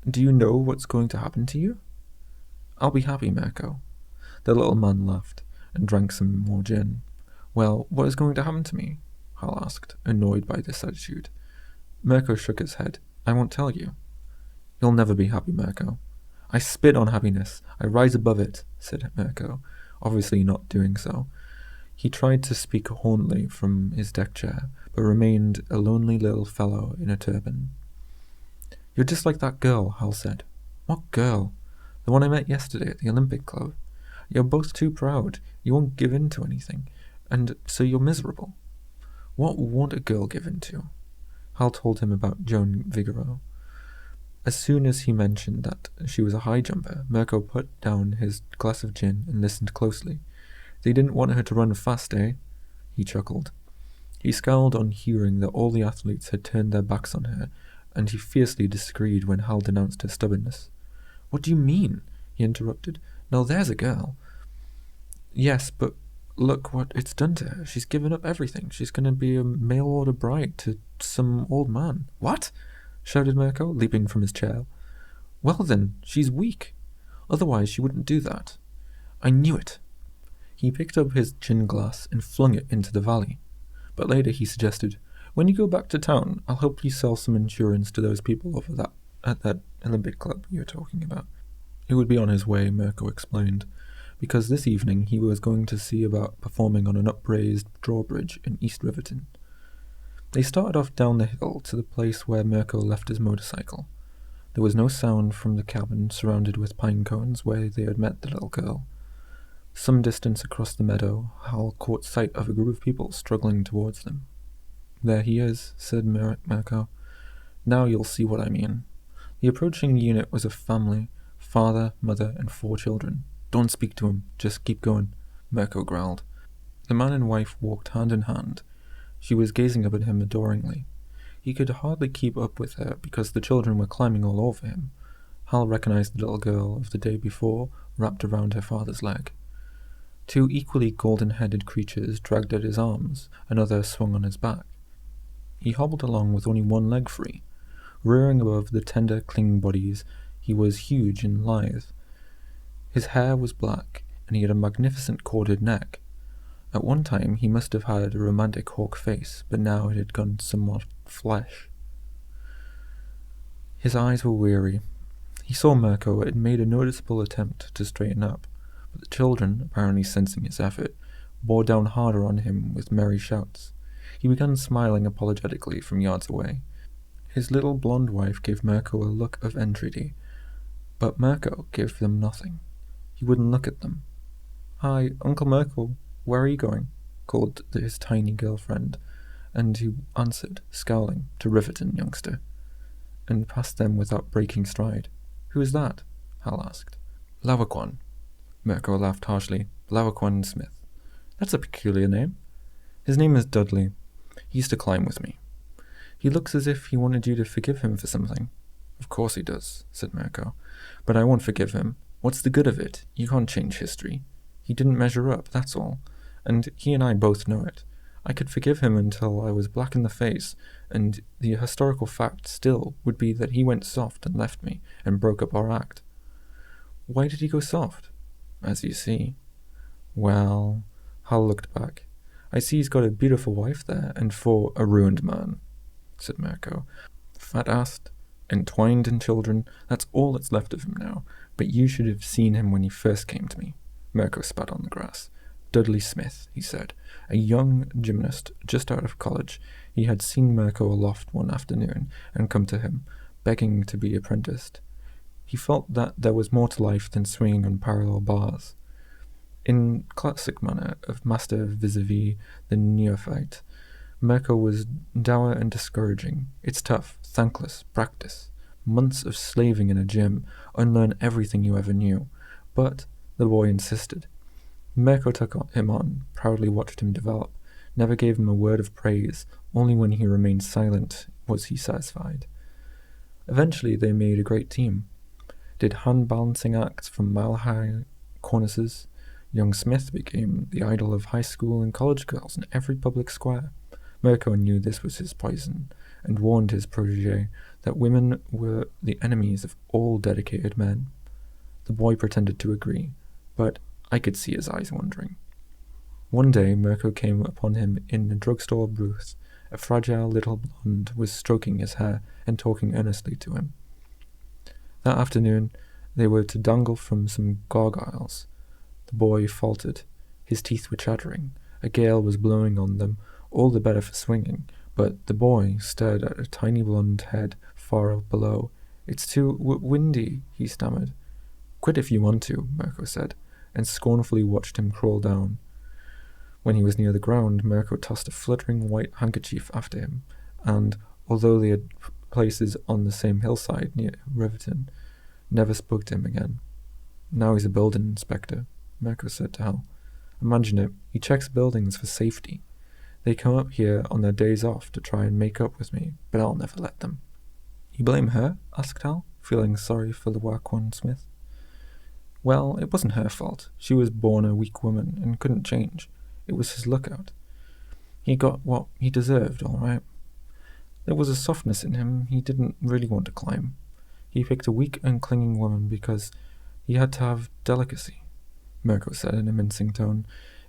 Do you know what's going to happen to you?" "I'll be happy, Merko." The little man laughed and drank some more gin. "Well, what is going to happen to me?" Hal asked, annoyed by this attitude. Merko shook his head. "I won't tell you." "You'll never be happy, Merko." "I spit on happiness. I rise above it," said Merko, obviously not doing so. He tried to speak hauntily from his deck chair, but remained a lonely little fellow in a turban. You're just like that girl, Hal said. What girl? The one I met yesterday at the Olympic Club. You're both too proud. You won't give in to anything. And so you're miserable. What won't a girl give in to? Hal told him about Joan Vigouroux. As soon as he mentioned that she was a high jumper, Merko put down his glass of gin and listened closely. They didn't want her to run fast, eh? He chuckled. He scowled on hearing that all the athletes had turned their backs on her, and he fiercely disagreed when Hal denounced her stubbornness. What do you mean? He interrupted. Now there's a girl. Yes, but look what it's done to her. She's given up everything. She's going to be a mail-order bride to some old man. What? Shouted Merko, leaping from his chair. Well then, she's weak. Otherwise she wouldn't do that. I knew it. He picked up his gin glass and flung it into the valley. But later he suggested, when you go back to town, I'll help you sell some insurance to those people over at that Olympic club you were talking about. It would be on his way, Merko explained, because this evening he was going to see about performing on an upraised drawbridge in East Riverton. They started off down the hill to the place where Merko left his motorcycle. There was no sound from the cabin surrounded with pine cones where they had met the little girl. Some distance across the meadow, Hal caught sight of a group of people struggling towards them. There he is, said Merko. Now you'll see what I mean. The approaching unit was a family, father, mother, and 4 children. Don't speak to him, just keep going, Merko growled. The man and wife walked hand in hand. She was gazing up at him adoringly. He could hardly keep up with her because the children were climbing all over him. Hal recognized the little girl of the day before, wrapped around her father's leg. 2 equally golden-headed creatures dragged at his arms, another swung on his back. He hobbled along with only one leg free. Rearing above the tender, clinging bodies, he was huge and lithe. His hair was black, and he had a magnificent corded neck. At one time he must have had a romantic hawk face, but now it had gone somewhat flesh. His eyes were weary. He saw Merko and made a noticeable attempt to straighten up, but the children, apparently sensing his effort, bore down harder on him with merry shouts. He began smiling apologetically from yards away. His little blonde wife gave Merko a look of entreaty, but Merko gave them nothing. He wouldn't look at them. Hi, Uncle Merko, where are you going? Called his tiny girlfriend, and he answered, scowling, to Riverton, youngster, and passed them without breaking stride. Who is that? Hal asked. Lawaquan. Merko laughed harshly. Lawaquan Smith. That's a peculiar name. His name is Dudley. He used to climb with me. He looks as if he wanted you to forgive him for something. Of course he does, said Merko. But I won't forgive him. What's the good of it? You can't change history. He didn't measure up, that's all. And he and I both know it. I could forgive him until I was black in the face, and the historical fact still would be that he went soft and left me, and broke up our act. Why did he go soft? As you see. Well, Hal looked back. I see he's got a beautiful wife there, and for a ruined man, said Merko. Fat-assed, entwined in children, that's all that's left of him now, but you should have seen him when he first came to me. Merko spat on the grass. Dudley Smith, he said, a young gymnast just out of college. He had seen Merko aloft one afternoon and come to him, begging to be apprenticed. He felt that there was more to life than swinging on parallel bars. In classic manner of master vis-a-vis the neophyte, Merko was dour and discouraging. It's tough, thankless, practice. Months of slaving in a gym, unlearn everything you ever knew. But the boy insisted. Merko took him on, proudly watched him develop, never gave him a word of praise, only when he remained silent was he satisfied. Eventually they made a great team. Did hand-balancing acts from mile-high cornices. Young Smith became the idol of high school and college girls in every public square. Merko knew this was his poison, and warned his protégé that women were the enemies of all dedicated men. The boy pretended to agree, but I could see his eyes wandering. One day Merko came upon him in a drugstore booth. A fragile little blonde was stroking his hair and talking earnestly to him. That afternoon they were to dangle from some gargoyles. The boy faltered. His teeth were chattering. A gale was blowing on them, all the better for swinging, but the boy stared at a tiny blonde head far up below, It's too windy, he stammered. Quit if you want to, Merko said, and scornfully watched him crawl down. When he was near the ground, Merko tossed a fluttering white handkerchief after him, and, although they had places on the same hillside near Riverton, never spoke to him again. Now he's a building inspector, Merko said to Hal. Imagine it, he checks buildings for safety. They come up here on their days off to try and make up with me, but I'll never let them. You blame her? Asked Hal, feeling sorry for the work-worn Smith. Well, it wasn't her fault. She was born a weak woman and couldn't change. It was his lookout. He got what he deserved, all right. There was a softness in him he didn't really want to climb. He picked a weak and clinging woman because he had to have delicacy, Merko said in a mincing tone,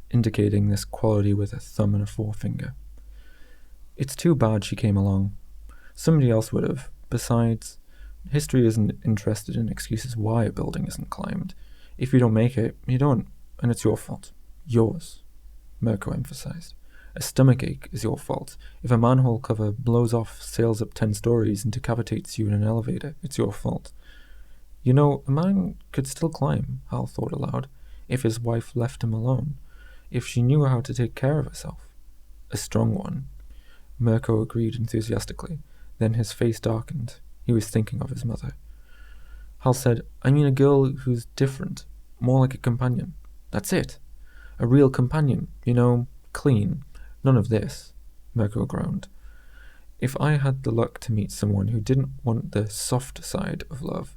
indicating this quality with a thumb and a forefinger. It's too bad she came along. Somebody else would have. Besides, history isn't interested in excuses why a building isn't climbed. If you don't make it, you don't, and it's your fault. Yours, Merko emphasized. A stomachache is your fault. If a manhole cover blows off, sails up 10 stories, and decapitates you in an elevator, it's your fault. You know, a man could still climb, Hal thought aloud, if his wife left him alone, if she knew how to take care of herself. A strong one. Merko agreed enthusiastically. Then his face darkened. He was thinking of his mother. Hal said, I mean a girl who's different, more like a companion. That's it. A real companion, you know, clean. None of this, Merko groaned. If I had the luck to meet someone who didn't want the soft side of love,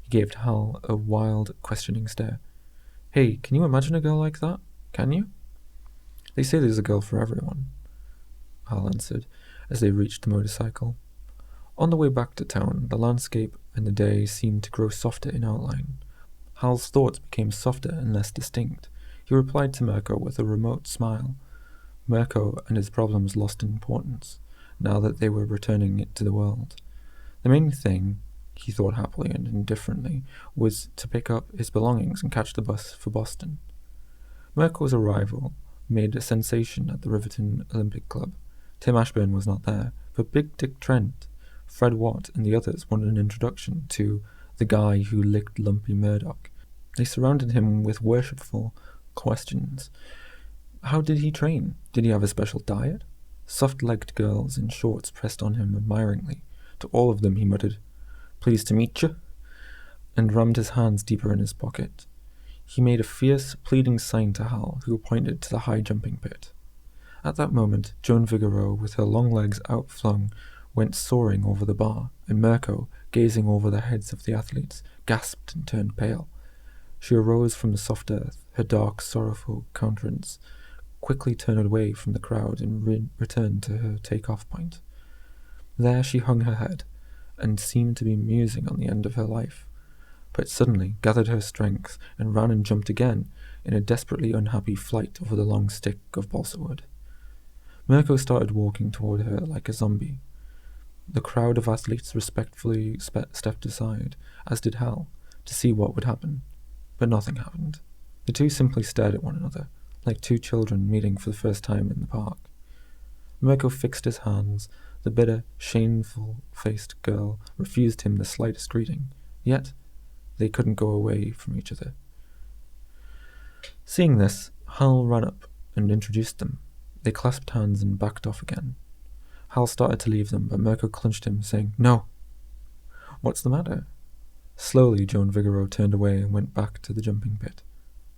he gave Hal a wild, questioning stare. Hey, can you imagine a girl like that? Can you? They say there's a girl for everyone, Hal answered, as they reached the motorcycle. On the way back to town, the landscape and the day seemed to grow softer in outline. Hal's thoughts became softer and less distinct. He replied to Merko with a remote smile. Merko and his problems lost importance, now that they were returning it to the world. The main thing, he thought happily and indifferently, was to pick up his belongings and catch the bus for Boston. Merko's arrival made a sensation at the Riverton Olympic Club. Tim Ashburn was not there, but Big Dick Trent, Fred Watt, and the others wanted an introduction to the guy who licked Lumpy Murdoch. They surrounded him with worshipful questions. How did he train? Did he have a special diet? Soft-legged girls in shorts pressed on him admiringly. To all of them he muttered, Pleased to meet you, and rammed his hands deeper in his pocket. He made a fierce, pleading sign to Hal, who pointed to the high-jumping pit. At that moment, Joan Figaro, with her long legs outflung, went soaring over the bar, and Merko, gazing over the heads of the athletes, gasped and turned pale. She arose from the soft earth, her dark, sorrowful countenance quickly turned away from the crowd and returned to her take-off point. There she hung her head, and seemed to be musing on the end of her life, but suddenly gathered her strength and ran and jumped again in a desperately unhappy flight over the long stick of balsa wood. Merko started walking toward her like a zombie. The crowd of athletes respectfully stepped aside, as did Hal, to see what would happen. But nothing happened. The two simply stared at one another, like two children meeting for the first time in the park. Merko fixed his hands. The bitter, shameful-faced girl refused him the slightest greeting, yet they couldn't go away from each other. Seeing this, Hal ran up and introduced them. They clasped hands and backed off again. Hal started to leave them, but Merko clutched him, saying, No! What's the matter? Slowly, Joan Figaro turned away and went back to the jumping pit.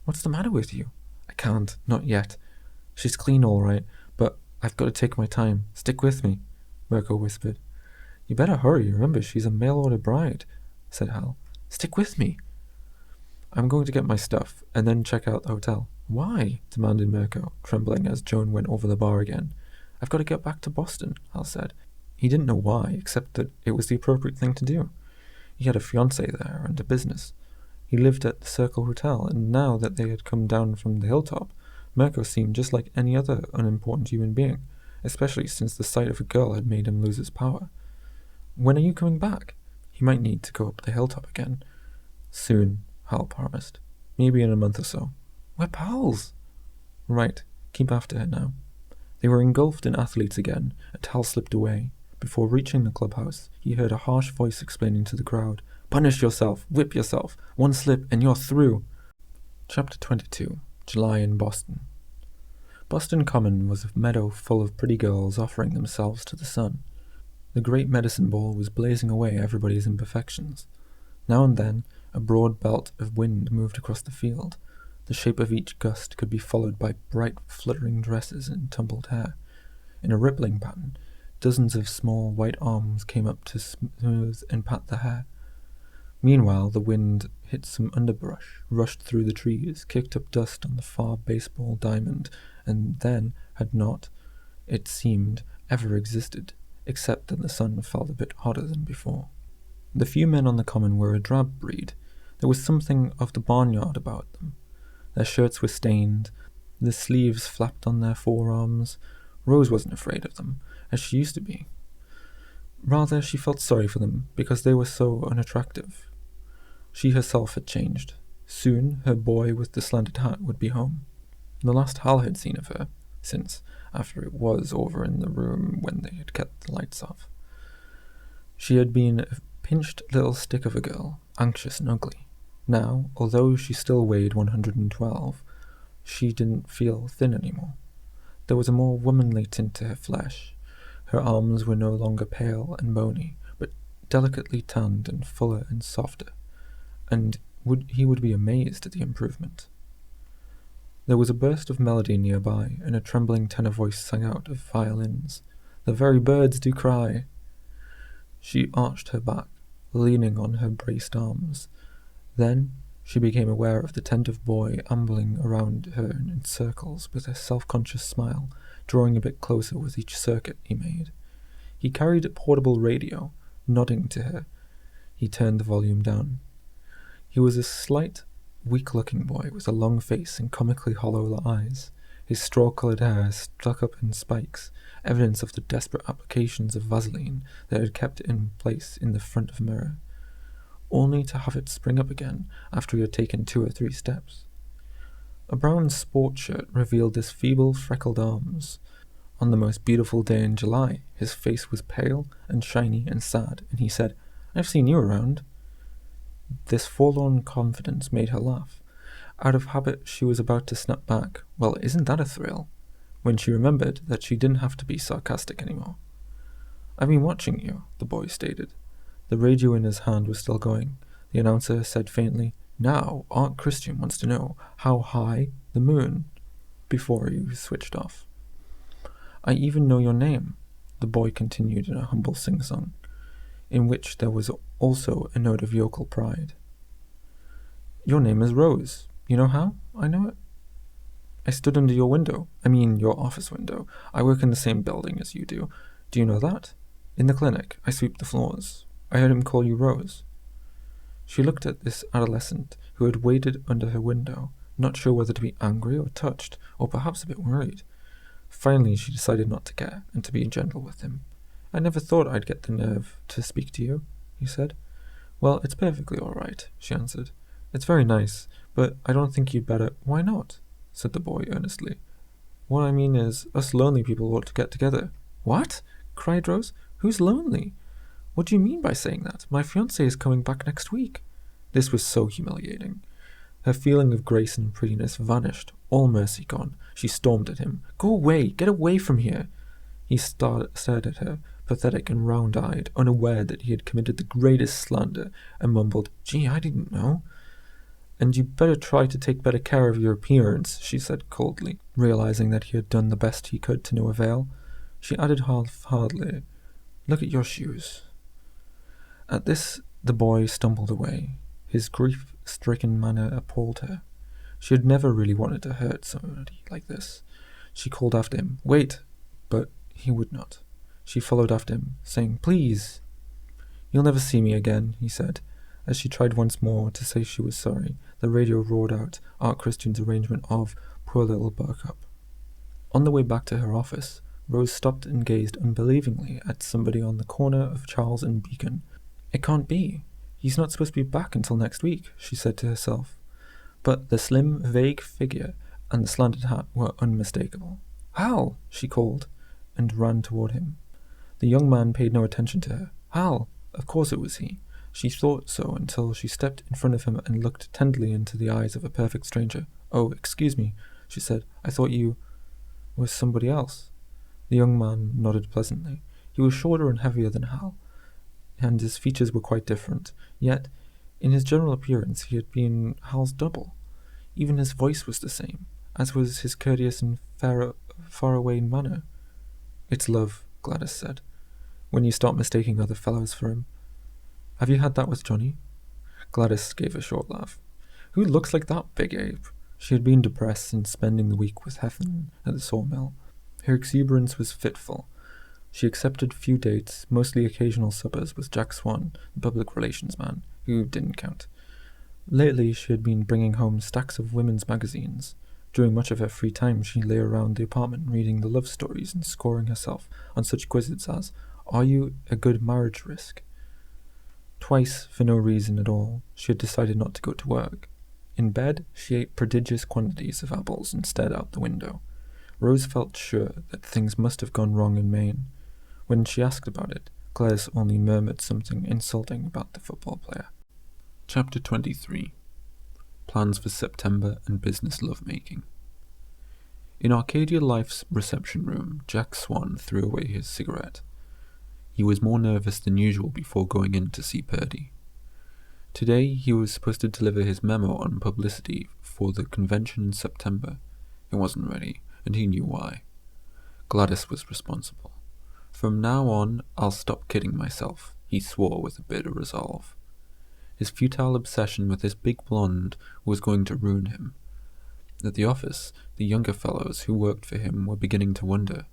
What's the matter with you? I can't, not yet. She's clean all right, but I've got to take my time. Stick with me, Merko whispered. You better hurry, remember she's a mail-order bride, said Hal. Stick with me. I'm going to get my stuff, and then check out the hotel. Why? Demanded Merko, trembling as Joan went over the bar again. I've got to get back to Boston, Hal said. He didn't know why, except that it was the appropriate thing to do. He had a fiancée there and a business. He lived at the Circle Hotel, and now that they had come down from the hilltop, Merko seemed just like any other unimportant human being, especially since the sight of a girl had made him lose his power. When are you coming back? He might need to go up the hilltop again. Soon, Hal promised. Maybe in a month or so. We're pals! Right, keep after her now. They were engulfed in athletes again, and Hal slipped away, Before reaching the clubhouse, he heard a harsh voice explaining to the crowd, "Punish yourself, whip yourself, one slip and you're through." Chapter 22. July in Boston. Boston Common was a meadow full of pretty girls offering themselves to the sun. The great medicine ball was blazing away everybody's imperfections. Now and then, a broad belt of wind moved across the field. The shape of each gust could be followed by bright fluttering dresses and tumbled hair. In a rippling pattern, dozens of small white arms came up to smooth and pat the hair. Meanwhile, the wind hit some underbrush, rushed through the trees, kicked up dust on the far baseball diamond, and then had not, it seemed, ever existed, except that the sun felt a bit hotter than before. The few men on the common were a drab breed. There was something of the barnyard about them. Their shirts were stained, the sleeves flapped on their forearms. Rose wasn't afraid of them, as she used to be. Rather, she felt sorry for them, because they were so unattractive. She herself had changed. Soon, her boy with the slanted hat would be home. The last Hal had seen of her, since, after it was over in the room when they had kept the lights off. She had been a pinched little stick of a girl, anxious and ugly. Now, although she still weighed 112, she didn't feel thin anymore. There was a more womanly tint to her flesh. Her arms were no longer pale and bony, but delicately tanned and fuller and softer, and he would be amazed at the improvement. There was a burst of melody nearby, and a trembling tenor voice sang out of violins. "The very birds do cry." She arched her back, leaning on her braced arms. Then she became aware of the tentative boy ambling around her in circles with a self-conscious smile, drawing a bit closer with each circuit he made. He carried a portable radio. Nodding to her, he turned the volume down. He was a slight, weak-looking boy with a long face and comically hollow eyes. His straw-coloured hair stuck up in spikes, evidence of the desperate applications of Vaseline that had kept it in place in the front of the mirror, only to have it spring up again after he had taken 2 or 3 steps. A brown sport shirt revealed his feeble, freckled arms. On the most beautiful day in July, his face was pale and shiny and sad, and he said, "I've seen you around." This forlorn confidence made her laugh. Out of habit, she was about to snap back, "Well, isn't that a thrill?" when she remembered that she didn't have to be sarcastic anymore. "I've been watching you," the boy stated. The radio in his hand was still going. The announcer said faintly, "Now, Aunt Christian wants to know how high the moon," before he was switched off. "I even know your name," the boy continued in a humble sing-song, in which there was also a note of yokel pride. "Your name is Rose. You know how I know it? I stood under your window. I mean, your office window. I work in the same building as you do. Do you know that? In the clinic, I sweep the floors. I heard him call you Rose." She looked at this adolescent who had waited under her window, not sure whether to be angry or touched, or perhaps a bit worried. Finally, she decided not to care, and to be gentle with him. "I never thought I'd get the nerve to speak to you," he said. "Well, it's perfectly all right," she answered. "It's very nice, but I don't think you'd better—" "Why not?" said the boy earnestly. "What I mean is, us lonely people ought to get together." "What?" cried Rose. "Who's lonely? What do you mean by saying that? My fiancé is coming back next week." This was so humiliating. Her feeling of grace and prettiness vanished, all mercy gone. She stormed at him. "Go away! Get away from here!" He stared at her, pathetic and round-eyed, unaware that he had committed the greatest slander, and mumbled, "Gee, I didn't know." "And you'd better try to take better care of your appearance," she said coldly, realizing that he had done the best he could to no avail. She added half-heartedly, "Look at your shoes." At this, the boy stumbled away. His grief-stricken manner appalled her. She had never really wanted to hurt somebody like this. She called after him, "Wait!" but he would not. She followed after him, saying, "Please." "You'll never see me again," he said. As she tried once more to say she was sorry, the radio roared out Art Christian's arrangement of Poor Little Buttercup. On the way back to her office, Rose stopped and gazed unbelievingly at somebody on the corner of Charles and Beacon. "It can't be. He's not supposed to be back until next week," she said to herself. But the slim, vague figure and the slanted hat were unmistakable. "Hal!" she called, and ran toward him. The young man paid no attention to her. Hal! Of course it was he. She thought so until she stepped in front of him and looked tenderly into the eyes of a perfect stranger. "Oh, excuse me," she said. "I thought you was somebody else." The young man nodded pleasantly. He was shorter and heavier than Hal, and his features were quite different. Yet, in his general appearance, he had been Hal's double. Even his voice was the same, as was his courteous and faraway manner. "It's love," Gladys said, "when you start mistaking other fellows for him. Have you had that with Johnny?" Gladys gave a short laugh. "Who looks like that, Big Ape?" She had been depressed since spending the week with Heffernan at the sawmill. Her exuberance was fitful. She accepted few dates, mostly occasional suppers with Jack Swan, the public relations man, who didn't count. Lately, she had been bringing home stacks of women's magazines. During much of her free time, she lay around the apartment reading the love stories and scoring herself on such quizzes as, "Are you a good marriage risk?" Twice, for no reason at all, she had decided not to go to work. In bed, she ate prodigious quantities of apples and stared out the window. Rose felt sure that things must have gone wrong in Maine. When she asked about it, Gladys only murmured something insulting about the football player. Chapter 23. Plans for September and Business Lovemaking. In Arcadia Life's reception room, Jack Swan threw away his cigarette. He was more nervous than usual before going in to see Purdy. Today he was supposed to deliver his memo on publicity for the convention in September. It wasn't ready, and he knew why. Gladys was responsible. "From now on, I'll stop kidding myself," he swore with a bitter resolve. His futile obsession with this big blonde was going to ruin him. At the office, the younger fellows who worked for him were beginning to wonder.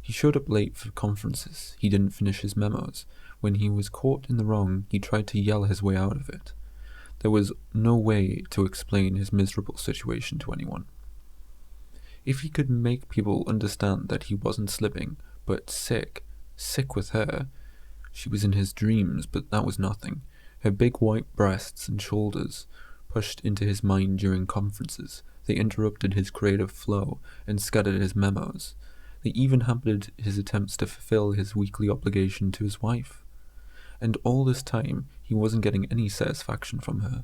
He showed up late for conferences. He didn't finish his memos. When he was caught in the wrong, he tried to yell his way out of it. There was no way to explain his miserable situation to anyone. If he could make people understand that he wasn't slipping, but sick with her. She was in his dreams, but that was nothing. Her big white breasts and shoulders pushed into his mind during conferences. They interrupted his creative flow and scattered his memos. They even hampered his attempts to fulfill his weekly obligation to his wife. And all this time, he wasn't getting any satisfaction from her.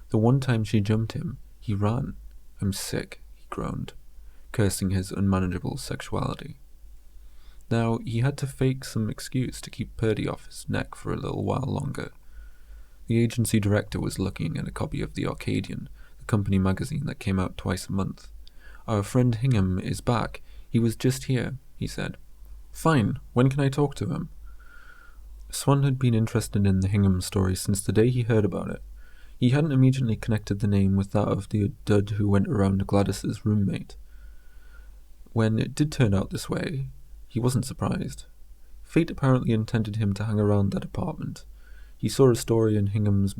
The one time she jumped him, he ran. "I'm sick," he groaned, cursing his unmanageable sexuality. Now, he had to fake some excuse to keep Purdy off his neck for a little while longer. The agency director was looking at a copy of The Arcadian, the company magazine that came out twice a month. "Our friend Hingham is back. He was just here," he said. "Fine. When can I talk to him?" Swan had been interested in the Hingham story since the day he heard about it. He hadn't immediately connected the name with that of the dud who went around Gladys's roommate. When it did turn out this way, he wasn't surprised. Fate apparently intended him to hang around that apartment. He saw a story in Hingham's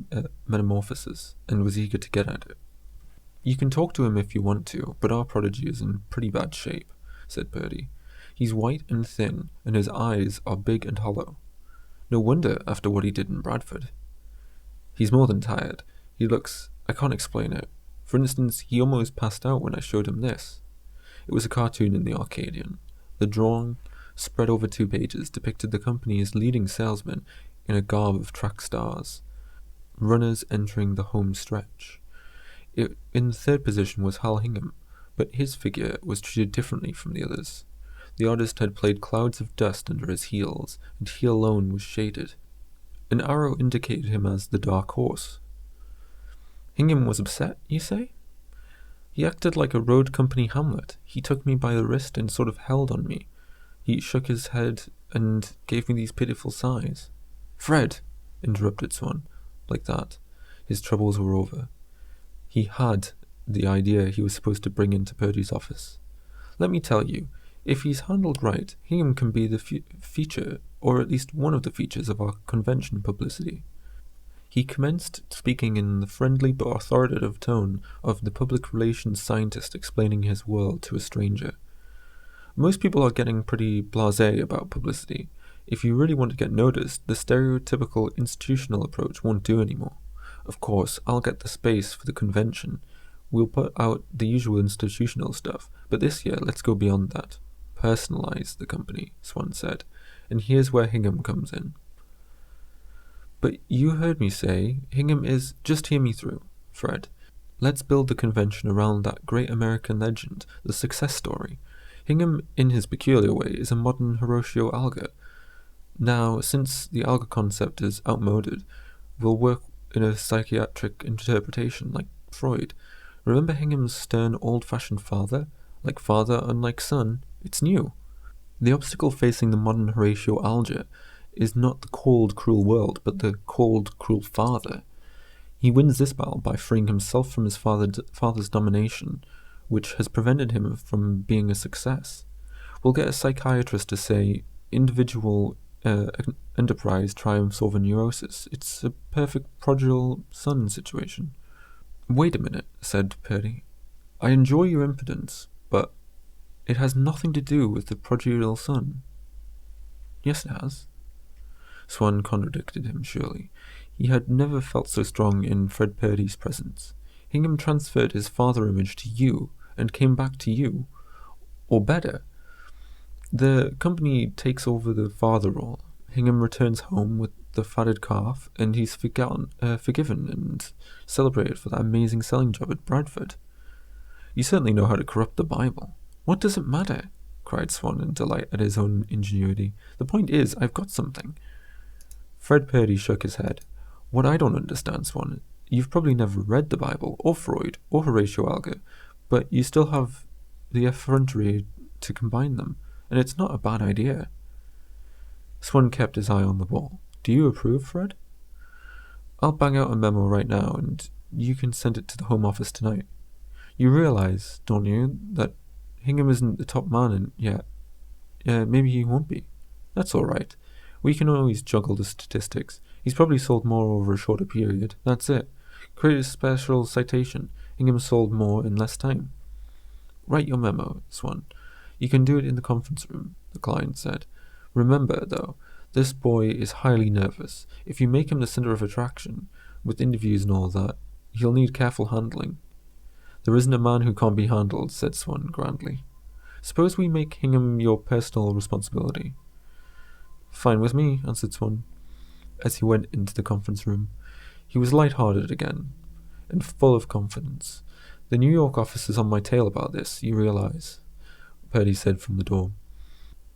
Metamorphosis and was eager to get at it. "You can talk to him if you want to, but our prodigy is in pretty bad shape," said Purdy. "He's white and thin, and his eyes are big and hollow. No wonder after what he did in Bradford. He's more than tired. He looks... I can't explain it. For instance, he almost passed out when I showed him this." It was a cartoon in the Arcadian. The drawing, spread over 2 pages, depicted the company's leading salesman in a garb of track stars, runners entering the home stretch. In the third position was Hal Hingham, but his figure was treated differently from the others. The artist had played clouds of dust under his heels, and he alone was shaded. An arrow indicated him as the dark horse. "Hingham was upset, you say?" "He acted like a road company Hamlet. He took me by the wrist and sort of held on me. He shook his head and gave me these pitiful sighs." "Fred," interrupted Swan. Like that, his troubles were over. He had the idea he was supposed to bring into Purdy's office. "Let me tell you, if he's handled right, Hingham can be the feature, or at least one of the features of our convention publicity." He commenced speaking in the friendly but authoritative tone of the public relations scientist explaining his world to a stranger. "Most people are getting pretty blasé about publicity. If you really want to get noticed, the stereotypical institutional approach won't do anymore. Of course, I'll get the space for the convention. We'll put out the usual institutional stuff, but this year let's go beyond that. Personalize the company," Swan said, and here's where Hingham comes in. But you heard me say, Hingham is... Just hear me through, Fred. Let's build the convention around that great American legend, the success story. Hingham, in his peculiar way, is a modern Horatio Alger. Now, since the Alger concept is outmoded, we'll work in a psychiatric interpretation, like Freud. Remember Hingham's stern, old-fashioned father? Like father, unlike son, it's new. The obstacle facing the modern Horatio Alger is not the cold, cruel world, but the cold, cruel father. He wins this battle by freeing himself from his father's domination, which has prevented him from being a success. We'll get a psychiatrist to say, individual enterprise triumphs over neurosis. It's a perfect prodigal son situation. Wait a minute, said Purdy. I enjoy your impudence, but it has nothing to do with the prodigal son. Yes, it has. Swan contradicted him, surely. He had never felt so strong in Fred Purdy's presence. Hingham transferred his father image to you, and came back to you. Or better, the company takes over the father role. Hingham returns home with the fatted calf, and he's forgiven and celebrated for that amazing selling job at Bradford. You certainly know how to corrupt the Bible. What does it matter? Cried Swan in delight at his own ingenuity. The point is, I've got something. Fred Purdy shook his head. What I don't understand, Swan, you've probably never read the Bible, or Freud, or Horatio Alger, but you still have the effrontery to combine them, and it's not a bad idea. Swan kept his eye on the ball. Do you approve, Fred? I'll bang out a memo right now, and you can send it to the Home Office tonight. You realize, don't you, that Hingham isn't the top man yet? Maybe he won't be. That's all right. We can always juggle the statistics. He's probably sold more over a shorter period. That's it. Create a special citation. Hingham sold more in less time. Write your memo, Swan. You can do it in the conference room, the client said. Remember, though, this boy is highly nervous. If you make him the center of attraction, with interviews and all that, he'll need careful handling. There isn't a man who can't be handled, said Swan grandly. Suppose we make Hingham your personal responsibility. Fine with me, answered Swan, as he went into the conference room. He was light-hearted again, and full of confidence. The New York office is on my tail about this, you realize, Purdy said from the door.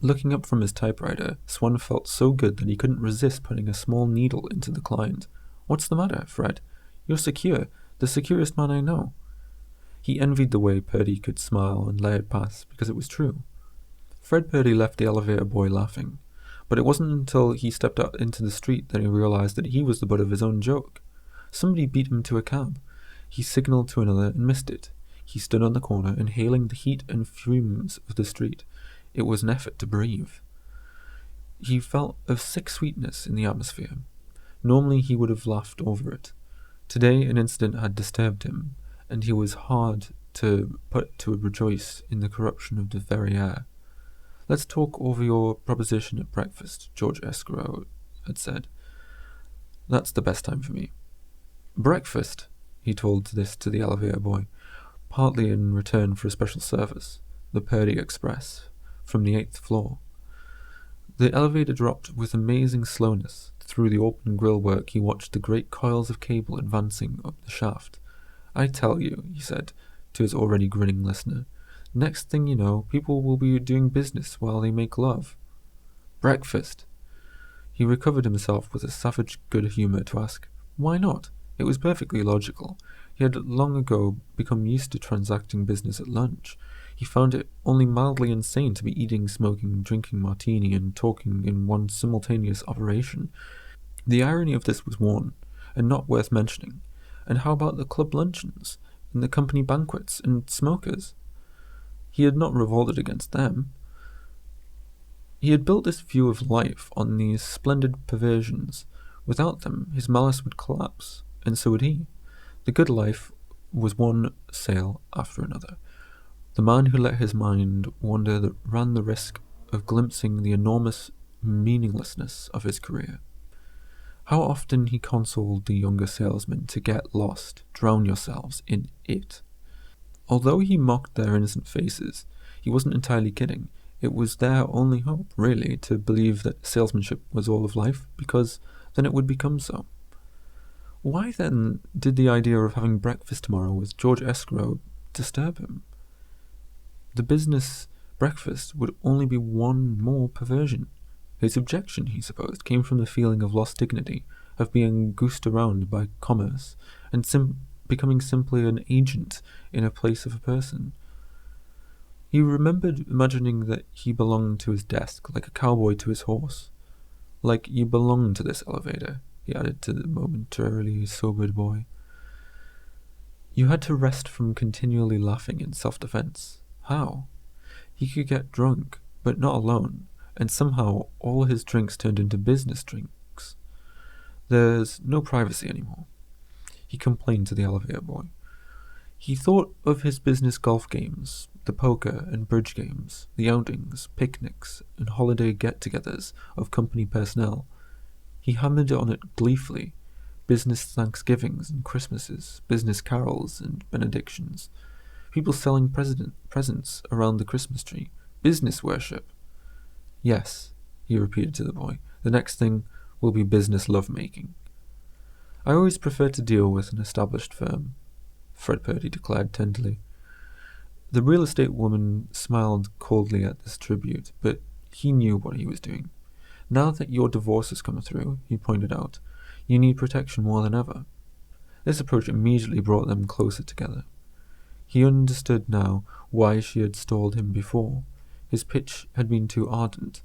Looking up from his typewriter, Swan felt so good that he couldn't resist putting a small needle into the client. What's the matter, Fred? You're secure, the securest man I know. He envied the way Purdy could smile and let it pass, because it was true. Fred Purdy left the elevator boy laughing. But it wasn't until he stepped out into the street that he realized that he was the butt of his own joke. Somebody beat him to a cab. He signaled to another and missed it. He stood on the corner, inhaling the heat and fumes of the street. It was an effort to breathe. He felt a sick sweetness in the atmosphere. Normally he would have laughed over it. Today an incident had disturbed him, and he was hard to put to rejoice in the corruption of the very air. Let's talk over your proposition at breakfast, George Esquero had said. That's the best time for me. Breakfast, he told this to the elevator boy, partly in return for a special service, the Purdy Express, from the 8th floor. The elevator dropped with amazing slowness. Through the open grillwork he watched the great coils of cable advancing up the shaft. I tell you, he said to his already grinning listener, next thing you know, people will be doing business while they make love. Breakfast. He recovered himself with a savage good humour to ask, why not? It was perfectly logical. He had long ago become used to transacting business at lunch. He found it only mildly insane to be eating, smoking, drinking martini and talking in one simultaneous operation. The irony of this was one, and not worth mentioning. And how about the club luncheons, and the company banquets, and smokers? He had not revolted against them. He had built this view of life on these splendid perversions. Without them, his malice would collapse, and so would he. The good life was one sale after another. The man who let his mind wander ran the risk of glimpsing the enormous meaninglessness of his career. How often he consoled the younger salesmen to get lost, drown yourselves in it. Although he mocked their innocent faces, he wasn't entirely kidding. It was their only hope, really, to believe that salesmanship was all of life, because then it would become so. Why then did the idea of having breakfast tomorrow with George Escrow disturb him? The business breakfast would only be one more perversion. His objection, he supposed, came from the feeling of lost dignity, of being goosed around by commerce, and becoming simply an agent in a place of a person. He remembered imagining that he belonged to his desk, like a cowboy to his horse. Like you belong to this elevator, he added to the momentarily sobered boy. You had to rest from continually laughing in self-defense. How? He could get drunk, but not alone, and somehow all his drinks turned into business drinks. There's no privacy anymore, he complained to the elevator boy. He thought of his business golf games, the poker and bridge games, the outings, picnics, and holiday get-togethers of company personnel. He hammered on it gleefully. Business Thanksgivings and Christmases, business carols and benedictions, people selling presents around the Christmas tree, business worship. Yes, he repeated to the boy, the next thing will be business love-making. I always prefer to deal with an established firm, Fred Purdy declared tenderly. The real estate woman smiled coldly at this tribute, but he knew what he was doing. Now that your divorce has come through, he pointed out, you need protection more than ever. This approach immediately brought them closer together. He understood now why she had stalled him before. His pitch had been too ardent.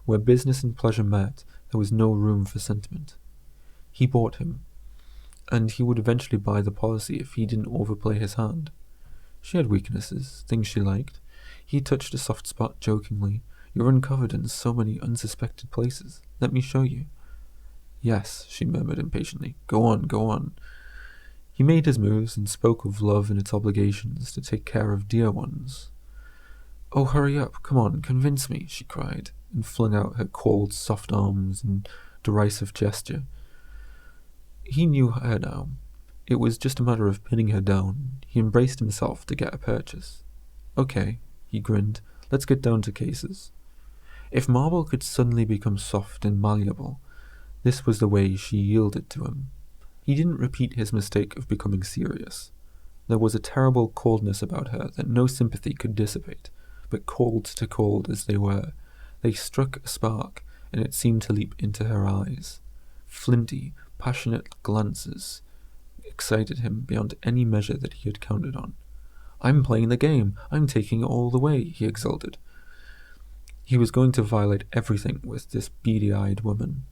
Where business and pleasure met, there was no room for sentiment. He bought him, and he would eventually buy the policy if he didn't overplay his hand. She had weaknesses, things she liked. He touched a soft spot jokingly. You're uncovered in so many unsuspected places. Let me show you. Yes, she murmured impatiently. Go on, go on. He made his moves and spoke of love and its obligations to take care of dear ones. Oh, hurry up, come on, convince me, she cried, and flung out her cold, soft arms in derisive gesture. He knew her now. It was just a matter of pinning her down. He embraced himself to get a purchase. Okay, he grinned, let's get down to cases. If marble could suddenly become soft and malleable, this was the way she yielded to him. He didn't repeat his mistake of becoming serious. There was a terrible coldness about her that no sympathy could dissipate, but cold to cold as they were, they struck a spark, and it seemed to leap into her eyes. Flinty, passionate glances excited him beyond any measure that he had counted on. I'm playing the game. I'm taking it all the way, he exulted. He was going to violate everything with this beady-eyed woman.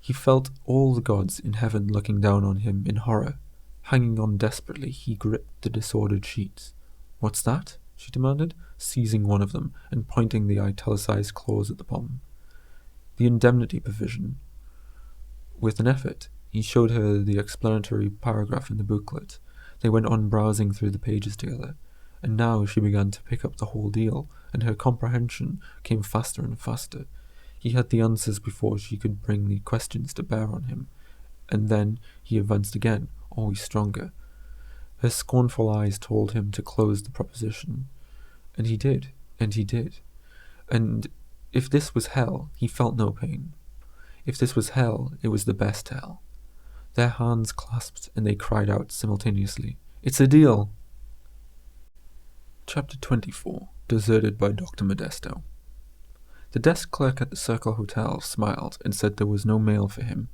He felt all the gods in heaven looking down on him in horror. Hanging on desperately, he gripped the disordered sheets. What's that? She demanded, seizing one of them and pointing the italicized clause at the bottom. The indemnity provision. With an effort, he showed her the explanatory paragraph in the booklet. They went on browsing through the pages together, and now she began to pick up the whole deal, and her comprehension came faster and faster. He had the answers before she could bring the questions to bear on him, and then he advanced again, always stronger. Her scornful eyes told him to close the proposition, and he did, and he did. And if this was hell, he felt no pain. If this was hell, it was the best hell. Their hands clasped, and they cried out simultaneously, It's a deal! Chapter 24. Deserted by Dr. Modesto. The desk clerk at the Circle Hotel smiled and said there was no mail for him.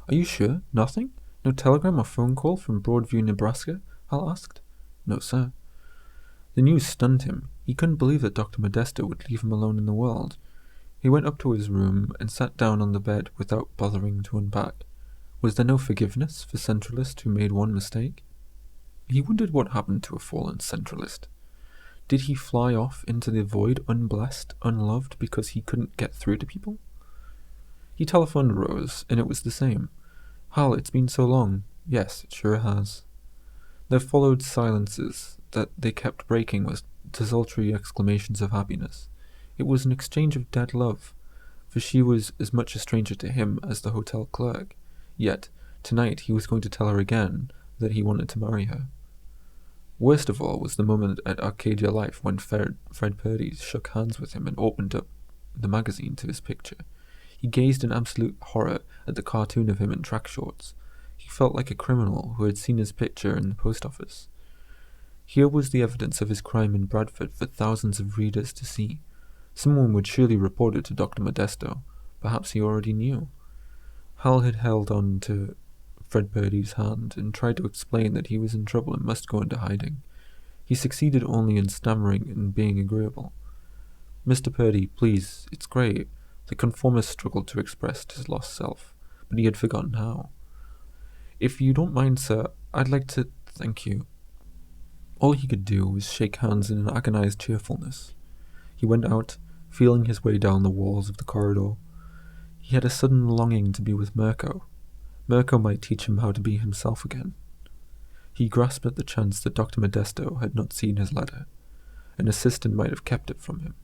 Are you sure? Nothing? No telegram or phone call from Broadview, Nebraska? Hal asked. No, sir. The news stunned him. He couldn't believe that Dr. Modesto would leave him alone in the world. He went up to his room and sat down on the bed without bothering to unpack. Was there no forgiveness for Centralist who made one mistake? He wondered what happened to a fallen Centralist. Did he fly off into the void unblessed, unloved, because he couldn't get through to people? He telephoned Rose, and it was the same. Hal, it's been so long. Yes, it sure has. There followed silences that they kept breaking with desultory exclamations of happiness. It was an exchange of dead love, for she was as much a stranger to him as the hotel clerk. Yet, tonight he was going to tell her again that he wanted to marry her. Worst of all was the moment at Arcadia Life when Fred Purdy shook hands with him and opened up the magazine to his picture. He gazed in absolute horror at the cartoon of him in track shorts. He felt like a criminal who had seen his picture in the post office. Here was the evidence of his crime in Bradford for thousands of readers to see. Someone would surely report it to Dr Modesto. Perhaps he already knew. Hal had held on to Fred Purdy's hand and tried to explain that he was in trouble and must go into hiding. He succeeded only in stammering and being agreeable. "Mr. Purdy, please, it's great." The conformist struggled to express his lost self, but he had forgotten how. "If you don't mind, sir, I'd like to thank you." All he could do was shake hands in an agonized cheerfulness. He went out, feeling his way down the walls of the corridor. He had a sudden longing to be with Merko. Merko might teach him how to be himself again. He grasped at the chance that Dr Modesto had not seen his letter. An assistant might have kept it from him.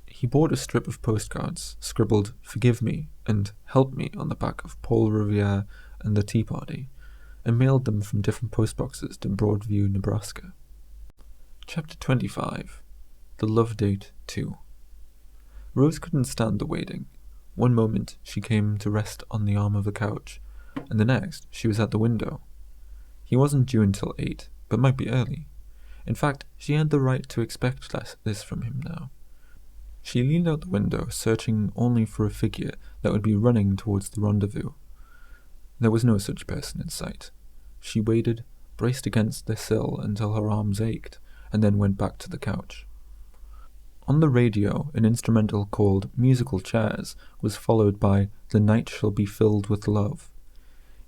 He bought a strip of postcards, scribbled "Forgive me" and "Help me" on the back of Paul Revere and the Tea Party, and mailed them from different postboxes to Broadview, Nebraska. Chapter 25. The Love Date 2. Rose couldn't stand the waiting. One moment she came to rest on the arm of the couch, and the next she was at the window. He wasn't due until 8, but might be early. In fact, she had the right to expect this from him now. She leaned out the window, searching only for a figure that would be running towards the rendezvous. There was no such person in sight. She waited, braced against the sill until her arms ached, and then went back to the couch. On the radio, an instrumental called "Musical Chairs" was followed by "The Night Shall Be Filled with Love."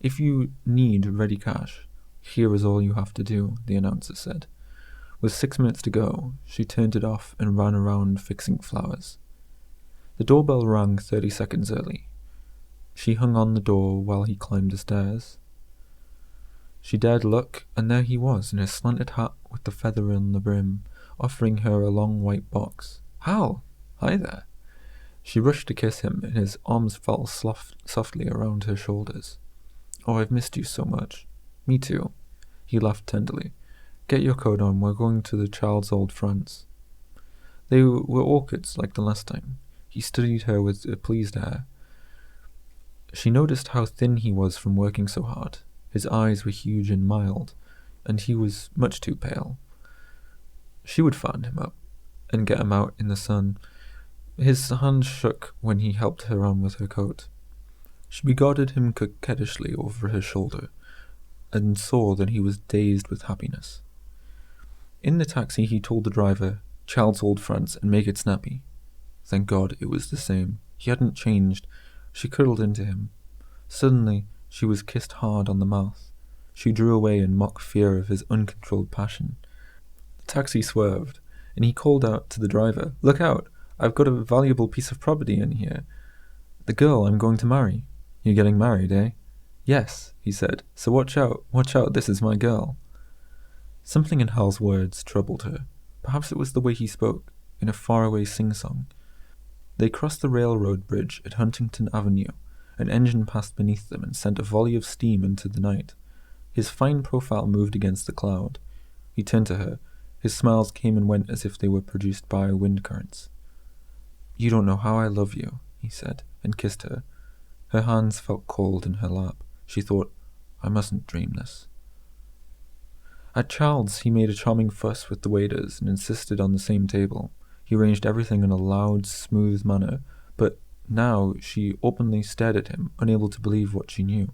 "If you need ready cash, here is all you have to do," the announcer said. With 6 minutes to go, she turned it off and ran around fixing flowers. The doorbell rang 30 seconds early. She hung on the door while he climbed the stairs. She dared look, and there he was in his slanted hat with the feather on the brim, offering her a long white box. "Hal! Hi there!" She rushed to kiss him, and his arms fell softly around her shoulders. "Oh, I've missed you so much." "Me too." He laughed tenderly. "Get your coat on, we're going to the child's old friends." They were orchids like the last time. He studied her with a pleased air. She noticed how thin he was from working so hard. His eyes were huge and mild, and he was much too pale. She would fatten him up and get him out in the sun. His hand shook when he helped her on with her coat. She regarded him coquettishly over her shoulder, and saw that he was dazed with happiness. In the taxi he told the driver, "Child's old friends, and make it snappy." Thank God it was the same. He hadn't changed. She cuddled into him. Suddenly she was kissed hard on the mouth. She drew away in mock fear of his uncontrolled passion. The taxi swerved, and he called out to the driver, "Look out! I've got a valuable piece of property in here. The girl I'm going to marry." "You're getting married, eh?" "Yes," he said, "so watch out, this is my girl." Something in Hal's words troubled her. Perhaps it was the way he spoke, in a faraway sing-song. They crossed the railroad bridge at Huntington Avenue. An engine passed beneath them and sent a volley of steam into the night. His fine profile moved against the cloud. He turned to her. His smiles came and went as if they were produced by wind currents. "You don't know how I love you," he said, and kissed her. Her hands felt cold in her lap. She thought, "I mustn't dream this." At Child's, he made a charming fuss with the waiters and insisted on the same table. He arranged everything in a loud, smooth manner, but now she openly stared at him, unable to believe what she knew.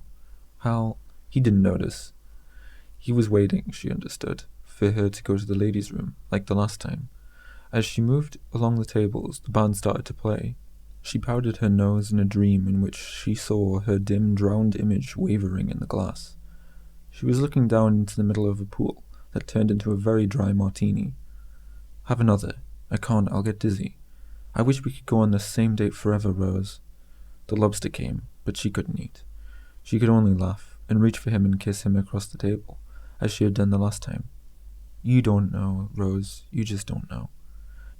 Hal, he didn't notice. He was waiting, she understood, for her to go to the ladies' room, like the last time. As she moved along the tables, the band started to play. She powdered her nose in a dream in which she saw her dim, drowned image wavering in the glass. She was looking down into the middle of a pool that turned into a very dry martini. "Have another. I can't, I'll get dizzy. I wish we could go on this same date forever, Rose." The lobster came, but she couldn't eat. She could only laugh, and reach for him and kiss him across the table, as she had done the last time. "You don't know, Rose, you just don't know."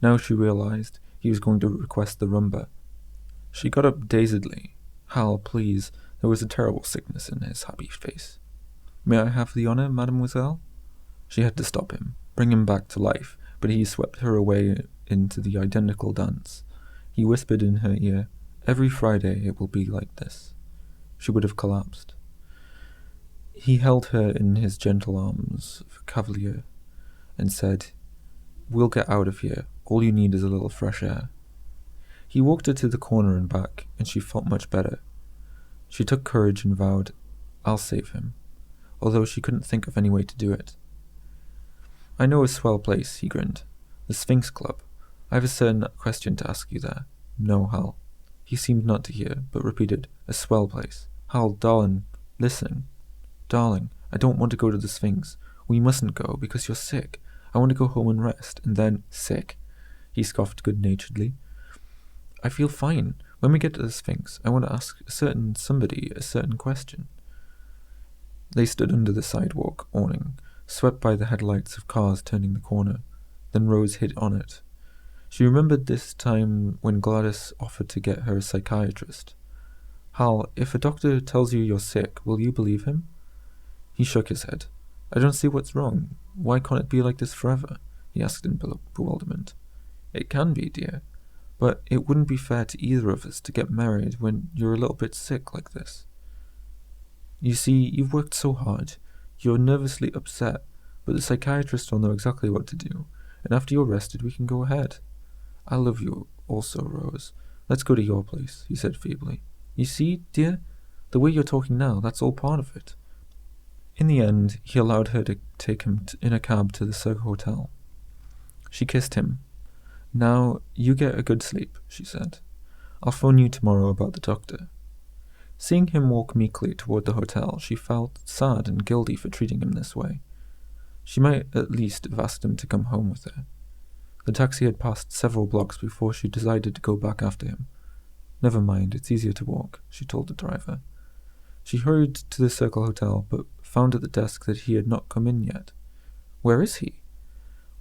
Now she realized he was going to request the rumba. She got up dazedly. "Hal, please." There was a terrible sickness in his happy face. "May I have the honor, mademoiselle?" She had to stop him, bring him back to life, but he swept her away into the identical dance. He whispered in her ear, "Every Friday it will be like this." She would have collapsed. He held her in his gentle arms of cavalier and said, "We'll get out of here. All you need is a little fresh air." He walked her to the corner and back, and she felt much better. She took courage and vowed, "I'll save him," although she couldn't think of any way to do it. "I know a swell place," he grinned. "The Sphinx Club. I have a certain question to ask you there." "No, Hal." He seemed not to hear, but repeated, "A swell place. Hal, darling, listen. Darling, I don't want to go to the Sphinx. We mustn't go, because you're sick. I want to go home and rest, and then—" "Sick?" He scoffed good-naturedly. "I feel fine. When we get to the Sphinx, I want to ask a certain somebody a certain question." They stood under the sidewalk awning, swept by the headlights of cars turning the corner. Then Rose hit on it. She remembered this time when Gladys offered to get her a psychiatrist. "Hal, if a doctor tells you you're sick, will you believe him?" He shook his head. "I don't see what's wrong. Why can't it be like this forever?" he asked in bewilderment. "It can be, dear. But it wouldn't be fair to either of us to get married when you're a little bit sick like this. You see, you've worked so hard. You're nervously upset, but the psychiatrist will know exactly what to do, and after you're rested we can go ahead. I love you also, Rose. Let's go to your place," he said feebly. "You see, dear, the way you're talking now, that's all part of it." In the end, he allowed her to take him in a cab to the Cirque Hotel. She kissed him. "Now, you get a good sleep," she said. "I'll phone you tomorrow about the doctor." Seeing him walk meekly toward the hotel, she felt sad and guilty for treating him this way. She might at least have asked him to come home with her. The taxi had passed several blocks before she decided to go back after him. "Never mind, it's easier to walk," she told the driver. She hurried to the Circle Hotel, but found at the desk that he had not come in yet. Where is he?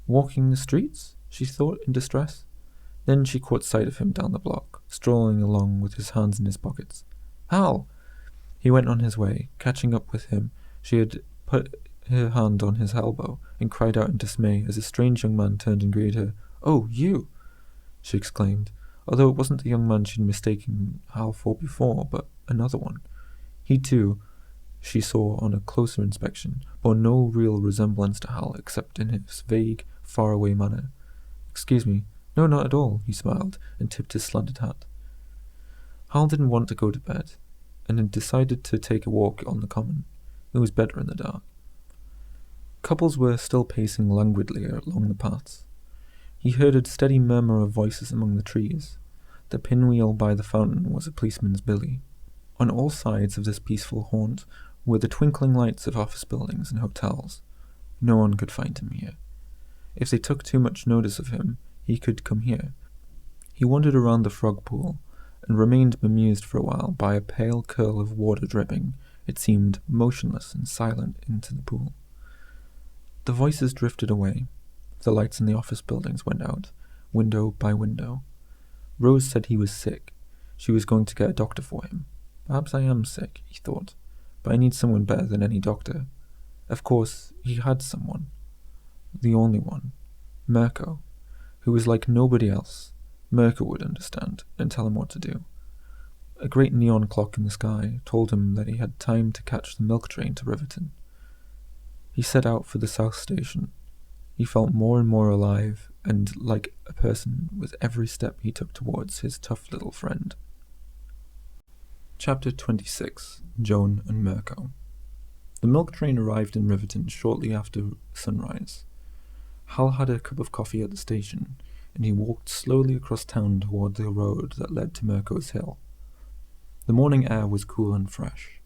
Walking the streets? She thought in distress. Then she caught sight of him down the block, strolling along with his hands in his pockets. "Hal!" He went on his way. Catching up with him, she had put her hand on his elbow and cried out in dismay as a strange young man turned and greeted her. "Oh, you!" she exclaimed, although it wasn't the young man she'd mistaken Hal for before, but another one. He, too, she saw on a closer inspection, bore no real resemblance to Hal except in his vague, faraway manner. "Excuse me." "No, not at all," he smiled and tipped his slanted hat. Hal didn't want to go to bed, and had decided to take a walk on the common. It was better in the dark. Couples were still pacing languidly along the paths. He heard a steady murmur of voices among the trees. The pinwheel by the fountain was a policeman's billy. On all sides of this peaceful haunt were the twinkling lights of office buildings and hotels. No one could find him here. If they took too much notice of him, he could come here. He wandered around the frog pool, and remained bemused for a while by a pale curl of water dripping, it seemed, motionless and silent into the pool. The voices drifted away. The lights in the office buildings went out, window by window. Rose said he was sick. She was going to get a doctor for him. Perhaps I am sick, he thought, but I need someone better than any doctor. Of course, he had someone. The only one. Merko, who was like nobody else. Merko would understand and tell him what to do. A great neon clock in the sky told him that he had time to catch the milk train to Riverton. He set out for the South Station. He felt more and more alive and like a person with every step he took towards his tough little friend. Chapter 26. Joan and Merko. The milk train arrived in Riverton shortly after sunrise. Hal had a cup of coffee at the station, and he walked slowly across town toward the road that led to Merko's Hill. The morning air was cool and fresh.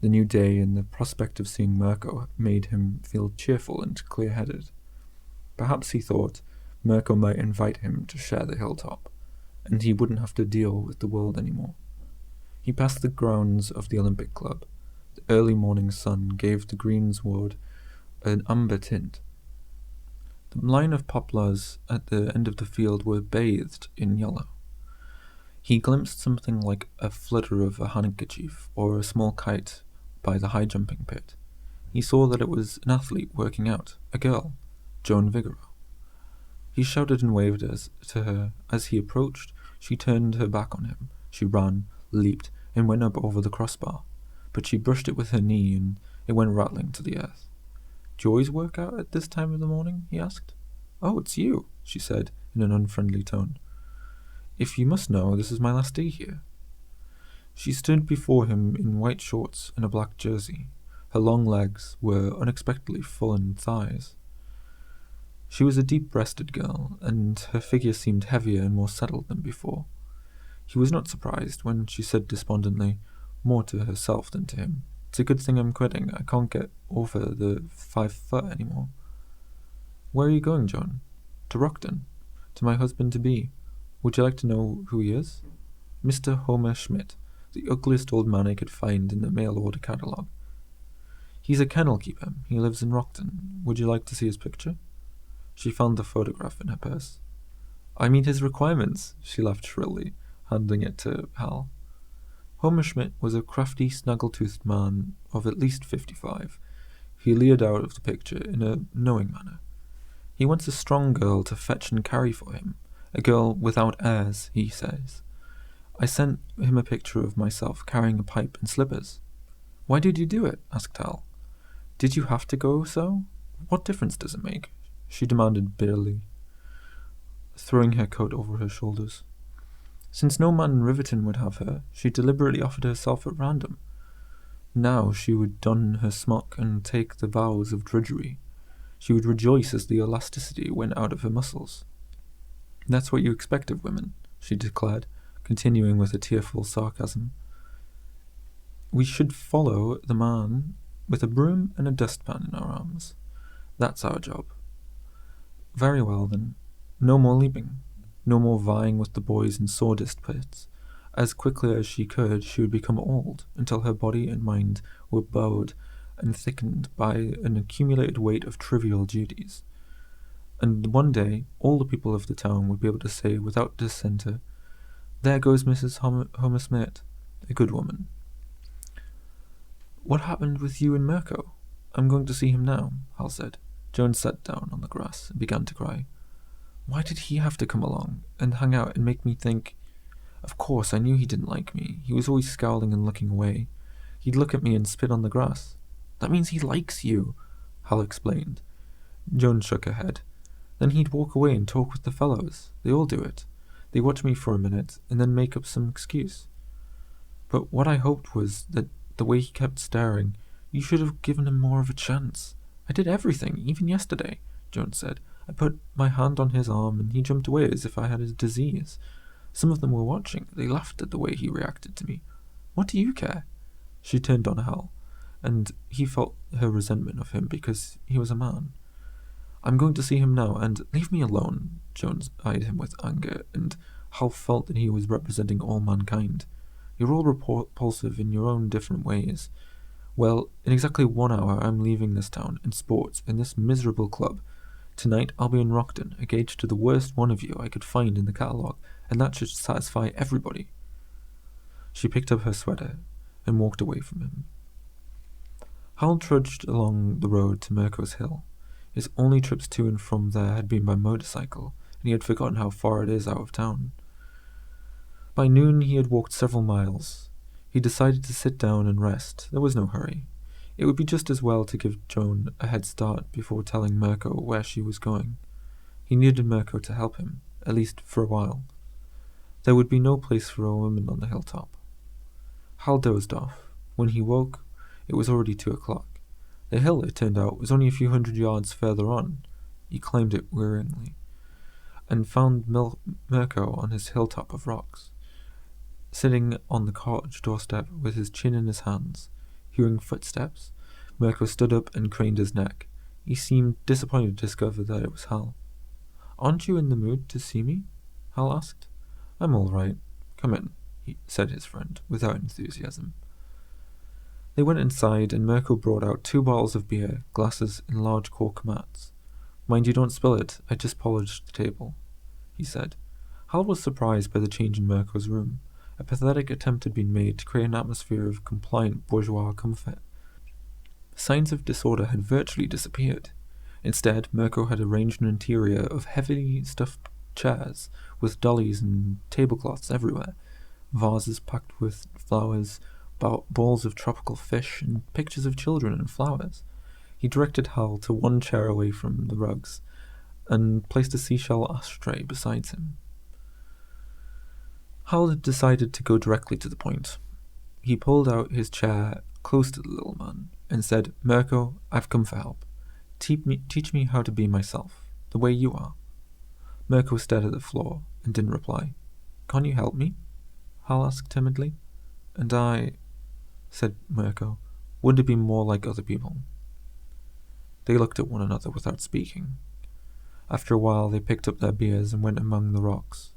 The new day and the prospect of seeing Merko made him feel cheerful and clear-headed. Perhaps, he thought, Merko might invite him to share the hilltop, and he wouldn't have to deal with the world anymore. He passed the grounds of the Olympic Club. The early morning sun gave the greensward an amber tint. The line of poplars at the end of the field were bathed in yellow. He glimpsed something like a flutter of a handkerchief or a small kite by the high-jumping pit. he saw that it was an athlete working out, a girl, Joan Vigoro. He shouted and waved to her. As he approached, she turned her back on him. She ran, leaped, and went up over the crossbar, but she brushed it with her knee, and it went rattling to the earth. "Do you always work out at this time of the morning?" he asked. "Oh, it's you," she said, in an unfriendly tone. "If you must know, this is my last day here." She stood before him in white shorts and a black jersey. Her long legs were unexpectedly full in thighs. She was a deep-breasted girl, and her figure seemed heavier and more settled than before. He was not surprised when she said despondently, more to herself than to him, "It's a good thing I'm quitting. I can't get over the 5 foot anymore." "Where are you going, Joan?" "To Rockton. To my husband-to-be. Would you like to know who he is?" "Mr. Homer Schmidt, the ugliest old man I could find in the mail-order catalogue. He's a kennel-keeper. He lives in Rockton. Would you like to see his picture?" She found the photograph in her purse. "I meet his requirements," she laughed shrilly, handing it to Hal. Homer Schmidt was a crafty, snaggle-toothed man of at least 55. He leered out of the picture in a knowing manner. "He wants a strong girl to fetch and carry for him, a girl without airs, he says." I sent him a picture of myself carrying a pipe and slippers. "Why did you do it?" asked Hal. "Did you have to go so? What difference does it make?" she demanded bitterly, throwing her coat over her shoulders. Since no man in Riverton would have her, she deliberately offered herself at random. Now she would don her smock and take the vows of drudgery. She would rejoice as the elasticity went out of her muscles. "That's what you expect of women," she declared, continuing with a tearful sarcasm. "We should follow the man with a broom and a dustpan in our arms. That's our job." "Very well, then. No more leaping. No more vying with the boys in sawdust pits. As quickly as she could, she would become old, until her body and mind were bowed and thickened by an accumulated weight of trivial duties. And one day, all the people of the town would be able to say without dissenter, 'There goes Mrs. Homer Schmidt, a good woman.' What happened with you and Merko?" "I'm going to see him now," Hal said. Joan sat down on the grass and began to cry. "Why did he have to come along and hang out and make me think? Of course, I knew he didn't like me. He was always scowling and looking away. He'd look at me and spit on the grass." "That means he likes you," Hal explained. Joan shook her head. "Then he'd walk away and talk with the fellows. They all do it. They watch me for a minute and then make up some excuse. But what I hoped was that the way he kept staring, you should have given him more of a chance. I did everything, even yesterday," Joan said. "I put my hand on his arm and he jumped away as if I had a disease. Some of them were watching. They laughed at the way he reacted to me. What do you care?" She turned on Hal, and he felt her resentment of him because he was a man. "I'm going to see him now, and leave me alone." Joan eyed him with anger, and Hal felt that he was representing all mankind. "You're all repulsive in your own different ways. Well, in exactly 1 hour I'm leaving this town, and sports, in this miserable club. Tonight I'll be in Rockton, engaged to the worst one of you I could find in the catalogue, and that should satisfy everybody." She picked up her sweater and walked away from him. Hal trudged along the road to Merko's Hill. His only trips to and from there had been by motorcycle, and he had forgotten how far it is out of town. By noon he had walked several miles. He decided to sit down and rest. There was no hurry. It would be just as well to give Joan a head start before telling Merko where she was going. He needed Merko to help him, at least for a while. There would be no place for a woman on the hilltop. Hal dozed off. When he woke, it was already 2 o'clock. The hill, it turned out, was only a few hundred yards further on. He climbed it wearily, and found Merko on his hilltop of rocks, sitting on the cottage doorstep with his chin in his hands. Hearing footsteps, Merko stood up and craned his neck. He seemed disappointed to discover that it was Hal. "Aren't you in the mood to see me?" Hal asked. "I'm all right. Come in," said his friend, without enthusiasm. They went inside, and Merko brought out 2 bottles of beer, glasses, and large cork mats. "Mind you don't spill it. I just polished the table," he said. Hal was surprised by the change in Merko's room. A pathetic attempt had been made to create an atmosphere of compliant bourgeois comfort. Signs of disorder had virtually disappeared. Instead, Merko had arranged an interior of heavily stuffed chairs with dollies and tablecloths everywhere, vases packed with flowers, balls of tropical fish, and pictures of children and flowers. He directed Hal to one chair away from the rugs, and placed a seashell ashtray beside him. Hal had decided to go directly to the point. He pulled out his chair close to the little man, and said, "Merko, I've come for help. Teach me how to be myself, the way you are." Merko stared at the floor and didn't reply. "Can't you help me?" Hal asked timidly. "And I," said Merko, "wouldn't it be more like other people?" They looked at one another without speaking. After a while they picked up their beers and went among the rocks,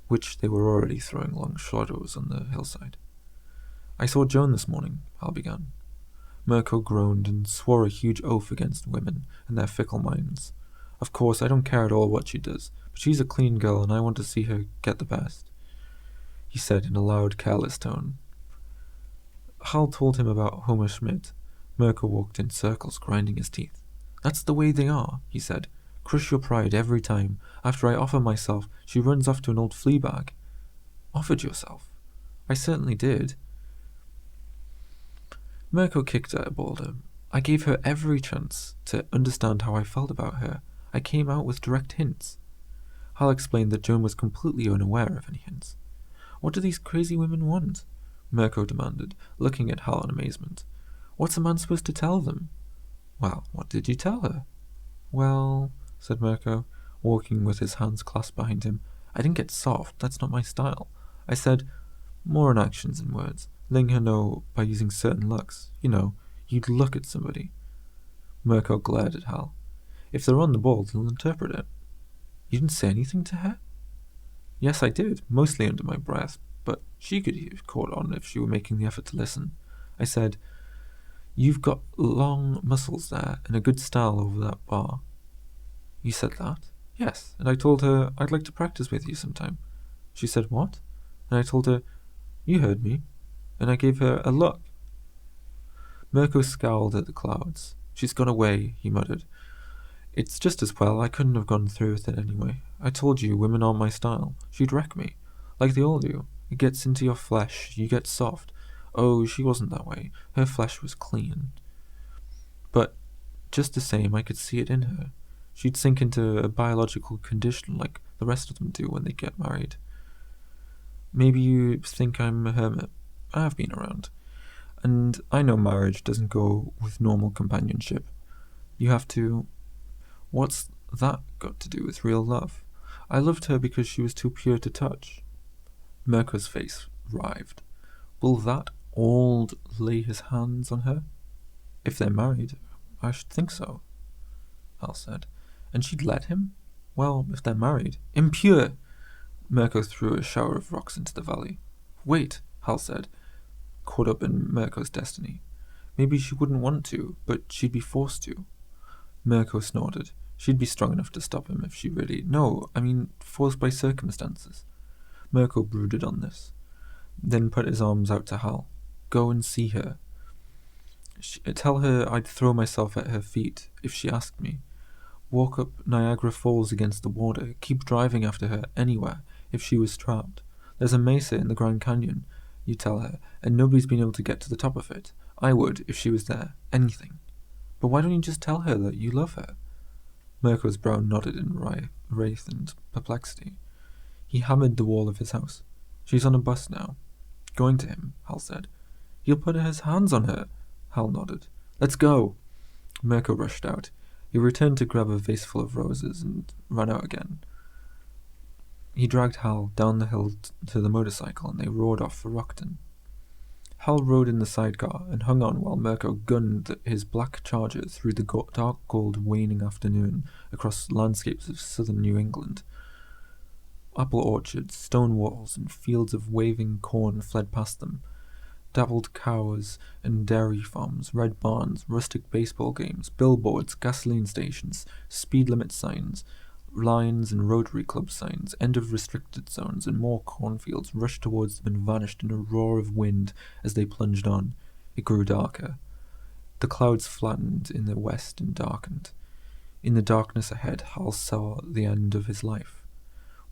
which they were already throwing long shadows on the hillside. "I saw Joan this morning," Hal began. Merko groaned and swore a huge oath against women and their fickle minds. "Of course, I don't care at all what she does, but she's a clean girl and I want to see her get the best," he said in a loud, careless tone. Hal told him about Homer Schmidt. Merko walked in circles, grinding his teeth. "That's the way they are," he said. "Crush your pride every time. After I offer myself, she runs off to an old flea bag." "Offered yourself?" "I certainly did." Merko kicked at a boulder. "I gave her every chance to understand how I felt about her. I came out with direct hints." Hal explained that Joan was completely unaware of any hints. "What do these crazy women want?" Merko demanded, looking at Hal in amazement. "What's a man supposed to tell them?" "Well, what did you tell her?" "Well," said Merko, walking with his hands clasped behind him, "I didn't get soft, that's not my style. I said, more in actions than words, letting her know by using certain looks. You know, you'd look at somebody." Merko glared at Hal. "If they're on the ball, they'll interpret it." "You didn't say anything to her?" "Yes, I did, mostly under my breath, but she could have caught on if she were making the effort to listen. I said, 'You've got long muscles there and a good style over that bar.'" "You said that?" "Yes, and I told her I'd like to practice with you sometime." She said, "What?" And I told her, "You heard me," and I gave her a look. Merko scowled at the clouds. "She's gone away," he muttered. "It's just as well, I couldn't have gone through with it anyway. I told you, women aren't my style. She'd wreck me, like they all do. It gets into your flesh, you get soft. Oh, she wasn't that way. Her flesh was clean. But just the same, I could see it in her. She'd sink into a biological condition like the rest of them do when they get married. Maybe you think I'm a hermit. I've been around. And I know marriage doesn't go with normal companionship. You have to... What's that got to do with real love? I loved her because she was too pure to touch." Merko's face writhed. "Will that old lay his hands on her?" "If they're married, I should think so," Hal said. "And she'd let him?" "Well, if they're married." "Impure!" Merko threw a shower of rocks into the valley. "Wait," Hal said, caught up in Merko's destiny. "Maybe she wouldn't want to, but she'd be forced to." Merko snorted. "She'd be strong enough to stop him if she really... No, I mean, forced by circumstances." Merko brooded on this, then put his arms out to Hal. "Go and see her. Tell her I'd throw myself at her feet if she asked me. Walk up Niagara Falls against the water. Keep driving after her anywhere if she was trapped. There's a mesa in the Grand Canyon, you tell her, and nobody's been able to get to the top of it. I would if she was there. Anything. But why don't you just tell her that you love her?" Merko's brow nodded in wrath and perplexity. He hammered the wall of his house. "She's on a bus now." "Going to him," Hal said. "He'll put his hands on her." Hal nodded. "Let's go." Merko rushed out. He returned to grab a vase full of roses and ran out again. He dragged Hal down the hill to the motorcycle and they roared off for Rockton. Hal rode in the sidecar and hung on while Merko gunned his black Charger through the dark gold waning afternoon across landscapes of southern New England. Apple orchards, stone walls, and fields of waving corn fled past them. Dappled cows and dairy farms, red barns, rustic baseball games, billboards, gasoline stations, speed limit signs, lines and Rotary Club signs, end of restricted zones, and more cornfields rushed towards them and vanished in a roar of wind as they plunged on. It grew darker. The clouds flattened in the west and darkened. In the darkness ahead, Hal saw the end of his life,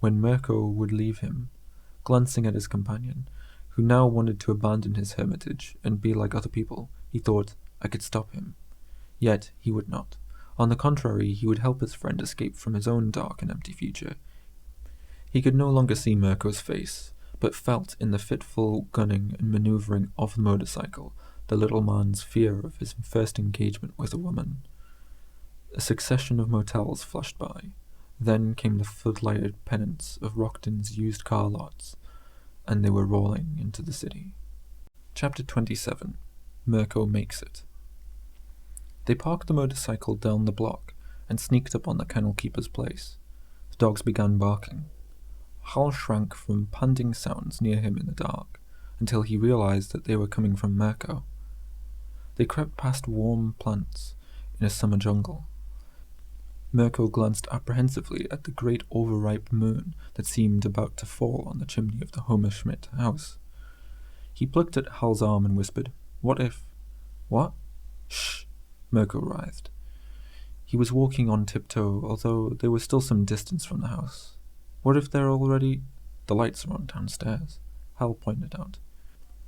when Merko would leave him. Glancing at his companion, who now wanted to abandon his hermitage and be like other people, he thought, I could stop him. Yet he would not. On the contrary, he would help his friend escape from his own dark and empty future. He could no longer see Merko's face, but felt in the fitful gunning and maneuvering of the motorcycle the little man's fear of his first engagement with a woman. A succession of motels flashed by. Then came the floodlighted pennants of Rockton's used car lots, and they were rolling into the city. Chapter 27. Merko Makes It. They parked the motorcycle down the block and sneaked up on the kennel keeper's place. The dogs began barking. Hal shrank from panting sounds near him in the dark, until he realized that they were coming from Merko. They crept past warm plants in a summer jungle. Merko glanced apprehensively at the great overripe moon that seemed about to fall on the chimney of the Homer Schmidt house. He plucked at Hal's arm and whispered, What if... What? Shh! Merko writhed. He was walking on tiptoe, although there was still some distance from the house. What if they're already... The lights are on downstairs, Hal pointed out.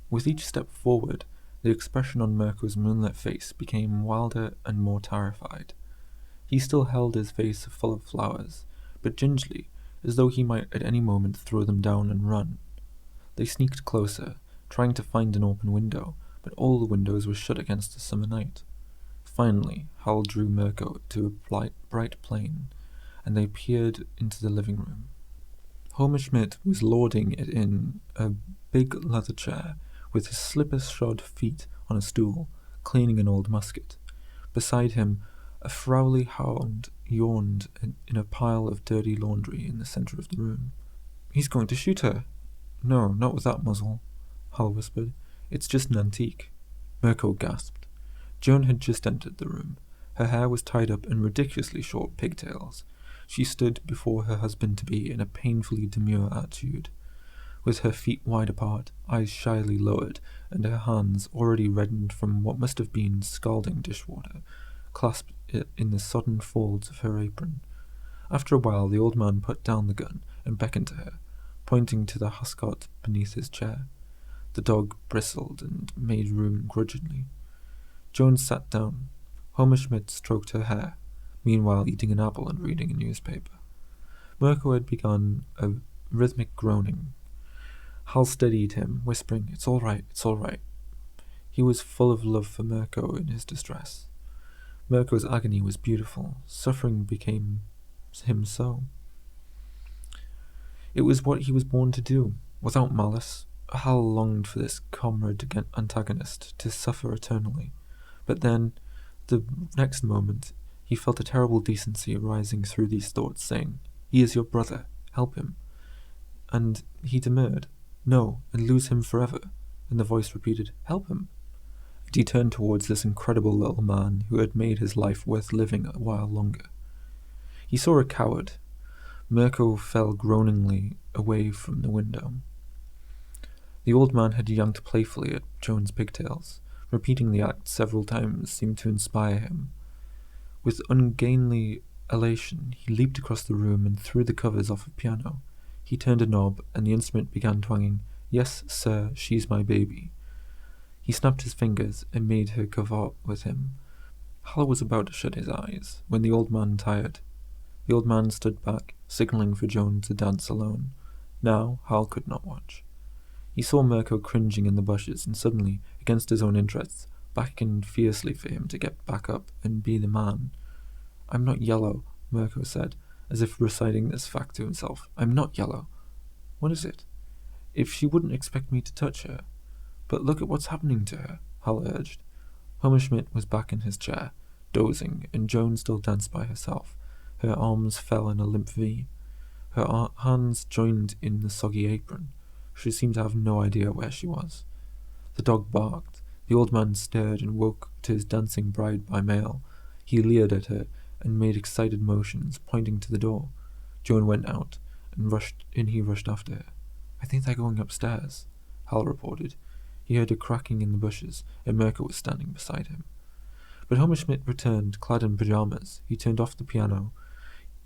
With each step forward, the expression on Merko's moonlit face became wilder and more terrified. He still held his vase full of flowers, but gingerly, as though he might at any moment throw them down and run. They sneaked closer, trying to find an open window, but all the windows were shut against the summer night. Finally, Hal drew Merko to a bright plane, and they peered into the living room. Homer Schmidt was lording it in a big leather chair, with his slipper-shod feet on a stool, cleaning an old musket. Beside him, a frowly hound yawned in a pile of dirty laundry in the centre of the room. He's going to shoot her. No, not with that muzzle, Hal whispered. It's just an antique. Merko gasped. Joan had just entered the room. Her hair was tied up in ridiculously short pigtails. She stood before her husband-to-be in a painfully demure attitude, with her feet wide apart, eyes shyly lowered, and her hands, already reddened from what must have been scalding dishwater, clasped in the sodden folds of her apron. After a while, the old man put down the gun and beckoned to her, pointing to the huscot beneath his chair. The dog bristled and made room grudgingly. Joan sat down. Homer Schmidt stroked her hair, meanwhile eating an apple and reading a newspaper. Merko had begun a rhythmic groaning. Hal steadied him, whispering, It's all right, it's all right. He was full of love for Merko in his distress. Merko's agony was beautiful. Suffering became him so. It was what he was born to do, without malice. Hal longed for this comrade antagonist to suffer eternally. But then, the next moment, he felt a terrible decency arising through these thoughts, saying, He is your brother, help him. And he demurred, No, and lose him forever. And the voice repeated, Help him. And he turned towards this incredible little man who had made his life worth living a while longer. He saw a coward. Merko fell groaningly away from the window. The old man had yanked playfully at Joan's pigtails. Repeating the act several times seemed to inspire him. With ungainly elation, he leaped across the room and threw the covers off a piano. He turned a knob, and the instrument began twanging, Yes, sir, she's my baby. He snapped his fingers and made her cavort with him. Hal was about to shut his eyes, when the old man tired. The old man stood back, signalling for Joan to dance alone. Now Hal could not watch. He saw Merko cringing in the bushes, and suddenly, against his own interests, beckoned fiercely for him to get back up and be the man. I'm not yellow, Merko said, as if reciting this fact to himself. I'm not yellow. What is it? If she wouldn't expect me to touch her. But look at what's happening to her, Hal urged. Homer Schmidt was back in his chair, dozing, and Joan still danced by herself. Her arms fell in a limp V. Her hands joined in the soggy apron. She seemed to have no idea where she was. The dog barked. The old man stirred and woke to his dancing bride by mail. He leered at her and made excited motions, pointing to the door. Joan went out, and he rushed after her. I think they're going upstairs, Hal reported. He heard a cracking in the bushes, and Merko was standing beside him. But Homer Schmidt returned, clad in pyjamas. He turned off the piano.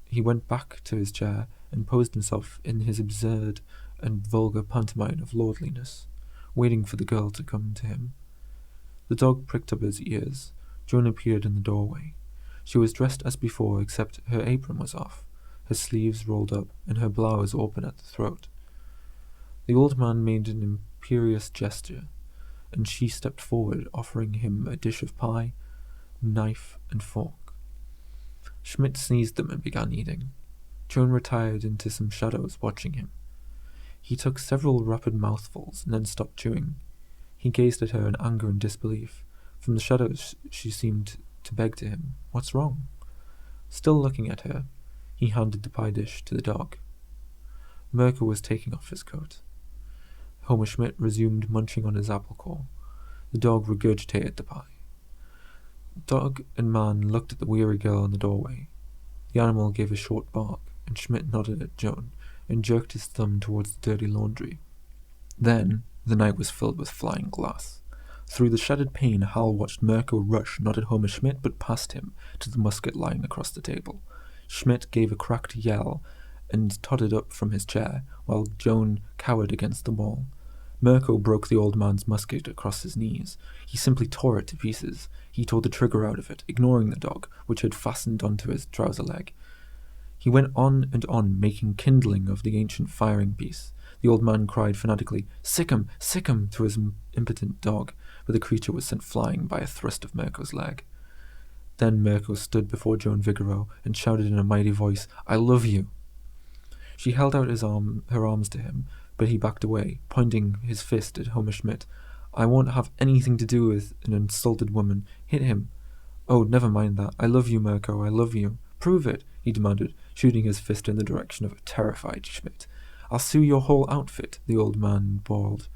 He went back to his chair and posed himself in his absurd and vulgar pantomime of lordliness, waiting for the girl to come to him. The dog pricked up his ears. Joan appeared in the doorway. She was dressed as before, except her apron was off, her sleeves rolled up, and her blouse open at the throat. The old man made an imperious gesture, and she stepped forward, offering him a dish of pie, knife, and fork. Schmidt seized them and began eating. Joan retired into some shadows, watching him. He took several rapid mouthfuls and then stopped chewing. He gazed at her in anger and disbelief. From the shadows she seemed to beg to him, "What's wrong?" Still looking at her, he handed the pie dish to the dog. Merko was taking off his coat. Homer Schmidt resumed munching on his apple core. The dog regurgitated the pie. Dog and man looked at the weary girl in the doorway. The animal gave a short bark, and Schmidt nodded at Joan and jerked his thumb towards the dirty laundry. Then the night was filled with flying glass. Through the shattered pane, Hal watched Merko rush not at Homer Schmidt but past him to the musket lying across the table. Schmidt gave a cracked yell and tottered up from his chair, while Joan cowered against the wall. Merko broke the old man's musket across his knees. He simply tore it to pieces. He tore the trigger out of it, ignoring the dog, which had fastened onto his trouser leg. He went on and on, making kindling of the ancient firing piece. The old man cried fanatically, sick 'em, to his impotent dog, but the creature was sent flying by a thrust of Merko's leg. Then Merko stood before Joan Vigoro and shouted in a mighty voice, "I love you!" She held out her arms to him, but he backed away, pointing his fist at Homer Schmidt. "I won't have anything to do with an insulted woman. Hit him." "Oh, never mind that. I love you, Merko, I love you." "Prove it," he demanded, shooting his fist in the direction of a terrified Schmidt. "I'll sue your whole outfit," the old man bawled.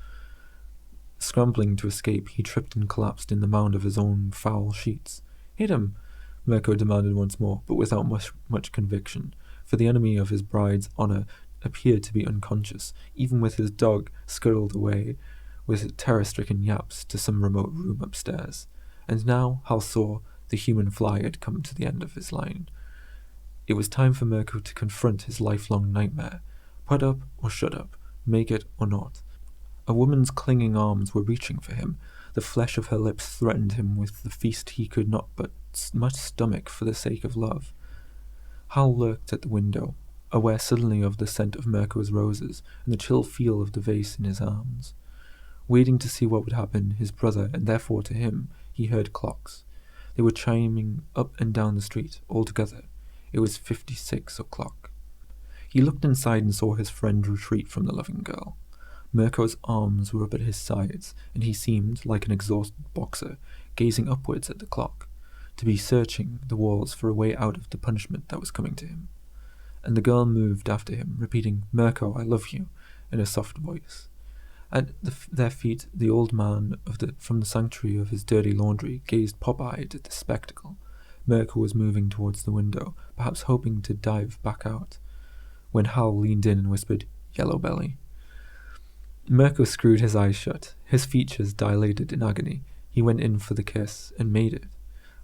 Scrambling to escape, he tripped and collapsed in the mound of his own foul sheets. "Hit him," Merko demanded once more, but without much conviction, for the enemy of his bride's honour appeared to be unconscious, even with his dog scuttled away with terror-stricken yaps to some remote room upstairs. And now Hal saw the human fly had come to the end of his line. It was time for Merko to confront his lifelong nightmare. Put up or shut up, make it or not. A woman's clinging arms were reaching for him. The flesh of her lips threatened him with the feast he could not but much stomach for the sake of love. Hal lurked at the window, aware suddenly of the scent of Merko's roses and the chill feel of the vase in his arms. Waiting to see what would happen, his brother, and therefore to him, he heard clocks. They were chiming up and down the street, all together. It was 56 o'clock. He looked inside and saw his friend retreat from the loving girl. Merko's arms were up at his sides, and he seemed, like an exhausted boxer, gazing upwards at the clock, to be searching the walls for a way out of the punishment that was coming to him. And the girl moved after him, repeating, "Merko, I love you," in a soft voice. At their feet, the old man from the sanctuary of his dirty laundry gazed pop-eyed at the spectacle. Merko was moving towards the window, perhaps hoping to dive back out, when Hal leaned in and whispered, "Yellow belly." Merko screwed his eyes shut. His features dilated in agony. He went in for the kiss, and made it.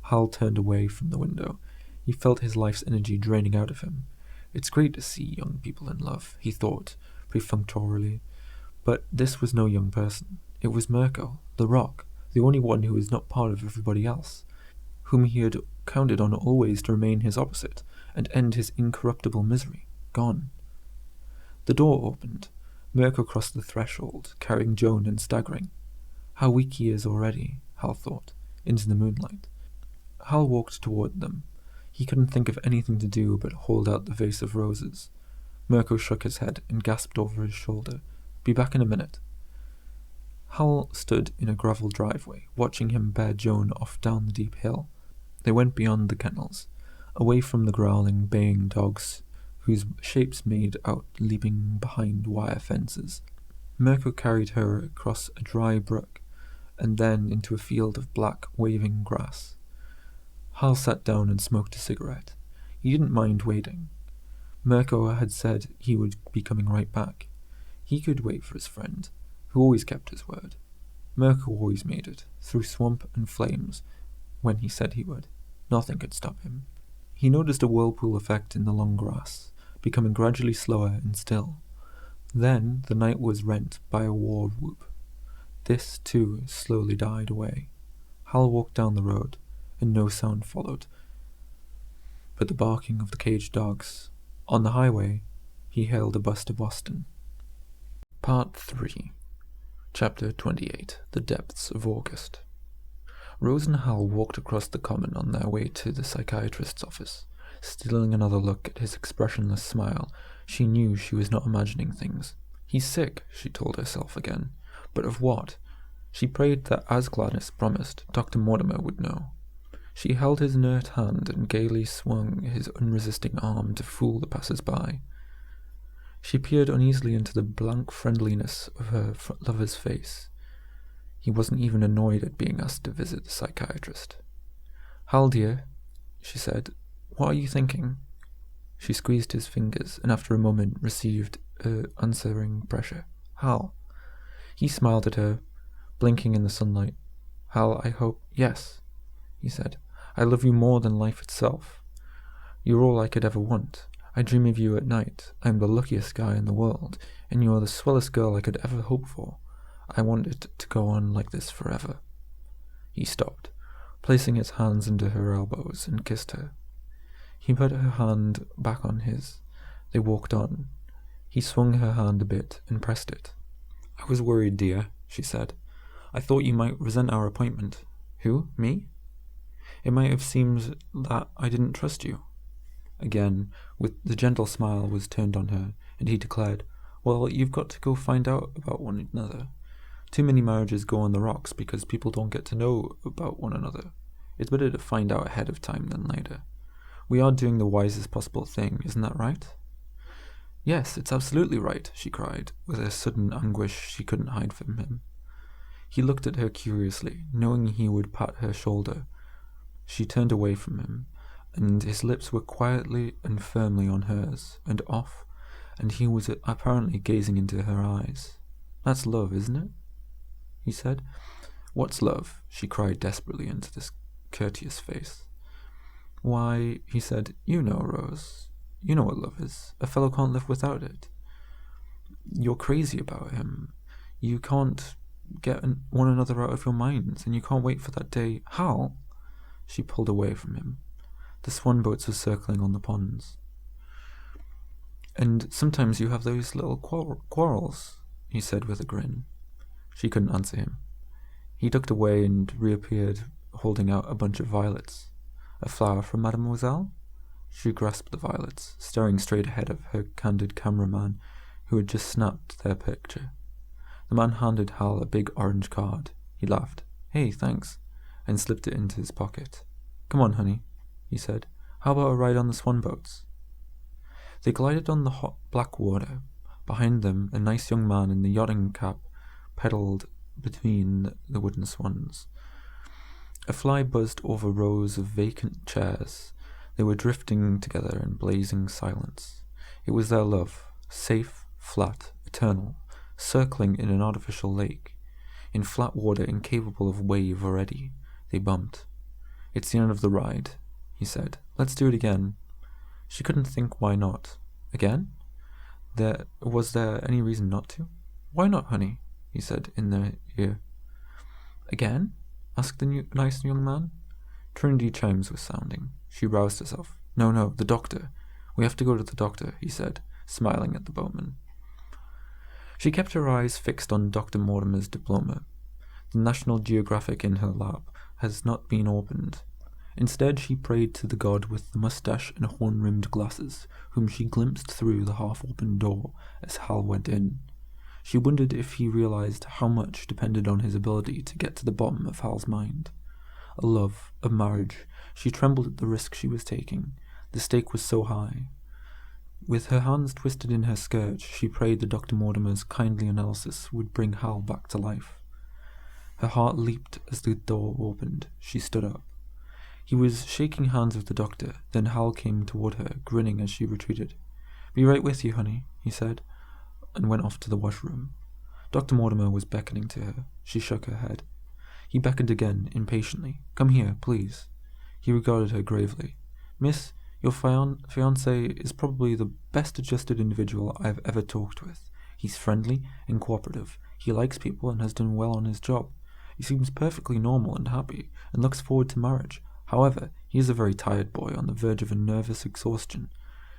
Hal turned away from the window. He felt his life's energy draining out of him. It's great to see young people in love, he thought, perfunctorily. But this was no young person. It was Merko, the Rock, the only one who was not part of everybody else, whom he had counted on always to remain his opposite, and end his incorruptible misery. Gone. The door opened. Merko crossed the threshold, carrying Joan and staggering. How weak he is already, Hal thought, into the moonlight. Hal walked toward them. He couldn't think of anything to do but hold out the vase of roses. Merko shook his head and gasped over his shoulder, "Be back in a minute." Hal stood in a gravel driveway, watching him bear Joan off down the deep hill. They went beyond the kennels, away from the growling, baying dogs, whose shapes made out leaping behind wire fences. Merko carried her across a dry brook, and then into a field of black, waving grass. Hal sat down and smoked a cigarette. He didn't mind waiting. Merko had said he would be coming right back. He could wait for his friend, who always kept his word. Merko always made it, through swamp and flames, when he said he would. Nothing could stop him. He noticed a whirlpool effect in the long grass, becoming gradually slower and still. Then the night was rent by a war whoop. This, too, slowly died away. Hal walked down the road, and no sound followed but the barking of the caged dogs. On the highway, he hailed a bus to Boston. Part 3. Chapter 28. The Depths of August. Rose and Hal walked across the common on their way to the psychiatrist's office. Stealing another look at his expressionless smile, she knew she was not imagining things. He's sick, she told herself again. But of what? She prayed that, as Gladys promised, Dr. Mortimer would know. She held his inert hand and gaily swung his unresisting arm to fool the passers-by. She peered uneasily into the blank friendliness of her lover's face. He wasn't even annoyed at being asked to visit the psychiatrist. "Hal, dear," she said, "what are you thinking?" She squeezed his fingers, and after a moment received answering pressure. "Hal." He smiled at her, blinking in the sunlight. "Hal, I hope—" "Yes," he said. "I love you more than life itself. You're all I could ever want. I dream of you at night. I'm the luckiest guy in the world, and you're the swellest girl I could ever hope for. I want it to go on like this forever." He stopped, placing his hands under her elbows, and kissed her. He put her hand back on his. They walked on. He swung her hand a bit and pressed it. "I was worried, dear," she said. "I thought you might resent our appointment." "Who? Me?" "It might have seemed that I didn't trust you." Again, with the gentle smile was turned on her, and he declared, "Well, you've got to go find out about one another. Too many marriages go on the rocks because people don't get to know about one another. It's better to find out ahead of time than later. We are doing the wisest possible thing, isn't that right?" "Yes, it's absolutely right," she cried, with a sudden anguish she couldn't hide from him. He looked at her curiously, knowing he would pat her shoulder. She turned away from him, and his lips were quietly and firmly on hers, and off, and he was apparently gazing into her eyes. "That's love, isn't it?" he said. "What's love?" she cried desperately into this courteous face. "Why," he said, "you know, Rose. You know what love is. A fellow can't live without it. You're crazy about him. You can't get one another out of your minds, and you can't wait for that day." "Hal!" She pulled away from him. The swan boats were circling on the ponds. "And sometimes you have those little quarrels," he said with a grin. She couldn't answer him. He ducked away and reappeared, holding out a bunch of violets. "A flower from Mademoiselle?" She grasped the violets, staring straight ahead of her candid cameraman, who had just snapped their picture. The man handed Hal a big orange card. He laughed. "Hey, thanks," and slipped it into his pocket. "Come on, honey," he said. "How about a ride on the swan boats?" They glided on the hot black water. Behind them, a nice young man in the yachting cap pedalled between the wooden swans. A fly buzzed over rows of vacant chairs. They were drifting together in blazing silence. It was their love, safe, flat, eternal, circling in an artificial lake. In flat water incapable of wave or eddy, they bumped. "It's the end of the ride," he said. "Let's do it again." She couldn't think why not. Again? Was there any reason not to? "Why not, honey?" he said in their ear. "Again?" asked the nice young man. Trinity chimes were sounding. She roused herself. No, the doctor. "We have to go to the doctor," he said, smiling at the boatman. She kept her eyes fixed on Dr. Mortimer's diploma. The National Geographic in her lap has not been opened. Instead, she prayed to the god with the mustache and horn-rimmed glasses, whom she glimpsed through the half-open door as Hal went in. She wondered if he realized how much depended on his ability to get to the bottom of Hal's mind. A love, a marriage. She trembled at the risk she was taking. The stake was so high. With her hands twisted in her skirt, she prayed that Dr. Mortimer's kindly analysis would bring Hal back to life. Her heart leaped as the door opened. She stood up. He was shaking hands with the doctor. Then Hal came toward her, grinning as she retreated. "Be right with you, honey," he said, and went off to the washroom. Dr. Mortimer was beckoning to her. She shook her head. He beckoned again, impatiently. "Come here, please." He regarded her gravely. "Miss, your fiancé is probably the best adjusted individual I have ever talked with. He's friendly and cooperative. He likes people and has done well on his job. He seems perfectly normal and happy, and looks forward to marriage. However, he is a very tired boy on the verge of a nervous exhaustion.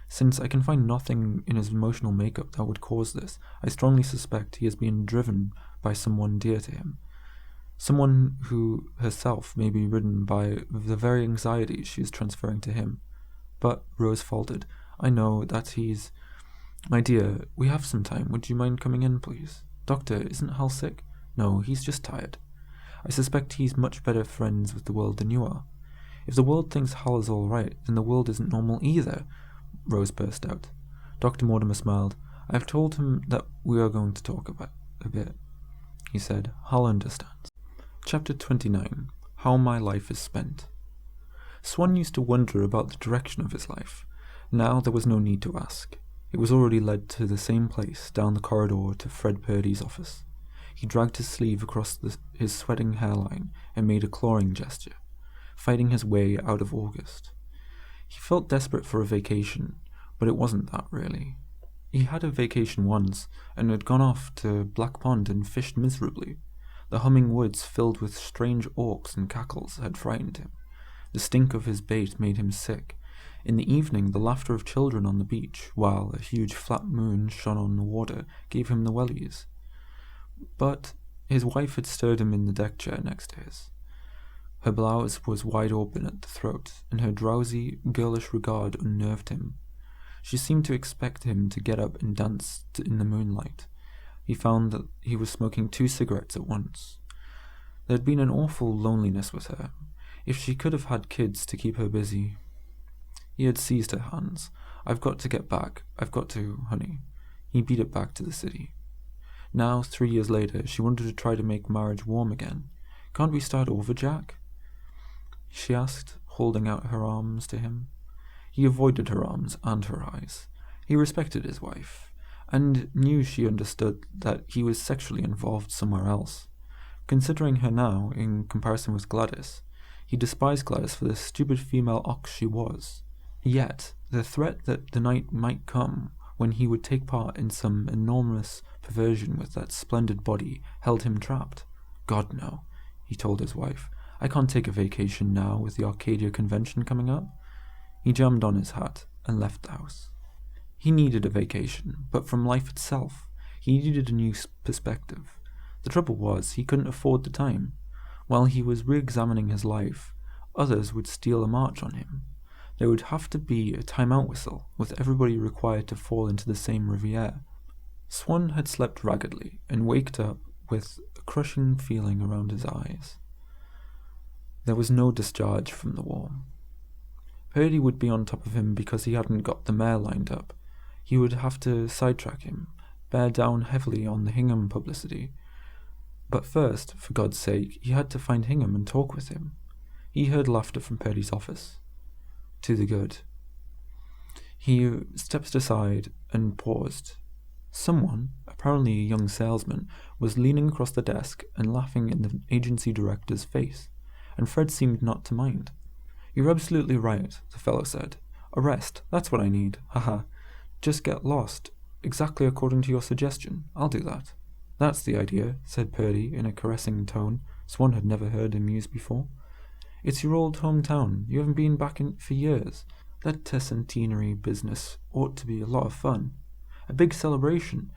Since I can find nothing in his emotional makeup that would cause this, I strongly suspect he is being driven by someone dear to him. Someone who herself may be ridden by the very anxieties she is transferring to him." "But," Rose faltered, "I know that he's—" "My dear, we have some time. Would you mind coming in, please? Doctor, isn't Hal sick?" "No, he's just tired. I suspect he's much better friends with the world than you are." "If the world thinks Hal is all right, then the world isn't normal either," Rose burst out. Dr. Mortimer smiled. "I have told him that we are going to talk about a bit," he said. "Hal understands." Chapter 29. How My Life is Spent. Swan used to wonder about the direction of his life. Now there was no need to ask. It was already led to the same place, down the corridor to Fred Purdy's office. He dragged his sleeve across his sweating hairline and made a clawing gesture, fighting his way out of August. He felt desperate for a vacation, but it wasn't that really. He had a vacation once, and had gone off to Black Pond and fished miserably. The humming woods filled with strange auks and cackles had frightened him. The stink of his bait made him sick. In the evening, the laughter of children on the beach, while a huge flat moon shone on the water, gave him the wellies. But his wife had stirred him in the deck chair next to his. Her blouse was wide open at the throat, and her drowsy, girlish regard unnerved him. She seemed to expect him to get up and dance in the moonlight. He found that he was smoking 2 cigarettes at once. There had been an awful loneliness with her. If she could have had kids to keep her busy. He had seized her hands. "I've got to get back. I've got to, honey." He beat it back to the city. Now, 3 years later, she wanted to try to make marriage warm again. "Can't we start over, Jack?" she asked, holding out her arms to him. He avoided her arms and her eyes. He respected his wife, and knew she understood that he was sexually involved somewhere else. Considering her now, in comparison with Gladys, he despised Gladys for the stupid female ox she was. Yet, the threat that the night might come when he would take part in some enormous perversion with that splendid body held him trapped. "God, no," he told his wife. "I can't take a vacation now with the Arcadia convention coming up." He jammed on his hat and left the house. He needed a vacation, but from life itself. He needed a new perspective. The trouble was, he couldn't afford the time. While he was re-examining his life, others would steal a march on him. There would have to be a time-out whistle, with everybody required to fall into the same riviere. Swan had slept raggedly, and waked up with a crushing feeling around his eyes. There was no discharge from the war. Purdy would be on top of him because he hadn't got the mare lined up. He would have to sidetrack him, bear down heavily on the Hingham publicity. But first, for God's sake, he had to find Hingham and talk with him. He heard laughter from Purdy's office. To the good. He stepped aside and paused. Someone, apparently a young salesman, was leaning across the desk and laughing in the agency director's face, and Fred seemed not to mind. "You're absolutely right," the fellow said. "A rest, that's what I need. Haha. Just get lost, exactly according to your suggestion. I'll do that." "That's the idea," said Purdy in a caressing tone Swan had never heard him use before. "It's your old hometown. You haven't been back in for years. That tercentenary business ought to be a lot of fun. A big celebration.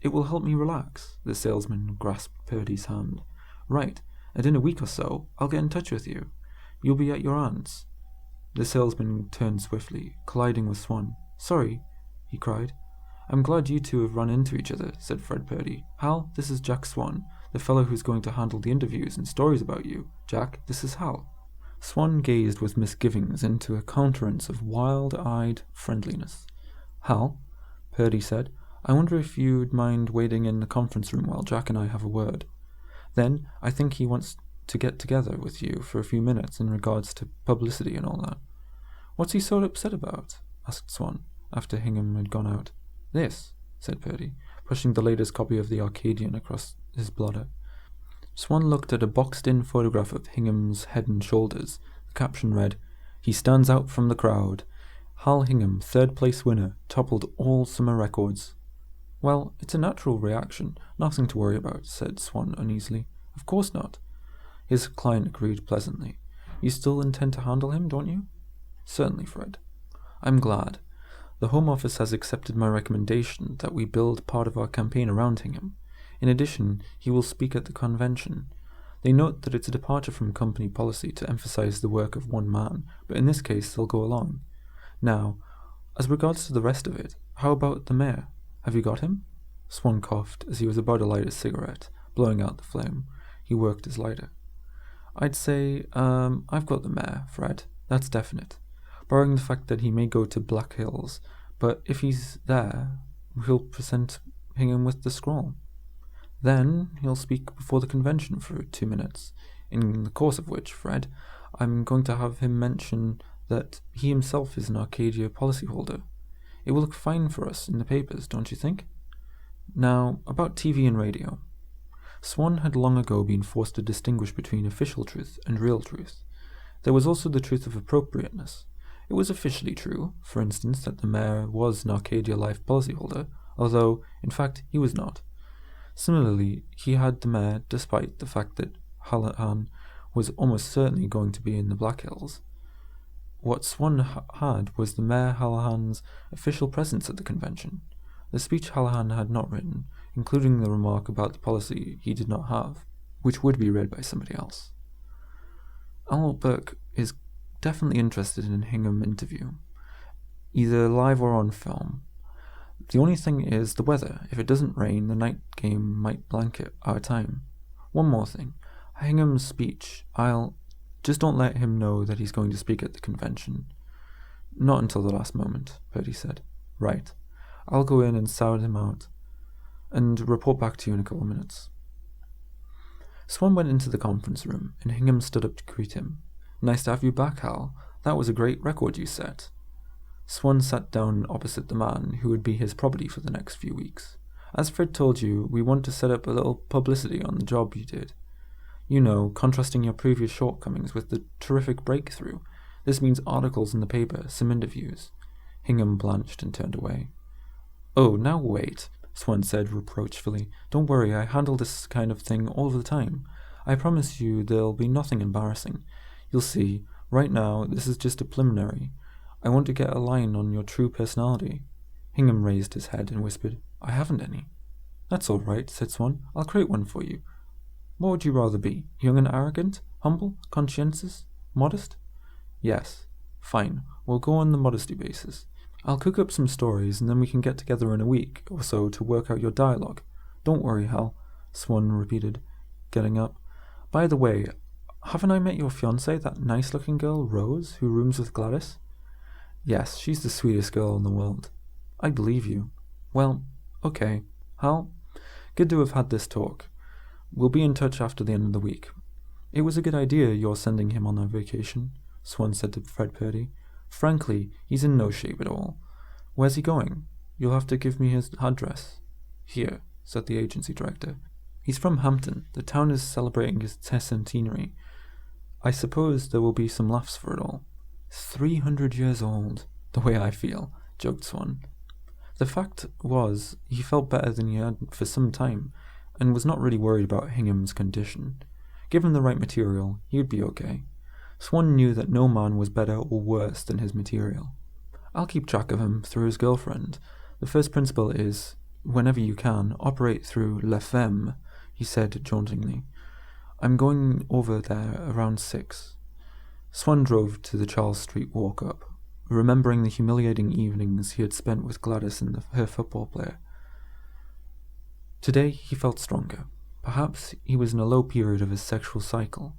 It will help me relax." The salesman grasped Purdy's hand. "Right, and in a week or so, I'll get in touch with you. You'll be at your aunt's." The salesman turned swiftly, colliding with Swan. "Sorry," he cried. "I'm glad you two have run into each other," said Fred Purdy. "Hal, this is Jack Swan, the fellow who's going to handle the interviews and stories about you. Jack, this is Hal." Swan gazed with misgivings into a countenance of wild-eyed friendliness. "Hal," Purdy said, "I wonder if you'd mind waiting in the conference room while Jack and I have a word. Then, I think he wants to get together with you for a few minutes in regards to publicity and all that." "What's he so upset about?" asked Swan, after Hingham had gone out. "This," said Purdy, pushing the latest copy of the Arcadian across his blotter. Swan looked at a boxed-in photograph of Hingham's head and shoulders. The caption read, "He stands out from the crowd. Hal Hingham, third-place winner, toppled all summer records." "Well, it's a natural reaction. Nothing to worry about," said Swan uneasily. "Of course not." His client agreed pleasantly. "You still intend to handle him, don't you?" "Certainly, Fred." "I'm glad. The Home Office has accepted my recommendation that we build part of our campaign around Hingham. In addition, he will speak at the convention. They note that it's a departure from company policy to emphasize the work of one man, but in this case they'll go along. Now, as regards to the rest of it, how about the mayor? Have you got him?" Swan coughed as he was about to light a cigarette, blowing out the flame. He worked his lighter. "I'd say, I've got the mayor, Fred. That's definite. Barring the fact that he may go to Black Hills, but if he's there, he'll present Hingham with the scroll. Then he'll speak before the convention for 2 minutes, in the course of which, Fred, I'm going to have him mention that he himself is an Arcadia policyholder. It will look fine for us in the papers, don't you think? Now, about TV and radio." Swan had long ago been forced to distinguish between official truth and real truth. There was also the truth of appropriateness. It was officially true, for instance, that the mayor was an Arcadia Life policyholder, although, in fact, he was not. Similarly, he had the mayor despite the fact that Hallahan was almost certainly going to be in the Black Hills. What Swan had was the mayor Hallahan's official presence at the convention. The speech Hallahan had not written, including the remark about the policy he did not have, which would be read by somebody else. Al Burke is definitely interested in a Hingham interview, either live or on film. The only thing is the weather. If it doesn't rain, the night game might blanket our time. One more thing. Hingham's speech, just don't let him know that he's going to speak at the convention. Not until the last moment, Purdy said. Right. I'll go in and sound him out, and report back to you in a couple of minutes. Swan went into the conference room, and Hingham stood up to greet him. Nice to have you back, Hal. That was a great record you set. Swan sat down opposite the man who would be his property for the next few weeks. As Fred told you, we want to set up a little publicity on the job you did. You know, contrasting your previous shortcomings with the terrific breakthrough. This means articles in the paper, some interviews. Hingham blanched and turned away. Oh, now wait, Swan said reproachfully. Don't worry, I handle this kind of thing all the time. I promise you there'll be nothing embarrassing. You'll see, right now, this is just a preliminary. I want to get a line on your true personality. Hingham raised his head and whispered, I haven't any. That's all right, said Swan. I'll create one for you. What would you rather be? Young and arrogant? Humble? Conscientious? Modest? Yes. Fine. We'll go on the modesty basis. I'll cook up some stories and then we can get together in a week or so to work out your dialogue. Don't worry, Hal, Swan repeated, getting up. By the way, haven't I met your fiancée, that nice-looking girl, Rose, who rooms with Gladys? Yes, she's the sweetest girl in the world. I believe you. Well, okay. Hal, good to have had this talk. We'll be in touch after the end of the week. It was a good idea your sending him on a vacation, Swan said to Fred Purdy. Frankly, he's in no shape at all. Where's he going? You'll have to give me his address. Here, said the agency director. He's from Hampton. The town is celebrating his centenary. I suppose there will be some laughs for it all. 300 years old, the way I feel, joked Swan. The fact was, he felt better than he had for some time, and was not really worried about Hingham's condition. Given the right material, he would be okay. Swan knew that no man was better or worse than his material. I'll keep track of him through his girlfriend. The first principle is, whenever you can, operate through La Femme, he said jauntily. I'm going over there around 6. Swan drove to the Charles Street walk-up, remembering the humiliating evenings he had spent with Gladys and her football player. Today he felt stronger. Perhaps he was in a low period of his sexual cycle.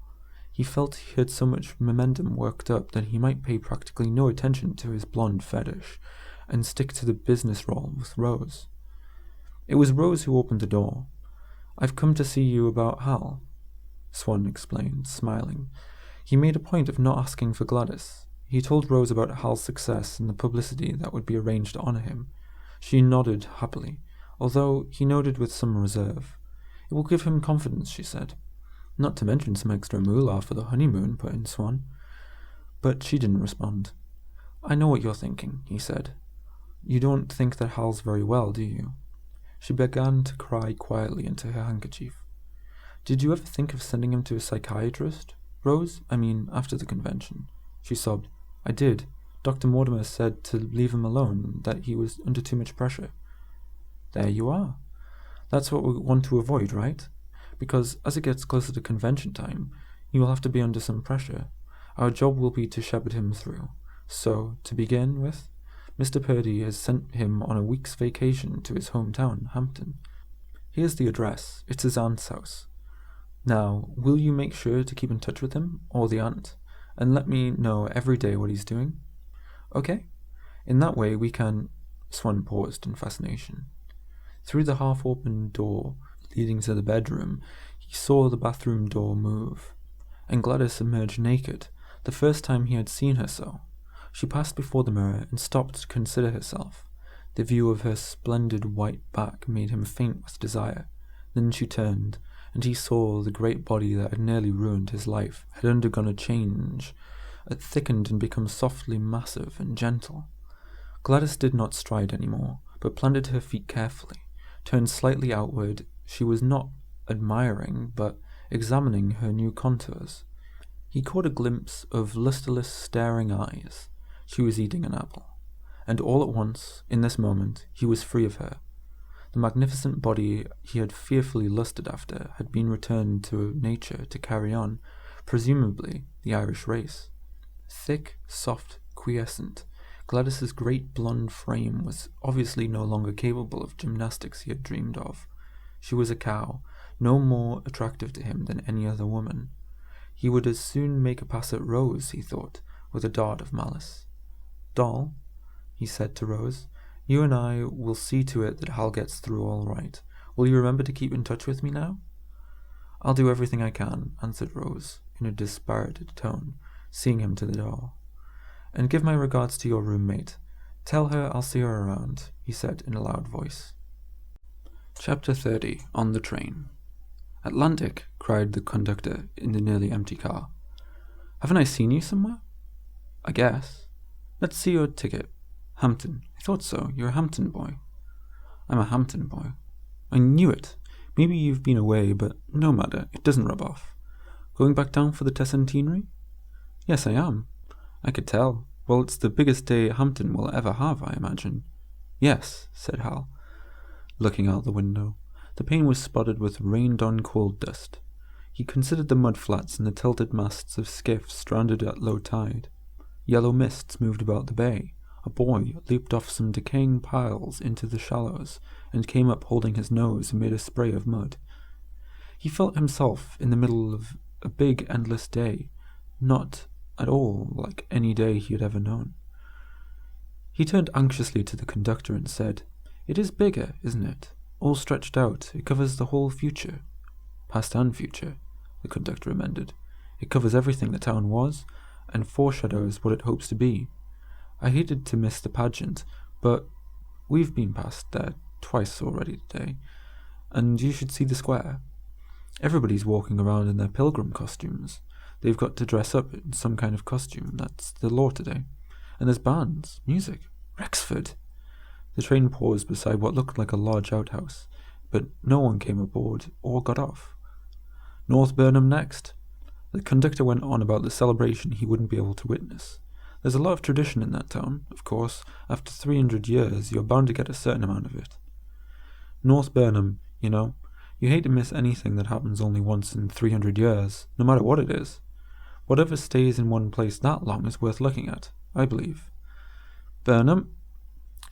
He felt he had so much momentum worked up that he might pay practically no attention to his blonde fetish and stick to the business role with Rose. It was Rose who opened the door. I've come to see you about Hal, Swan explained, smiling. He made a point of not asking for Gladys. He told Rose about Hal's success and the publicity that would be arranged to honour him. She nodded happily, although he noted with some reserve. It will give him confidence, she said. Not to mention some extra moolah for the honeymoon, put in Swan. But she didn't respond. I know what you're thinking, he said. You don't think that Hal's very well, do you? She began to cry quietly into her handkerchief. Did you ever think of sending him to a psychiatrist, Rose? I mean, after the convention. She sobbed. I did. Dr. Mortimer said to leave him alone, that he was under too much pressure. There you are. That's what we want to avoid, right? Because as it gets closer to convention time, you will have to be under some pressure. Our job will be to shepherd him through. So, to begin with, Mr. Purdy has sent him on a week's vacation to his hometown, Hampton. Here's the address. It's his aunt's house. Now, will you make sure to keep in touch with him, or the aunt, and let me know every day what he's doing? Okay? In that way we can... Swan paused in fascination. Through the half-open door leading to the bedroom, he saw the bathroom door move, and Gladys emerged naked, the first time he had seen her so. She passed before the mirror and stopped to consider herself. The view of her splendid white back made him faint with desire. Then she turned, and he saw the great body that had nearly ruined his life had undergone a change. It thickened and become softly massive and gentle. Gladys did not stride any more, but planted her feet carefully. Turned slightly outward, she was not admiring, but examining her new contours. He caught a glimpse of lustreless, staring eyes. She was eating an apple. And all at once, in this moment, he was free of her. The magnificent body he had fearfully lusted after had been returned to nature to carry on, presumably, the Irish race. Thick, soft, quiescent, Gladys's great blonde frame was obviously no longer capable of gymnastics he had dreamed of. She was a cow, no more attractive to him than any other woman. He would as soon make a pass at Rose, he thought, with a dart of malice. Doll, he said to Rose, you and I will see to it that Hal gets through all right. Will you remember to keep in touch with me now? I'll do everything I can, answered Rose, in a dispirited tone, seeing him to the door. And give my regards to your roommate. Tell her I'll see her around, he said in a loud voice. Chapter 30. On the Train. Atlantic, cried the conductor in the nearly empty car. Haven't I seen you somewhere? I guess. Let's see your ticket. Hampton. I thought so. You're a Hampton boy. I'm a Hampton boy. I knew it. Maybe you've been away, but no matter. It doesn't rub off. Going back down for the Tercentenary? Yes, I am. I could tell. Well, it's the biggest day Hampton will ever have, I imagine. Yes, said Hal, looking out the window. The pane was spotted with rained-on coal dust. He considered the mud-flats and the tilted masts of skiffs stranded at low tide. Yellow mists moved about the bay. A boy leaped off some decaying piles into the shallows and came up holding his nose amid a spray of mud. He felt himself in the middle of a big, endless day, not at all like any day he had ever known. He turned anxiously to the conductor and said, It is bigger, isn't it? All stretched out. It covers the whole future. Past and future, the conductor amended. It covers everything the town was, and foreshadows what it hopes to be. I hated to miss the pageant, but we've been past there twice already today, and you should see the square. Everybody's walking around in their pilgrim costumes. They've got to dress up in some kind of costume. That's the law today. And there's bands, music. Rexford! The train paused beside what looked like a large outhouse, but no one came aboard or got off. North Burnham next. The conductor went on about the celebration he wouldn't be able to witness. There's a lot of tradition in that town, of course. After 300 years, you're bound to get a certain amount of it. North Burnham, you know. You hate to miss anything that happens only once in 300 years, no matter what it is. Whatever stays in one place that long is worth looking at, I believe. Burnham?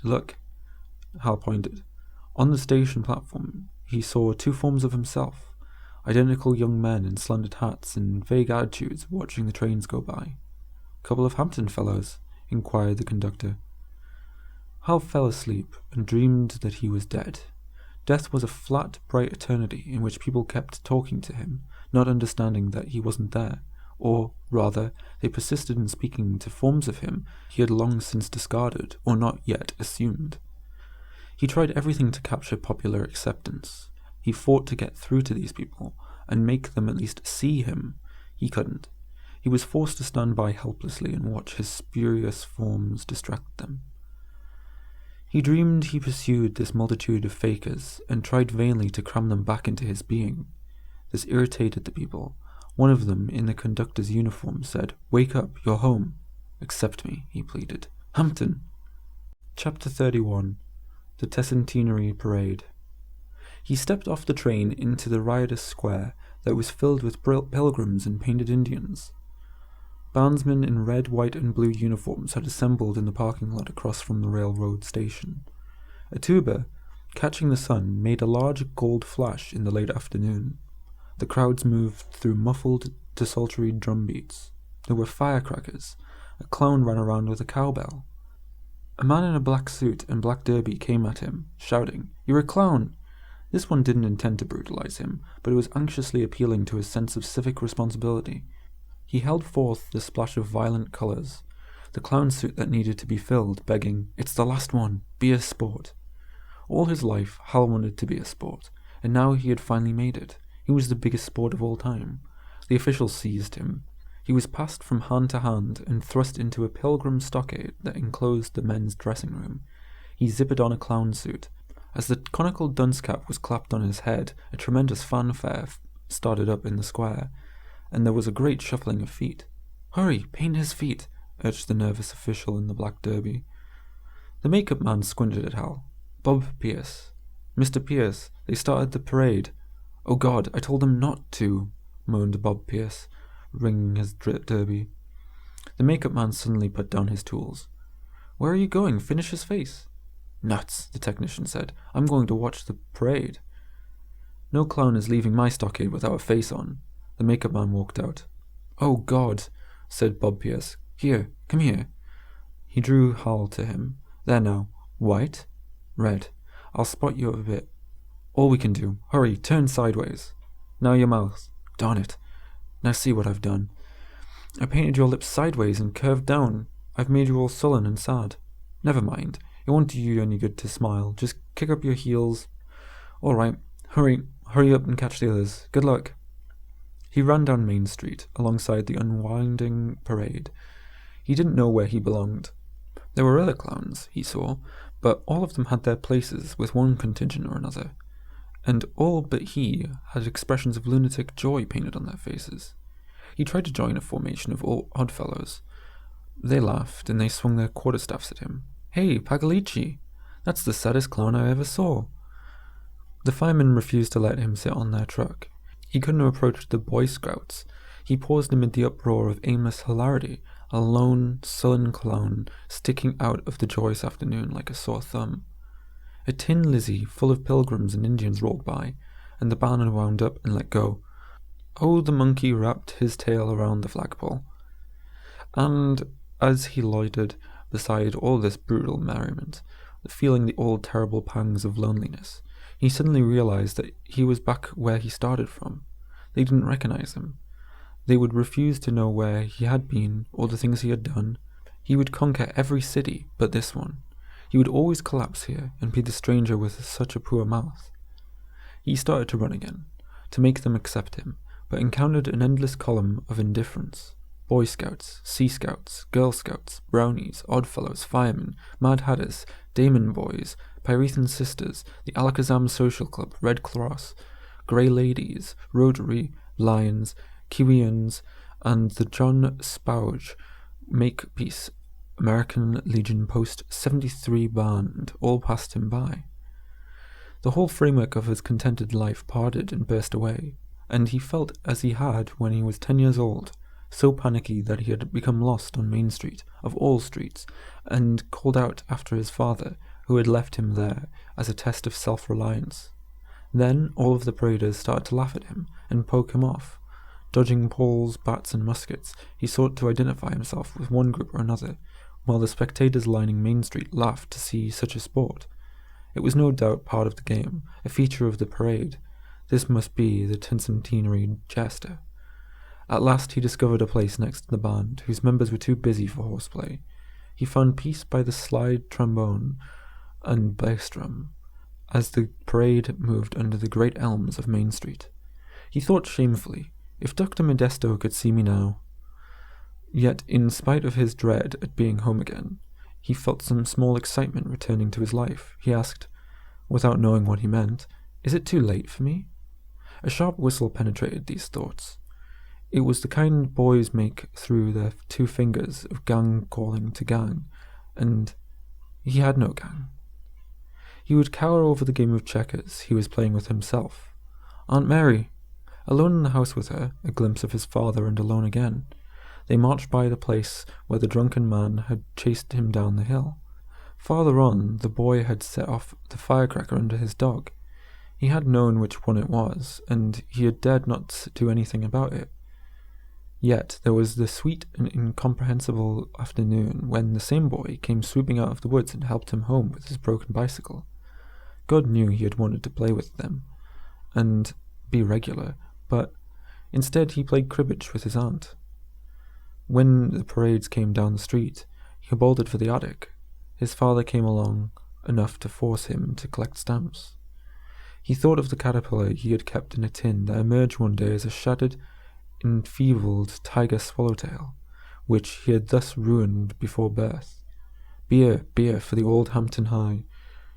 Look, Hal pointed. On the station platform, he saw two forms of himself, identical young men in slanted hats and vague attitudes watching the trains go by. Couple of Hampton fellows, inquired the conductor. Hal fell asleep and dreamed that he was dead. Death was a flat, bright eternity in which people kept talking to him, not understanding that he wasn't there, or, rather, they persisted in speaking to forms of him he had long since discarded or not yet assumed. He tried everything to capture popular acceptance. He fought to get through to these people, and make them at least see him. He couldn't. He was forced to stand by helplessly and watch his spurious forms distract them. He dreamed he pursued this multitude of fakers and tried vainly to cram them back into his being. This irritated the people. One of them, in the conductor's uniform, said, "Wake up, you're home." "Accept me," he pleaded. "Hampton!" Chapter 31. The Tercentenary Parade. He stepped off the train into the riotous square that was filled with pilgrims and painted Indians. Bandsmen in red, white, and blue uniforms had assembled in the parking lot across from the railroad station. A tuba, catching the sun, made a large gold flash in the late afternoon. The crowds moved through muffled, desultory drum beats. There were firecrackers. A clown ran around with a cowbell. A man in a black suit and black derby came at him, shouting, "You're a clown!" This one didn't intend to brutalize him, but it was anxiously appealing to his sense of civic responsibility. He held forth the splash of violent colours, the clown suit that needed to be filled, begging, "It's the last one, be a sport." All his life, Hal wanted to be a sport, and now he had finally made it. He was the biggest sport of all time. The officials seized him. He was passed from hand to hand and thrust into a pilgrim stockade that enclosed the men's dressing room. He zippered on a clown suit. As the conical dunce cap was clapped on his head, a tremendous fanfare started up in the square, and there was a great shuffling of feet. "Hurry, paint his feet," urged the nervous official in the black derby. The makeup man squinted at Hal. "Bob Pierce. Mr. Pierce, they started the parade." "Oh God, I told them not to," moaned Bob Pierce, ringing his derby. The makeup man suddenly put down his tools. "Where are you going? Finish his face." "Nuts," the technician said. "I'm going to watch the parade." "No clown is leaving my stockade without a face on." The makeup man walked out. "Oh God," said Bob Pierce. "Here, come here." He drew Hal to him. "There now. White? Red. I'll spot you a bit. All we can do. Hurry, turn sideways. Now your mouth. Darn it. Now see what I've done. I painted your lips sideways and curved down. I've made you all sullen and sad. Never mind. It won't do you any good to smile. Just kick up your heels. All right. Hurry up and catch the others. Good luck." He ran down Main Street, alongside the unwinding parade. He didn't know where he belonged. There were other clowns, he saw, but all of them had their places with one contingent or another, and all but he had expressions of lunatic joy painted on their faces. He tried to join a formation of all oddfellows. They laughed, and they swung their quarterstaffs at him. "Hey, Pagalici! That's the saddest clown I ever saw." The firemen refused to let him sit on their truck. He couldn't approach the Boy Scouts. He paused amid the uproar of aimless hilarity, a lone, sullen clown sticking out of the joyous afternoon like a sore thumb. A tin Lizzie full of pilgrims and Indians rolled by, and the banner wound up and let go. Oh, the monkey wrapped his tail around the flagpole. And as he loitered beside all this brutal merriment, feeling the old terrible pangs of loneliness, he suddenly realized that he was back where he started from. They didn't recognize him. They would refuse to know where he had been or the things he had done. He would conquer every city but this one. He would always collapse here and be the stranger with such a poor mouth. He started to run again, to make them accept him, but encountered an endless column of indifference. Boy Scouts, Sea Scouts, Girl Scouts, Brownies, Oddfellows, Firemen, Mad Hatters, Damon Boys, Pyrethan Sisters, the Alakazam Social Club, Red Cross, Grey Ladies, Rotary, Lions, Kiwians, and the John Spauge Makepeace American Legion Post 73 band all passed him by. The whole framework of his contented life parted and burst away, and he felt as he had when he was 10 years old, so panicky that he had become lost on Main Street, of all streets, and called out after his father, who had left him there as a test of self-reliance. Then all of the paraders started to laugh at him and poke him off. Dodging poles, bats, and muskets, he sought to identify himself with one group or another, while the spectators lining Main Street laughed to see such a sport. It was no doubt part of the game, a feature of the parade. This must be the Tercentenary jester. At last he discovered a place next to the band, whose members were too busy for horseplay. He found peace by the slide trombone and bass drum, as the parade moved under the great elms of Main Street. He thought shamefully, if Dr. Modesto could see me now. Yet, in spite of his dread at being home again, he felt some small excitement returning to his life. He asked, without knowing what he meant, "Is it too late for me?" A sharp whistle penetrated these thoughts. It was the kind boys make through their 2 fingers of gang calling to gang, and he had no gang. He would cower over the game of checkers he was playing with himself. Aunt Mary! Alone in the house with her, a glimpse of his father, and alone again. They marched by the place where the drunken man had chased him down the hill. Farther on, the boy had set off the firecracker under his dog. He had known which one it was, and he had dared not do anything about it. Yet there was the sweet and incomprehensible afternoon when the same boy came swooping out of the woods and helped him home with his broken bicycle. God knew he had wanted to play with them and be regular, but instead he played cribbage with his aunt. When the parades came down the street, he bolted for the attic. His father came along enough to force him to collect stamps. He thought of the caterpillar he had kept in a tin that emerged one day as a shattered, enfeebled tiger swallowtail, which he had thus ruined before birth. Beer, beer for the old Hampton High.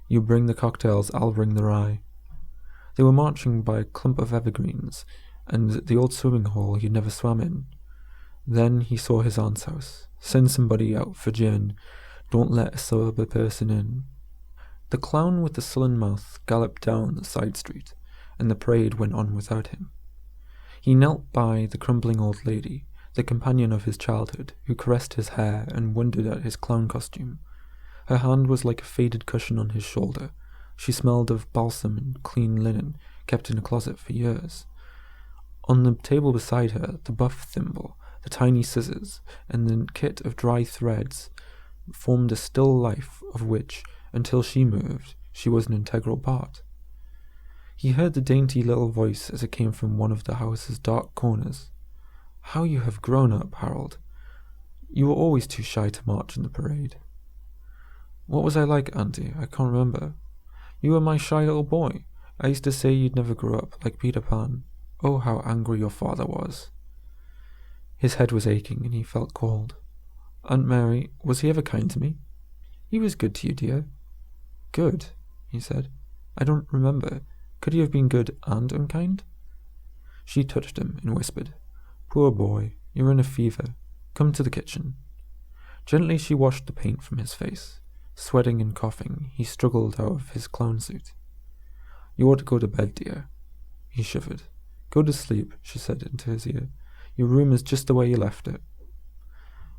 You bring the cocktails, I'll bring the rye. They were marching by a clump of evergreens, and the old swimming hole he'd never swam in. Then he saw his aunt's house. Send somebody out for gin. Don't let a sober person in. The clown with the sullen mouth galloped down the side street, and the parade went on without him. He knelt by the crumbling old lady, the companion of his childhood, who caressed his hair and wondered at his clown costume. Her hand was like a faded cushion on his shoulder. She smelled of balsam and clean linen, kept in a closet for years. On the table beside her, the buff thimble, the tiny scissors, and the kit of dry threads formed a still life of which, until she moved, she was an integral part. He heard the dainty little voice as it came from one of the house's dark corners. "How you have grown up, Harold. You were always too shy to march in the parade." "What was I like, Auntie? I can't remember." "You were my shy little boy. I used to say you'd never grow up, like Peter Pan. Oh, how angry your father was." His head was aching, and he felt cold. "Aunt Mary, was he ever kind to me?" "He was good to you, dear." "Good," he said. "I don't remember. Could he have been good and unkind?" She touched him and whispered, "Poor boy, you're in a fever. Come to the kitchen." Gently she washed the paint from his face. Sweating and coughing, he struggled out of his clown suit. "You ought to go to bed, dear." He shivered. "Go to sleep," she said into his ear. "Your room is just the way you left it."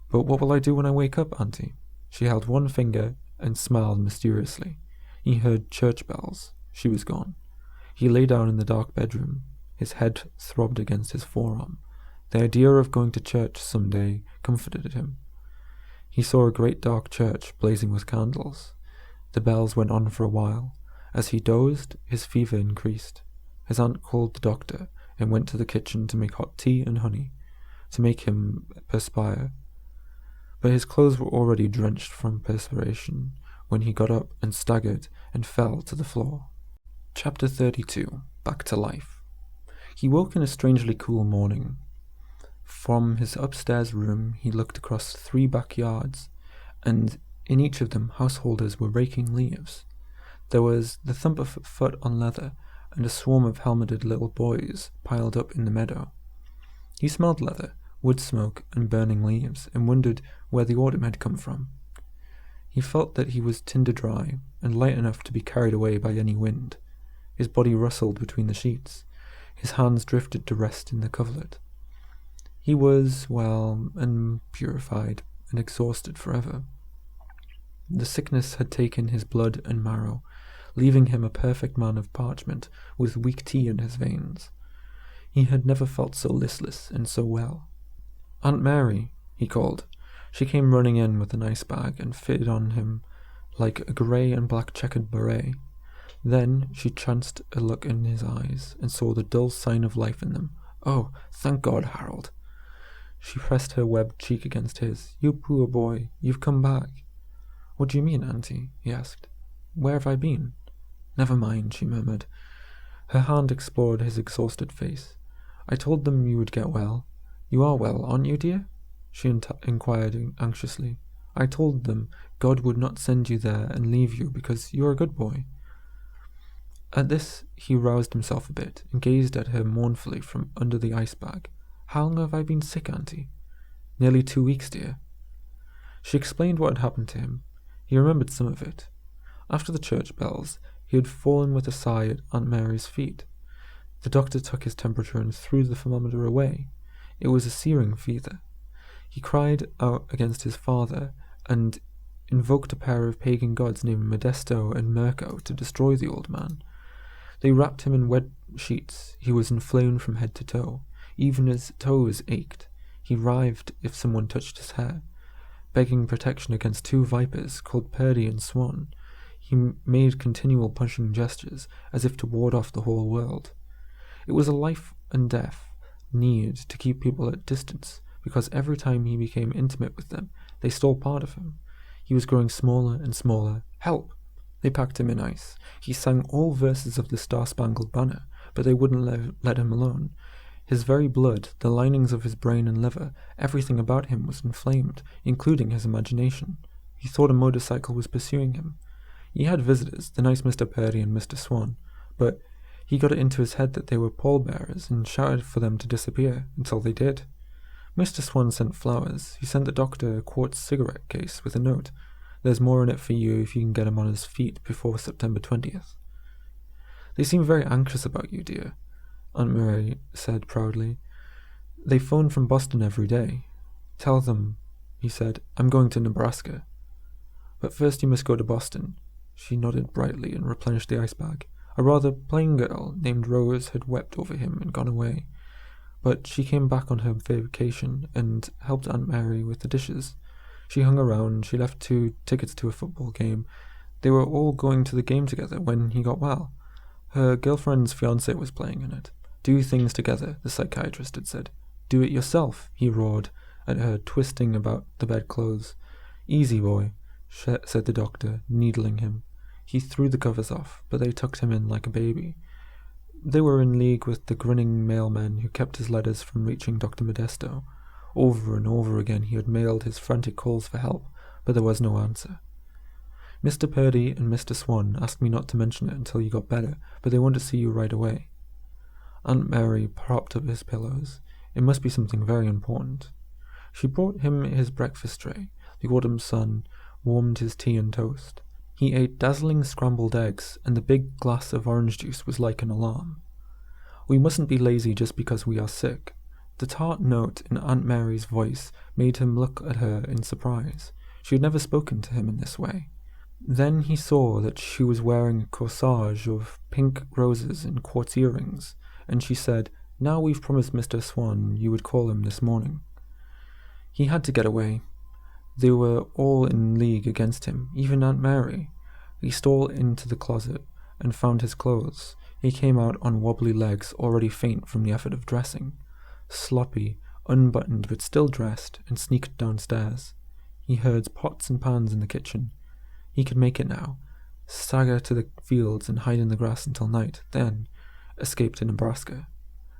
"But what will I do when I wake up, Auntie?" She held one finger and smiled mysteriously. He heard church bells. She was gone. He lay down in the dark bedroom. His head throbbed against his forearm. The idea of going to church some day comforted him. He saw a great dark church blazing with candles. The bells went on for a while. As he dozed, his fever increased. His aunt called the doctor and went to the kitchen to make hot tea and honey, to make him perspire. But his clothes were already drenched from perspiration when he got up and staggered and fell to the floor. Chapter 32. Back to Life. He woke in a strangely cool morning. From his upstairs room he looked across 3 backyards, and in each of them householders were raking leaves. There was the thump of foot on leather, and a swarm of helmeted little boys piled up in the meadow. He smelled leather, wood smoke, and burning leaves, and wondered where the autumn had come from. He felt that he was tinder dry, and light enough to be carried away by any wind. His body rustled between the sheets. His hands drifted to rest in the coverlet. He was, well, and purified, and exhausted forever. The sickness had taken his blood and marrow, leaving him a perfect man of parchment, with weak tea in his veins. He had never felt so listless and so well. "Aunt Mary," he called. She came running in with an ice bag and fitted on him like a grey and black checkered beret. Then she chanced a look in his eyes and saw the dull sign of life in them. "Oh, thank God, Harold." She pressed her webbed cheek against his. "You poor boy, you've come back." "What do you mean, Auntie?" he asked. "Where have I been?" "Never mind," she murmured. Her hand explored his exhausted face. I told them you would get well. You are well, aren't you, dear? She inquired anxiously. I told them God would not send you there and leave you because you are a good boy. At this, he roused himself a bit and gazed at her mournfully from under the ice bag. How long have I been sick, Auntie? Nearly 2 weeks, dear. She explained what had happened to him. He remembered some of it. After the church bells, he had fallen with a sigh at Aunt Mary's feet. The doctor took his temperature and threw the thermometer away. It was a searing fever. He cried out against his father and invoked a pair of pagan gods named Modesto and Merko to destroy the old man. They wrapped him in wet sheets. He was inflamed from head to toe. Even his toes ached. He writhed if someone touched his hair, begging protection against 2 vipers called Purdy and Swan. He made continual punching gestures as if to ward off the whole world. It was a life and death need to keep people at distance, because every time he became intimate with them, they stole part of him. He was growing smaller and smaller. Help! They packed him in ice. He sang all verses of the Star-Spangled Banner, but they wouldn't let him alone. His very blood, the linings of his brain and liver, everything about him was inflamed, including his imagination. He thought a motorcycle was pursuing him. He had visitors, the nice Mr. Purdy and Mr. Swan, but he got it into his head that they were pallbearers and shouted for them to disappear, until they did. Mr. Swan sent flowers. He sent the doctor a quartz cigarette case with a note. There's more in it for you if you can get him on his feet before September 20th. They seem very anxious about you, dear, Aunt Mary said proudly. They phone from Boston every day. Tell them, he said, I'm going to Nebraska. But first you must go to Boston. She nodded brightly and replenished the ice bag. A rather plain girl named Rose had wept over him and gone away. But she came back on her vacation and helped Aunt Mary with the dishes. She hung around. She left 2 tickets to a football game. They were all going to the game together when he got well. Her girlfriend's fiancé was playing in it. Do things together, the psychiatrist had said. Do it yourself, he roared at her, twisting about the bedclothes. Easy, boy, said the doctor, needling him. He threw the covers off, but they tucked him in like a baby. They were in league with the grinning mailman who kept his letters from reaching Dr. Modesto. Over and over again he had mailed his frantic calls for help, but there was no answer. Mr. Purdy and Mr. Swan asked me not to mention it until you got better, but they want to see you right away. Aunt Mary propped up his pillows. It must be something very important. She brought him his breakfast tray. The autumn sun warmed his tea and toast. He ate dazzling scrambled eggs, and the big glass of orange juice was like an alarm. We mustn't be lazy just because we are sick. The tart note in Aunt Mary's voice made him look at her in surprise. She had never spoken to him in this way. Then he saw that she was wearing a corsage of pink roses and quartz earrings, and she said, Now we've promised Mr. Swan you would call him this morning. He had to get away. They were all in league against him, even Aunt Mary. He stole into the closet and found his clothes. He came out on wobbly legs, already faint from the effort of dressing. Sloppy, unbuttoned but still dressed, and sneaked downstairs. He heard pots and pans in the kitchen. He could make it now. Stagger to the fields and hide in the grass until night, then escape to Nebraska.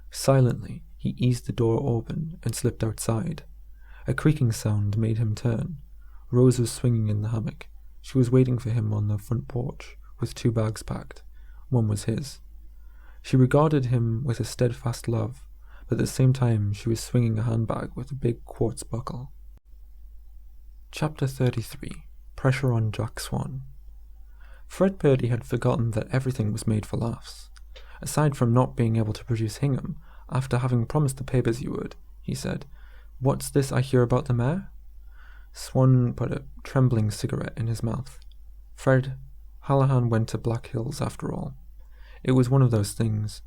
Silently, he eased the door open and slipped outside. A creaking sound made him turn. Rose was swinging in the hammock. She was waiting for him on the front porch, with 2 bags packed. One was his. She regarded him with a steadfast love, but at the same time she was swinging a handbag with a big quartz buckle. Chapter 33. Pressure on Jack Swan. Fred Purdy had forgotten that everything was made for laughs. Aside from not being able to produce Hingham, after having promised the papers you would, he said, What's this I hear about the mayor? Swan put a trembling cigarette in his mouth. Fred, Hallahan went to Black Hills after all. It was one of those things.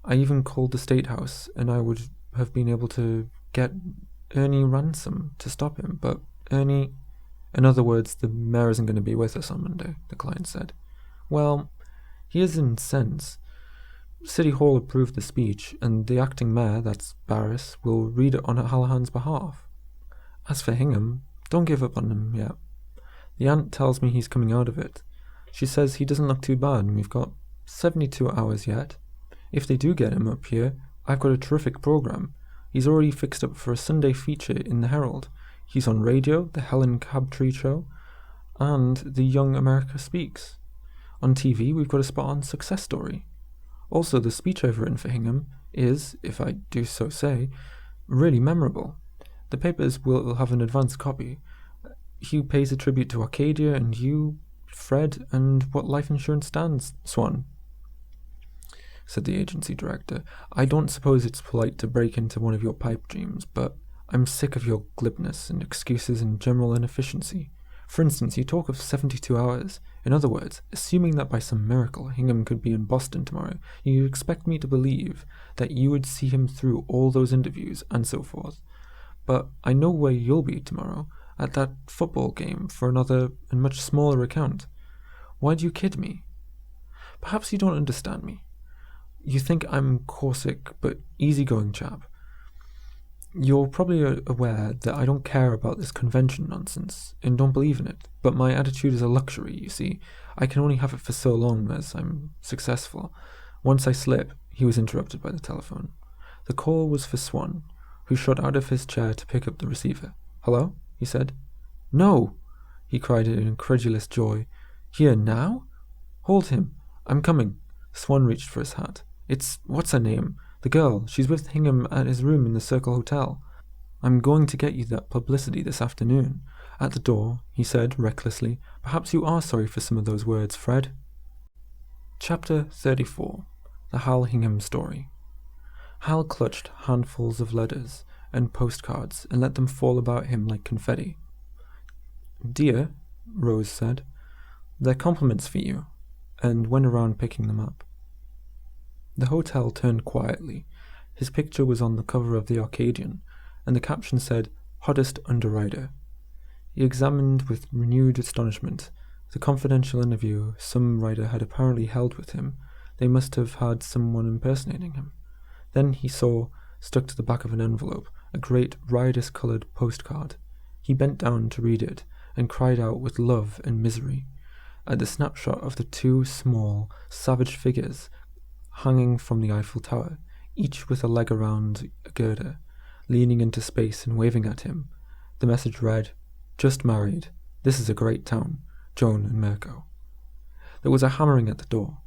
I even called the State House, and I would have been able to get Ernie Ransom to stop him, but Ernie... In other words, the mayor isn't going to be with us on Monday, the client said. Well, he is in sense. City Hall approved the speech, and the acting mayor, that's Barris, will read it on Hallahan's behalf. As for Hingham, don't give up on him yet. The aunt tells me he's coming out of it. She says he doesn't look too bad, and we've got 72 hours yet. If they do get him up here, I've got a terrific program. He's already fixed up for a Sunday feature in the Herald. He's on radio, the Helen Crabtree Show, and the Young America Speaks. On TV, we've got a spot on Success Story. Also, the speech I've written for Hingham is, if I do so say, really memorable. The papers will have an advance copy. He pays a tribute to Arcadia and you, Fred, and what life insurance stands, Swan, said the agency director. I don't suppose it's polite to break into one of your pipe dreams, but I'm sick of your glibness and excuses and general inefficiency. For instance, you talk of 72 hours. In other words, assuming that by some miracle Hingham could be in Boston tomorrow, you expect me to believe that you would see him through all those interviews and so forth. But I know where you'll be tomorrow, at that football game for another and much smaller account. Why do you kid me? Perhaps you don't understand me. You think I'm Corsic but easygoing chap. You're probably aware that I don't care about this convention nonsense and don't believe in it, but my attitude is a luxury, you see. I can only have it for so long as I'm successful. Once I slip, he was interrupted by the telephone. The call was for Swan, who shot out of his chair to pick up the receiver. Hello? He said. No! He cried in incredulous joy. Here, now? Hold him. I'm coming. Swan reached for his hat. It's what's her name? The girl. She's with Hingham at his room in the Circle Hotel. I'm going to get you that publicity this afternoon. At the door, he said recklessly, perhaps you are sorry for some of those words, Fred. Chapter 34. The Hal Hingham Story. Hal clutched handfuls of letters and postcards and let them fall about him like confetti. Dear, Rose said, they're compliments for you, and went around picking them up. The hotel turned quietly. His picture was on the cover of the Arcadian, and the caption said, Hottest Underwriter. He examined with renewed astonishment the confidential interview some writer had apparently held with him. They must have had someone impersonating him. Then he saw, stuck to the back of an envelope, a great riotous-coloured postcard. He bent down to read it, and cried out with love and misery at the snapshot of the two small, savage figures hanging from the Eiffel Tower, each with a leg around a girder, leaning into space and waving at him. The message read, Just married. This is a great town. Joan and Merko. There was a hammering at the door.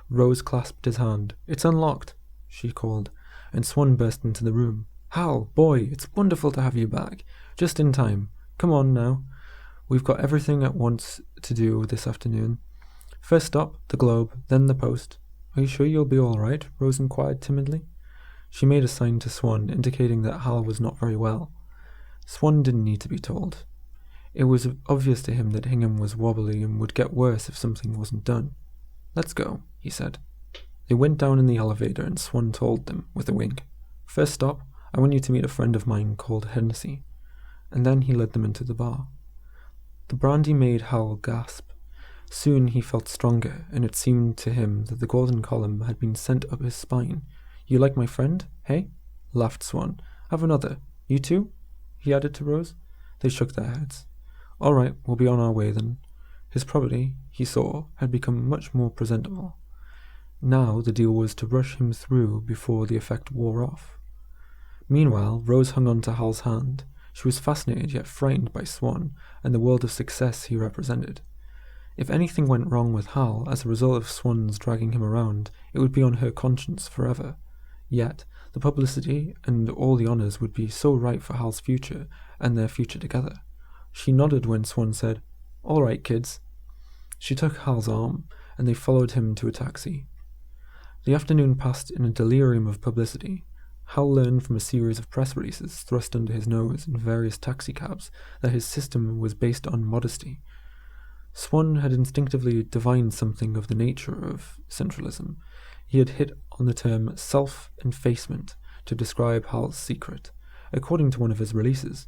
Rose clasped his hand. It's unlocked, she called, and Swan burst into the room. Hal, boy, it's wonderful to have you back. Just in time. Come on now. We've got everything at once to do this afternoon. First stop, the Globe, then the Post. Are you sure you'll be all right? Rose inquired timidly. She made a sign to Swan, indicating that Hal was not very well. Swan didn't need to be told. It was obvious to him that Hingham was wobbly and would get worse if something wasn't done. Let's go, he said. They went down in the elevator and Swan told them, with a wink. First stop, I want you to meet a friend of mine called Hennessy. And then he led them into the bar. The brandy made Hal gasp. Soon he felt stronger, and it seemed to him that the golden column had been sent up his spine. You like my friend, hey? Laughed Swan. Have another. You too? He added to Rose. They shook their heads. All right, we'll be on our way then. His property, he saw, had become much more presentable. Now the deal was to rush him through before the effect wore off. Meanwhile, Rose hung on to Hal's hand. She was fascinated yet frightened by Swan and the world of success he represented. If anything went wrong with Hal as a result of Swan's dragging him around, it would be on her conscience forever. Yet, the publicity and all the honours would be so right for Hal's future and their future together. She nodded when Swan said, All right, kids. She took Hal's arm, and they followed him to a taxi. The afternoon passed in a delirium of publicity. Hal learned from a series of press releases thrust under his nose in various taxicabs that his system was based on modesty. Swan had instinctively divined something of the nature of centralism. He had hit on the term self-effacement to describe Hal's secret, according to one of his releases.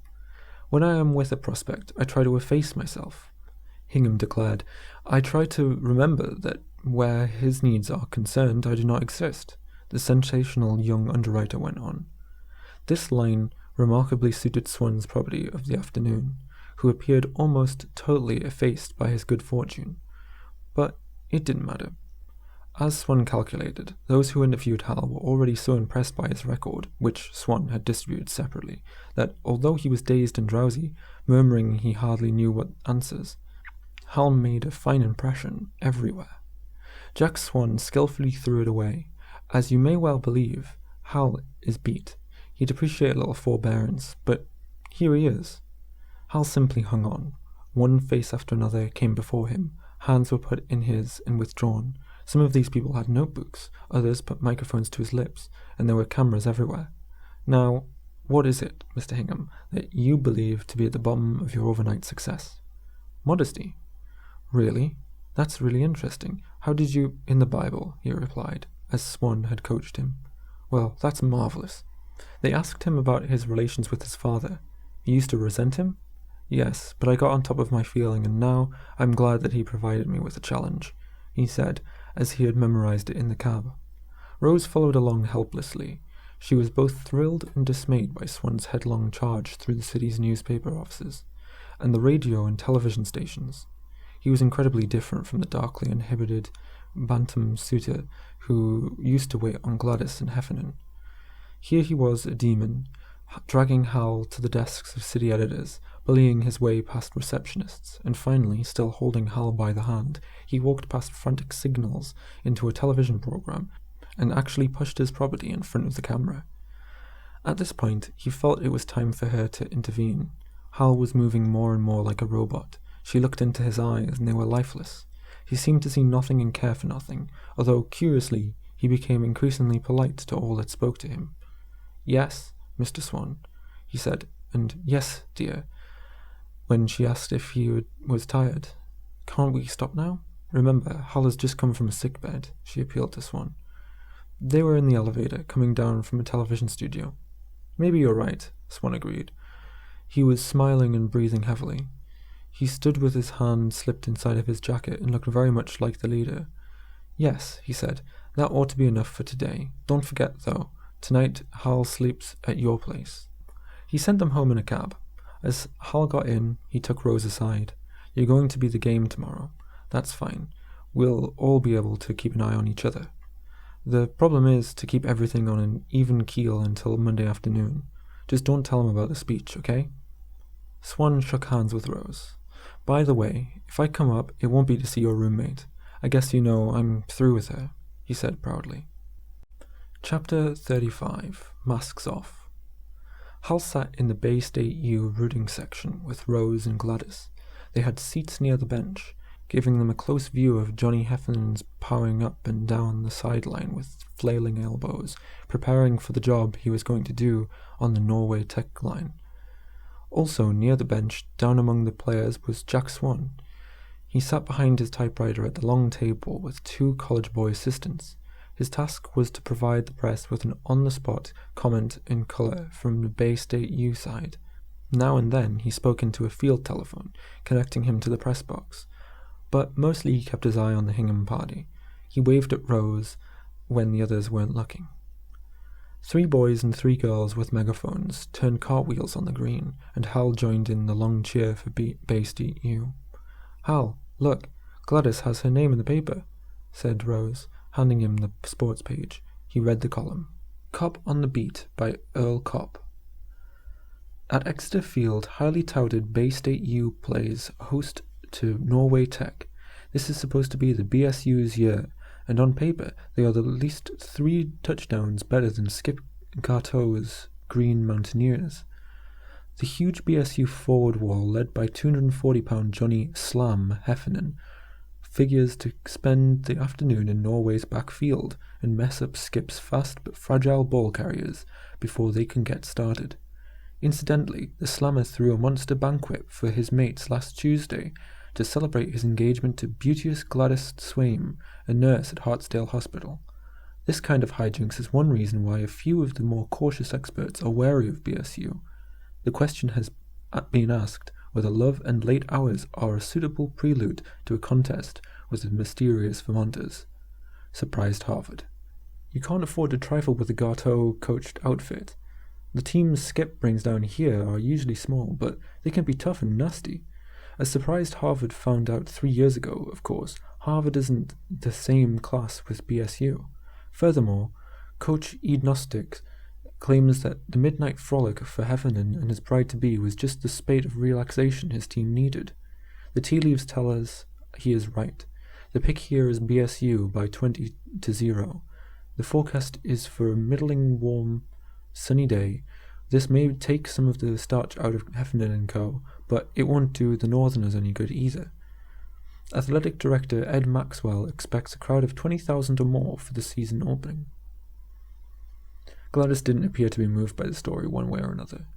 When I am with a prospect, I try to efface myself, Hingham declared. I try to remember that where his needs are concerned, I do not exist, the sensational young underwriter went on. This line remarkably suited Swan's property of the afternoon, who appeared almost totally effaced by his good fortune. But it didn't matter. As Swan calculated, those who interviewed Hal were already so impressed by his record, which Swan had distributed separately, that although he was dazed and drowsy, murmuring he hardly knew what answers, Hal made a fine impression everywhere. Jack Swan skillfully threw it away. As you may well believe, Hal is beat. He'd appreciate a little forbearance, but here he is. Hal simply hung on. One face after another came before him. Hands were put in his and withdrawn. Some of these people had notebooks, others put microphones to his lips, and there were cameras everywhere. Now, what is it, Mr. Hingham, that you believe to be at the bottom of your overnight success? Modesty. Really? That's really interesting. How did you— In the Bible, he replied, as Swan had coached him. Well, that's marvelous. They asked him about his relations with his father. He used to resent him? Yes, but I got on top of my feeling, and now I'm glad that he provided me with a challenge, he said, as he had memorized it in the cab. Rose followed along helplessly. She was both thrilled and dismayed by Swan's headlong charge through the city's newspaper offices, and the radio and television stations. He was incredibly different from the darkly inhibited bantam suitor who used to wait on Gladys and Heffernan. Here he was, a demon, dragging Hal to the desks of city editors, bullying his way past receptionists, and finally, still holding Hal by the hand, he walked past frantic signals into a television program and actually pushed his property in front of the camera. At this point, he felt it was time for her to intervene. Hal was moving more and more like a robot. She looked into his eyes, and they were lifeless. He seemed to see nothing and care for nothing, although, curiously, he became increasingly polite to all that spoke to him. Yes, Mr. Swan, he said, and yes, dear, when she asked if he was tired. Can't we stop now? Remember, Hal has just come from a sick bed, she appealed to Swan. They were in the elevator, coming down from a television studio. Maybe you're right, Swan agreed. He was smiling and breathing heavily. He stood with his hand slipped inside of his jacket and looked very much like the leader. Yes, he said, that ought to be enough for today. Don't forget, though, tonight Hal sleeps at your place. He sent them home in a cab. As Hal got in, he took Rose aside. You're going to be the game tomorrow. That's fine. We'll all be able to keep an eye on each other. The problem is to keep everything on an even keel until Monday afternoon. Just don't tell him about the speech, okay? Swan shook hands with Rose. By the way, if I come up, it won't be to see your roommate. I guess you know I'm through with her, he said proudly. Chapter 35. Masks Off. Hal sat in the Bay State U rooting section with Rose and Gladys. They had seats near the bench, giving them a close view of Johnny Heffernan's powering up and down the sideline with flailing elbows, preparing for the job he was going to do on the Norway Tech line. Also near the bench, down among the players, was Jack Swan. He sat behind his typewriter at the long table with two college boy assistants. His task was to provide the press with an on-the-spot comment in colour from the Bay State U side. Now and then he spoke into a field telephone, connecting him to the press box. But mostly he kept his eye on the Hingham party. He waved at Rose when the others weren't looking. 3 boys and 3 girls with megaphones turned cartwheels on the green, and Hal joined in the long cheer for Bay State U. Hal, look, Gladys has her name in the paper, said Rose, handing him the sports page. He read the column. Cop on the Beat by Earl Kopp. At Exeter Field, highly touted Bay State U plays host to Norway Tech. This is supposed to be the BSU's year, and on paper they are the least 3 touchdowns better than Skip Garteau's Green Mountaineers. The huge BSU forward wall, led by 240-pound Johnny Slam Heffernan, figures to spend the afternoon in Norway's backfield and mess up Skip's fast but fragile ball carriers before they can get started. Incidentally, the Slammer threw a monster banquet for his mates last Tuesday to celebrate his engagement to beauteous Gladys Swaim, a nurse at Hartsdale Hospital. This kind of hijinks is one reason why a few of the more cautious experts are wary of BSU. The question has been asked whether love and late hours are a suitable prelude to a contest with the mysterious Vermonters. Surprised Harvard. You can't afford to trifle with the Garteau-coached outfit. The teams Skip brings down here are usually small, but they can be tough and nasty. As surprised Harvard found out 3 years ago, of course, Harvard isn't the same class with BSU. Furthermore, Coach Ednostic claims that the midnight frolic for Heffernan and his bride-to-be was just the spate of relaxation his team needed. The tea leaves tell us he is right. The pick here is BSU by 20-0. The forecast is for a middling warm, sunny day. This may take some of the starch out of Heffernan and Co., but it won't do the Northerners any good either. Athletic Director Ed Maxwell expects a crowd of 20,000 or more for the season opening. Gladys didn't appear to be moved by the story one way or another.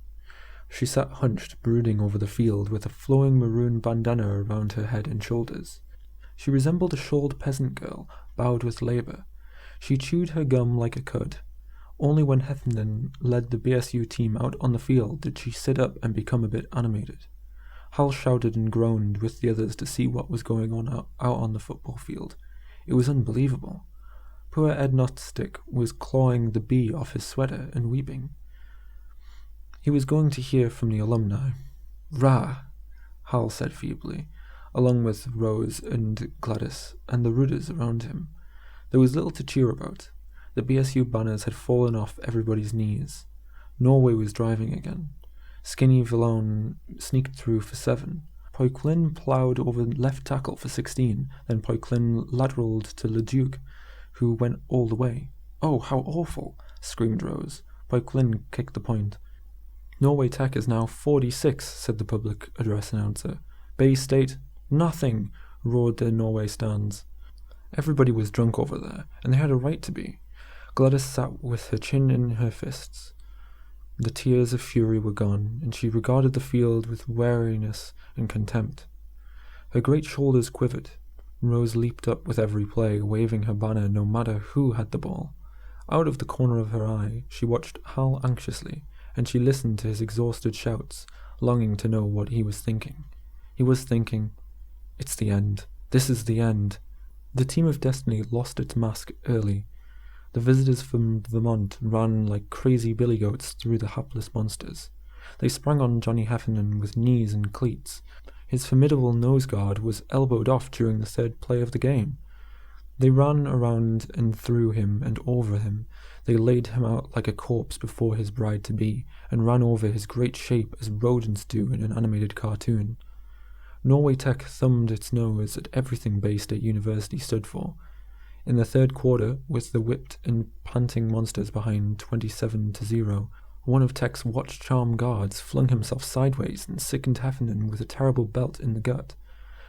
She sat hunched, brooding over the field, with a flowing maroon bandana around her head and shoulders. She resembled a shawled peasant girl, bowed with labour. She chewed her gum like a cud. Only when Heffernan led the BSU team out on the field did she sit up and become a bit animated. Hal shouted and groaned with the others to see what was going on out on the football field. It was unbelievable. Poor Ed Notstick was clawing the bee off his sweater and weeping. He was going to hear from the alumni. Rah! Hal said feebly, along with Rose and Gladys and the rooters around him. There was little to cheer about. The BSU banners had fallen off everybody's knees. Norway was driving again. Skinny Vallone sneaked through for 7. Poiquelin ploughed over left tackle for 16, then Poiquelin lateraled to Leduc, who went all the way. Oh, how awful! Screamed Rose. Poiquelin kicked the point. Norway Tech is now 46, said the public address announcer. Bay State, nothing, roared the Norway stands. Everybody was drunk over there, and they had a right to be. Gladys sat with her chin in her fists. The tears of fury were gone, and she regarded the field with wariness and contempt. Her great shoulders quivered. Rose leaped up with every play, waving her banner no matter who had the ball. Out of the corner of her eye, she watched Hal anxiously, and she listened to his exhausted shouts, longing to know what he was thinking. He was thinking, "It's the end. This is the end." The team of Destiny lost its mask early. The visitors from Vermont ran like crazy billy goats through the hapless monsters. They sprang on Johnny Heffernan with knees and cleats. His formidable nose guard was elbowed off during the third play of the game. They ran around and through him and over him. They laid him out like a corpse before his bride-to-be, and ran over his great shape as rodents do in an animated cartoon. Norway Tech thumbed its nose at everything Bay State University stood for. In the third quarter, with the whipped and panting monsters behind 27-0, one of Tech's watch charm guards flung himself sideways and sickened Heffernan with a terrible belt in the gut.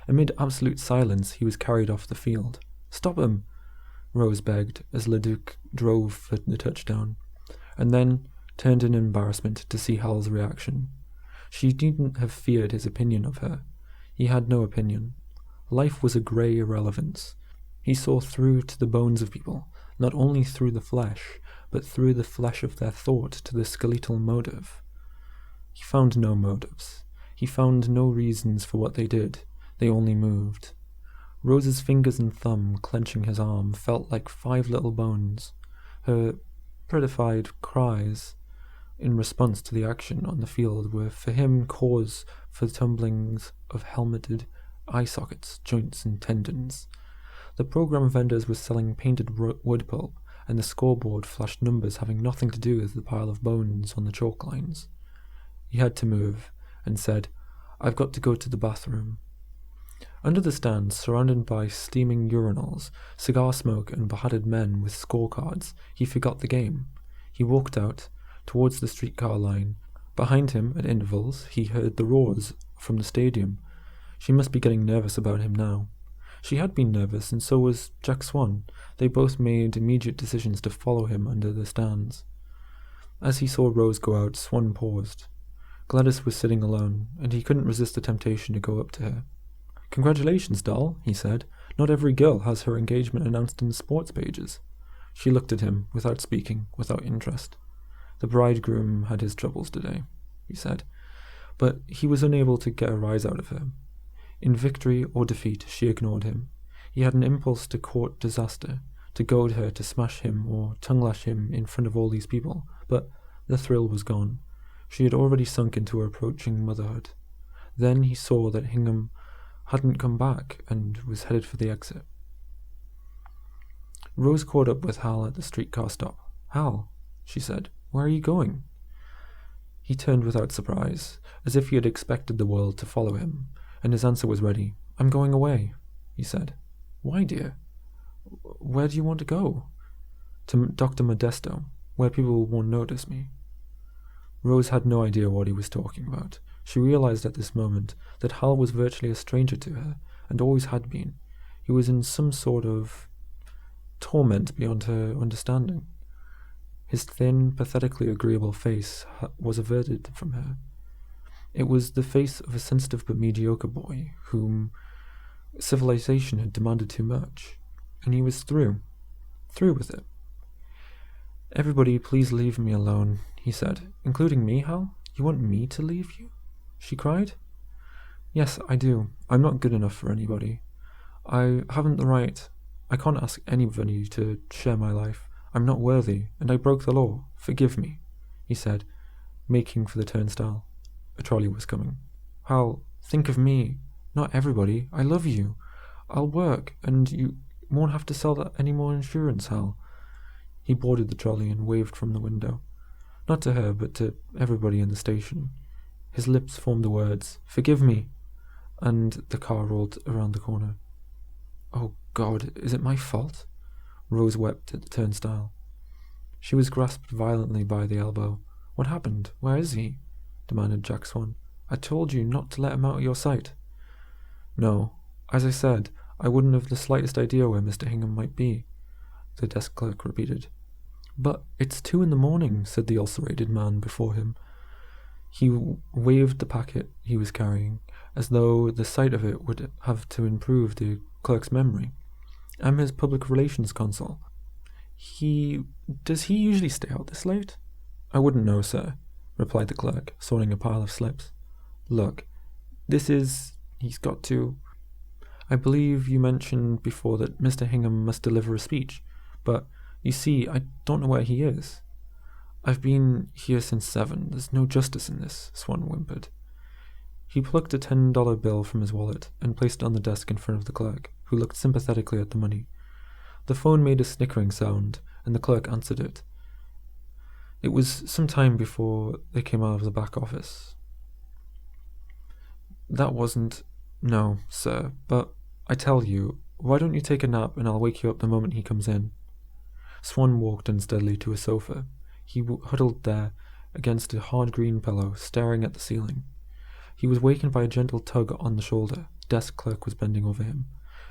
Amid absolute silence, he was carried off the field. "Stop him!" Rose begged, as Leduc drove for the touchdown, and then turned in embarrassment to see Hal's reaction. She needn't have feared his opinion of her. He had no opinion. Life was a grey irrelevance. He saw through to the bones of people, not only through the flesh, but through the flesh of their thought to the skeletal motive. He found no motives. He found no reasons for what they did. They only moved. Rose's fingers and thumb, clenching his arm, felt like 5 little bones. Her prettified cries in response to the action on the field were for him cause for tumblings of helmeted eye sockets, joints, and tendons. The program vendors were selling painted wood pulp, and the scoreboard flashed numbers having nothing to do with the pile of bones on the chalk lines. He had to move, and said, "I've got to go to the bathroom." Under the stands, surrounded by steaming urinals, cigar smoke, and beheaded men with scorecards, he forgot the game. He walked out, towards the streetcar line. Behind him, at intervals, he heard the roars from the stadium. She must be getting nervous about him now. She had been nervous, and so was Jack Swan. They both made immediate decisions to follow him under the stands. As he saw Rose go out, Swan paused. Gladys was sitting alone, and he couldn't resist the temptation to go up to her. "Congratulations, doll," he said. "Not every girl has her engagement announced in the sports pages." She looked at him, without speaking, without interest. "The bridegroom had his troubles today," he said, but he was unable to get a rise out of her. In victory or defeat, she ignored him. He had an impulse to court disaster, to goad her to smash him or tongue-lash him in front of all these people, but the thrill was gone. She had already sunk into her approaching motherhood. Then he saw that Hingham hadn't come back and was headed for the exit. Rose caught up with Hal at the streetcar stop. "Hal," she said, "where are you going?" He turned without surprise, as if he had expected the world to follow him, and his answer was ready. "I'm going away," he said. "Why, dear? Where do you want to go?" "To Dr Modesto, where people won't notice me." Rose had no idea what he was talking about. She realized at this moment that Hal was virtually a stranger to her, and always had been. He was in some sort of torment beyond her understanding. His thin, pathetically agreeable face was averted from her. It was the face of a sensitive but mediocre boy, whom civilization had demanded too much, and he was through with it. "Everybody, please leave me alone," he said. "Including me, Hal? You want me to leave you?" she cried. "Yes, I do. I'm not good enough for anybody. I haven't the right. I can't ask anybody to share my life. I'm not worthy, and I broke the law. Forgive me," he said, making for the turnstile. A trolley was coming. "Hal, think of me. Not everybody. I love you. I'll work, and you won't have to sell any more insurance, Hal." He boarded the trolley and waved from the window. Not to her, but to everybody in the station. His lips formed the words, "Forgive me," and the car rolled around the corner. "Oh God, is it my fault?" Rose wept at the turnstile. She was grasped violently by the elbow. "What happened? Where is he?" demanded Jack Swan. "I told you not to let him out of your sight." "No. As I said, I wouldn't have the slightest idea where Mr. Hingham might be," the desk clerk repeated. "But it's 2 a.m, said the ulcerated man before him. He waved the packet he was carrying, as though the sight of it would have to improve the clerk's memory. "I'm his public relations consul. Does he usually stay out this late?" "I wouldn't know, sir," replied the clerk, sorting a pile of slips. "Look, he's got to... I believe you mentioned before that Mr. Hingham must deliver a speech, but, you see, I don't know where he is." "I've been here since 7. There's no justice in this," Swan whimpered. He plucked a $10 bill from his wallet and placed it on the desk in front of the clerk, who looked sympathetically at the money. The phone made a snickering sound, and the clerk answered it. It was some time before they came out of the back office. "That wasn't... No, sir, but I tell you, why don't you take a nap and I'll wake you up the moment he comes in?" Swan walked unsteadily to a sofa. He huddled there against a hard green pillow, staring at the ceiling. He was wakened by a gentle tug on the shoulder. The desk clerk was bending over him.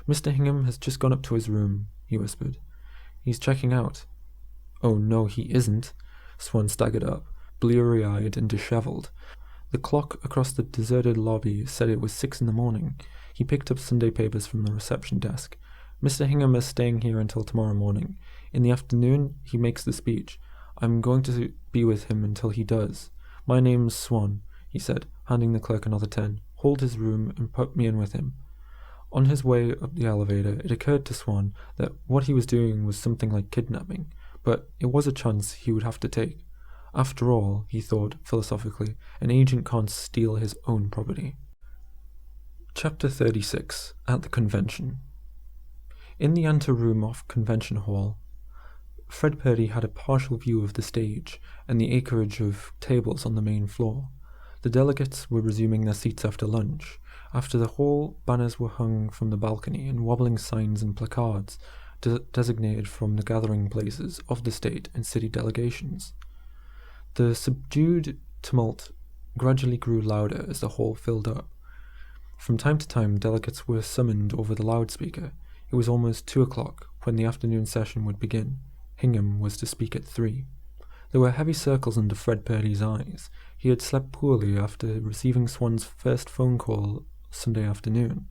"Mr. Hingham has just gone up to his room," he whispered. "He's checking out." "Oh, no, he isn't." Swan staggered up, bleary-eyed and dishevelled. The clock across the deserted lobby said it was 6 a.m. He picked up Sunday papers from the reception desk. "Mr. Hingham is staying here until tomorrow morning. In the afternoon, he makes the speech. I'm going to be with him until he does. My name's Swan," he said, handing the clerk another 10. "Hold his room and put me in with him." On his way up the elevator, it occurred to Swan that what he was doing was something like kidnapping, but it was a chance he would have to take. After all, he thought, philosophically, an agent can't steal his own property. Chapter 36. At the Convention. In the anteroom off Convention Hall, Fred Purdy had a partial view of the stage and the acreage of tables on the main floor. The delegates were resuming their seats after lunch. After the hall, banners were hung from the balcony and wobbling signs and placards designated from the gathering places of the state and city delegations. The subdued tumult gradually grew louder as the hall filled up. From time to time, delegates were summoned over the loudspeaker. It was almost 2 o'clock when the afternoon session would begin. Hingham was to speak at 3. There were heavy circles under Fred Purdy's eyes. He had slept poorly after receiving Swan's first phone call Sunday afternoon.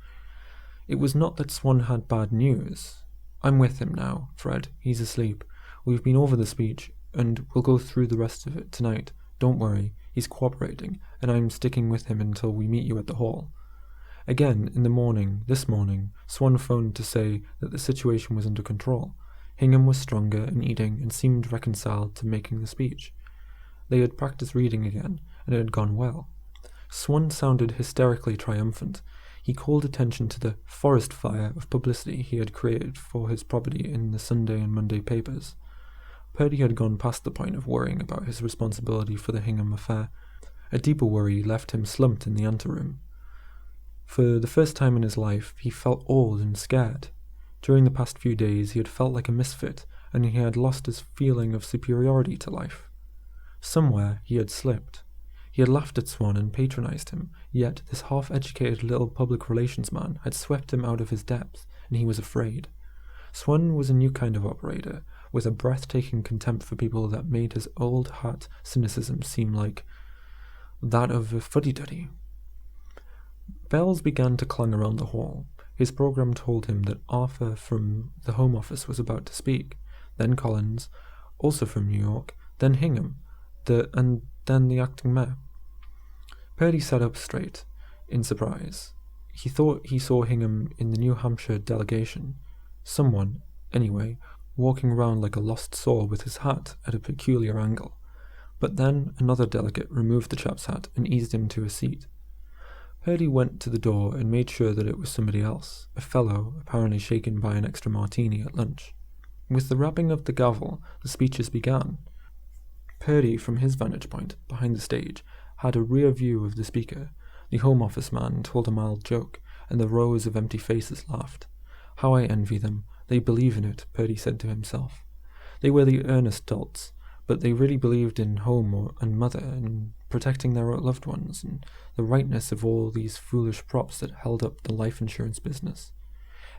It was not that Swan had bad news. "I'm with him now, Fred. He's asleep. We've been over the speech, and we'll go through the rest of it tonight. Don't worry. He's cooperating, and I'm sticking with him until we meet you at the hall." Again, this morning, Swan phoned to say that the situation was under control. Hingham was stronger and eating and seemed reconciled to making the speech. They had practiced reading again, and it had gone well. Swan sounded hysterically triumphant. He called attention to the forest fire of publicity he had created for his property in the Sunday and Monday papers. Purdy had gone past the point of worrying about his responsibility for the Hingham affair. A deeper worry left him slumped in the anteroom. For the first time in his life, he felt old and scared. During the past few days, he had felt like a misfit, and he had lost his feeling of superiority to life. Somewhere he had slipped. He had laughed at Swan and patronized him, yet this half-educated little public relations man had swept him out of his depth, and he was afraid. Swan was a new kind of operator, with a breathtaking contempt for people that made his old hat cynicism seem like that of a fuddy-duddy. Bells began to clang around the hall. His program told him that Arthur from the Home Office was about to speak, then Collins, also from New York, then Hingham, and then the acting mayor. Purdy sat up straight, in surprise. He thought he saw Hingham in the New Hampshire delegation. Someone, anyway, walking round like a lost soul with his hat at a peculiar angle. But then another delegate removed the chap's hat and eased him to a seat. Purdy went to the door and made sure that it was somebody else, a fellow apparently shaken by an extra martini at lunch. With the rapping of the gavel, the speeches began. Purdy, from his vantage point, behind the stage, had a rear view of the speaker. The Home Office man told a mild joke, and the rows of empty faces laughed. How I envy them. They believe in it, Purdy said to himself. They were the earnest dolts, but they really believed in home and mother, and protecting their loved ones, and the rightness of all these foolish props that held up the life insurance business.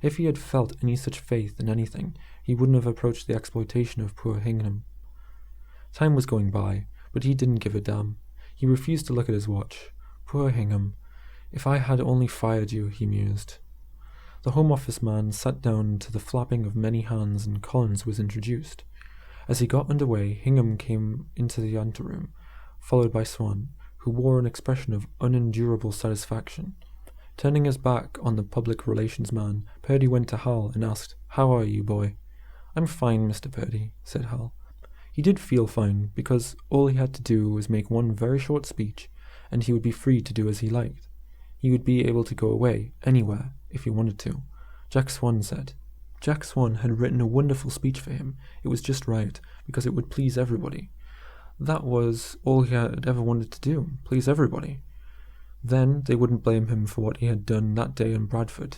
If he had felt any such faith in anything, he wouldn't have approached the exploitation of poor Hingham. Time was going by, but he didn't give a damn. He refused to look at his watch. Poor Hingham. If I had only fired you, he mused. The Home Office man sat down to the flapping of many hands, and Collins was introduced. As he got under way, Hingham came into the anteroom, followed by Swan, who wore an expression of unendurable satisfaction. Turning his back on the public relations man, Purdy went to Hal and asked, "How are you, boy?" "I'm fine, Mr. Purdy," said Hal. He did feel fine, because all he had to do was make one very short speech, and he would be free to do as he liked. He would be able to go away, anywhere, if he wanted to. Jack Swan said. Jack Swan had written a wonderful speech for him. It was just right, because it would please everybody. That was all he had ever wanted to do, please everybody. Then they wouldn't blame him for what he had done that day in Bradford.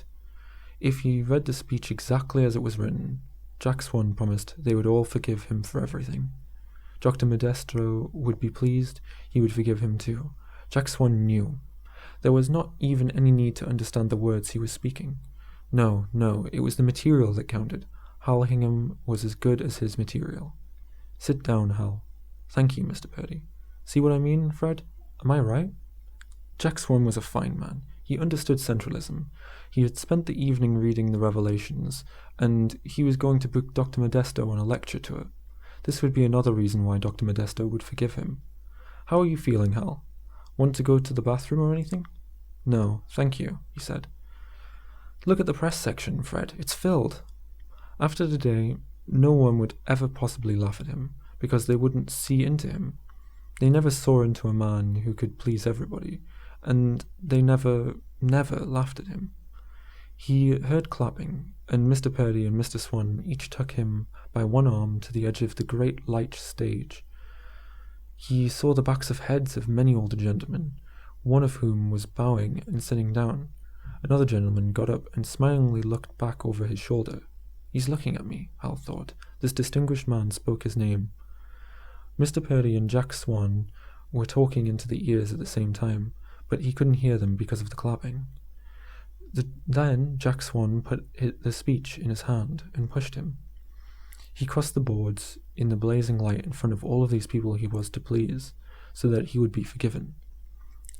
If he read the speech exactly as it was written, Jack Swan promised they would all forgive him for everything. Dr Modesto would be pleased, he would forgive him too. Jack Swan knew. There was not even any need to understand the words he was speaking. No, it was the material that counted. Hal Hingham was as good as his material. "Sit down, Hal." "Thank you, Mr. Purdy." "See what I mean, Fred? Am I right?" Jack Swan was a fine man. He understood Centralism. He had spent the evening reading the Revelations, and he was going to book Dr Modesto on a lecture tour. This would be another reason why Dr Modesto would forgive him. "How are you feeling, Hal? Want to go to the bathroom or anything?" "No, thank you," he said. "Look at the press section, Fred. It's filled." After today, no one would ever possibly laugh at him, because they wouldn't see into him. They never saw into a man who could please everybody, and they never laughed at him. He heard clapping, and Mr. Purdy and Mr. Swan each took him by one arm to the edge of the great light stage. He saw the backs of heads of many older gentlemen, one of whom was bowing and sitting down. Another gentleman got up and smilingly looked back over his shoulder. "He's looking at me," Hal thought. This distinguished man spoke his name. Mr. Purdy and Jack Swan were talking into the ears at the same time, but he couldn't hear them because of the clapping. Then Jack Swan put the speech in his hand and pushed him. He crossed the boards in the blazing light in front of all of these people he was to please, so that he would be forgiven.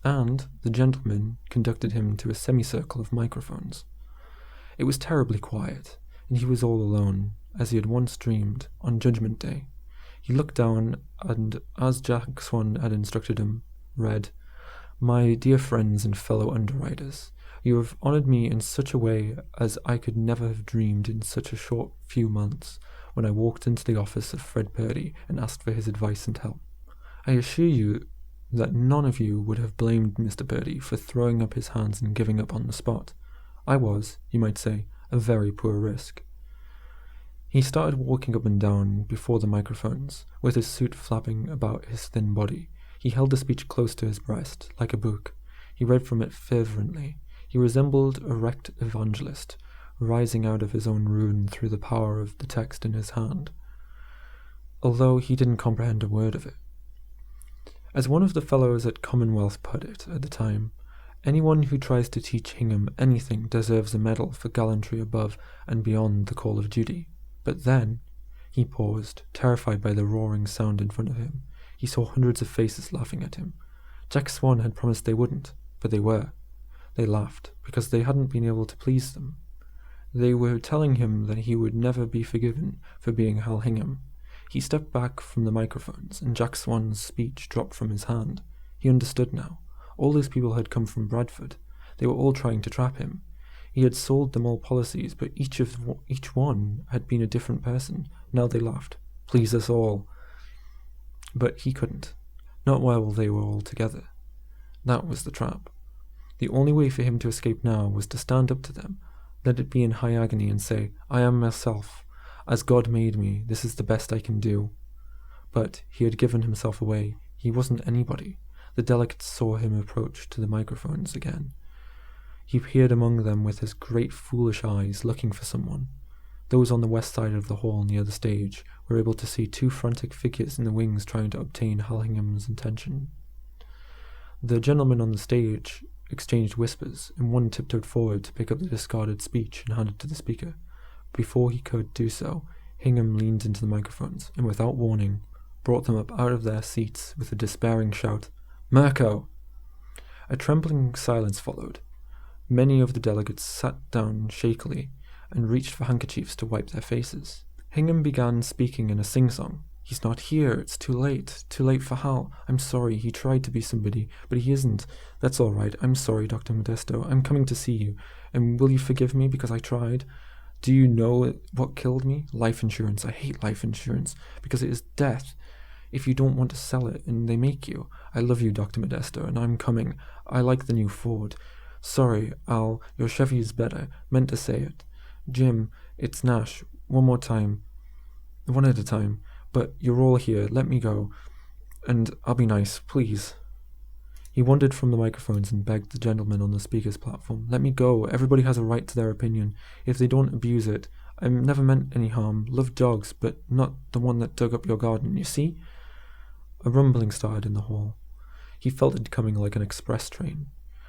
And the gentleman conducted him to a semicircle of microphones. It was terribly quiet, and he was all alone, as he had once dreamed, on Judgment Day. He looked down, and as Jack Swan had instructed him, read, "My dear friends and fellow underwriters, you have honoured me in such a way as I could never have dreamed in such a short few months when I walked into the office of Fred Purdy and asked for his advice and help. I assure you that none of you would have blamed Mr. Purdy for throwing up his hands and giving up on the spot. I was, you might say, a very poor risk. He started walking up and down before the microphones, with his suit flapping about his thin body. He held the speech close to his breast, like a book. He read from it fervently. He resembled a wrecked evangelist, rising out of his own ruin through the power of the text in his hand, although he didn't comprehend a word of it. As one of the fellows at Commonwealth put it at the time, anyone who tries to teach Hingham anything deserves a medal for gallantry above and beyond the call of duty. But then, he paused, terrified by the roaring sound in front of him. He saw hundreds of faces laughing at him. Jack Swan had promised they wouldn't, but they were. They laughed, because they hadn't been able to please them. They were telling him that he would never be forgiven for being Hal Hingham. He stepped back from the microphones, and Jack Swan's speech dropped from his hand. He understood now. All those people had come from Bradford. They were all trying to trap him. He had sold them all policies, but each one had been a different person. Now they laughed. Please us all. But he couldn't. Not while they were all together. That was the trap. The only way for him to escape now was to stand up to them, let it be in high agony, and say, I am myself. As God made me, this is the best I can do. But he had given himself away. He wasn't anybody. The delegates saw him approach to the microphones again. He peered among them with his great foolish eyes, looking for someone. Those on the west side of the hall near the stage were able to see two frantic figures in the wings trying to obtain Hal Hingham's attention. The gentlemen on the stage exchanged whispers, and one tiptoed forward to pick up the discarded speech and hand it to the speaker. Before he could do so, Hingham leaned into the microphones, and without warning, brought them up out of their seats with a despairing shout, Merko! A trembling silence followed. Many of the delegates sat down shakily and reached for handkerchiefs to wipe their faces. Hingham began speaking in a sing-song. He's not here. It's too late. Too late for Hal. I'm sorry. He tried to be somebody, but he isn't. That's all right. I'm sorry, Dr. Modesto. I'm coming to see you. And will you forgive me because I tried? Do you know what killed me? Life insurance. I hate life insurance because it is death if you don't want to sell it and they make you. I love you, Dr. Modesto, and I'm coming. I like the new Ford. Sorry, Al, your Chevy is better. Meant to say it. Jim, it's Nash. One more time. One at a time. But you're all here. Let me go. And I'll be nice, please. He wandered from the microphones and begged the gentleman on the speaker's platform. Let me go. Everybody has a right to their opinion. If they don't abuse it. I never meant any harm. Love dogs, but not the one that dug up your garden, you see? A rumbling started in the hall. He felt it coming like an express train.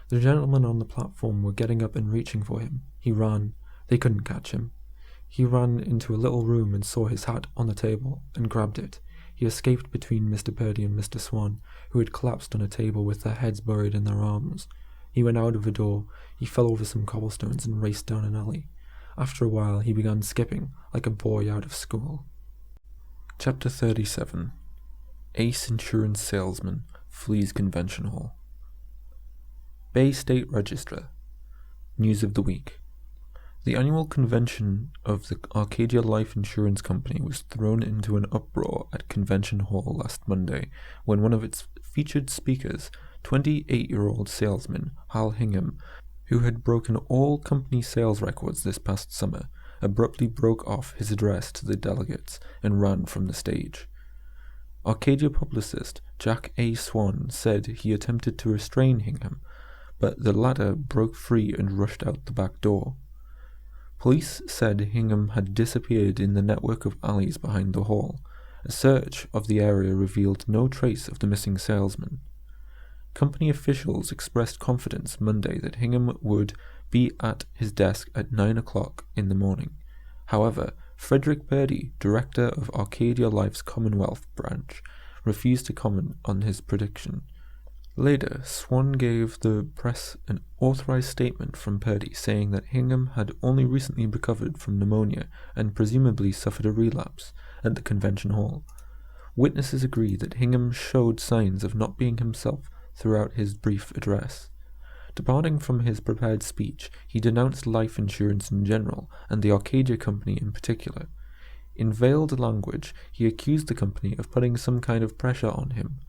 The gentlemen on the platform were getting up and reaching for him. He ran. They couldn't catch him. He ran into a little room and saw his hat on the table and grabbed it. He escaped between Mr. Purdy and Mr. Swan, who had collapsed on a table with their heads buried in their arms. He went out of a door. He fell over some cobblestones and raced down an alley. After a while, he began skipping, like a boy out of school. Chapter 37. Ace Insurance Salesman Flees Convention Hall. Bay State Register. News of the week. The annual convention of the Arcadia Life Insurance Company was thrown into an uproar at Convention Hall last Monday when one of its featured speakers, 28-year-old salesman Hal Hingham, who had broken all company sales records this past summer, abruptly broke off his address to the delegates and ran from the stage. Arcadia publicist Jack A. Swan said he attempted to restrain Hingham, but the latter broke free and rushed out the back door. Police said Hingham had disappeared in the network of alleys behind the hall. A search of the area revealed no trace of the missing salesman. Company officials expressed confidence Monday that Hingham would be at his desk at 9 o'clock in the morning. However, Frederick Purdy, director of Arcadia Life's Commonwealth branch, refused to comment on his prediction. Later, Swan gave the press an authorized statement from Purdy saying that Hingham had only recently recovered from pneumonia and presumably suffered a relapse at the convention hall. Witnesses agree that Hingham showed signs of not being himself throughout his brief address. Departing from his prepared speech, he denounced life insurance in general and the Arcadia Company in particular. In veiled language, he accused the company of putting some kind of pressure on him.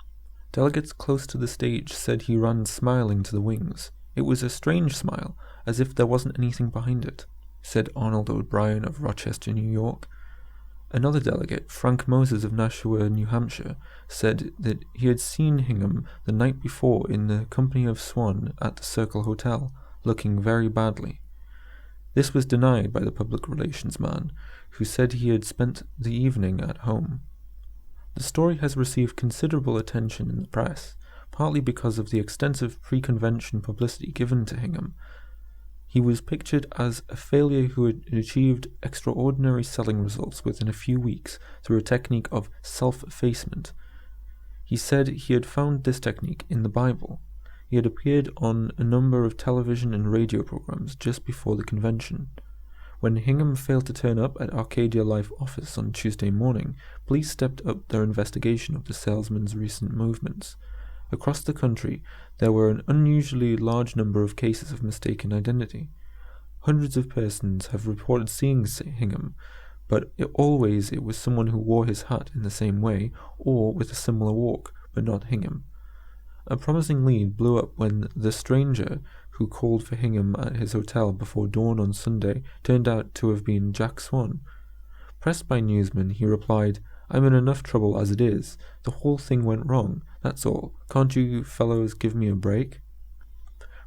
Delegates close to the stage said he ran smiling to the wings. It was a strange smile, as if there wasn't anything behind it, said Arnold O'Brien of Rochester, New York. Another delegate, Frank Moses of Nashua, New Hampshire, said that he had seen Hingham the night before in the company of Swan at the Circle Hotel, looking very badly. This was denied by the public relations man, who said he had spent the evening at home. The story has received considerable attention in the press, partly because of the extensive pre-convention publicity given to Hingham. He was pictured as a failure who had achieved extraordinary selling results within a few weeks through a technique of self-effacement. He said he had found this technique in the Bible. He had appeared on a number of television and radio programs just before the convention. When Hingham failed to turn up at Arcadia Life office on Tuesday morning, police stepped up their investigation of the salesman's recent movements. Across the country, there were an unusually large number of cases of mistaken identity. Hundreds of persons have reported seeing Hingham, but always it was someone who wore his hat in the same way, or with a similar walk, but not Hingham. A promising lead blew up when the stranger who called for Hingham at his hotel before dawn on Sunday turned out to have been Jack Swan. Pressed by newsmen, he replied, "I'm in enough trouble as it is. The whole thing went wrong, that's all. Can't you fellows give me a break?"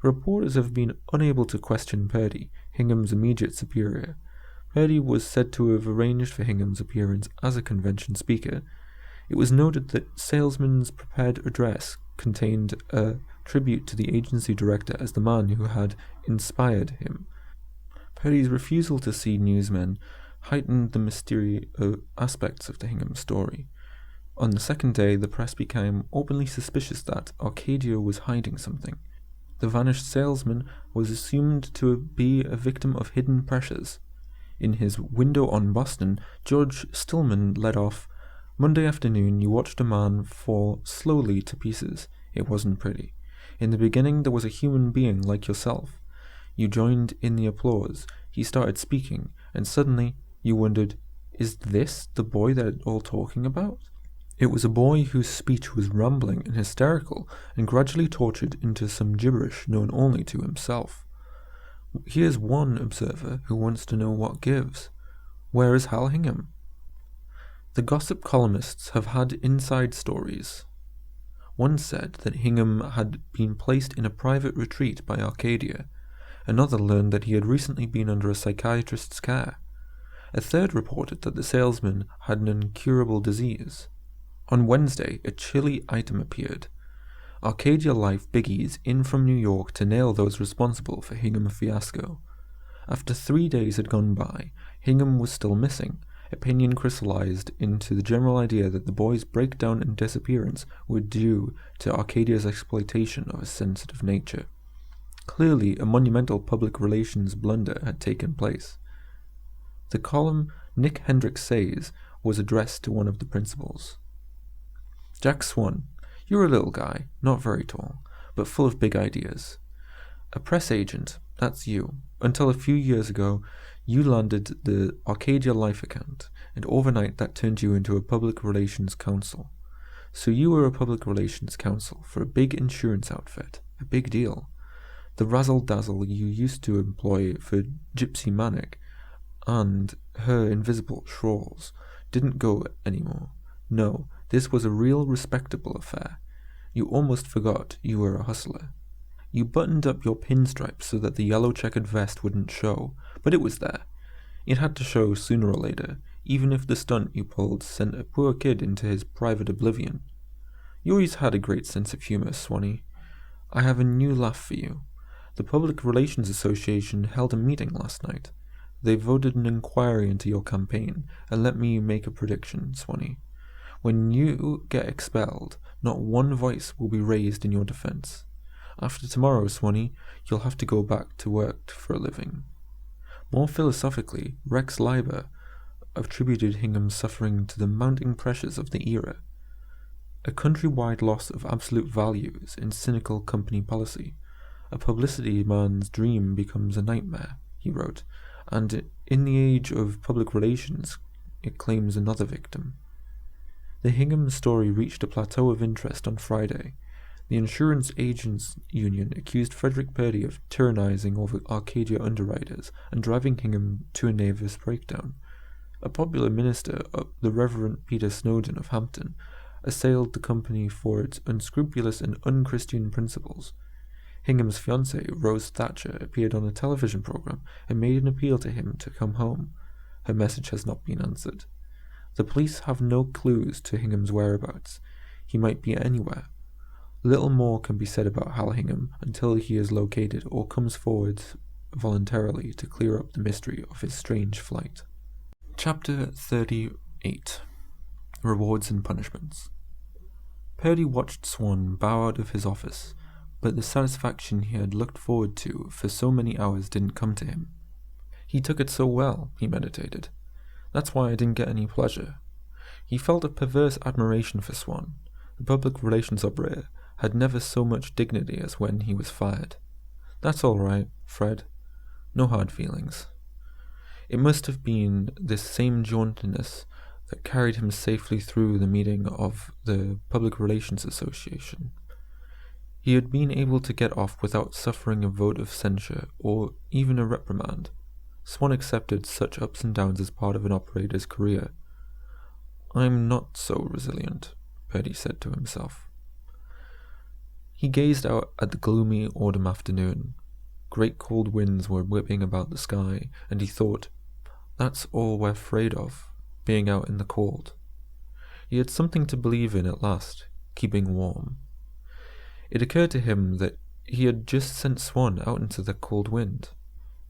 Reporters have been unable to question Purdy, Hingham's immediate superior. Purdy was said to have arranged for Hingham's appearance as a convention speaker. It was noted that Salesman's prepared address contained a tribute to the agency director as the man who had inspired him. Purdy's refusal to see newsmen heightened the mysterious aspects of the Hingham story. On the second day, the press became openly suspicious that Arcadia was hiding something. The vanished salesman was assumed to be a victim of hidden pressures. In his Window on Boston, George Stillman led off, "Monday afternoon you watched a man fall slowly to pieces. It wasn't pretty. In the beginning there was a human being like yourself. You joined in the applause. He started speaking, and suddenly you wondered, is this the boy they're all talking about? It was a boy whose speech was rambling and hysterical and gradually tortured into some gibberish known only to himself. Here's one observer who wants to know what gives. Where is Hal Hingham?" The gossip columnists have had inside stories. One said that Hingham had been placed in a private retreat by Arcadia. Another learned that he had recently been under a psychiatrist's care. A third reported that the salesman had an incurable disease. On Wednesday, a chilly item appeared. Arcadia Life biggies in from New York to nail those responsible for Hingham fiasco. After 3 days had gone by, Hingham was still missing. Opinion crystallized into the general idea that the boy's breakdown and disappearance were due to Arcadia's exploitation of a sensitive nature. Clearly, a monumental public relations blunder had taken place. The column Nick Hendricks Says was addressed to one of the principals. "Jack Swan, you're a little guy, not very tall, but full of big ideas. A press agent, that's you. Until a few years ago, you landed the Arcadia Life account, and overnight that turned you into a public relations counsel. So you were a public relations counsel for a big insurance outfit, a big deal. The razzle-dazzle you used to employ for Gypsy Manic and her invisible thralls didn't go anymore. No, this was a real respectable affair. You almost forgot you were a hustler. You buttoned up your pinstripes so that the yellow checkered vest wouldn't show, but it was there. It had to show sooner or later, even if the stunt you pulled sent a poor kid into his private oblivion. You always had a great sense of humor, Swanee. I have a new laugh for you. The Public Relations Association held a meeting last night. They voted an inquiry into your campaign, and let me make a prediction, Swanee. When you get expelled, not one voice will be raised in your defense. After tomorrow, Swanee, you'll have to go back to work for a living." More philosophically, Rex Leiber attributed Hingham's suffering to the mounting pressures of the era. "A countrywide loss of absolute values in cynical company policy. A publicity man's dream becomes a nightmare," he wrote, and in the age of public relations, it claims another victim. The Hingham story reached a plateau of interest on Friday. The Insurance Agents Union accused Frederick Purdy of tyrannizing over Arcadia underwriters and driving Hingham to a nervous breakdown. A popular minister, the Reverend Peter Snowden of Hampton, assailed the company for its unscrupulous and unchristian principles. Hingham's fiancée, Rose Thatcher, appeared on a television program and made an appeal to him to come home. Her message has not been answered. The police have no clues to Hingham's whereabouts. He might be anywhere. Little more can be said about Hal Hingham until he is located or comes forward voluntarily to clear up the mystery of his strange flight. Chapter 38. Rewards and Punishments. Purdy watched Swan bow out of his office, but the satisfaction he had looked forward to for so many hours didn't come to him. He took it so well, he meditated. That's why I didn't get any pleasure. He felt a perverse admiration for Swan. The public relations operator had never so much dignity as when he was fired. That's all right, Fred. No hard feelings. It must have been this same jauntiness that carried him safely through the meeting of the Public Relations Association. He had been able to get off without suffering a vote of censure or even a reprimand. Swan accepted such ups and downs as part of an operator's career. I'm not so resilient, Purdy said to himself. He gazed out at the gloomy autumn afternoon. Great cold winds were whipping about the sky, and he thought, that's all we're afraid of, being out in the cold. He had something to believe in at last, keeping warm. It occurred to him that he had just sent Swan out into the cold wind.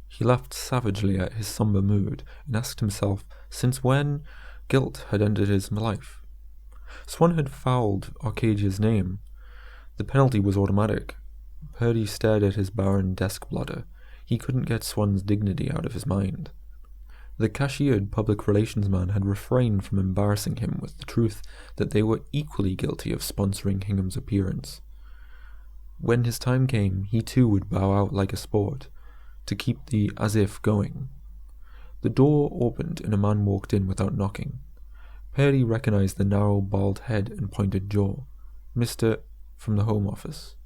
He laughed savagely at his somber mood and asked himself since when guilt had ended his life. Swan had fouled Arcadia's name. The penalty was automatic. Purdy stared at his barren desk blotter. He couldn't get Swan's dignity out of his mind. The cashiered public relations man had refrained from embarrassing him with the truth that they were equally guilty of sponsoring Hingham's appearance. When his time came, he too would bow out like a sport, to keep the as-if going. The door opened and a man walked in without knocking. Purdy recognized the narrow, bald head and pointed jaw. Mr. from the Home Office.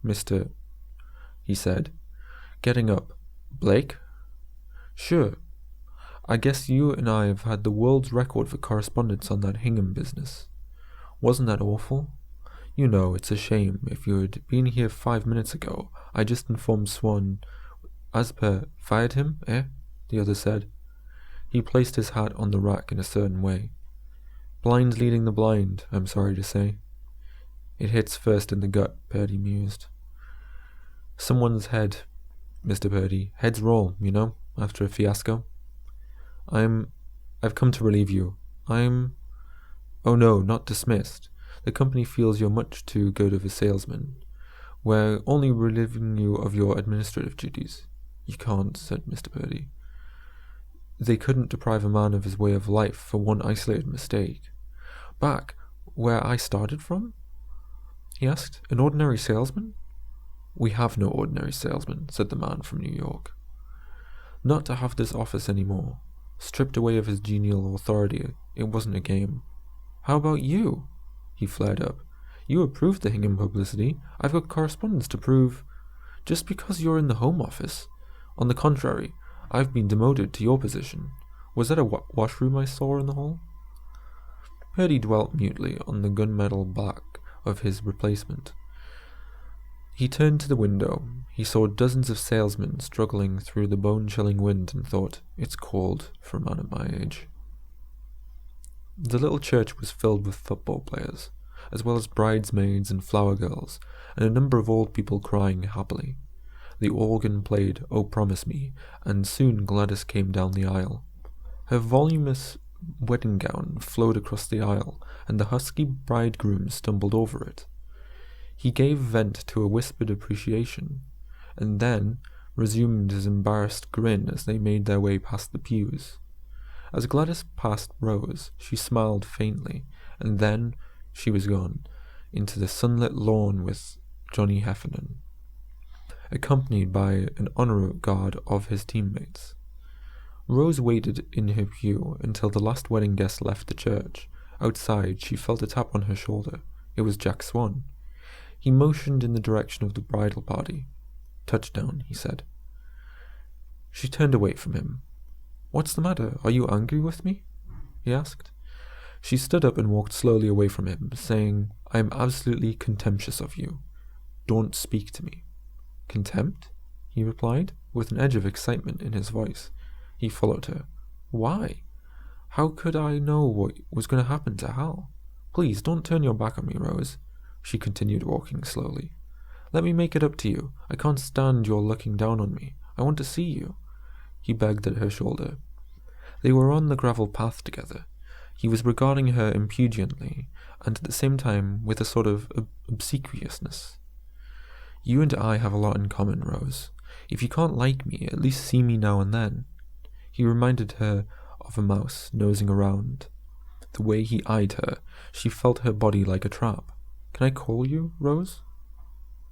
Mr. he said, getting up. Blake? Sure. I guess you and I have had the world's record for correspondence on that Hingham business. Wasn't that awful? You know, it's a shame. If you had been here 5 minutes ago, I just informed Swan. As per, fired him, eh? The other said. He placed his hat on the rack in a certain way. Blind leading the blind, I'm sorry to say. It hits first in the gut, Purdy mused. Someone's head, Mr. Purdy. Heads roll, you know, after a fiasco. I've come to relieve you. Oh no, not dismissed. The company feels you're much too good of a salesman. We're only relieving you of your administrative duties. You can't, said Mr. Purdy. They couldn't deprive a man of his way of life for one isolated mistake. Back where I started from? He asked. An ordinary salesman? We have no ordinary salesman, said the man from New York. Not to have this office anymore. Stripped away of his genial authority, it wasn't a game. How about you? He flared up. You approved the Hingham publicity. I've got correspondence to prove. Just because you're in the Home Office. On the contrary, I've been demoted to your position. Was that a washroom I saw in the hall? Purdy dwelt mutely on the gunmetal back of his replacement. He turned to the window. He saw dozens of salesmen struggling through the bone-chilling wind and thought, it's cold for a man at my age. The little church was filled with football players, as well as bridesmaids and flower girls, and a number of old people crying happily. The organ played "Oh Promise Me," and soon Gladys came down the aisle. Her voluminous wedding gown flowed across the aisle, and the husky bridegroom stumbled over it. He gave vent to a whispered appreciation, and then resumed his embarrassed grin as they made their way past the pews. As Gladys passed Rose, she smiled faintly, and then she was gone, into the sunlit lawn with Johnny Heffernan, accompanied by an honor guard of his teammates. Rose waited in her pew until the last wedding guest left the church. Outside, she felt a tap on her shoulder. It was Jack Swan. He motioned in the direction of the bridal party. "Touchdown," he said. She turned away from him. "What's the matter? Are you angry with me?" he asked. She stood up and walked slowly away from him, saying, "I am absolutely contemptuous of you. Don't speak to me." "Contempt?" he replied, with an edge of excitement in his voice. He followed her. "Why? How could I know what was going to happen to Hal? Please, don't turn your back on me, Rose." She continued walking slowly. "Let me make it up to you. I can't stand your looking down on me. I want to see you." He begged at her shoulder. They were on the gravel path together. He was regarding her impudently, and at the same time with a sort of obsequiousness. "You and I have a lot in common, Rose. If you can't like me, at least see me now and then." He reminded her of a mouse nosing around. The way he eyed her, she felt her body like a trap. "Can I call you, Rose?"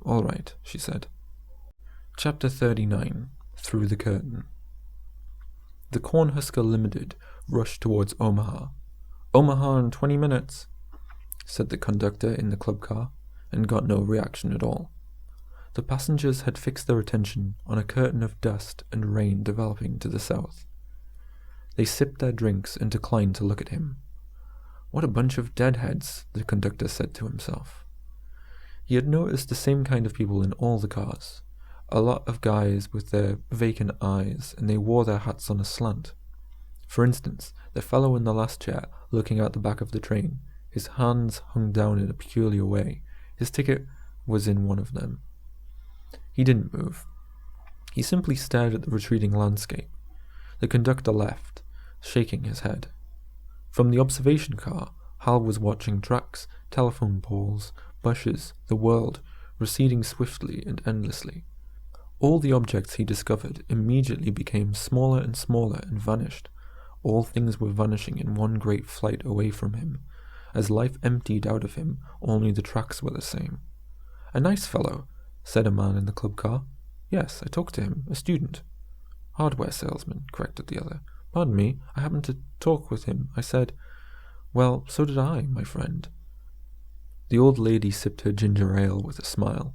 "All right," she said. Chapter 39. Through the Curtain. The Cornhusker Limited rushed towards Omaha. "Omaha in 20 minutes, said the conductor in the club car, and got no reaction at all. The passengers had fixed their attention on a curtain of dust and rain developing to the south. They sipped their drinks and declined to look at him. "What a bunch of deadheads," the conductor said to himself. He had noticed the same kind of people in all the cars. A lot of guys with their vacant eyes, and they wore their hats on a slant. For instance, the fellow in the last chair, looking out the back of the train, his hands hung down in a peculiar way. His ticket was in one of them. He didn't move. He simply stared at the retreating landscape. The conductor left, shaking his head. From the observation car, Hal was watching tracks, telephone poles, bushes, the world, receding swiftly and endlessly. All the objects he discovered immediately became smaller and smaller and vanished. All things were vanishing in one great flight away from him. As life emptied out of him, only the tracks were the same. "A nice fellow," said a man in the club car. "Yes, I talked to him, a student." "Hardware salesman," corrected the other. "Pardon me, I happened to talk with him. I said—" "Well, so did I, my friend." The old lady sipped her ginger ale with a smile,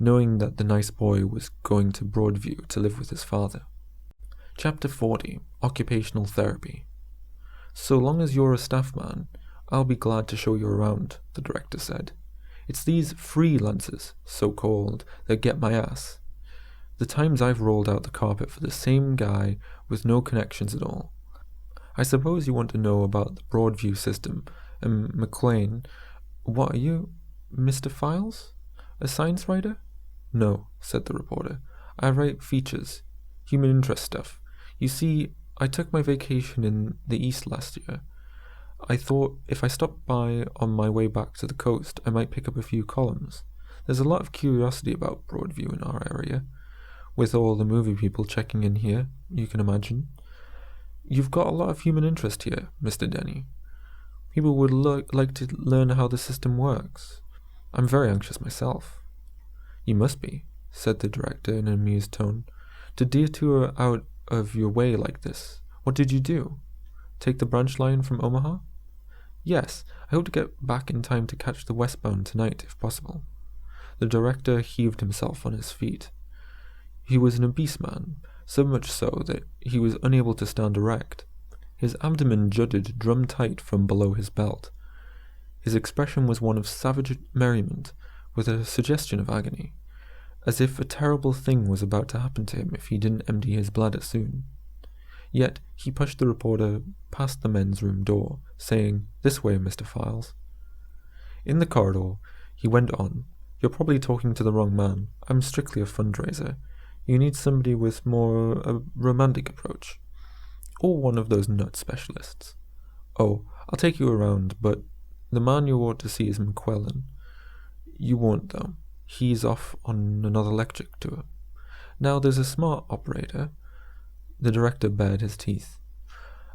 knowing that the nice boy was going to Broadview to live with his father. Chapter 40. Occupational Therapy. "So long as you're a staff man, I'll be glad to show you around," the director said. "It's these freelancers, so-called, that get my ass. The times I've rolled out the carpet for the same guy with no connections at all. I suppose you want to know about the Broadview system, and McLean. What are you, Mr. Files? A science writer?" "No," said the reporter. "I write features, human interest stuff. You see, I took my vacation in the East last year. I thought if I stopped by on my way back to the coast, I might pick up a few columns. There's a lot of curiosity about Broadview in our area, with all the movie people checking in here, you can imagine. You've got a lot of human interest here, Mr. Denny. People would like to learn how the system works. I'm very anxious myself." "You must be," said the director in an amused tone, "to detour out of your way like this. What did you do? Take the branch line from Omaha?" "Yes, I hope to get back in time to catch the westbound tonight, if possible." The director heaved himself on his feet. He was an obese man, so much so that he was unable to stand erect. His abdomen jutted drum-tight from below his belt. His expression was one of savage merriment, with a suggestion of agony, as if a terrible thing was about to happen to him if he didn't empty his bladder soon. Yet he pushed the reporter past the men's room door, saying, "This way, Mr. Files." In the corridor, he went on, "You're probably talking to the wrong man. I'm strictly a fundraiser. You need somebody with more a romantic approach. Or one of those nut specialists. Oh, I'll take you around, but the man you ought to see is McQuillan. You won't, though. He's off on another lecture tour. Now, there's a smart operator." The director bared his teeth,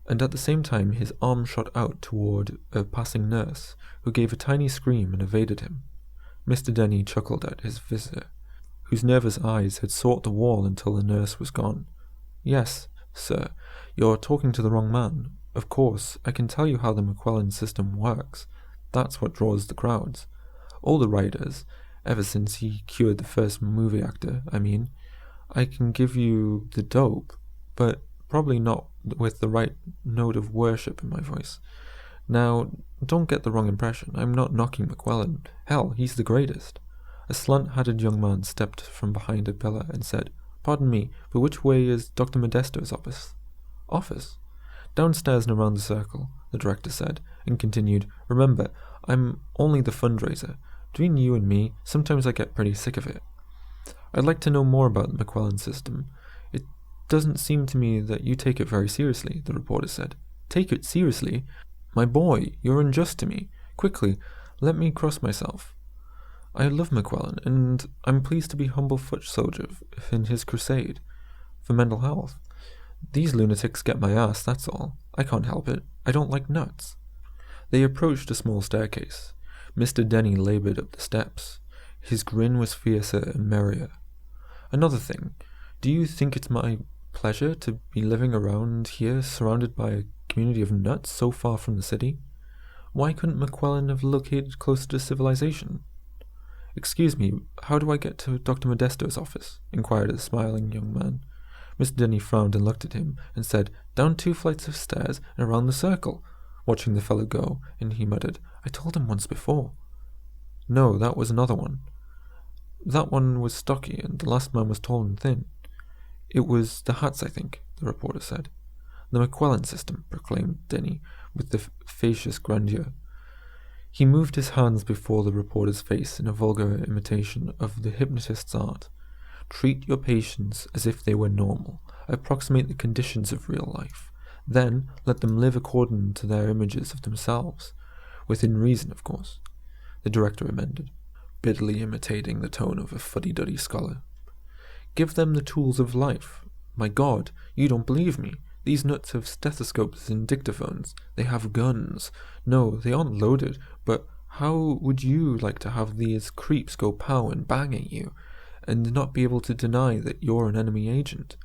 and at the same time his arm shot out toward a passing nurse, who gave a tiny scream and evaded him. Mr. Denny chuckled at his visitor, whose nervous eyes had sought the wall until the nurse was gone. "Yes, sir, you're talking to the wrong man. Of course, I can tell you how the McQuillan system works. That's what draws the crowds. All the writers, ever since he cured the first movie actor, I can give you the dope, but probably not with the right note of worship in my voice. Now, don't get the wrong impression. I'm not knocking McQuillan. Hell, he's the greatest. A slant-hatted young man stepped from behind a pillar and said, "Pardon me, but which way is Dr. Modesto's office?" "Office? Downstairs and around the circle," the director said, and continued, "Remember, I'm only the fundraiser. Between you and me, sometimes I get pretty sick of it. I'd like to know more about the McQuillan system. It doesn't seem to me that you take it very seriously," the reporter said. "Take it seriously? My boy, you're unjust to me. Quickly, let me cross myself. I love McQuillan, and I'm pleased to be humble foot soldier in his crusade for mental health. These lunatics get my ass, that's all. I can't help it. I don't like nuts." They approached a small staircase. Mr. Denny labored up the steps. His grin was fiercer and merrier. "Another thing, do you think it's my pleasure to be living around here surrounded by a community of nuts so far from the city? Why couldn't McQuillan have located closer to civilization?" "Excuse me, how do I get to Dr. Modesto's office?" inquired a smiling young man. Mr. Denny frowned and looked at him and said, "Down 2 flights of stairs and around the circle." Watching the fellow go, and he muttered, "I told him once before." "No, that was another one. That one was stocky, and the last man was tall and thin." "It was the hats, I think," the reporter said. "The McQuillan system," proclaimed Denny with the facious grandeur. He moved his hands before the reporter's face in a vulgar imitation of the hypnotist's art. "Treat your patients as if they were normal. Approximate the conditions of real life. Then let them live according to their images of themselves. Within reason, of course," the director amended, bitterly imitating the tone of a fuddy-duddy scholar. "Give them the tools of life. My God, you don't believe me. These nuts have stethoscopes and dictaphones. They have guns. No, they aren't loaded, but how would you like to have these creeps go pow and bang at you, and not be able to deny that you're an enemy agent?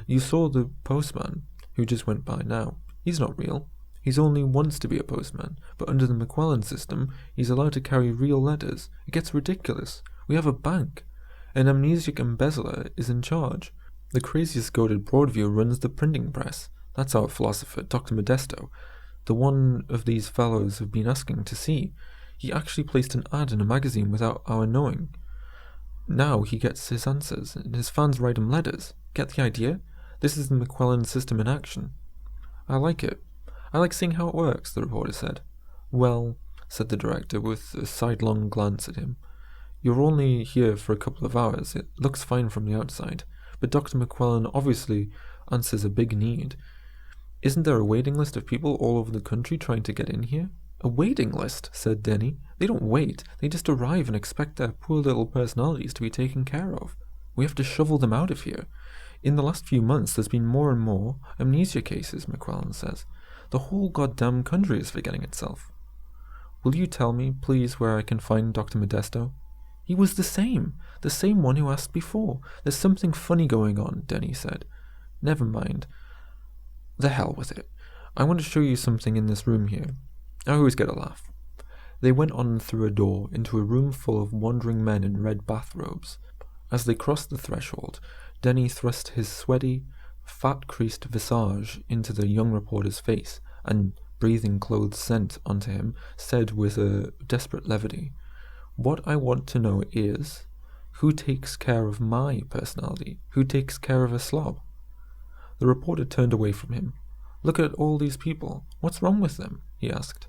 You saw the postman, who just went by now. He's not real. He's only wants to be a postman, but under the McQuillan system, he's allowed to carry real letters. It gets ridiculous. We have a bank. An amnesiac embezzler is in charge. The craziest goat at Broadview runs the printing press. That's our philosopher, Dr. Modesto, the one of these fellows have been asking to see. He actually placed an ad in a magazine without our knowing. Now he gets his answers, and his fans write him letters. Get the idea? This is the McQuillan system in action." "I like it. I like seeing how it works," the reporter said. "Well," said the director with a sidelong glance at him, "you're only here for a couple of hours. It looks fine from the outside. But Dr. McQuillan obviously answers a big need. Isn't there a waiting list of people all over the country trying to get in here?" "A waiting list," said Denny. "They don't wait. They just arrive and expect their poor little personalities to be taken care of. We have to shovel them out of here. In the last few months, there's been more and more amnesia cases," McQuillan says. "The whole goddamn country is forgetting itself." "Will you tell me, please, where I can find Dr. Modesto?" "He was the same one who asked before. There's something funny going on," Denny said. "Never mind. The hell with it. I want to show you something in this room here. I always get a laugh." They went on through a door into a room full of wandering men in red bathrobes. As they crossed the threshold, Denny thrust his sweaty, fat-creased visage into the young reporter's face, and, breathing clothes scent onto him, said with a desperate levity, "What I want to know is, who takes care of my personality? Who takes care of a slob?" The reporter turned away from him. "Look at all these people. What's wrong with them?" he asked.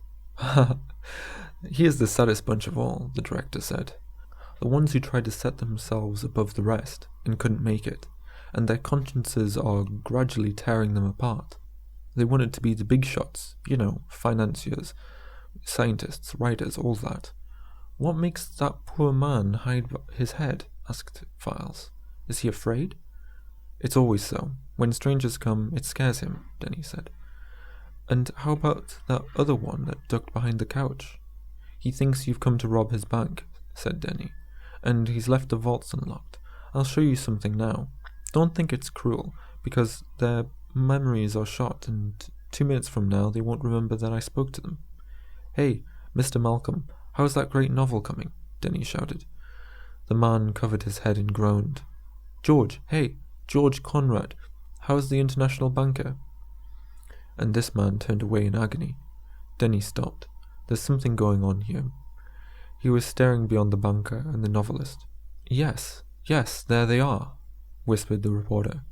"Here's the saddest bunch of all," the director said. "The ones who tried to set themselves above the rest and couldn't make it, and their consciences are gradually tearing them apart. They wanted to be the big shots, financiers, scientists, writers, all that. What makes that poor man hide his head?" asked Files. "Is he afraid?" "It's always so. When strangers come, it scares him," Denny said. "And how about that other one that ducked behind the couch?" "He thinks you've come to rob his bank," said Denny, "and he's left the vaults unlocked. I'll show you something now. Don't think it's cruel, because their memories are shot and 2 minutes from now, they won't remember that I spoke to them. "Hey, Mr. Malcolm, how's that great novel coming?" Denny shouted. The man covered his head and groaned. "George, hey, George Conrad, how's the international banker?" And this man turned away in agony. Denny stopped. There's something going on here. He was staring beyond the banker and the novelist. Yes, there they are," whispered the reporter.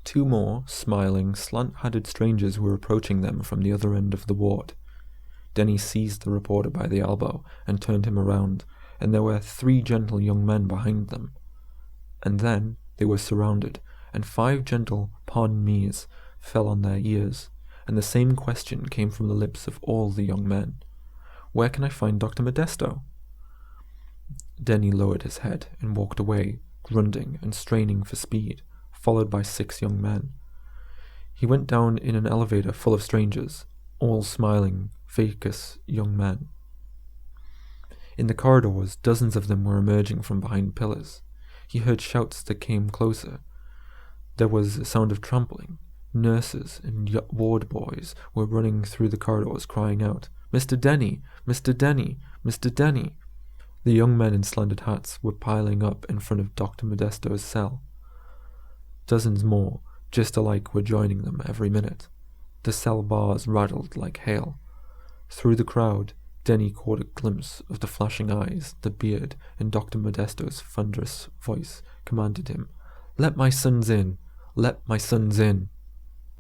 2 more, smiling, slant-hatted strangers were approaching them from the other end of the ward. Denny seized the reporter by the elbow and turned him around, and there were 3 gentle young men behind them. And then they were surrounded, and 5 gentle pardon me's fell on their ears, and the same question came from the lips of all the young men. "Where can I find Dr. Modesto?" Denny lowered his head and walked away, grunting and straining for speed, followed by 6 young men. He went down in an elevator full of strangers, all smiling, vacuous young men. In the corridors, dozens of them were emerging from behind pillars. He heard shouts that came closer. There was a sound of trampling. Nurses and ward boys were running through the corridors, crying out, "Mr. Denny! Mr. Denny! Mr. Denny!" The young men in slanted hats were piling up in front of Dr. Modesto's cell. Dozens more, just alike, were joining them every minute. The cell bars rattled like hail. Through the crowd, Denny caught a glimpse of the flashing eyes, the beard, and Dr. Modesto's thunderous voice commanded him, "Let my sons in! Let my sons in!"